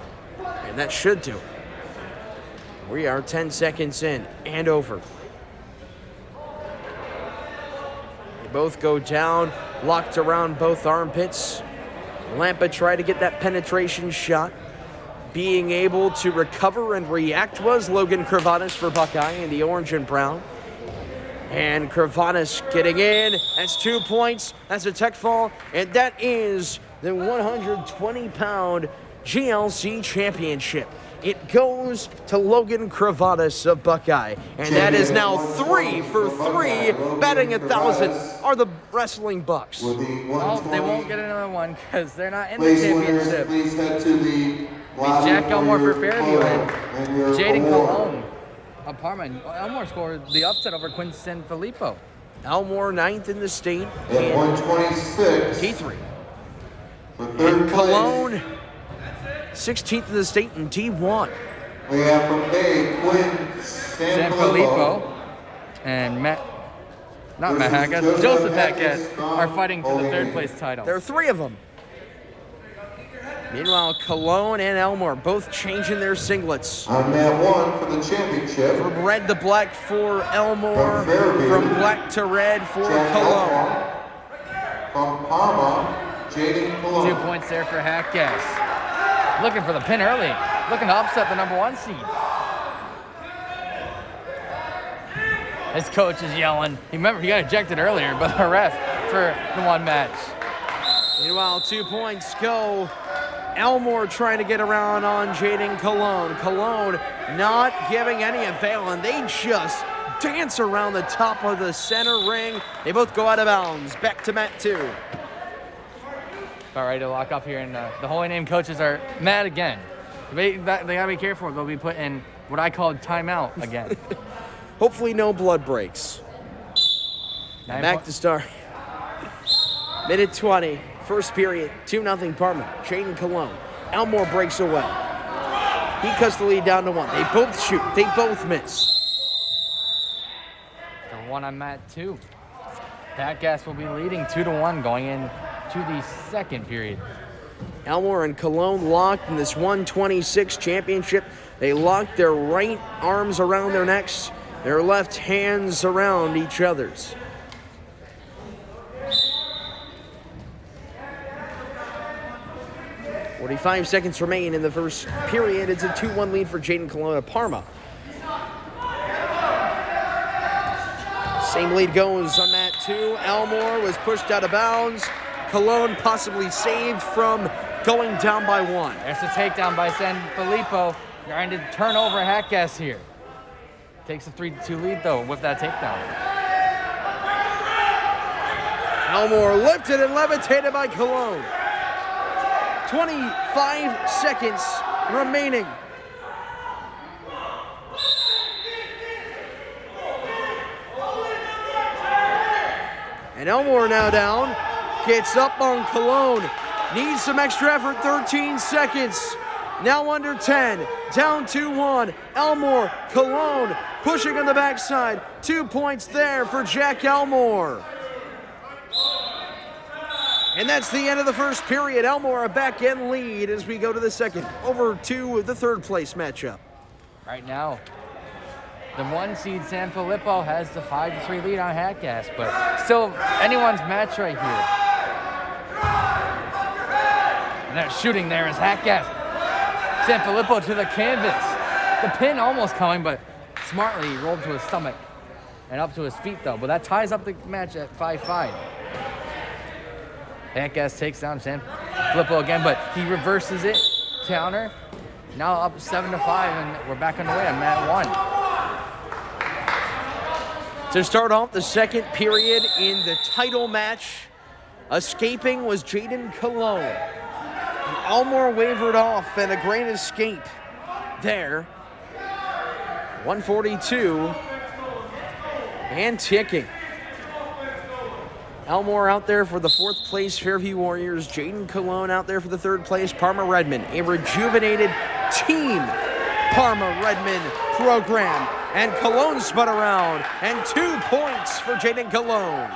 And that should do it. We are 10 seconds in and over. They both go down, locked around both armpits. Lampa tried to get that penetration shot. Being able to recover and react was Logan Cravadas for Buckeye in the orange and brown. And Cravadas getting in. That's 2 points. That's a tech fall. And that is the 120-pound GLC championship. It goes to Logan Cravadas of Buckeye. And that is now 3 for 3. Batting 1,000 are the Wrestling Bucks. Well, they won't get another one because they're not in the championship. Please head to the Jack Elmore for Fairview and Jayden Cologne of Parma. Elmore scored the upset over Quinn Sanfilippo. Elmore 9th in the state. At 126. T3. For third And Cologne 16th in the state in T1. We have from Bay, Quinn Sanfilippo and Matt Hackas, Joseph Hackas are fighting for the 3rd place title. There are 3 of them. Meanwhile, Cologne and Elmore both changing their singlets. On mat 1 for the championship. From red to black for Elmore. From Fairview, From black to red for Jack Cologne. Elmore. From Parma, Jayden 2 Cologne. points there for Hackas. Looking for the pin early. Looking to upset the number 1 seed. His coach is yelling. Remember, he got ejected earlier, but the ref for the 1 match. Meanwhile, 2 points go. Elmore trying to get around on Jayden Cologne. Cologne not giving any avail, and they just dance around the top of the center ring. They both go out of bounds. Back to mat 2. About ready to lock up here, and the Holy Name coaches are mad again. They gotta be careful. They'll be put in what I call timeout again. Hopefully no blood breaks. Back to start. Minute 20, first period, 2-0 Parma. Jayden Cologne. Elmore breaks away. He cuts the lead down to 1. They both shoot. They both miss. The 1 on mat 2. Hackas will be leading 2-1 going in to the 2nd period. Elmore and Cologne locked in this 126 championship. They locked their right arms around their necks, their left hands around each other's. .45 seconds remain in the first period. It's a 2-1 lead for Jayden Cologne of Parma. Same lead goes on mat 2. Elmore was pushed out of bounds. Cologne possibly saved from going down by 1. There's a takedown by Sanfilippo. Trying to turn over Hackas here. Takes a 3-2 lead though with that takedown. Elmore lifted and levitated by Cologne. 25 seconds remaining. And Elmore now down. Gets up on Cologne. Needs some extra effort. 13 seconds. Now under 10. Down 2-1. Elmore, Cologne pushing on the backside. 2 points there for Jack Elmore. And that's the end of the first period. Elmore a back-end lead as we go to the second. Over to the 3rd place matchup. Right now, the 1 seed Sanfilippo has the 5-3 lead on Hackas, but still anyone's match right here. And that shooting there is Hackas. Sanfilippo to the canvas. The pin almost coming, but smartly rolled to his stomach and up to his feet though. But that ties up the match at 5-5. Hackas takes down Sanfilippo again, but he reverses it. Counter. Now up 7-5, and we're back underway on mat 1. To start off the second period in the title match, escaping was Jayden Cologne. And Elmore wavered off, and a great escape there. 142 and ticking. Elmore out there for the 4th place Fairview Warriors. Jayden Cologne out there for the 3rd place Parma Redmond. A rejuvenated team Parma Redmond program. And Cologne spun around. And 2 points for Jayden Cologne.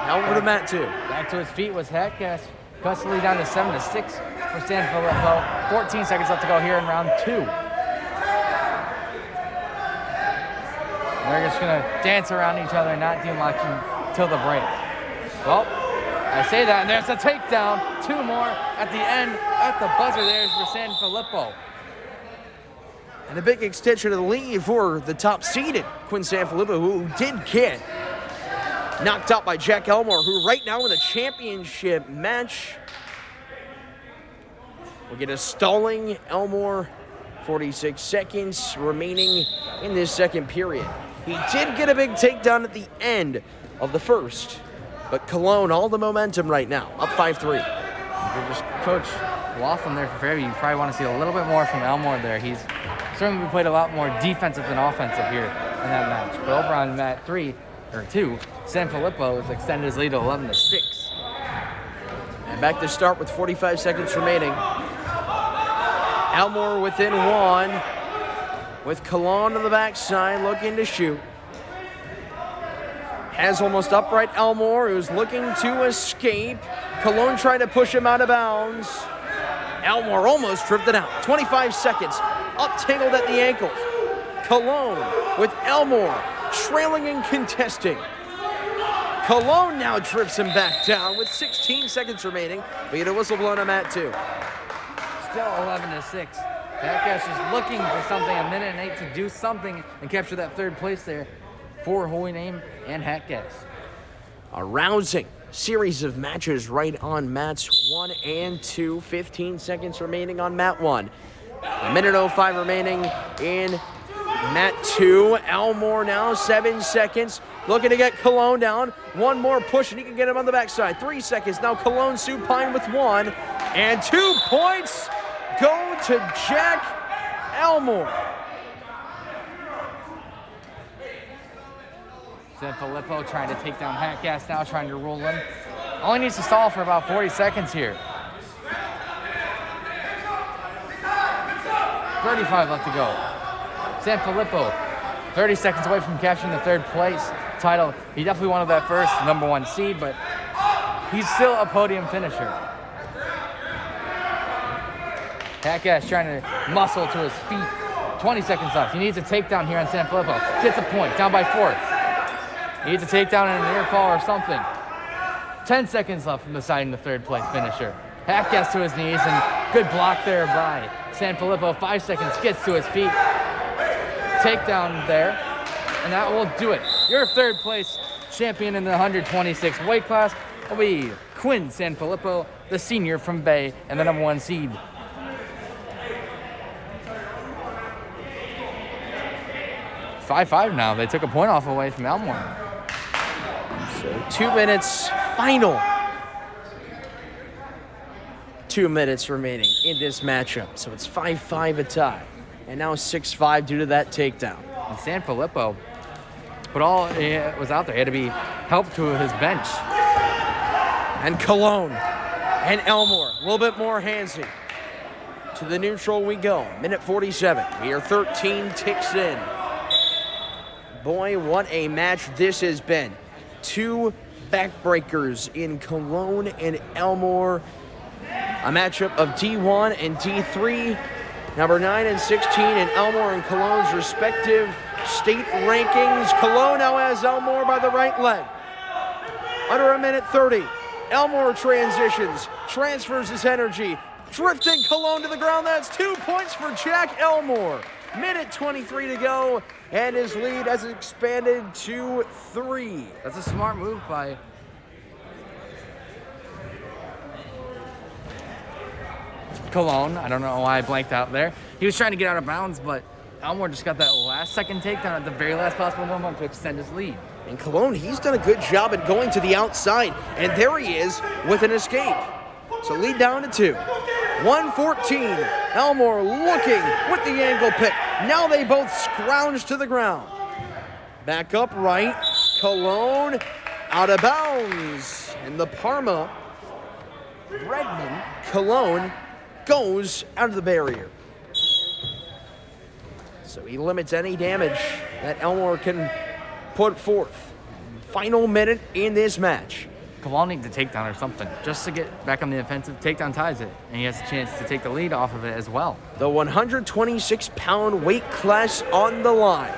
Now over to Matt 2. Back to his feet was Hatgas. Custody down to 7-6 for San Filippo. 14 seconds left to go here in round 2. They're just going to dance around each other and not do much until the break. Well, I say that, and there's a takedown. 2 more at the end, at the buzzer there for San Filippo. And a big extension of the lead for the top-seeded Quinn San Filippo, who did get knocked out by Jack Elmore, who right now in the championship match will get a stalling. Elmore, 46 seconds remaining in this second period. He did get a big takedown at the end of the first, but Cologne, all the momentum right now, up 5-3. Just Coach Laughlin there for Fairview. You probably want to see a little bit more from Elmore there. He's certainly played a lot more defensive than offensive here in that match. But over on mat 2, San Filippo has extended his lead to 11-6. And back to start with 45 seconds remaining. Elmore within 1, with Cologne on the backside looking to shoot. Has almost upright Elmore, who's looking to escape. Cologne trying to push him out of bounds. Elmore almost drifted out. 25 seconds, up-tangled at the ankles. Cologne with Elmore trailing and contesting. Cologne now drifts him back down with 16 seconds remaining. We get a whistle blown on mat 2. Still 11-6. Hatgas is looking for something, a minute and 8 to do something and capture that 3rd place there for Holy Name and Hatgas. A rousing series of matches right on mats 1 and 2. 15 seconds remaining on mat 1. A minute 05 remaining in mat 2. Elmore now 7 seconds. Looking to get Cologne down. 1 more push and he can get him on the backside. 3 seconds. Now Cologne supine with 1. And 2 points go to Jack Elmore. San Filippo trying to take down Hatgas now, trying to roll in. Only needs to stall for about 40 seconds here. 35 left to go. San Filippo, 30 seconds away from capturing the 3rd place title. He definitely wanted that first number 1 seed, but he's still a podium finisher. Hatgas trying to muscle to his feet. 20 seconds left. He needs a takedown here on San Filippo. Gets a point, down by 4. He needs a takedown and an ear call or something. 10 seconds left from deciding the 3rd place finisher. Hatgas to his knees and good block there by San Filippo. 5 seconds, gets to his feet. Takedown there, and that will do it. Your 3rd place champion in the 126 weight class will be Quinn San Filippo, the senior from Bay, and the number 1 seed. It's 5-5 now. They took a point off away from Elmore. So 2 minutes final. 2 minutes remaining in this matchup. So it's 5-5 a tie. And now 6-5 due to that takedown. And San Filippo put all it was out there. He had to be helped to his bench. And Cologne and Elmore, a little bit more handsy. To the neutral we go. Minute 47. We are 13 ticks in. Boy, what a match this has been. 2 backbreakers in Cologne and Elmore. A matchup of D1 and D3. Number 9 and 16 in Elmore and Cologne's respective state rankings. Cologne now has Elmore by the right leg. Under a minute 30. Elmore transitions, transfers his energy, drifting Cologne to the ground. That's 2 points for Jack Elmore. Minute 23 to go, and his lead has expanded to 3. That's a smart move by Cologne. I don't know why I blanked out there. He was trying to get out of bounds, but Elmore just got that last second takedown at the very last possible moment to extend his lead. And Cologne, he's done a good job at going to the outside, and there he is with an escape. So lead down to 2. 114. Elmore looking with the ankle pick. Now they both scrounge to the ground. back upright. Cologne out of bounds. And the Parma Redmond Cologne goes out of the barrier. So he limits any damage that Elmore can put forth. Final minute in this match. Cologne needs a takedown or something just to get back on the offensive. Takedown ties it, and he has a chance to take the lead off of it as well. The 126-pound weight class on the line.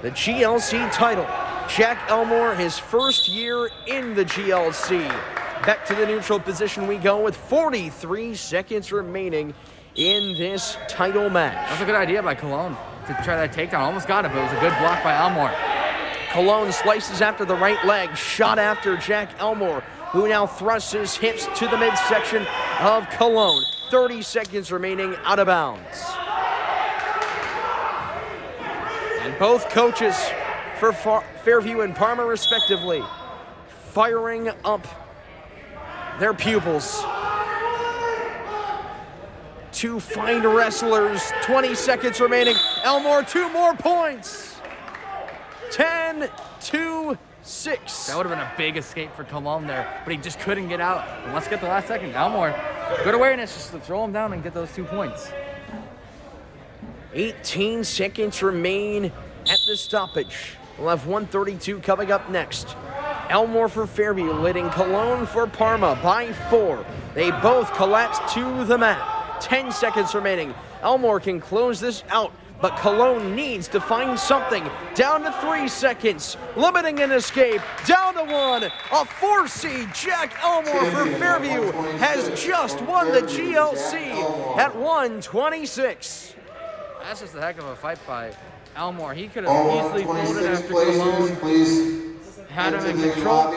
The GLC title. Jack Elmore, his first year in the GLC. Back to the neutral position we go with 43 seconds remaining in this title match. That's a good idea by Cologne to try that takedown. Almost got it, but it was a good block by Elmore. Cologne slices after the right leg, shot after Jack Elmore, who now thrusts his hips to the midsection of Cologne. 30 seconds remaining, out of bounds. And both coaches for Fairview and Parma, respectively, firing up their pupils. Two fine wrestlers, 20 seconds remaining. Elmore, 2 more points. 10-6. That would have been a big escape for Cologne there, but he just couldn't get out. And let's get the last second. Elmore, good awareness just to throw him down and get those 2 points. 18 seconds remain at the stoppage. We'll have 132 coming up next. Elmore for Fairview, leading Cologne for Parma by 4. They both collapse to the mat. 10 seconds remaining. Elmore can close this out, but Cologne needs to find something. Down to 3 seconds, limiting an escape. Down to 1. A 4 seed, Jack Elmore for Fairview, has just won the GLC at 126. That's just a heck of a fight by Elmore. He could have easily folded after Cologne had him in control,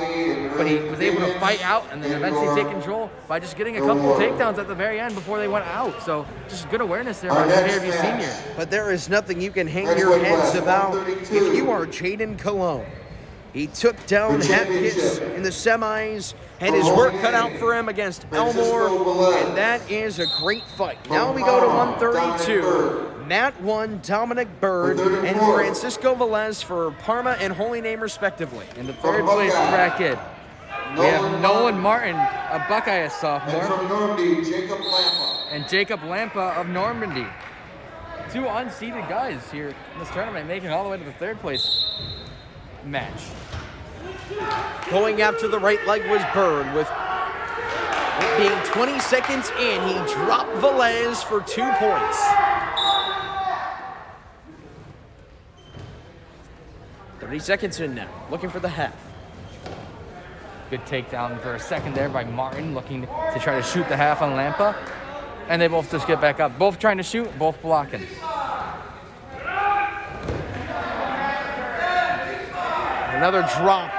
but he was able to fight out and then eventually take control by just getting a couple of takedowns at the very end before they went out. So just good awareness there by Fairview Senior. But there is nothing you can hang your heads about if you are Jayden Cologne. He took down Hapkins in the semis, and his work cut out for him against Elmore, and that is a great fight. Now we go to 132. Matt 1, Dominic Bird, and Francisco Velez for Parma and Holy Name, respectively. In the third place bracket, we have Nolan Martin, a Buckeye, a sophomore. And from Normandy, Jacob Lampa. And Jacob Lampa of Normandy. 2 unseeded guys here in this tournament, making it all the way to the third place match. Going after the right leg was Bird. With it being 20 seconds in, he dropped Velez for 2 points. 30 seconds in now, looking for the half. Good takedown for a second there by Martin, looking to try to shoot the half on Lampa. And they both just get back up. Both trying to shoot, both blocking. Another drop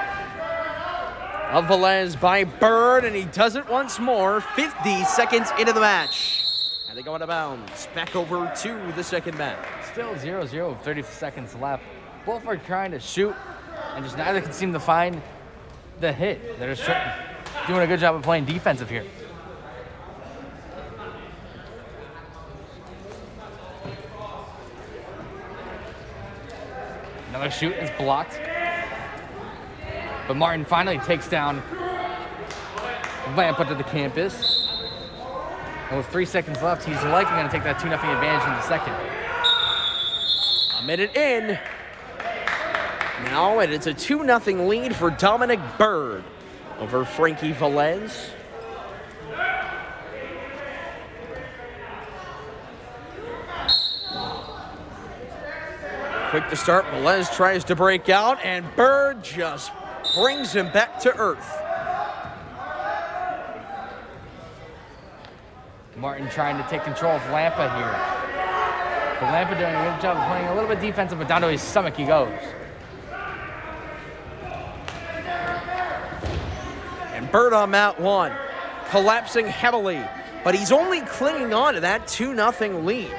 of Velez by Bird, and he does it once more. 50 seconds into the match. And they go out of bounds. Back over to the second match. Still 0-0 with 30 seconds left. Both are trying to shoot, and just neither can seem to find the hit. They're just doing a good job of playing defensive here. Another shoot is blocked. But Martin finally takes down Lampa to the campus. And with 3 seconds left, he's likely going to take that 2-0 advantage in the second. A minute in. Now and it's a 2-0 lead for Dominic Bird over Frankie Velez. Quick to start, Velez tries to break out, and Bird just brings him back to earth. Martin trying to take control of Lampa here. But Lampa doing a good job of playing a little bit defensive, but down to his stomach he goes. And Bird on mat 1, collapsing heavily, but he's only clinging on to that 2-0 lead.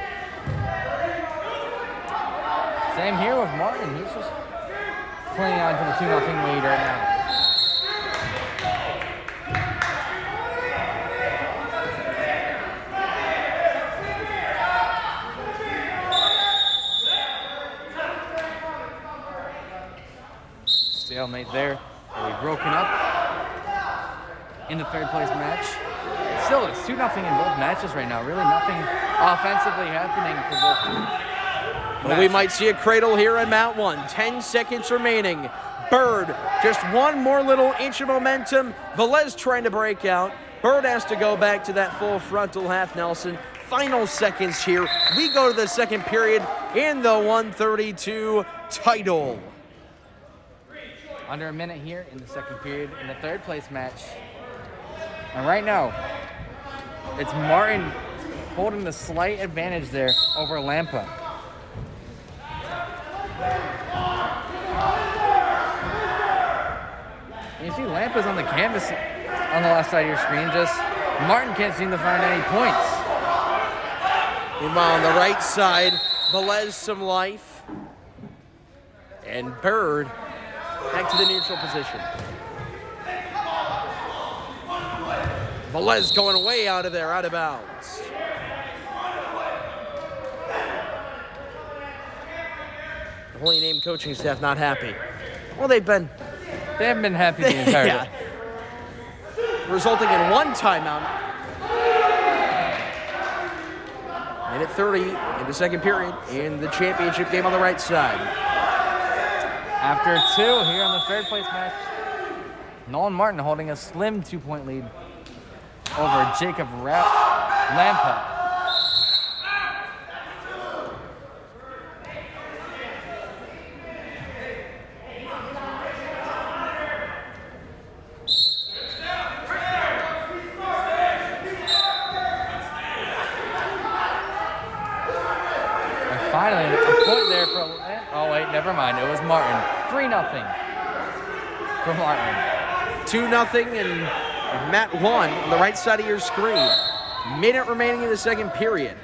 Same here with Martin. He's just clinging on to the 2-0 lead right now. stalemate there. We've broken up in the third place match. Still, it's 2-0 in both matches right now. Really nothing offensively happening for both. Well, we might see a cradle here in Mat 1. 10 seconds remaining. Bird, just one more little inch of momentum. Velez trying to break out. Bird has to go back to that full frontal half Nelson. Final seconds here. We go to the second period in the 132 title. Under a minute here in the second period in the third place match. And right now, it's Martin holding the slight advantage there over Lampa. And you see Lampa's on the canvas on the left side of your screen. Just Martin can't seem to find any points. Meanwhile, on the right side, Velez some life. And Bird back to the neutral position. Velez going way out of there, out of bounds. The Holy Name coaching staff not happy. Well, they haven't been happy the entire day. Resulting in one timeout. Minute 30 in the second period in the championship game on the right side. After 2 here on the third place match, Nolan Martin holding a slim 2-point lead over Jacob Lampa. Finally, a point there for... Oh, wait, never mind. It was Martin. 3-0 for Martin. 2-0 and Mat 1 on the right side of your screen. Minute remaining in the second period.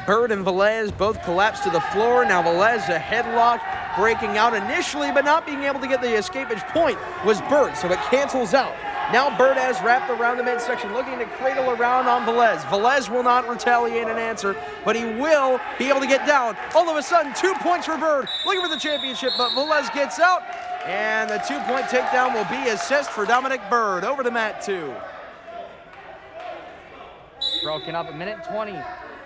Bird and Velez both collapse to the floor. Now Velez a headlock breaking out initially, but not being able to get the escapage point was Bird, so it cancels out. Now Bird has wrapped around the midsection, looking to cradle around on Velez. Velez will not retaliate and answer, but he will be able to get down. All of a sudden, 2 points for Bird, looking for the championship, but Velez gets out, and the 2-point takedown will be assessed for Dominic Bird. Over to Mat 2. Broken up, a minute 20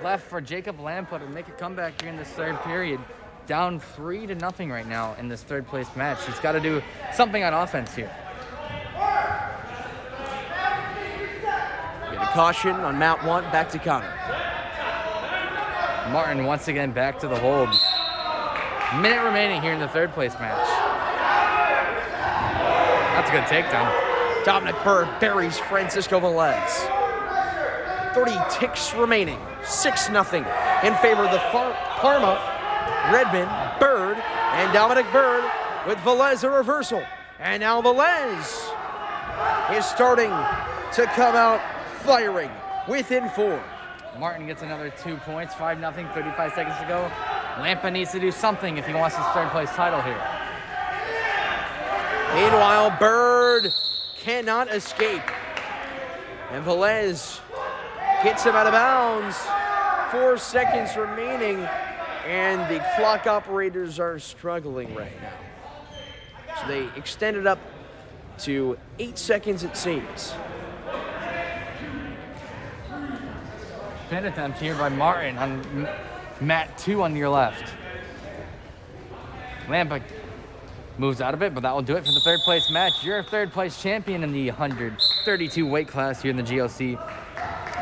left for Jacob Lampa to make a comeback here in this third period. Down 3-0 right now in this third place match. He's got to do something on offense here. Get a caution on Mat 1, back to counter. Martin once again back to the hold. Minute remaining here in the third place match. That's a good takedown. Dominic Bird buries Francisco Velez. 30 ticks remaining. 6-0 in favor of the Parma. Redmond, Bird, and Dominic Bird with Velez a reversal. And now Velez is starting to come out firing within 4. Martin gets another 2 points, 5-0, 35 seconds to go. Lampa needs to do something if he wants his third place title here. Meanwhile, Bird cannot escape. And Velez gets him out of bounds. 4 seconds remaining. And the clock operators are struggling right now. So they extended up to 8 seconds, it seems. Pin attempt here by Martin on Mat 2 on your left. Lampa moves out of it, but that will do it for the third place match. You're a third place champion in the 132 weight class here in the GLC.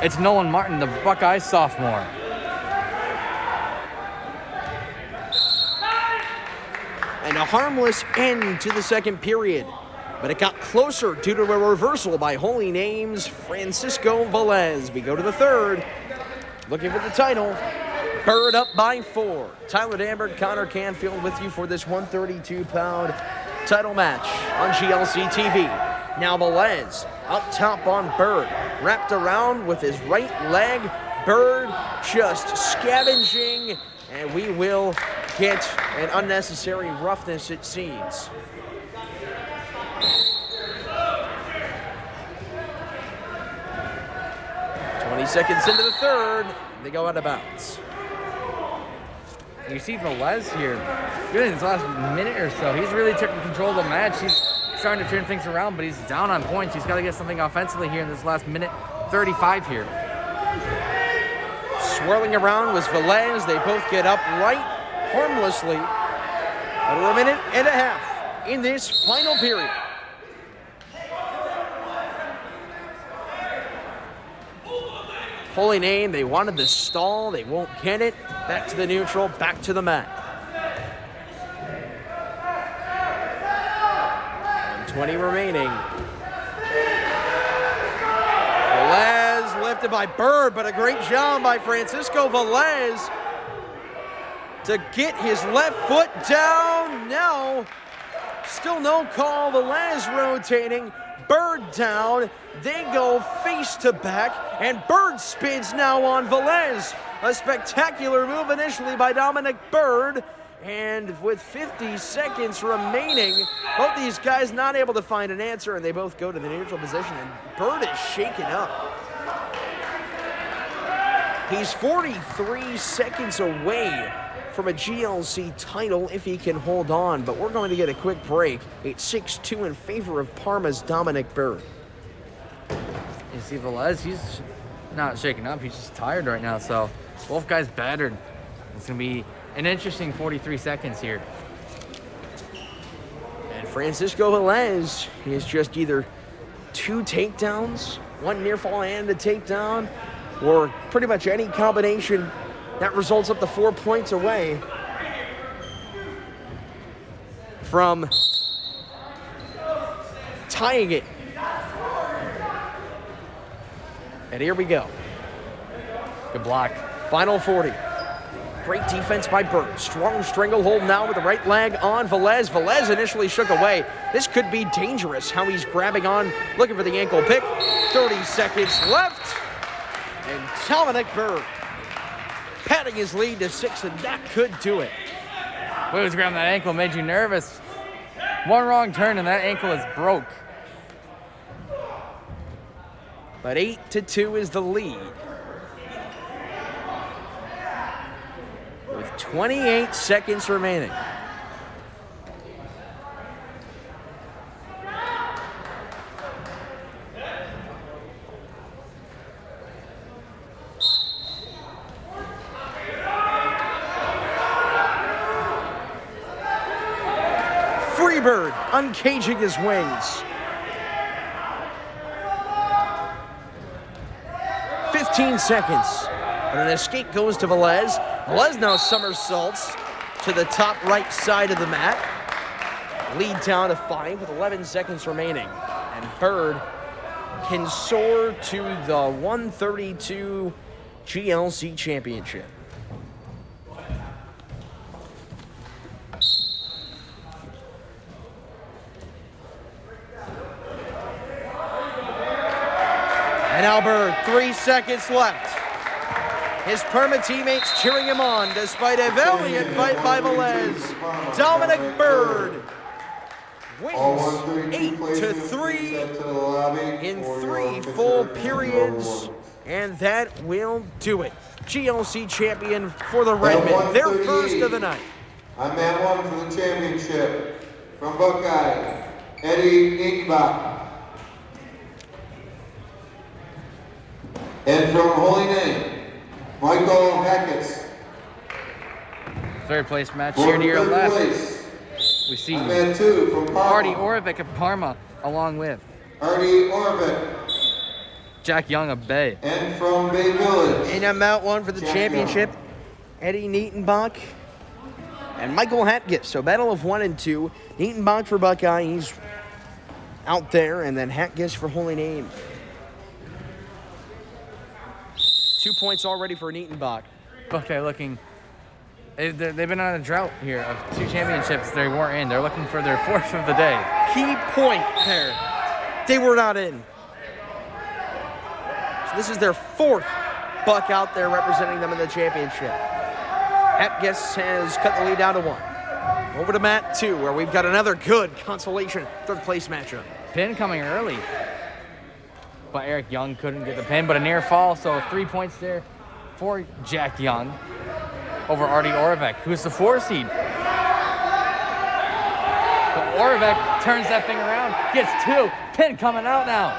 It's Nolan Martin, the Buckeye sophomore. And a harmless end to the second period. But it got closer due to a reversal by Holy Name's Francisco Velez. We go to the third. Looking for the title. Bird up by 4. Tyler Dambert, Connor Canfield with you for this 132-pound title match on GLC TV. Now Velez up top on Bird. Wrapped around with his right leg. Bird just scavenging. And we will get an unnecessary roughness, it seems. Seconds into the third, they go out of bounds. You see Velez here good in his last minute or so. He's really taken control of the match. He's starting to turn things around, but he's down on points. He's got to get something offensively here in this last minute 35 here. Swirling around was Velez. They both get up right harmlessly. Under a minute and a half in this final period. Holy Name, they wanted the stall. They won't get it. Back to the neutral, back to the mat. 20 remaining. Velez lifted by Bird, but a great job by Francisco Velez to get his left foot down. Now, still no call. Velez rotating. Bird down. They go face to back, and Bird spins now on Velez. A spectacular move initially by Dominic Bird. And with 50 seconds remaining, both these guys not able to find an answer, and they both go to the neutral position, and Bird is shaken up. He's 43 seconds away from a GLC title if he can hold on, but we're going to get a quick break. It's 6-2 in favor of Parma's Dominic Bird. You see Velez, he's not shaken up, he's just tired right now, so both guys battered. It's going to be an interesting 43 seconds here. And Francisco Velez is just either 2 takedowns, 1 near fall and a takedown, or pretty much any combination that results up to 4 points away from tying it. And here we go. Good block. Final 40. Great defense by Bird. Strong stranglehold now with the right leg on Velez. Velez initially shook away. This could be dangerous how he's grabbing on, looking for the ankle pick. 30 seconds left. And Dominic Bird padding his lead to 6, and that could do it. Boy, was grabbing that ankle, made you nervous. One wrong turn and that ankle is broke. But 8-2 is the lead. With 28 seconds remaining. Freebird uncaging his wings. 15 seconds. But an escape goes to Velez. Velez now somersaults to the top right side of the mat. Lead down to 5 with 11 seconds remaining. And Bird can soar to the 132 GLC Championship. And now Bird, 3 seconds left. His Parma teammates cheering him on despite a valiant fight by Velez. Dominic Bird wins 8-3 in 3 full periods, and that will do it. GLC champion for the Redmen, their first of the night. I'm at 1 for the championship from Buckeye, Aiden. And from Holy Name, Michael Hackett. Third place match here to your left. We see Artie Orvik of Parma along with Artie Orvik. Jack Young of Bay. And from Bay Village. And I'm out 1 for the championship. Eddie Nietenbach and Michael Hatgis. So battle of 1 and 2. Nietenbach for Buckeye. He's out there. And then Hatgis for Holy Name. 2 points already for Nietenbach. Buckeye looking. They've been on a drought here of 2 championships they weren't in. They're looking for their 4th of the day. Key point there. They were not in. So this is their 4th Buck out there representing them in the championship. Hatgis has cut the lead down to 1. Over to mat 2, where we've got another good consolation 3rd place matchup. Pin coming early. But Eric Young couldn't get the pin, but a near fall, so 3 points there for Jack Young over Artie Orvik, who's the 4 seed. Oravec turns that thing around, gets 2. Pin coming out now.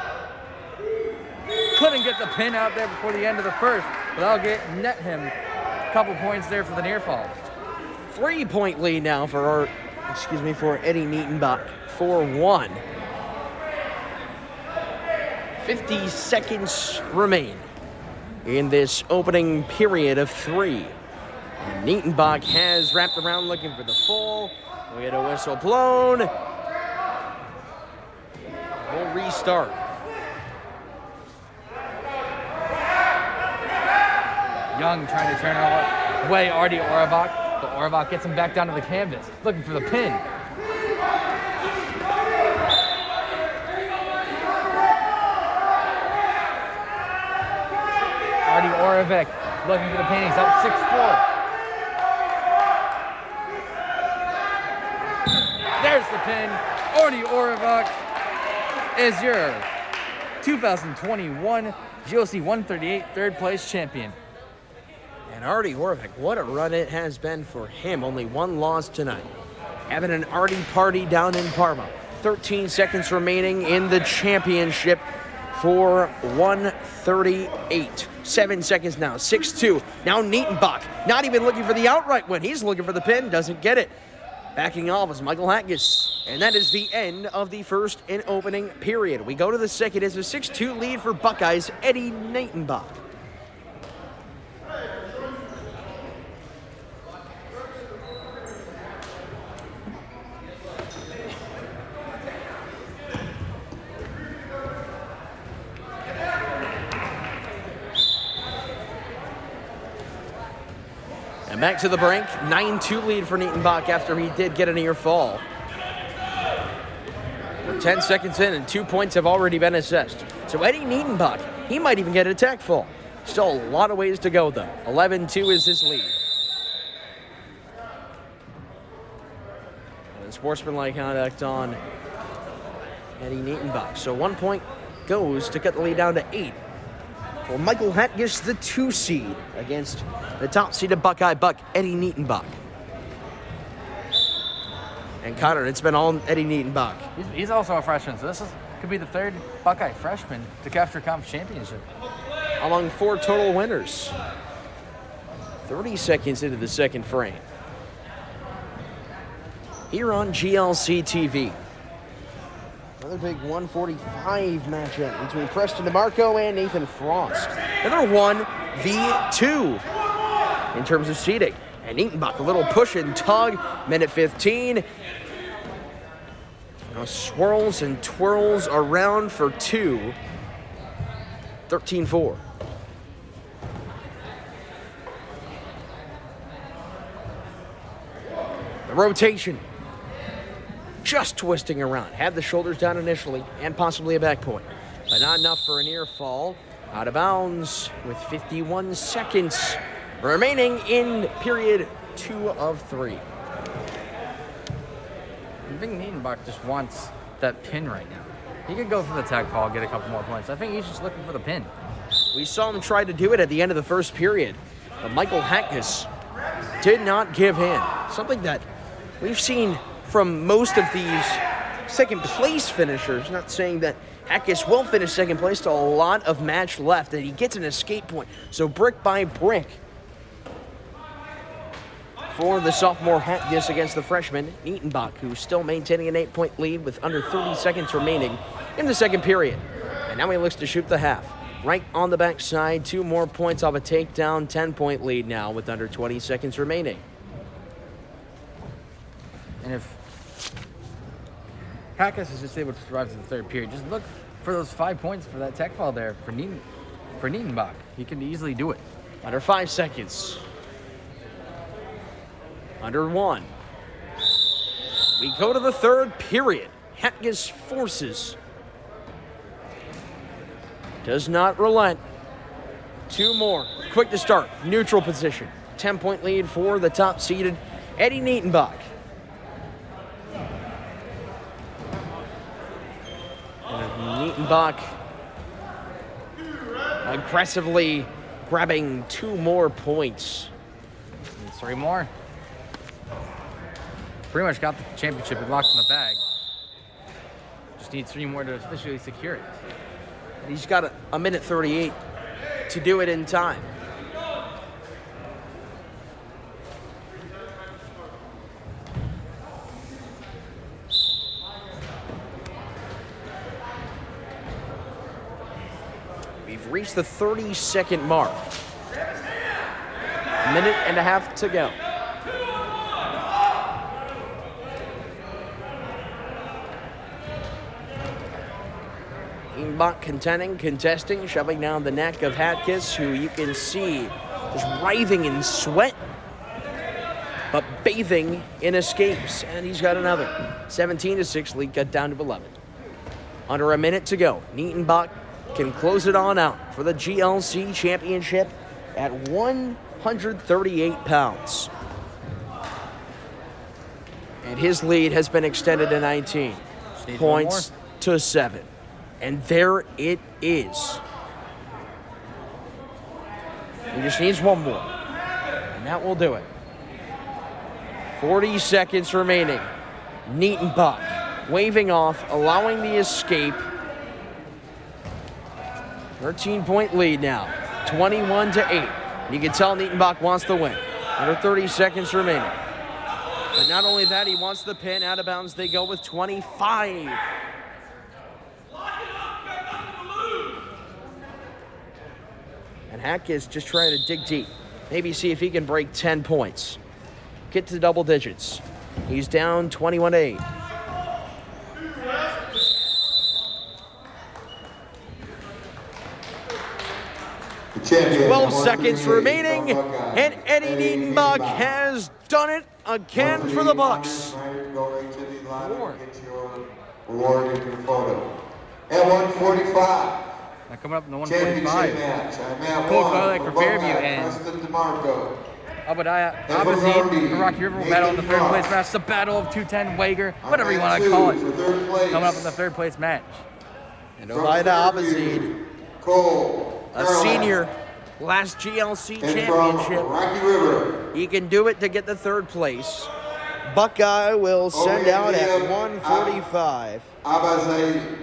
Couldn't get the pin out there before the end of the first, but that'll net him a couple points there for the near fall. 3-point lead now for Eddie Nietenbach, 4-1. 50 seconds remain in this opening period of 3. And Nietenbach has wrapped around looking for the full. We get a whistle blown. We'll restart. Young trying to turn away Artie Oravec, but Oravec gets him back down to the canvas, looking for the pin. Artie Oravec looking for the pin. He's up 6-4. There's the pin. Artie Oravec is your 2021 GLC 138 third place champion. And Artie Oravec, what a run it has been for him. Only one loss tonight. Having an Artie party down in Parma. 13 seconds remaining in the championship for 138. 7 seconds now. 6-2. Now Nietenbach, not even looking for the outright win. He's looking for the pin. Doesn't get it. Backing off is Michael Hatkus. And that is the end of the first and opening period. We go to the second. It's a 6-2 lead for Buckeyes, Eddie Nietenbach. And back to the brink, 9-2 lead for Nietenbach after he did get a near fall. We're 10 seconds in and 2 points have already been assessed. So Eddie Nietenbach, he might even get a tech fall. Still a lot of ways to go though. 11-2 is his lead. And sportsmanlike conduct on Eddie Nietenbach. So 1 point goes to cut the lead down to 8. For Michael Hatkus, the 2 seed, against the top seeded Buckeye Buck, Eddie Nietenbach. And Connor, it's been all Eddie Nietenbach. He's also a freshman, so could be the third Buckeye freshman to capture a conference championship. Among 4 total winners. 30 seconds into the second frame. Here on GLC TV. Another big 145 matchup between Preston DeMarco and Nathan Frost. Another 1v2 in terms of seeding. And Nietenbach, a little push and tug, minute 15. Now swirls and twirls around for 2. 13-4. The rotation. Just twisting around. Had the shoulders down initially and possibly a back point. But not enough for a near fall. Out of bounds with 51 seconds remaining in period 2 of 3. I think Nietenbach just wants that pin right now. He could go for the tag fall, get a couple more points. I think he's just looking for the pin. We saw him try to do it at the end of the first period. But Michael Hatkus did not give in. Something that we've seen from most of these second place finishers. Not saying that Hatkus will finish second place, still a lot of match left, and he gets an escape point. So brick by brick for the sophomore Hatkus against the freshman Nietenbach, who's still maintaining an 8-point lead with under 30 seconds remaining in the second period. And now he looks to shoot the half. Right on the backside, 2 more points off a takedown, 10-point lead now with under 20 seconds remaining. And if Hatkus is just able to survive to the third period, just look for those 5 points for that tech fall there for Nietenbach. He can easily do it. Under 5 seconds. Under 1. We go to the third period. Hatkus forces. Does not relent. 2 more. Quick to start. Neutral position. 10-point lead for the top-seeded Eddie Nietenbach. And Nietenbach aggressively grabbing 2 more points. And 3 more. Pretty much got the championship locked in the bag. Just need 3 more to officially secure it. He's got a minute 38 to do it in time. We've reached the 30-second mark. Minute and a half to go. Edenbach contesting, shoving down the neck of Hatkiss, who you can see is writhing in sweat, but bathing in escapes. And he's got another. 17-6 lead cut down to 11. Under a minute to go. Edenbach can close it on out for the GLC Championship at 138 pounds. And his lead has been extended to 19 points to 7. And there it is. He just needs one more. And that will do it. 40 seconds remaining. Nietenbach waving off, allowing the escape. 13-point lead now. 21-8. You can tell Nietenbach wants the win. Under 30 seconds remaining. But not only that, he wants the pin. Out of bounds they go with 25. And Hatkiss just trying to dig deep. Maybe see if he can break 10 points. Get to the double digits. He's down 21-8. Champion, 12 seconds remaining, and Eddie Nietenbach has done it again for the Bucks. Go right to the line and get your award in your photo. At 145. Now coming up in the Championship 145. match. I'm at Cole 1 Garlic for Fairview and Preston DeMarco. Abadiah And for Abazid, Normandy, the Rocky River will battle in the third place match. The Battle of 210 Wager, whatever you want to call it. For third place. Coming up in the third place match. And From Oida Fairview, Abazid, Cole, a Carolina. senior, last GLC And from championship. Rocky River, He can do it to get the third place. Buckeye will send out at 145. Abazid.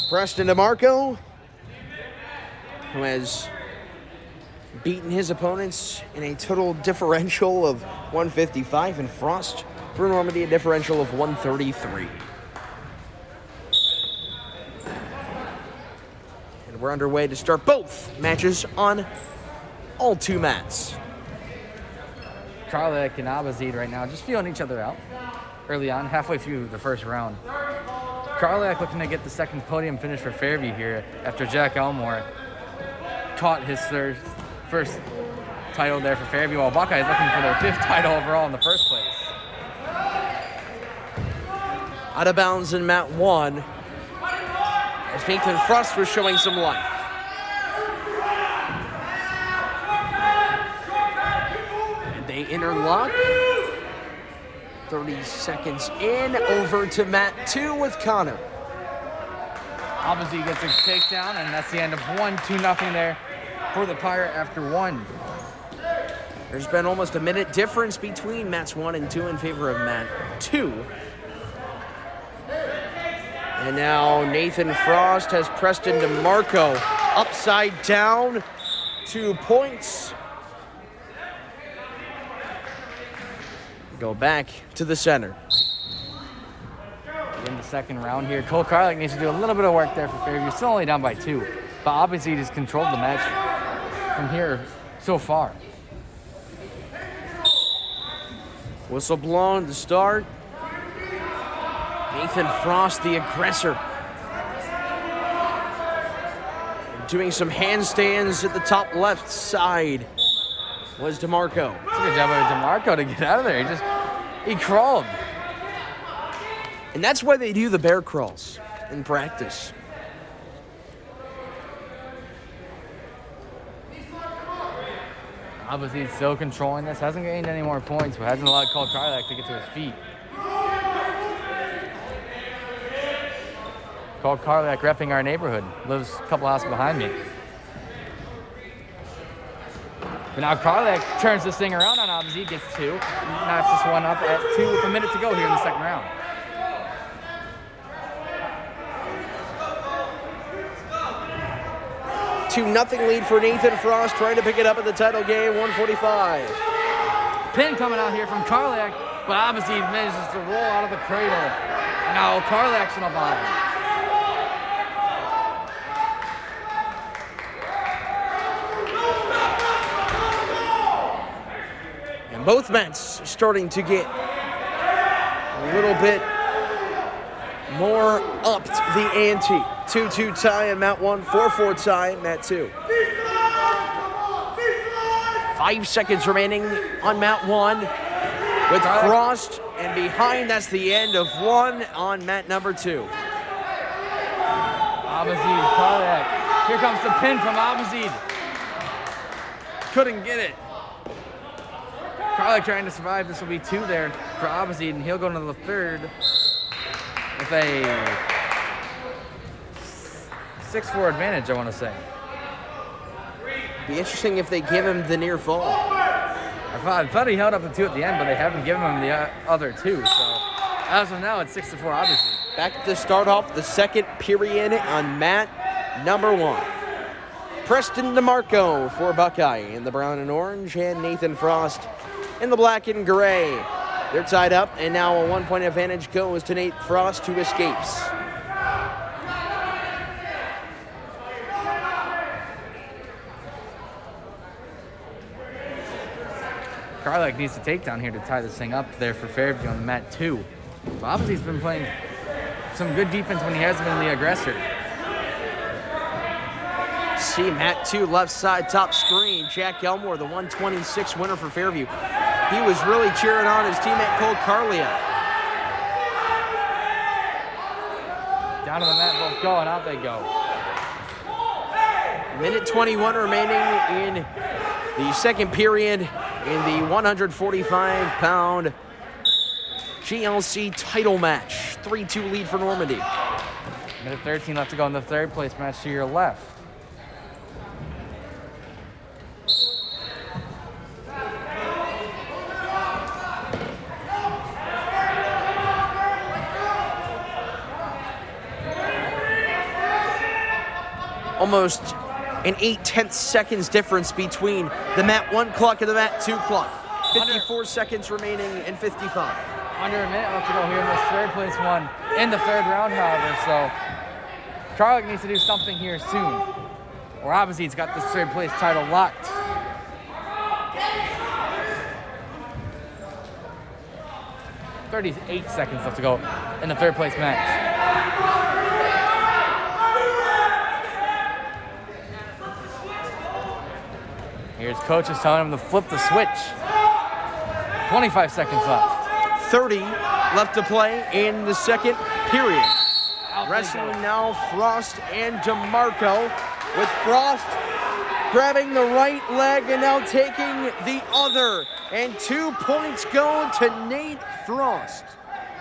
Preston DeMarco, who has beaten his opponents in a total differential of 155, and Frost for Normandy a differential of 133. And we're underway to start both matches on all 2 mats. Karlak and Abazid right now just feeling each other out early on, halfway through the first round. Karlak looking to get the second podium finish for Fairview here after Jack Elmore caught his first title there for Fairview, while Buckeye is looking for their 5th title overall in the first place. Out of bounds in mat 1, as Nathan Frost was showing some life. And they interlock. 30 seconds in, over to mat 2 with Connor. Abazid gets a takedown, and that's the end of 1-2-0 there for the Pirate after 1. There's been almost a minute difference between mats 1 and 2 in favor of mat 2. And now Nathan Frost has Preston DeMarco upside down, 2 points. Go back to the center. In the second round here, Cole Karlak needs to do a little bit of work there for Fairview. Still only down by 2, but Abazid has controlled the match from here so far. Whistle blown to start. Nathan Frost, the aggressor. Doing some handstands at the top left side was DeMarco. It's a good job by DeMarco to get out of there. He crawled. And that's why they do the bear crawls in practice. Abazid still controlling this. Hasn't gained any more points, but hasn't allowed Cole Karlak to get to his feet. Cole Karlak repping our neighborhood. Lives a couple houses behind me. But now Karlak turns this thing around on Abazid gets 2. Knocks this one up at 2 with a minute to go here in the second round. Two nothing lead for Nathan Frost, trying to pick it up in the title game, 145. Pin coming out here from Karlak, but Abazid manages to roll out of the cradle. Now Karlak's in a bind. And both Mets starting to get a little bit more upped the ante. 2-2 tie in Mat 1, 4-4 tie in Mat 2. 5 seconds remaining on Mat 1 with Frost, and behind that's the end of 1 on mat number 2. Abazid, Karlak. Here comes the pin from Abazid. Couldn't get it. Karlak trying to survive. This will be 2 there for Abazid, and he'll go into the third with a 6-4 advantage, I want to say. Be interesting if they give him the near fall. I thought he held up the 2 at the end, but they haven't given him the other 2. So as of now, it's 6-4, obviously. Back to start off the second period on mat number 1. Preston DeMarco for Buckeye in the brown and orange, and Nathan Frost in the black and gray. They're tied up, and now a 1-point advantage goes to Nate Frost, who escapes. Karlak needs to take down here to tie this thing up there for Fairview on mat 2. So obviously he's been playing some good defense when he hasn't been the aggressor. See mat 2 left side top screen. Jack Elmore, the 126 winner for Fairview. He was really cheering on his teammate Cole Carlia. Down to the mat, both go, and out they go. Minute 21 remaining in the second period in the 145-pound GLC title match. 3-2 lead for Normandy. Minute 13 left to go in the third place match to your left. Almost an 8/10 seconds difference between the mat 1 clock and the mat 2 clock. 54 seconds remaining and 55. Under a minute left to go here in this third place one in the third round, however, so Karlak needs to do something here soon. Or obviously he's got this third place title locked. .38 seconds left to go in the third place match. Here's coaches telling him to flip the switch. 25 seconds left. 30 left to play in the second period. Wrestling now Frost and DeMarco, with Frost grabbing the right leg and now taking the other. And 2 points go to Nate Frost.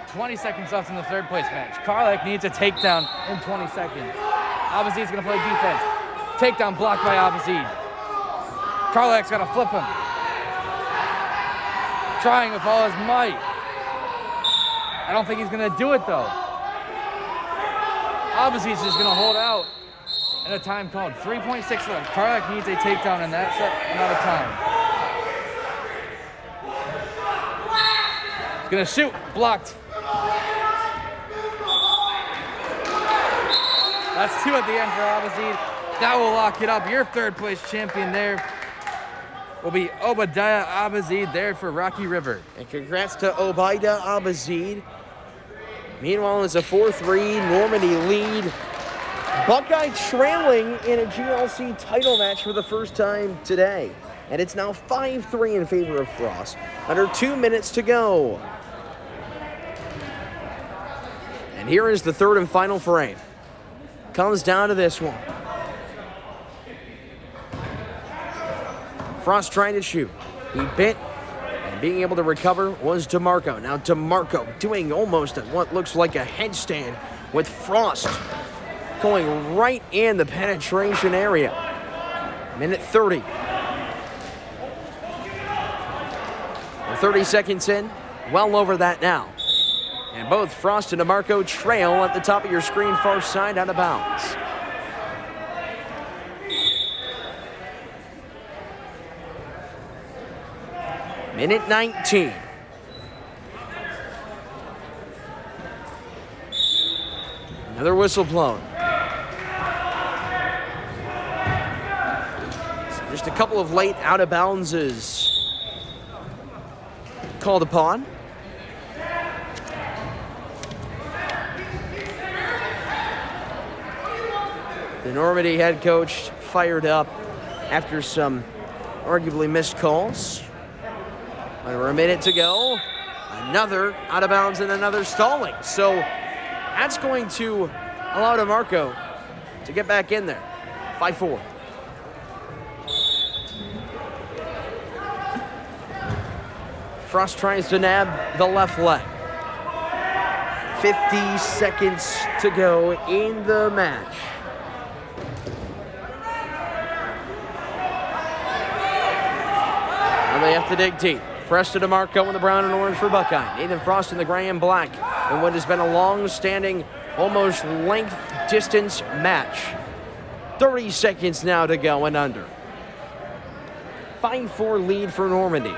20 seconds left in the third place match. Karlak needs a takedown in 20 seconds. Abazid's gonna play defense. Takedown blocked by Abazid. Karlak's gotta flip him. Trying with all his might. I don't think he's gonna do it though. Abazid's just gonna hold out. And a time called. 3.6 left. Karlak needs a takedown in that set amount of time. He's gonna shoot. Blocked. That's 2 at the end for Abazid. That will lock it up. Your third place champion there will be Obadiah Abazid there for Rocky River. And congrats to Obadiah Abazid. Meanwhile, it's a 4-3 Normandy lead. Buckeye trailing in a GLC title match for the first time today. And it's now 5-3 in favor of Frost. Under 2 minutes to go. And here is the third and final frame. Comes down to this one. Frost trying to shoot. He bit, and being able to recover was DeMarco. Now DeMarco doing almost what looks like a headstand with Frost going right in the penetration area. Minute 30. 30 seconds in, well over that now. And both Frost and DeMarco trail at the top of your screen, far side, out of bounds. Minute 19. Another whistle blown. So just a couple of late out of bounds is called upon. The Normandy head coach fired up after some arguably missed calls. Under a minute to go. Another out of bounds and another stalling. So that's going to allow DeMarco to get back in there. 5-4. Frost tries to nab the left leg. 50 seconds to go in the match. Now they have to dig deep. Press to DeMarco in the brown and orange for Buckeye. Nathan Frost in the gray and black in what has been a long-standing, almost length distance match. 30 seconds now to go and under. 5-4 lead for Normandy.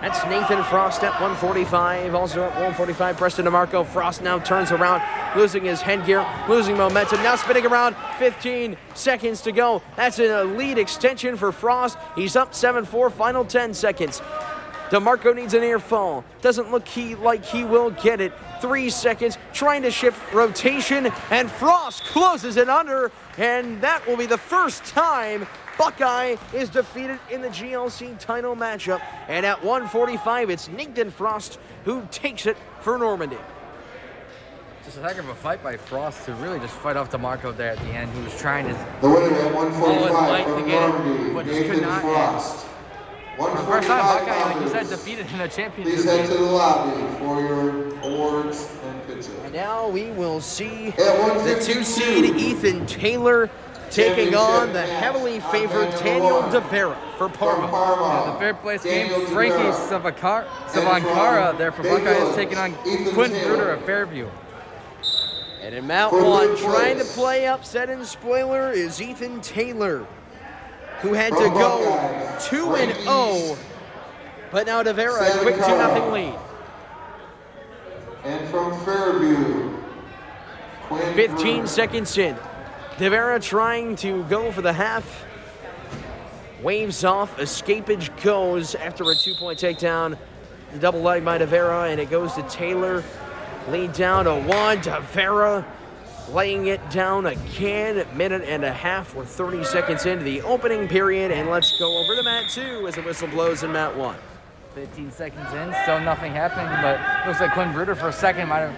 That's Nathan Frost at 145. Also at 145, Preston DeMarco. Frost now turns around, losing his headgear, losing momentum. Now spinning around, 15 seconds to go. That's a lead extension for Frost. He's up 7-4, final 10 seconds. DeMarco needs an near fall. Doesn't look like he will get it. 3 seconds, trying to shift rotation, and Frost closes it under, and that will be the first time Buckeye is defeated in the GLC title matchup. And at 145, it's Nathan Frost who takes it for Normandy. Just a heck of a fight by Frost to really just fight off DeMarco there at the end, who was trying to The winner at 145 to from get it, Normandy, but just could Nathan not. Frost. For the first time, Buckeye, like you said, pounders. defeated in a championship Please head to game. the lobby for your awards and picture. And now we will see At the 152, 2-seed Ethan Taylor taking on the heavily favored Daniel DeVera for From Parma. The third place game, Daniel Frankie Rivera. Savankara there for Buckeye is Lakewood, taking on Ethan Quinn Taylor. Bruder of Fairview. And in Mount For 1, third trying to place. play upset and spoiler is Ethan Taylor, who had to From go Buckeye, 2-0, but now DeVera a quick 2-0 Savankara. lead. And from Fairview, Quinn 15 Bruder. seconds in. DeVera trying to go for the half. Waves off. Escapage goes after a 2-point takedown. The double leg by DeVera, and it goes to Taylor. Lead down to 1. DeVera laying it down again. Minute and a half. We're 30 seconds into the opening period, and let's go over to mat 2 as the whistle blows in mat 1. 15 seconds in, still nothing happening, but looks like Quinn Bruder for a second might have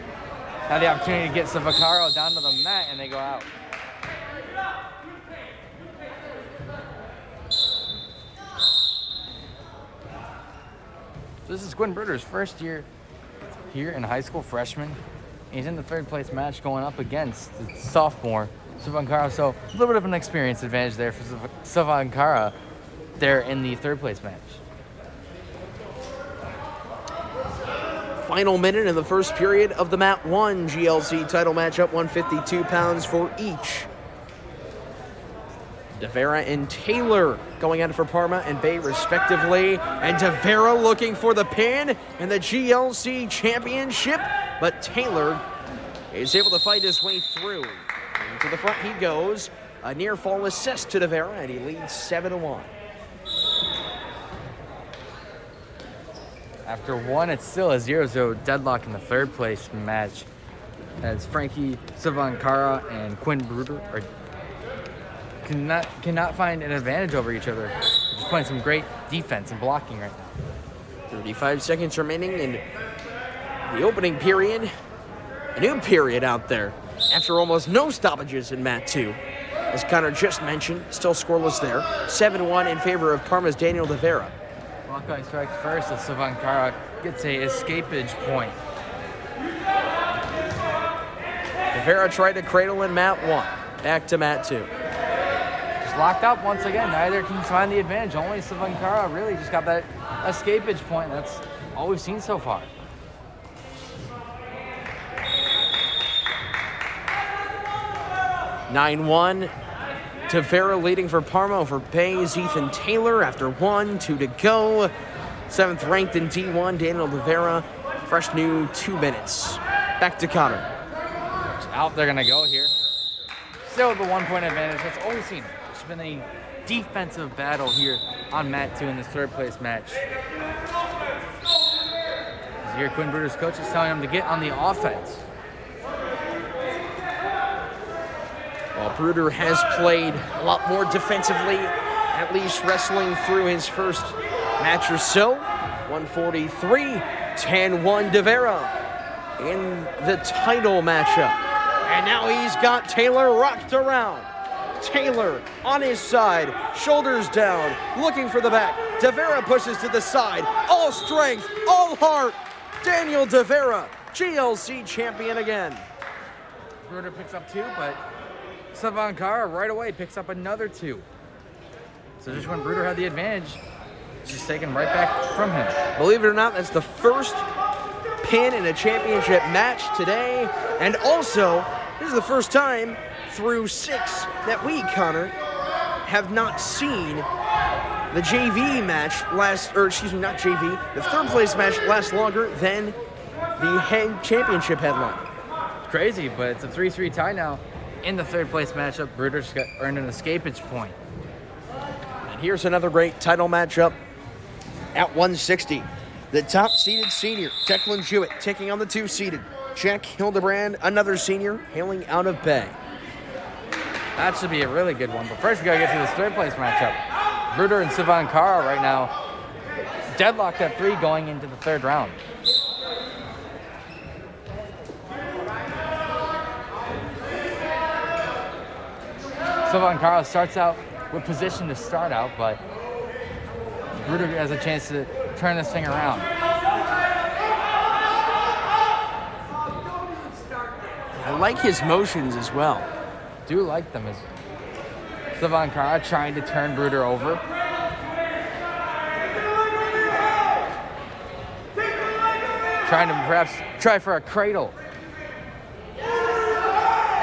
had the opportunity to get Savacaro down to the mat, and they go out. This is Quinn Bruder's first year here in high school, freshman. He's in the third place match going up against the sophomore, Savankara. So a little bit of an experience advantage there for Savankara there in the third place match. Final minute in the first period of the mat 1 GLC title matchup, 152 pounds for each. DeVera and Taylor going at it for Parma and Bay respectively. And DeVera looking for the pin and the GLC championship. But Taylor is able to fight his way through. And to the front he goes. A near fall assist to DeVera, and he leads 7-1. After one, it's still a 0-0 deadlock in the third place match, as Frankie Savankara and Quinn Bruder cannot find an advantage over each other. They're just playing some great defense and blocking right now. 35 seconds remaining in the opening period. A new period out there after almost no stoppages in mat 2. As Connor just mentioned, still scoreless there. 7-1 in favor of Parma's Daniel DeVera. Buckeye strikes first as Savankara gets a escapage point. DeVera tried to cradle in mat 1. Back to mat 2. Just locked up once again. Neither can find the advantage. Only Savankara really just got that escapage point. That's all we've seen so far. (9-1). Tavera leading for Parma over Bay's Ethan Taylor after 2 to go. 7th ranked in D1, Daniel Tavera, fresh new 2 minutes. Back to Connor. Out they're going to go here. Still the 1-point advantage. That's all we've seen. It's been a defensive battle here on mat 2 in this 3rd place match. As here, Quinn Bruder's coach is telling him to get on the offense. Well, Bruder has played a lot more defensively, at least wrestling through his first match or so. 143, 10-1 Tavera in the title matchup. And now he's got Taylor rocked around. Taylor on his side, shoulders down, looking for the back. Tavera pushes to the side, all strength, all heart. Daniel Tavera, GLC champion again. Bruder picks up 2, but Savankara right away picks up another 2. So just when Bruder had the advantage, she's taken right back from him. Believe it or not, that's the first pin in a championship match today. And also, this is the first time through 6 that we, Connor, have not seen the JV match last, or excuse me, not JV, the 3rd place match last longer than the championship headline. Crazy, but it's a 3-3 tie now. In the 3rd place matchup, Bruder just earned an escapage point. And here's another great title matchup at 160. The top-seeded senior, Declan Jewett, taking on the 2-seeded Jack Hildebrand, another senior, hailing out of Bay. That should be a really good one. But first, we got to get to this 3rd place matchup. Bruder and Savankara right now deadlocked at 3 going into the 3rd round. Savankara starts out with position to start out, but Bruder has a chance to turn this thing around. I like his motions as well. Do like them as Savankara trying to turn Bruder over. Trying to perhaps try for a cradle.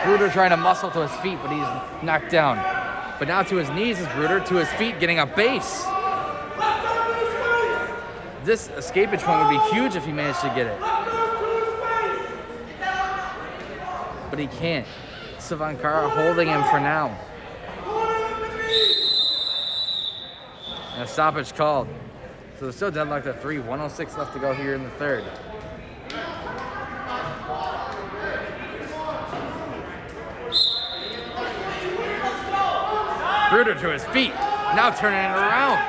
Bruder trying to muscle to his feet, but he's knocked down. But now to his knees is Bruder, to his feet getting a base. This escapage point would be huge if he managed to get it. But he can't. Savankara holding him for now. And a stoppage called. So they're still deadlocked at 3. 106 left to go here in the 3rd. Bruder to his feet. Now turning it around.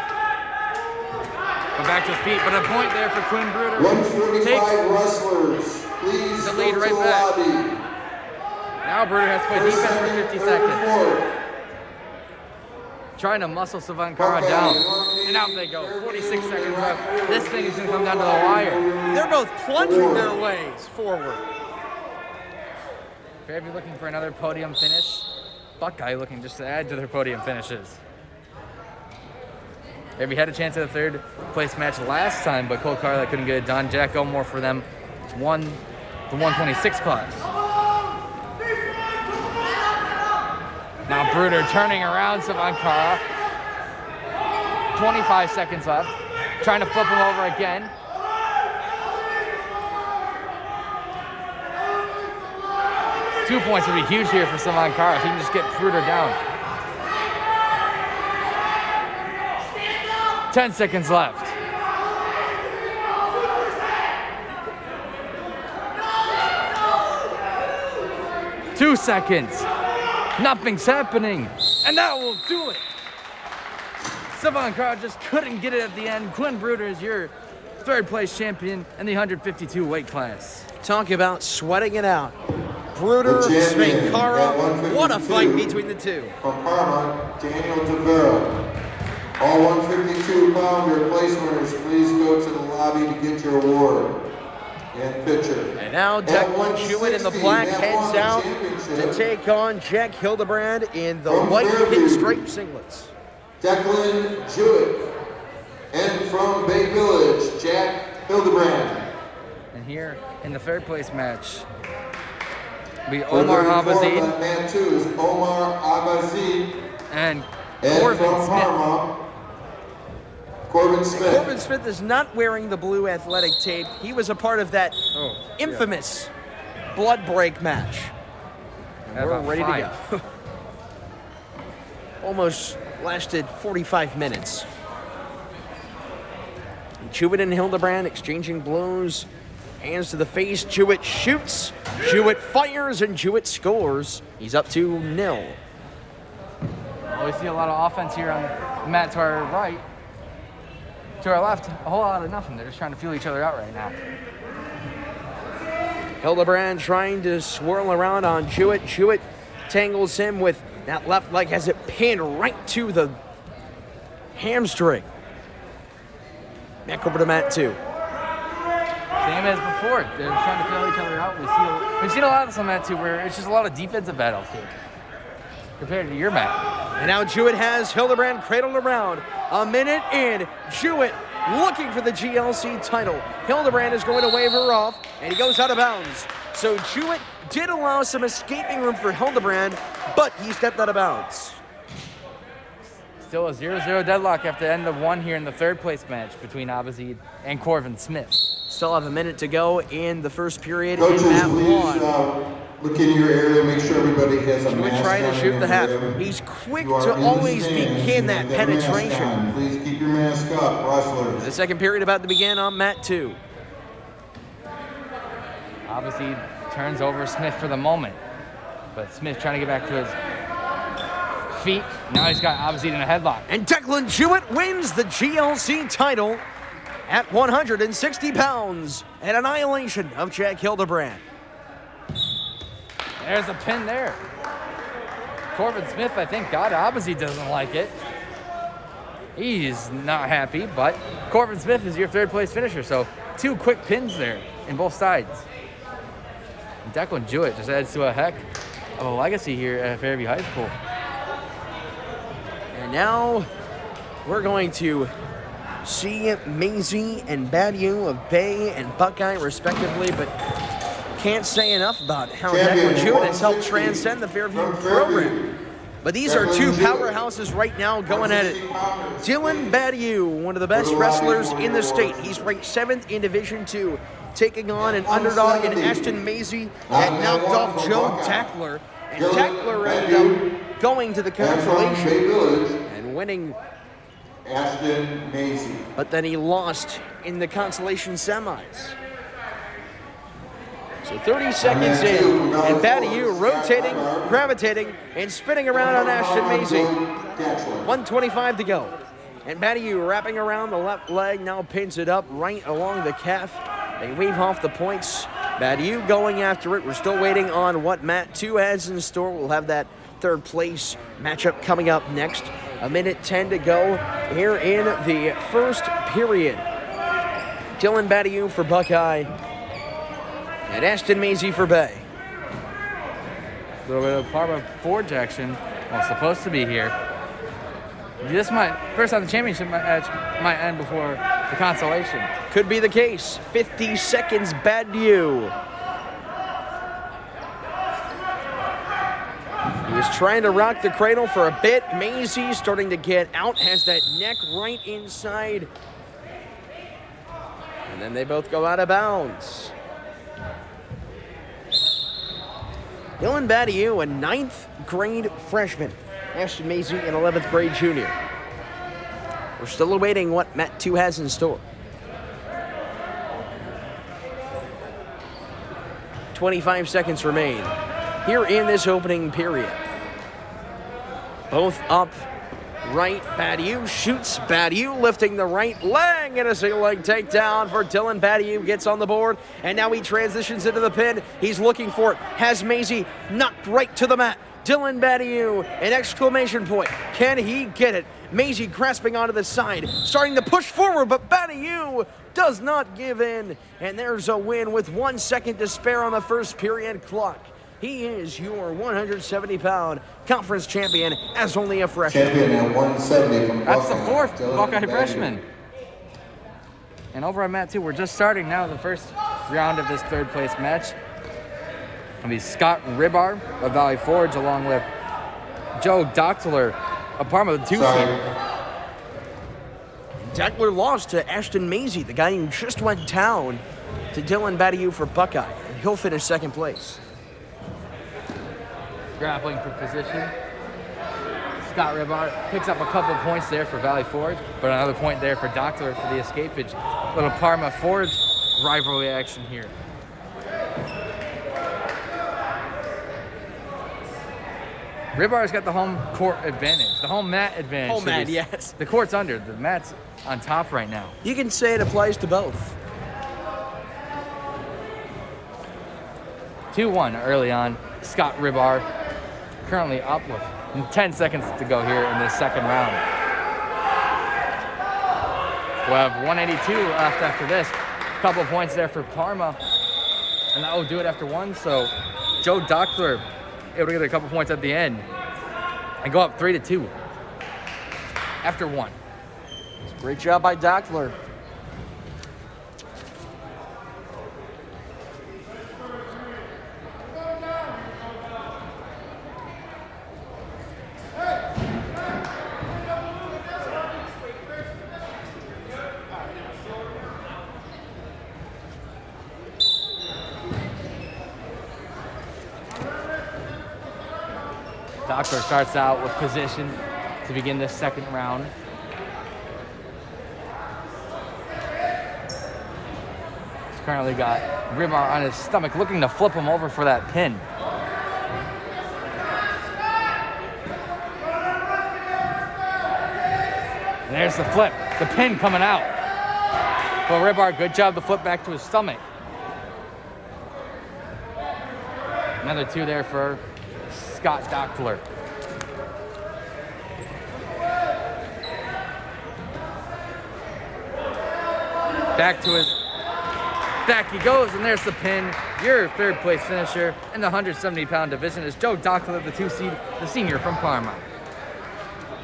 Go back to his feet, but a point there for Quinn Bruder. 145 wrestlers, please the lead go right to the back. lobby. Now Bruder has to play defense for 50 seconds. Trying to muscle Savankara down. And out they go. 46 seconds left. This thing is going to come down to the wire. They're both plunging their ways forward. Fairview looking for another podium finish. Buckeye looking just to add to their podium finishes. Fairview had a chance at the 3rd place match last time, but Cole Carla couldn't get it done. Jack Elmore for them won the 126 class. Now Bruder turning around Savankara. 25 seconds left. Trying to flip him over again. Two points would be huge here for Savankara if he can just get Bruder down. 10 seconds left. Two seconds. Nothing's happening. And that will do it. Savankara just couldn't get it at the end. Quinn Bruder is your 3rd place champion in the 152 weight class. Talk about sweating it out. Bruder, Savankara, what a fight between the two. From Parma, Daniel Tavera. All 152-pounder place winners, please go to the lobby to get your award. and pitcher. And now Declan Jewett in the black heads out to take on Jack Hildebrand in the From white Fairview. pinstripe singlets. Declan Jewett. And from Bay Village, Jack Hildebrand. And here in the third place match, we For Omar 34, Abazid that man too is Omar Abazid. and And Corvin from Smith. Parma, Corvin Smith. Corvin Smith is not wearing the blue athletic tape. He was a part of that infamous blood break match. At We're about ready 5. to go. Almost lasted 45 minutes. Jewett and Hildebrand exchanging blows. Hands to the face. Jewett shoots. Jewett fires, and Jewett scores. He's up 2-0. Well, we see a lot of offense here on Matt to our right. To our left, a whole lot of nothing. They're just trying to feel each other out right now. Hildebrand trying to swirl around on Jewett. Jewett tangles him with that left leg, has it pinned right to the hamstring. Back over to Matt 2. Same as before. They're trying to feel each other out. We've seen a lot of this on Matt too, where it's just a lot of defensive battles here compared to your Matt. And now Jewett has Hildebrand cradled around. A minute in. Jewett looking for the GLC title. Hildebrand is going to wave her off, and he goes out of bounds. So Jewett did allow some escaping room for Hildebrand, but he stepped out of bounds. Still a 0-0 deadlock after the end of one here in the third place match between Abazid and Corvin Smith. Still have a minute to go in the first period Coaches, in map please 1. look in your area, make sure everybody has a Jewett mask trying to on shoot and the half. whatever. He's quick You are to in the always stands, begin you that have mask penetration. on. Please keep your mask up, wrestlers. The second period about to begin on mat 2. Abazid turns over Smith for the moment, but Smith trying to get back to his feet. Now he's got Abazid in a headlock. And Declan Jewett wins the GLC title at 160 pounds. An annihilation of Jack Hildebrand. There's a pin there. Corvin Smith, I think, God, Abazid doesn't like it. He's not happy, but Corvin Smith is your third place finisher, so 2 quick pins there in both sides. And Declan Jewett just adds to a heck of a legacy here at Fairview High School. And now we're going to see Maisie and Badiou of Bay and Buckeye respectively, but can't say enough about how Champion Declan Jewett has helped 160 transcend the Fairview from program. Fairview. But these are 2 powerhouses right now going at it. Dylan Badiou, one of the best wrestlers in the state. He's ranked 7th in Division II, taking on an underdog in Ashton Maisie that knocked off Joe Tackler. And Tackler ended up going to the And from Bay consolation Village, and winning, Ashton Macy. but then he lost in the consolation semis. So 30 seconds in, and Badiou rotating, gravitating, and spinning around on Ashton Maisie. 1:25 to go. And Badiou wrapping around the left leg, now pins it up right along the calf. They wave off the points. Badiou going after it. We're still waiting on what Mat 2 has in store. We'll have that third place matchup coming up next. A minute 10 to go here in the first period. Dylan Badiou for Buckeye and Ashton Maisie for Bay. A little bit of Parma Forge action. Well, supposed to be here. This might, first time the championship match might end before the consolation. Could be the case. 50 seconds, Badiou. He was trying to rock the cradle for a bit. Maisie starting to get out, has that neck right inside. And then they both go out of bounds. Dylan Badiou, a 9th grade freshman. Ashton Maisie, an 11th grade junior. We're still awaiting what Mat 2 has in store. 25 seconds remain here in this opening period. Both up right. Badiou shoots. Badiou lifting the right leg, and a single leg takedown for Dylan. Badiou gets on the board, and now he transitions into the pin. He's looking for it. Has Maisie knocked right to the mat. Dylan Badiou, an exclamation point. Can he get it? Maisie grasping onto the side, starting to push forward, but Badiou does not give in. And there's a win with 1 second to spare on the first period clock. He is your 170-pound conference champion as only a freshman. Champion at 170 from Buckeye. That's the fourth Dylan Buckeye Badiou. freshman. And over on mat 2, we're just starting now the first round of this third place match. It'll be Scott Ribar of Valley Forge along with Joe Dochtler of Parma, the 2 seed. Dochtler lost to Ashton Maisie, the guy who just went down to Dylan Badiou for Buckeye. And he'll finish second place. Grappling for position. Scott Ribar picks up a couple points there for Valley Forge, but another point there for Dochtler for the escapage. Little Parma Forge rivalry action here. Ribar's got the home court advantage, the home mat advantage. Home mat, yes. The court's under, the mat's on top right now. You can say it applies to both. 2-1 early on. Scott Ribar currently up with 10 seconds to go here in this second round. We'll have 182 left after this. Couple points there for Parma. And that will do it after 1. So Joe Dochtler able to get a couple points at the end and go up 3-2 after 1. Great job by Dochtler. Dochtler starts out with position to begin this second round. He's currently got Ribar on his stomach looking to flip him over for that pin. And there's the flip, the pin coming out. Well, Ribar, good job to flip back to his stomach. Another 2 there for Scott Dochtler. Back he goes, and there's the pin. Your third place finisher in the 170-pound division is Joe Dochtler, the 2 seed, the senior from Parma.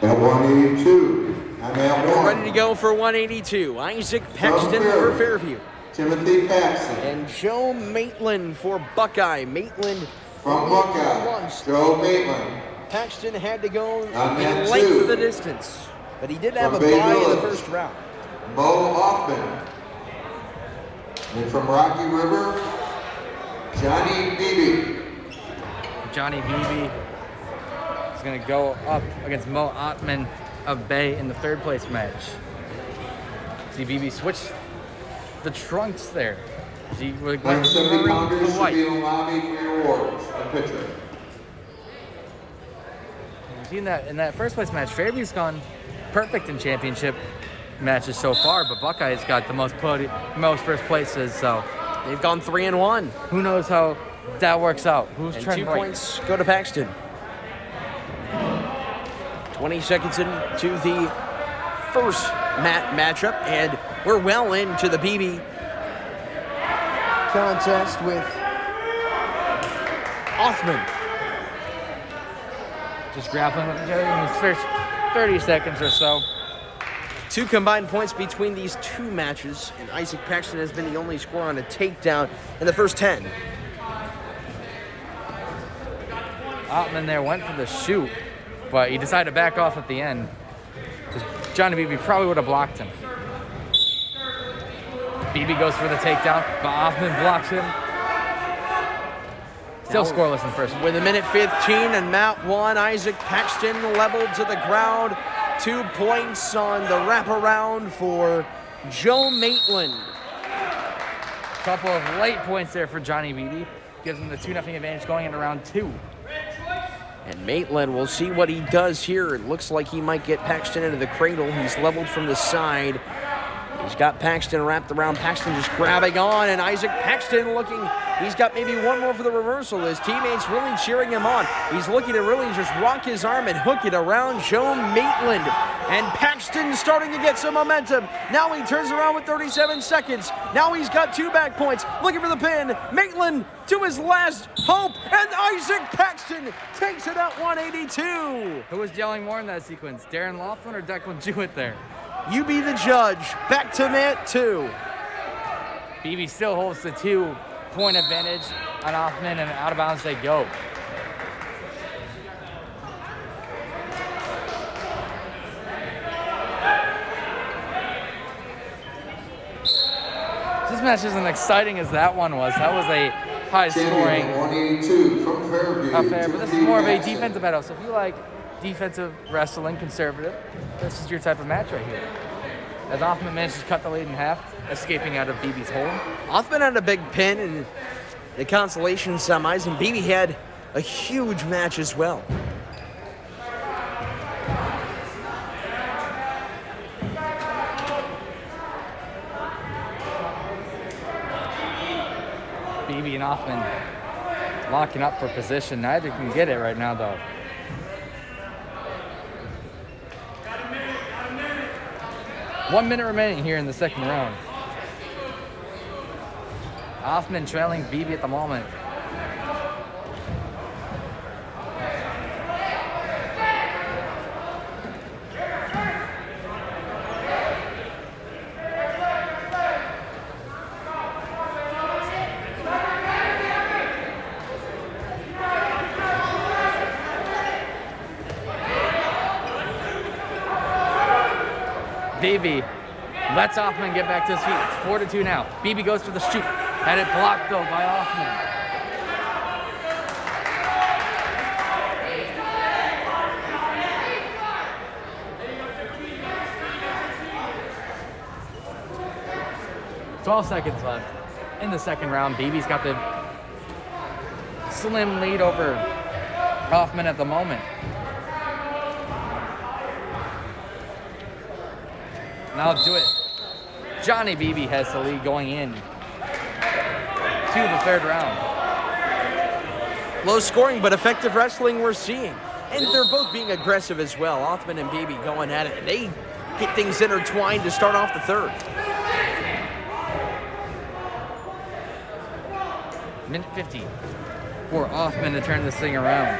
At 182, I'm at 1. Ready to go for 182. Isaac Paxton for Fairview. Timothy Paxton. And Joe Maitland for Buckeye. Maitland From Buckeye, once. Joe Maitland. Paxton had to go On the mat length 2. of the distance, but he did have From a Bay bye in the Village. first round. Mo Hoffman. And from Rocky River, Johnny Beebe. Johnny Beebe is going to go up against Mo Ottman of Bay in the third place match. See Beebe switch the trunks there. See, we're going to 170 pounders the should white. be in the lobby for your awards. A picture. See in that first place match, Fairview's gone perfect in championship matches so far, but Buckeye's got the most first places, so They've gone 3-1. who knows how that works out. Who's And trending 2 right? points go to Paxton. 20 seconds into the first matchup, and we're well into the BB contest with Othman. Just grappling with each other in his first 30 seconds or so. 2 combined points between these 2 matches, and Isaac Paxton has been the only scorer on a takedown in the first 10. Ottman there went for the shoot, but he decided to back off at the end. Because Johnny Beebe probably would have blocked him. Beebe goes for the takedown, but Ottman blocks him. Still scoreless in first. With a minute 15 and mat 1, Isaac Paxton leveled to the ground. 2 points on the wraparound for Joe Maitland. Couple of late points there for Johnny Beebe. Gives him the 2-0 advantage going into round 2. And Maitland, we'll see what he does here. It looks like he might get Paxton into the cradle. He's leveled from the side. He's got Paxton wrapped around. Paxton just grabbing on, and Isaac Paxton looking. He's got maybe one more for the reversal. His teammates really cheering him on. He's looking to really just rock his arm and hook it around Joe Maitland. And Paxton starting to get some momentum. Now he turns around with 37 seconds. Now he's got 2 back points. Looking for the pin. Maitland to his last hope. And Isaac Paxton takes it at 182. Who was yelling more in that sequence, Darren Laughlin or Declan Jewett there? You be the judge. Back to mat 2. BB still holds the 2-point advantage on Hoffman, and out of bounds they go. This match isn't exciting as that one was. That was a high-scoring 182 from Fairview. affair, but this is more of a defensive battle. So if you like defensive wrestling, conservative, this is your type of match right here. As Hoffman managed to cut the lead in half, escaping out of BB's hole. Hoffman had a big pin in the consolation semis, and BB had a huge match as well. BB and Hoffman locking up for position. Neither can get it right now, though. One minute remaining here in the second round. Hoffman trailing BB at the moment. BB lets Hoffman get back to his feet. It's 4-2 now. BB goes for the shoot. Had it blocked, though, by Hoffman. "12 seconds left in the second round. BB's got the slim lead over Hoffman at the moment. Now do it. Johnny BB has the lead going in to the third round. Low scoring, but effective wrestling we're seeing. And they're both being aggressive as well. Hoffman and BB going at it. They get things intertwined to start off the third. Minute 50 for Hoffman to turn this thing around.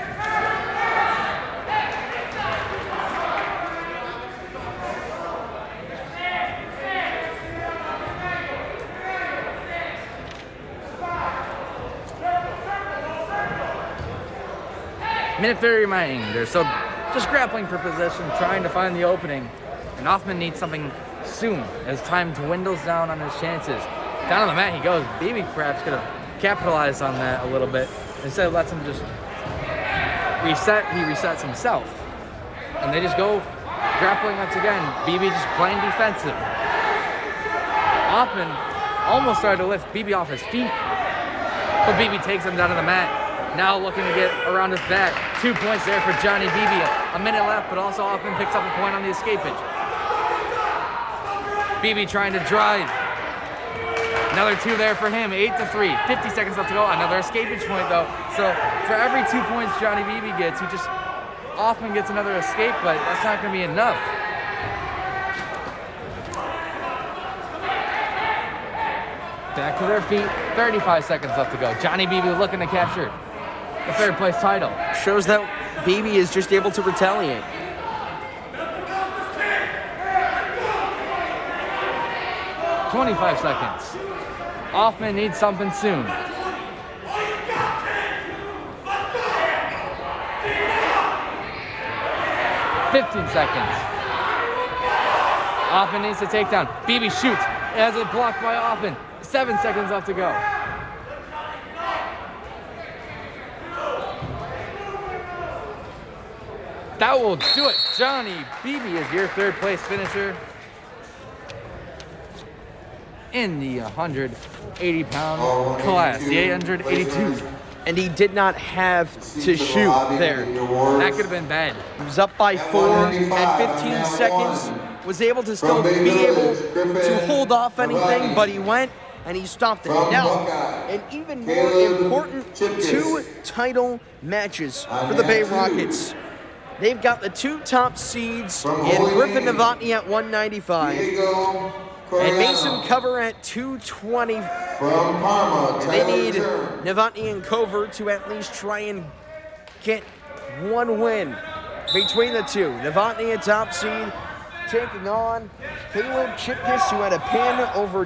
Minute 30 remaining. They're still just grappling for position, trying to find the opening. And Hoffman needs something soon as time dwindles down on his chances. Down on the mat he goes. BB perhaps could have capitalized on that a little bit. Instead lets him just reset. He resets himself. And they just go grappling once again. BB just playing defensive. Hoffman almost started to lift BB off his feet. But BB takes him down to the mat. Now looking to get around his back. 2 points there for Johnny BB. A minute left, but also Hoffman picks up a point on the escapage. BB trying to drive. Another 2 there for him. 8-3. 50 seconds left to go. Another escapage point, though. So for every 2 points Johnny BB gets, he just Hoffman gets another escape, but that's not going to be enough. Back to their feet. 35 seconds left to go. Johnny BB looking to capture the third place title. Shows that BB is just able to retaliate. "25 seconds. Hoffman needs something soon. "15 seconds. Hoffman needs to take down. BB shoots. It has it blocked by Hoffman. 7 seconds left to go. That will do it. Johnny BB is your third place finisher in the 180-pound class, the 882. And he did not have to shoot there. That could have been bad. He was up by 4 at 15 seconds. was able to still be able to hold off anything, but he went and he stopped it. Now, an even more important 2 title matches for the Bay Rockets. They've got the 2 top seeds in Griffin Novotny at 195 and Mason Cover at 220. From Parma, They need Novotny and Cover to at least try and get 1 win between the 2. Novotny, a top seed, taking on Caleb Chipkiss, who had a pin over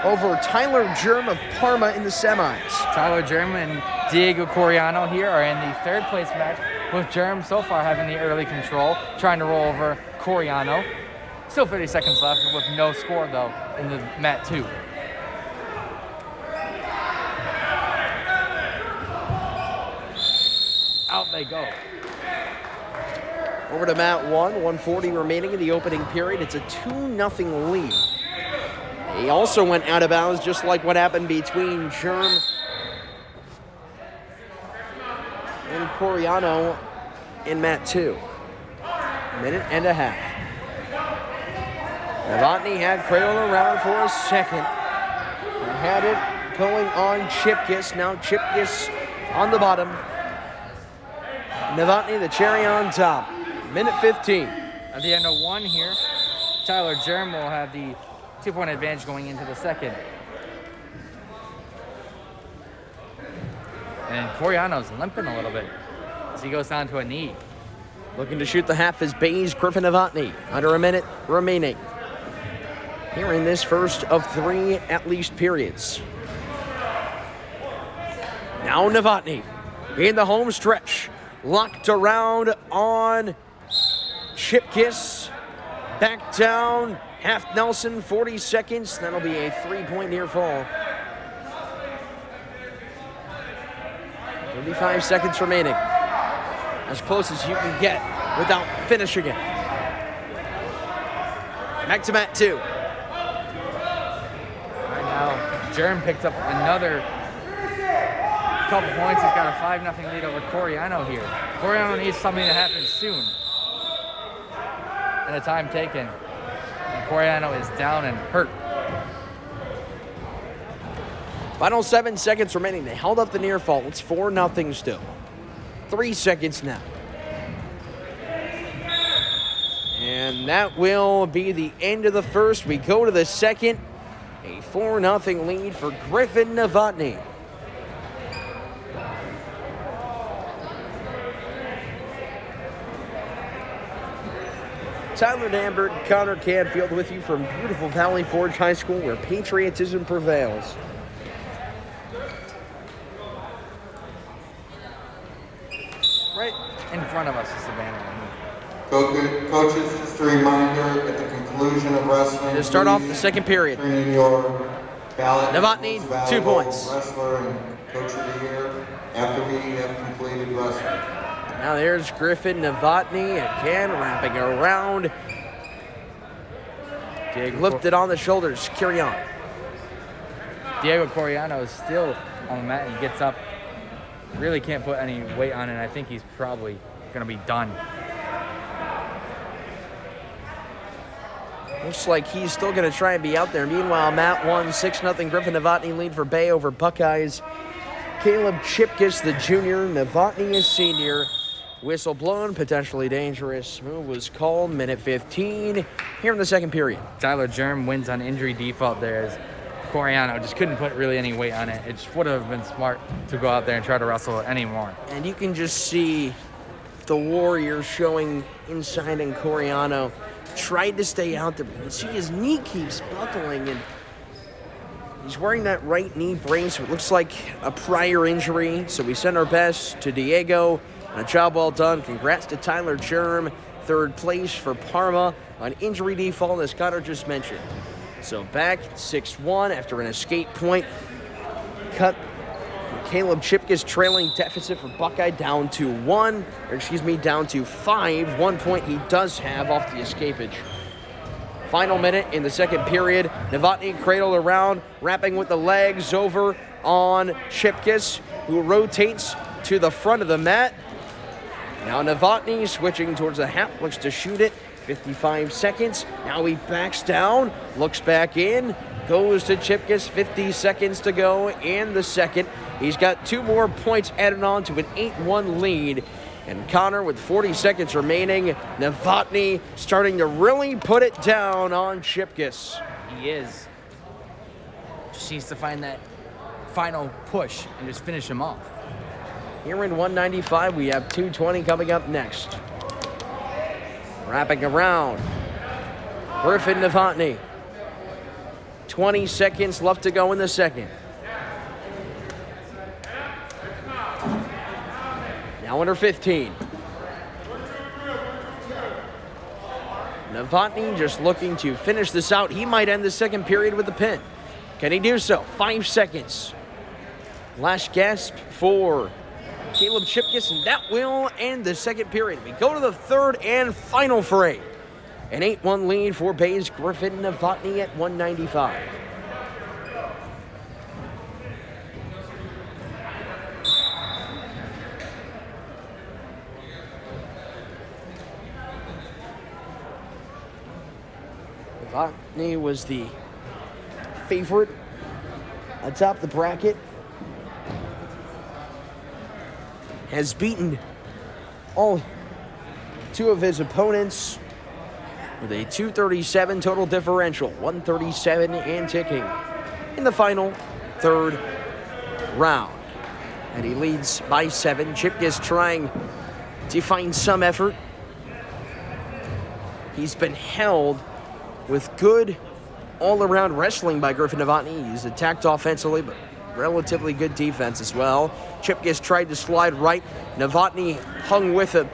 over Tyler Germ of Parma in the semis. Tyler Germ and Diego Coriano here are in the 3rd place match, with Germ so far having the early control, trying to roll over Coriano. Still 30 seconds left with no score, though, in the mat 2. Out they go. Over to mat 1, 140 remaining in the opening period. It's a 2-0 lead. He also went out of bounds, just like what happened between Germ and Coriano in mat 2. Minute and a half. Novotny had cradled around for a second. He had it going on Chipkiss. Now Chipkiss on the bottom. Novotny, the cherry on top. Minute 15. At the end of 1 here, Tyler Germ will have the 2-point advantage going into the 2nd. And Coriano's limping a little bit as he goes down to a knee. Looking to shoot the half is Bayes Griffin Novotny. Under a minute remaining here in this first of 3 at least periods. Now Novotny in the home stretch. Locked around on Chipkiss. Back down. Half Nelson, 40 seconds. That'll be a 3-point near fall. 35 seconds remaining. As close as you can get without finishing it. Back to mat 2. Right now, Germ picked up another couple points. He's got a 5-0 lead over Coriano here. Coriano needs something to happen soon. And the time taken. And Coriano is down and hurt. Final 7 seconds remaining. They held up the near fall. It's 4-0 still. 3 seconds now. And that will be the end of the first. We go to the second. A 4-0 lead for Griffin Novotny. Tyler Dambert, Connor Canfield with you from beautiful Valley Forge High School, where patriotism prevails. Right in front of us is the banner. Coaches, just a reminder, at the conclusion of wrestling, To start off the second period. turn in your ballot. Novotny, Most 2 valuable points. Wrestler and Coach of the Year after we have completed wrestling. Now there's Griffin Novotny again, wrapping around. Lifted on the shoulders. Carry on. Diego Coriano is still on the mat. He gets up. Really can't put any weight on it. I think he's probably going to be done. Looks like he's still going to try and be out there. Meanwhile, mat 1, 6-0 Griffin Novotny lead for Bay over Buckeyes. Caleb Chipkiss, the junior. Novotny is senior. Whistle blown, potentially dangerous. Move was called, minute 15 here in the second period. Tyler Germ wins on injury default there as Coriano just couldn't put really any weight on it. It just would have been smart to go out there and try to wrestle it anymore. And you can just see the warrior showing inside, and Coriano tried to stay out there. You can see his knee keeps buckling, and he's wearing that right knee brace. It looks like a prior injury, so we send our best to Diego. A job well done. Congrats to Tyler Germ, 3rd place for Parma on injury default, as Connor just mentioned. So back 6-1 after an escape point. Cut Caleb Chipkiss trailing deficit for Buckeye down to 5. 1 point he does have off the escapage. Final minute in the second period. Novotny cradled around, wrapping with the legs over on Chipkiss, who rotates to the front of the mat. Now Novotny switching towards the half, looks to shoot it. 55 seconds. Now he backs down, looks back in, goes to Chipkiss. 50 seconds to go in the second. He's got 2 more points added on to an 8-1 lead. And Connor, with 40 seconds remaining, Novotny starting to really put it down on Chipkiss. He is. Just needs to find that final push and just finish him off. Here in 195, we have 220 coming up next. Wrapping around. Griffin Novotny. 20 seconds left to go in the second. Now under 15. Novotny just looking to finish this out. He might end the second period with the pin. Can he do so? 5 seconds. Last gasp for Caleb Chipkiss, and that will end the second period. We go to the third and final fray. An 8-1 lead for Bay's Griffin Novotny at 195. Novotny was the favorite atop the bracket. Has beaten all 2 of his opponents with a 237 total differential, 137 and ticking in the final third round. And he leads by 7. Chipkiss trying to find some effort. He's been held with good all-around wrestling by Griffin Novotny. He's attacked offensively, but relatively good defense as well. Chipkiss tried to slide right. Novotny hung with him.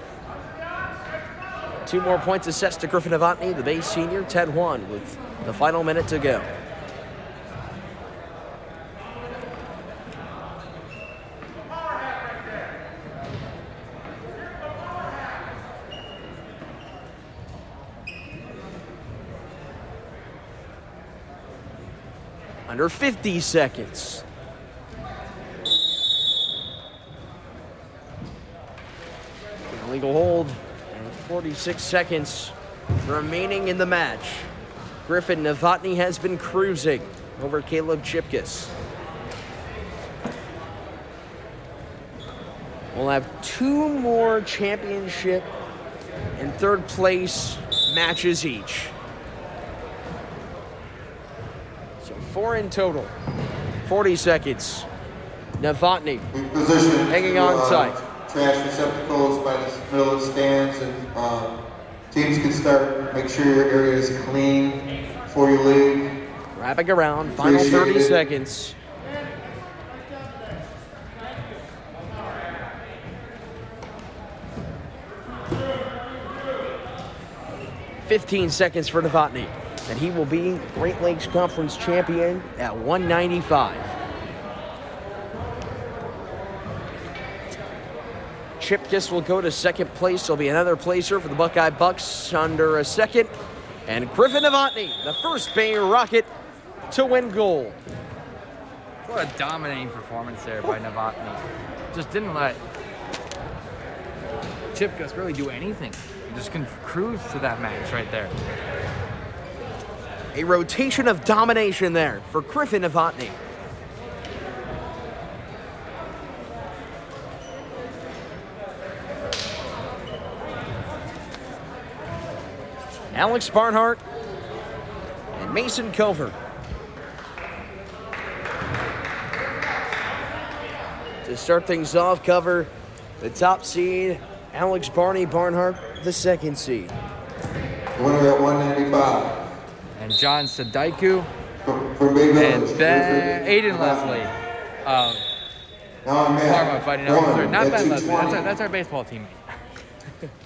2 more points assessed to Griffin Novotny, the Bay senior, 10-1 with the final minute to go. Under 50 seconds. Illegal hold. And 46 seconds remaining in the match. Griffin Novotny has been cruising over Caleb Chipkiss. We'll have 2 more championship and third place matches each. 4 in total. 40 seconds. Novotny hanging on tight. Trash receptacles by the middle of the stands, and teams can start. Make sure your area is clean before you leave. Wrapping around. Final 30 seconds. $15 seconds for Novotny. And he will be Great Lakes Conference champion at 195. Chipkiss will go to second place. There'll be another placer for the Buckeye Bucks under a second. And Griffin Novotny, the first Bay Rocket to win gold. What a dominating performance there by Novotny. Just didn't let Chipkiss really do anything. He just can cruise to that match right there. A rotation of domination there for Griffin Novotny. Alex Barnhart and Mason Cover. To start things off, Cover, the top seed. Alex Barnhart, the second seed. Winner at 195. And John Sadaiku From Bay Village. and Aiden Leslie of Parma fighting out for third. Not Ben Leslie, that's our baseball teammate.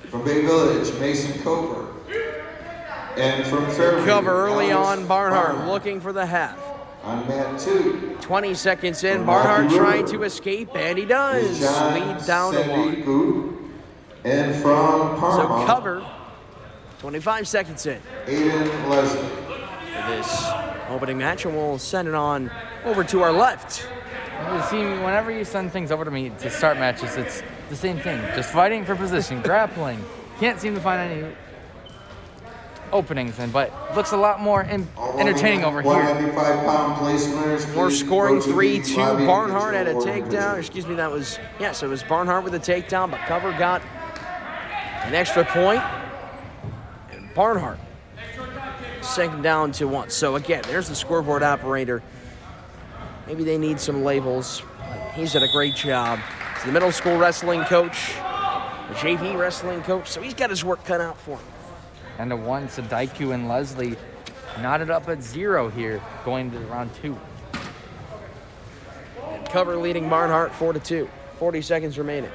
From Bay Village, Mason Coper. And from Fairview, Cover early Alex on, Barnhart looking for the half. On mat 2. 20 seconds in, From Barnhart Rocky trying River, to escape, and he does. John Lead down to 1. Sandiku. And from Parma, So Cover, 25 seconds in Aiden Leslie. for this opening match, and we'll send it on over to our left. You see, whenever you send things over to me to start matches, it's the same thing. Just fighting for position, grappling. Can't seem to find openings in, but looks a lot more entertaining over here. 195-pound place winners. More please scoring, go to the 3-2. lobby Barnhart and had a get your takedown. award. Excuse me, that was, yes, it was Barnhart with a takedown, but Cover got an extra point. And Barnhart second down to 1. So again, there's the scoreboard operator. Maybe they need some labels. He's done a great job. He's the middle school wrestling coach, the JV wrestling coach, so he's got his work cut out for him. And the 1, Sadaiku and Leslie knotted up at 0 here, going to round 2. And Cover leading Barnhart 4-2. 40 seconds remaining.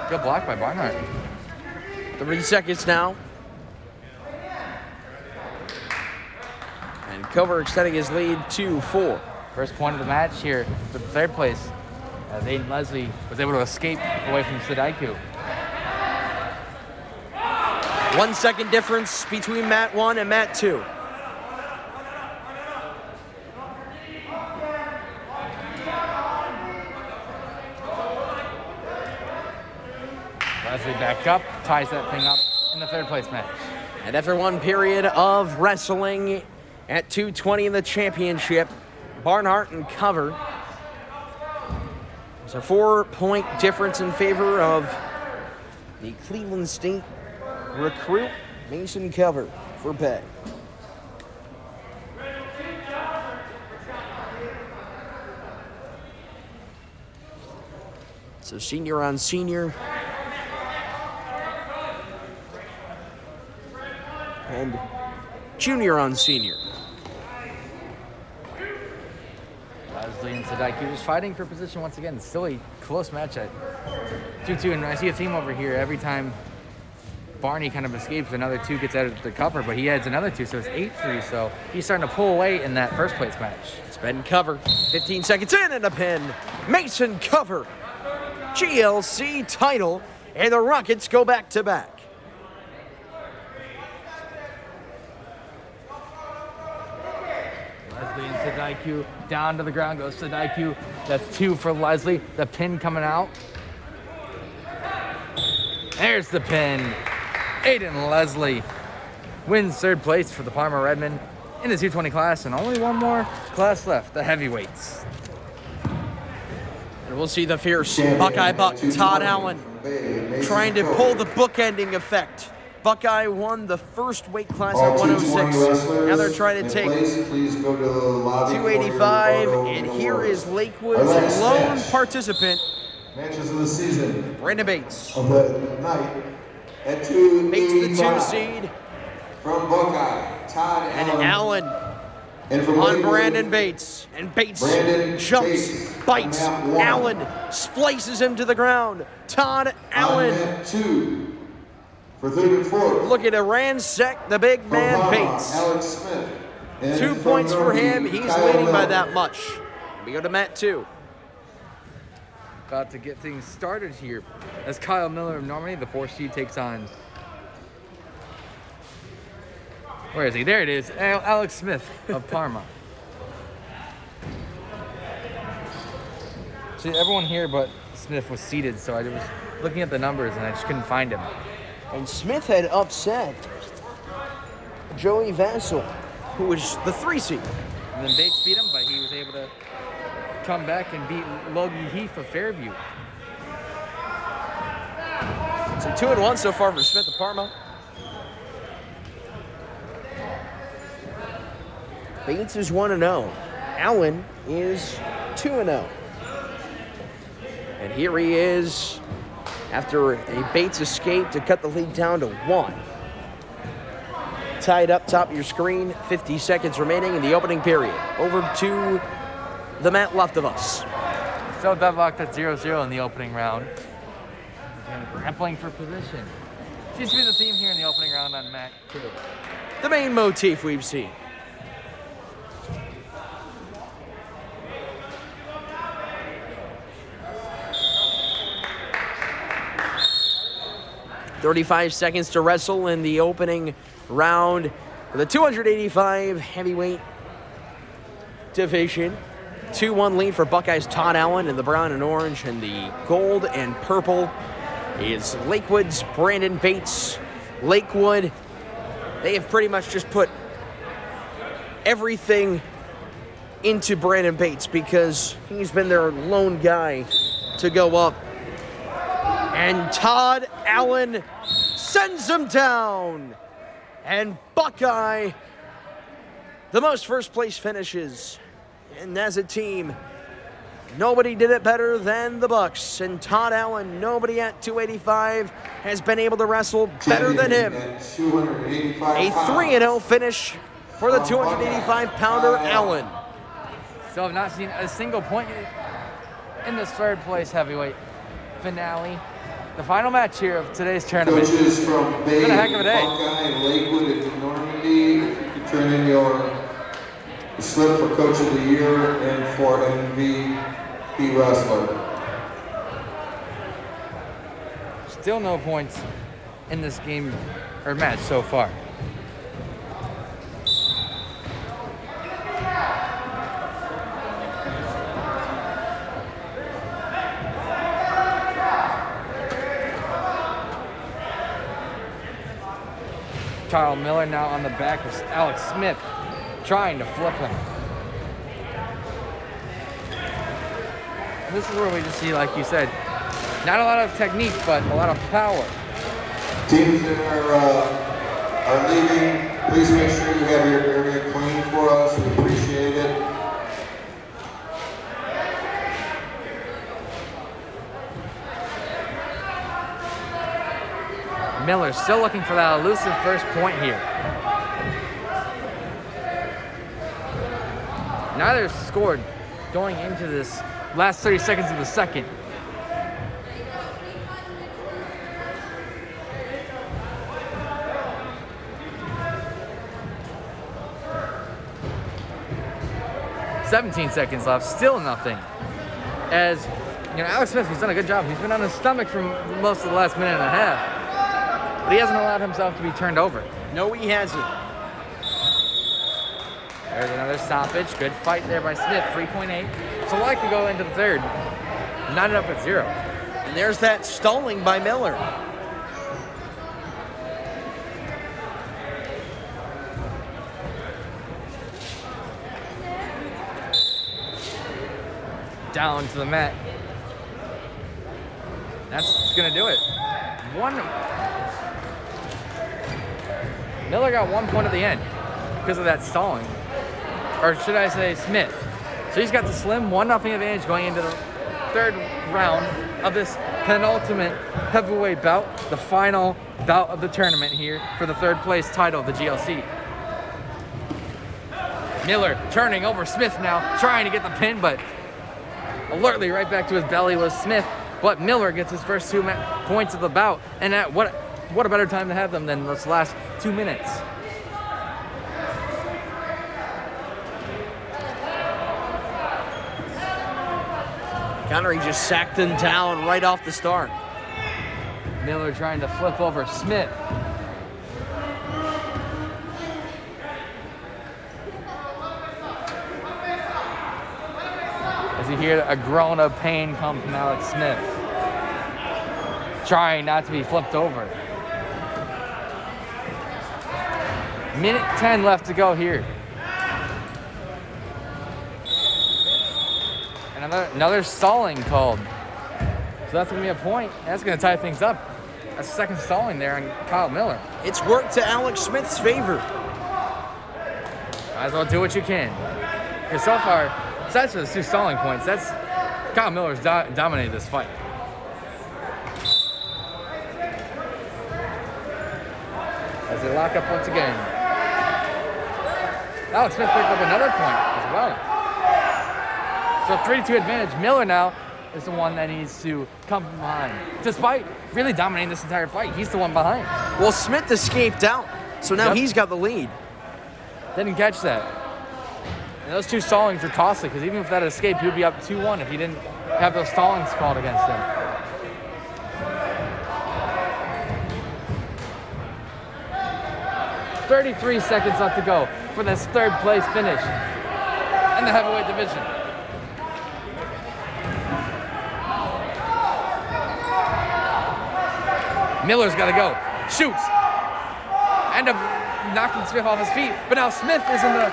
Good block by Barnhart. 30 seconds now. And Cover extending his lead to 4. First point of the match here for the third place, as Aiden Leslie was able to escape away from Sadaiku. 1 second difference between Mat 1 and Mat 2. Leslie back up, ties that thing up in the third place match. And after 1 period of wrestling at 2:20 in the championship, Barnhart and Cover. There's a 4-point difference in favor of the Cleveland State recruit, Mason Cover, for pay. So senior on senior. And junior on senior. Leslie and Sadaiku just fighting for position once again. Still a close match at 2-2. And I see a theme over here. Every time Barney kind of escapes, another 2 gets out of the cover, but he adds another 2, so it's 8-3. So he's starting to pull away in that first place match. It's been Cover. 15 seconds in and a pin. Mason Cover. GLC title. And the Rockets go back to back. Leslie and Sadaiku down to the ground goes Sadaiku. That's 2 for Leslie. The pin coming out. There's the pin. Aiden Leslie wins third place for the Parma Redmen in the 220 class, and only one more class left, the heavyweights. And we'll see the fierce Buckeye Buck, Todd Allen, trying to pull the bookending effect. Buckeye won the first weight class at 106. Now they're trying to take 285, and here is Lakewood's lone participant, Matches of the season Brandon Bates. of the night at 285. Bates the 2 seed, From Buckeye, Todd and Allen. Allen And from on Lakewood, Brandon Bates. And Bates Brandon jumps, Bates bites, on mat 1. Allen splices him to the ground. Todd On Allen mat 2 for third and fourth. looking to ransack the big From man Parma, Bates. Alex Smith. And 2 from points for him. Normandy, He's Kyle leading by Miller. that much. We go to Mat 2. About to get things started here as Kyle Miller of Normandy, the 4 seed, takes on. Where is he? There it is. Alex Smith of Parma. See, everyone here but Smith was seated, so I was looking at the numbers and I just couldn't find him. And Smith had upset Joey Vassell, who was the 3 seed. And then Bates beat him, but he was able to come back and beat Logan Heath of Fairview. So 2-1 so far for Smith of Parma. Bates is 1-0. Allen is 2-0. And here he is after a Bates escape to cut the lead down to 1. Tied up top of your screen, 50 seconds remaining in the opening period. Over to the mat left of us. Still deadlocked at 0-0 in the opening round. And grappling for position. Seems to be the theme here in the opening round on mat 2. The main motif we've seen. "35 seconds to wrestle in the opening round for the 285 heavyweight division. 2-1 lead for Buckeyes Todd Allen in the brown and orange, and the gold and purple is Lakewood's Brandon Bates. Lakewood, they have pretty much just put everything into Brandon Bates because he's been their lone guy to go up. And Todd Allen sends him down. And Buckeye, the most first place finishes. And as a team, nobody did it better than the Bucks. And Todd Allen, nobody at 285 has been able to wrestle better than him. A 3-0 finish for the 285-pounder Allen. So I've not seen a single point in this third place heavyweight finale. The final match here of today's tournament. Coaches from It's been a heck of a day. Buckeye and Lakewood into Normandy. If you could turn in your slip for Coach of the Year and for MVP Wrestler. Still no points in this game or match so far. Kyle Miller now on the back of Alex Smith, trying to flip him. This is where we just see, like you said, not a lot of technique, but a lot of power. Teams that are leaving, please make sure you have your area clean for us. We appreciate it. Miller still looking for that elusive first point here. Neither scored going into this last 30 seconds of the second. "17 seconds left, still nothing. As Alex Smith, he's done a good job. He's been on his stomach for most of the last minute and a half. But he hasn't allowed himself to be turned over. No, he hasn't. There's another stoppage. Good fight there by Smith, 3.8. So like to go into the third. Knotted up at 0. And there's that stalling by Miller. Down to the mat. That's going to do it. Miller got 1 point at the end because of that stalling. Or should I say Smith. So he's got the slim 1-0 advantage going into the third round of this penultimate heavyweight bout, the final bout of the tournament here for the third place title of the GLC. Miller turning over Smith now, trying to get the pin, but alertly right back to his belly was Smith. But Miller gets his first 2 points of the bout, and what a better time to have them than this last 2 minutes. Connery just sacked him down right off the start. Miller trying to flip over Smith. As you hear a groan of pain come from Alex Smith, trying not to be flipped over. Minute 10 left to go here. And another stalling called. So that's going to be a point. That's going to tie things up. That's the second stalling there on Kyle Miller. It's worked to Alex Smith's favor. Might as well do what you can. Because so far, besides for the 2 stalling points, that's Kyle Miller's dominated this fight. As they lock up once again. Alex Smith picked up another point as well. So 3-2 advantage. Miller now is the one that needs to come from behind. Despite really dominating this entire fight, he's the one behind. Well, Smith escaped out, so now he's got the lead. Didn't catch that. And those 2 stallings are costly, because even if that escaped, he would be up 2-1 if he didn't have those stallings called against him. "33 seconds left to go for this third place finish in the heavyweight division. Miller's got to go. Shoots. End up knocking Smith off his feet, but now Smith is in the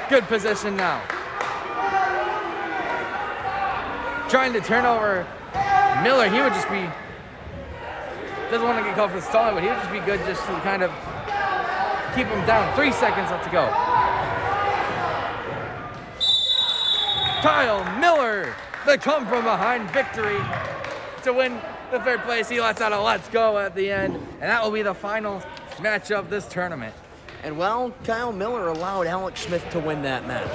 good position now. Trying to turn over Miller, he would just be, doesn't want to get called for stalling, but he would just be good just to kind of keep him down. 3 seconds left to go. Kyle Miller, the come from behind victory to win the third place. He lets out a let's go at the end, and that will be the final match of this tournament. And well, Kyle Miller allowed Alex Smith to win that match.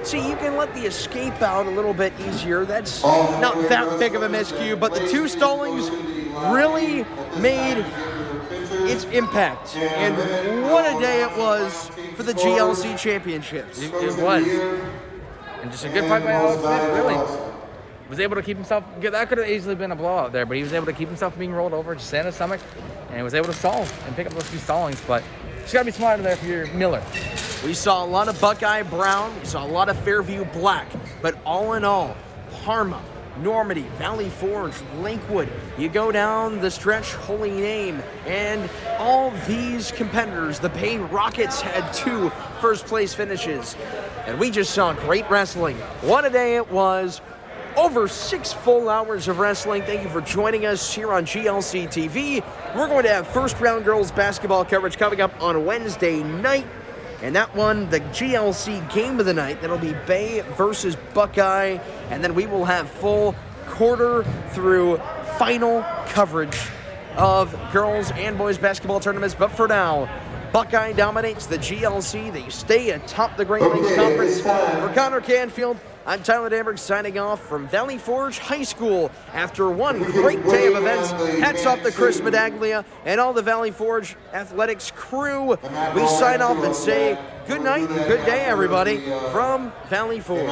See, you can let the escape out a little bit easier. That's not that big of a miscue, but the two stallings really made its impact. And what a day it was for the GLC Championships. It was. And just a good fight by Alex Smith, really. Was able to keep himself, that could have easily been a blowout there, but he was able to keep himself being rolled over, just stay on his stomach, and he was able to stall and pick up those two stallings. But just got to be smarter there for your Miller. We saw a lot of Buckeye Brown. We saw a lot of Fairview Black. But all in all, Parma, Normandy, Valley Forge, Lakewood, you go down the stretch, Holy Name, and all these competitors, the Bay Rockets had 2 first-place finishes. And we just saw great wrestling. What a day it was. Over 6 full hours of wrestling. Thank you for joining us here on GLC TV. We're going to have first-round girls basketball coverage coming up on Wednesday night. And that one, the GLC game of the night, that'll be Bay versus Buckeye. And then we will have full quarter through final coverage of girls and boys basketball tournaments. But for now, Buckeye dominates the GLC. They stay atop the Great Lakes Conference. For Connor Canfield, I'm Tyler Damberg signing off from Valley Forge High School after one great day of events. Hats off to Chris Medaglia and all the Valley Forge athletics crew. We sign off and say good night and good day, everybody, from Valley Forge.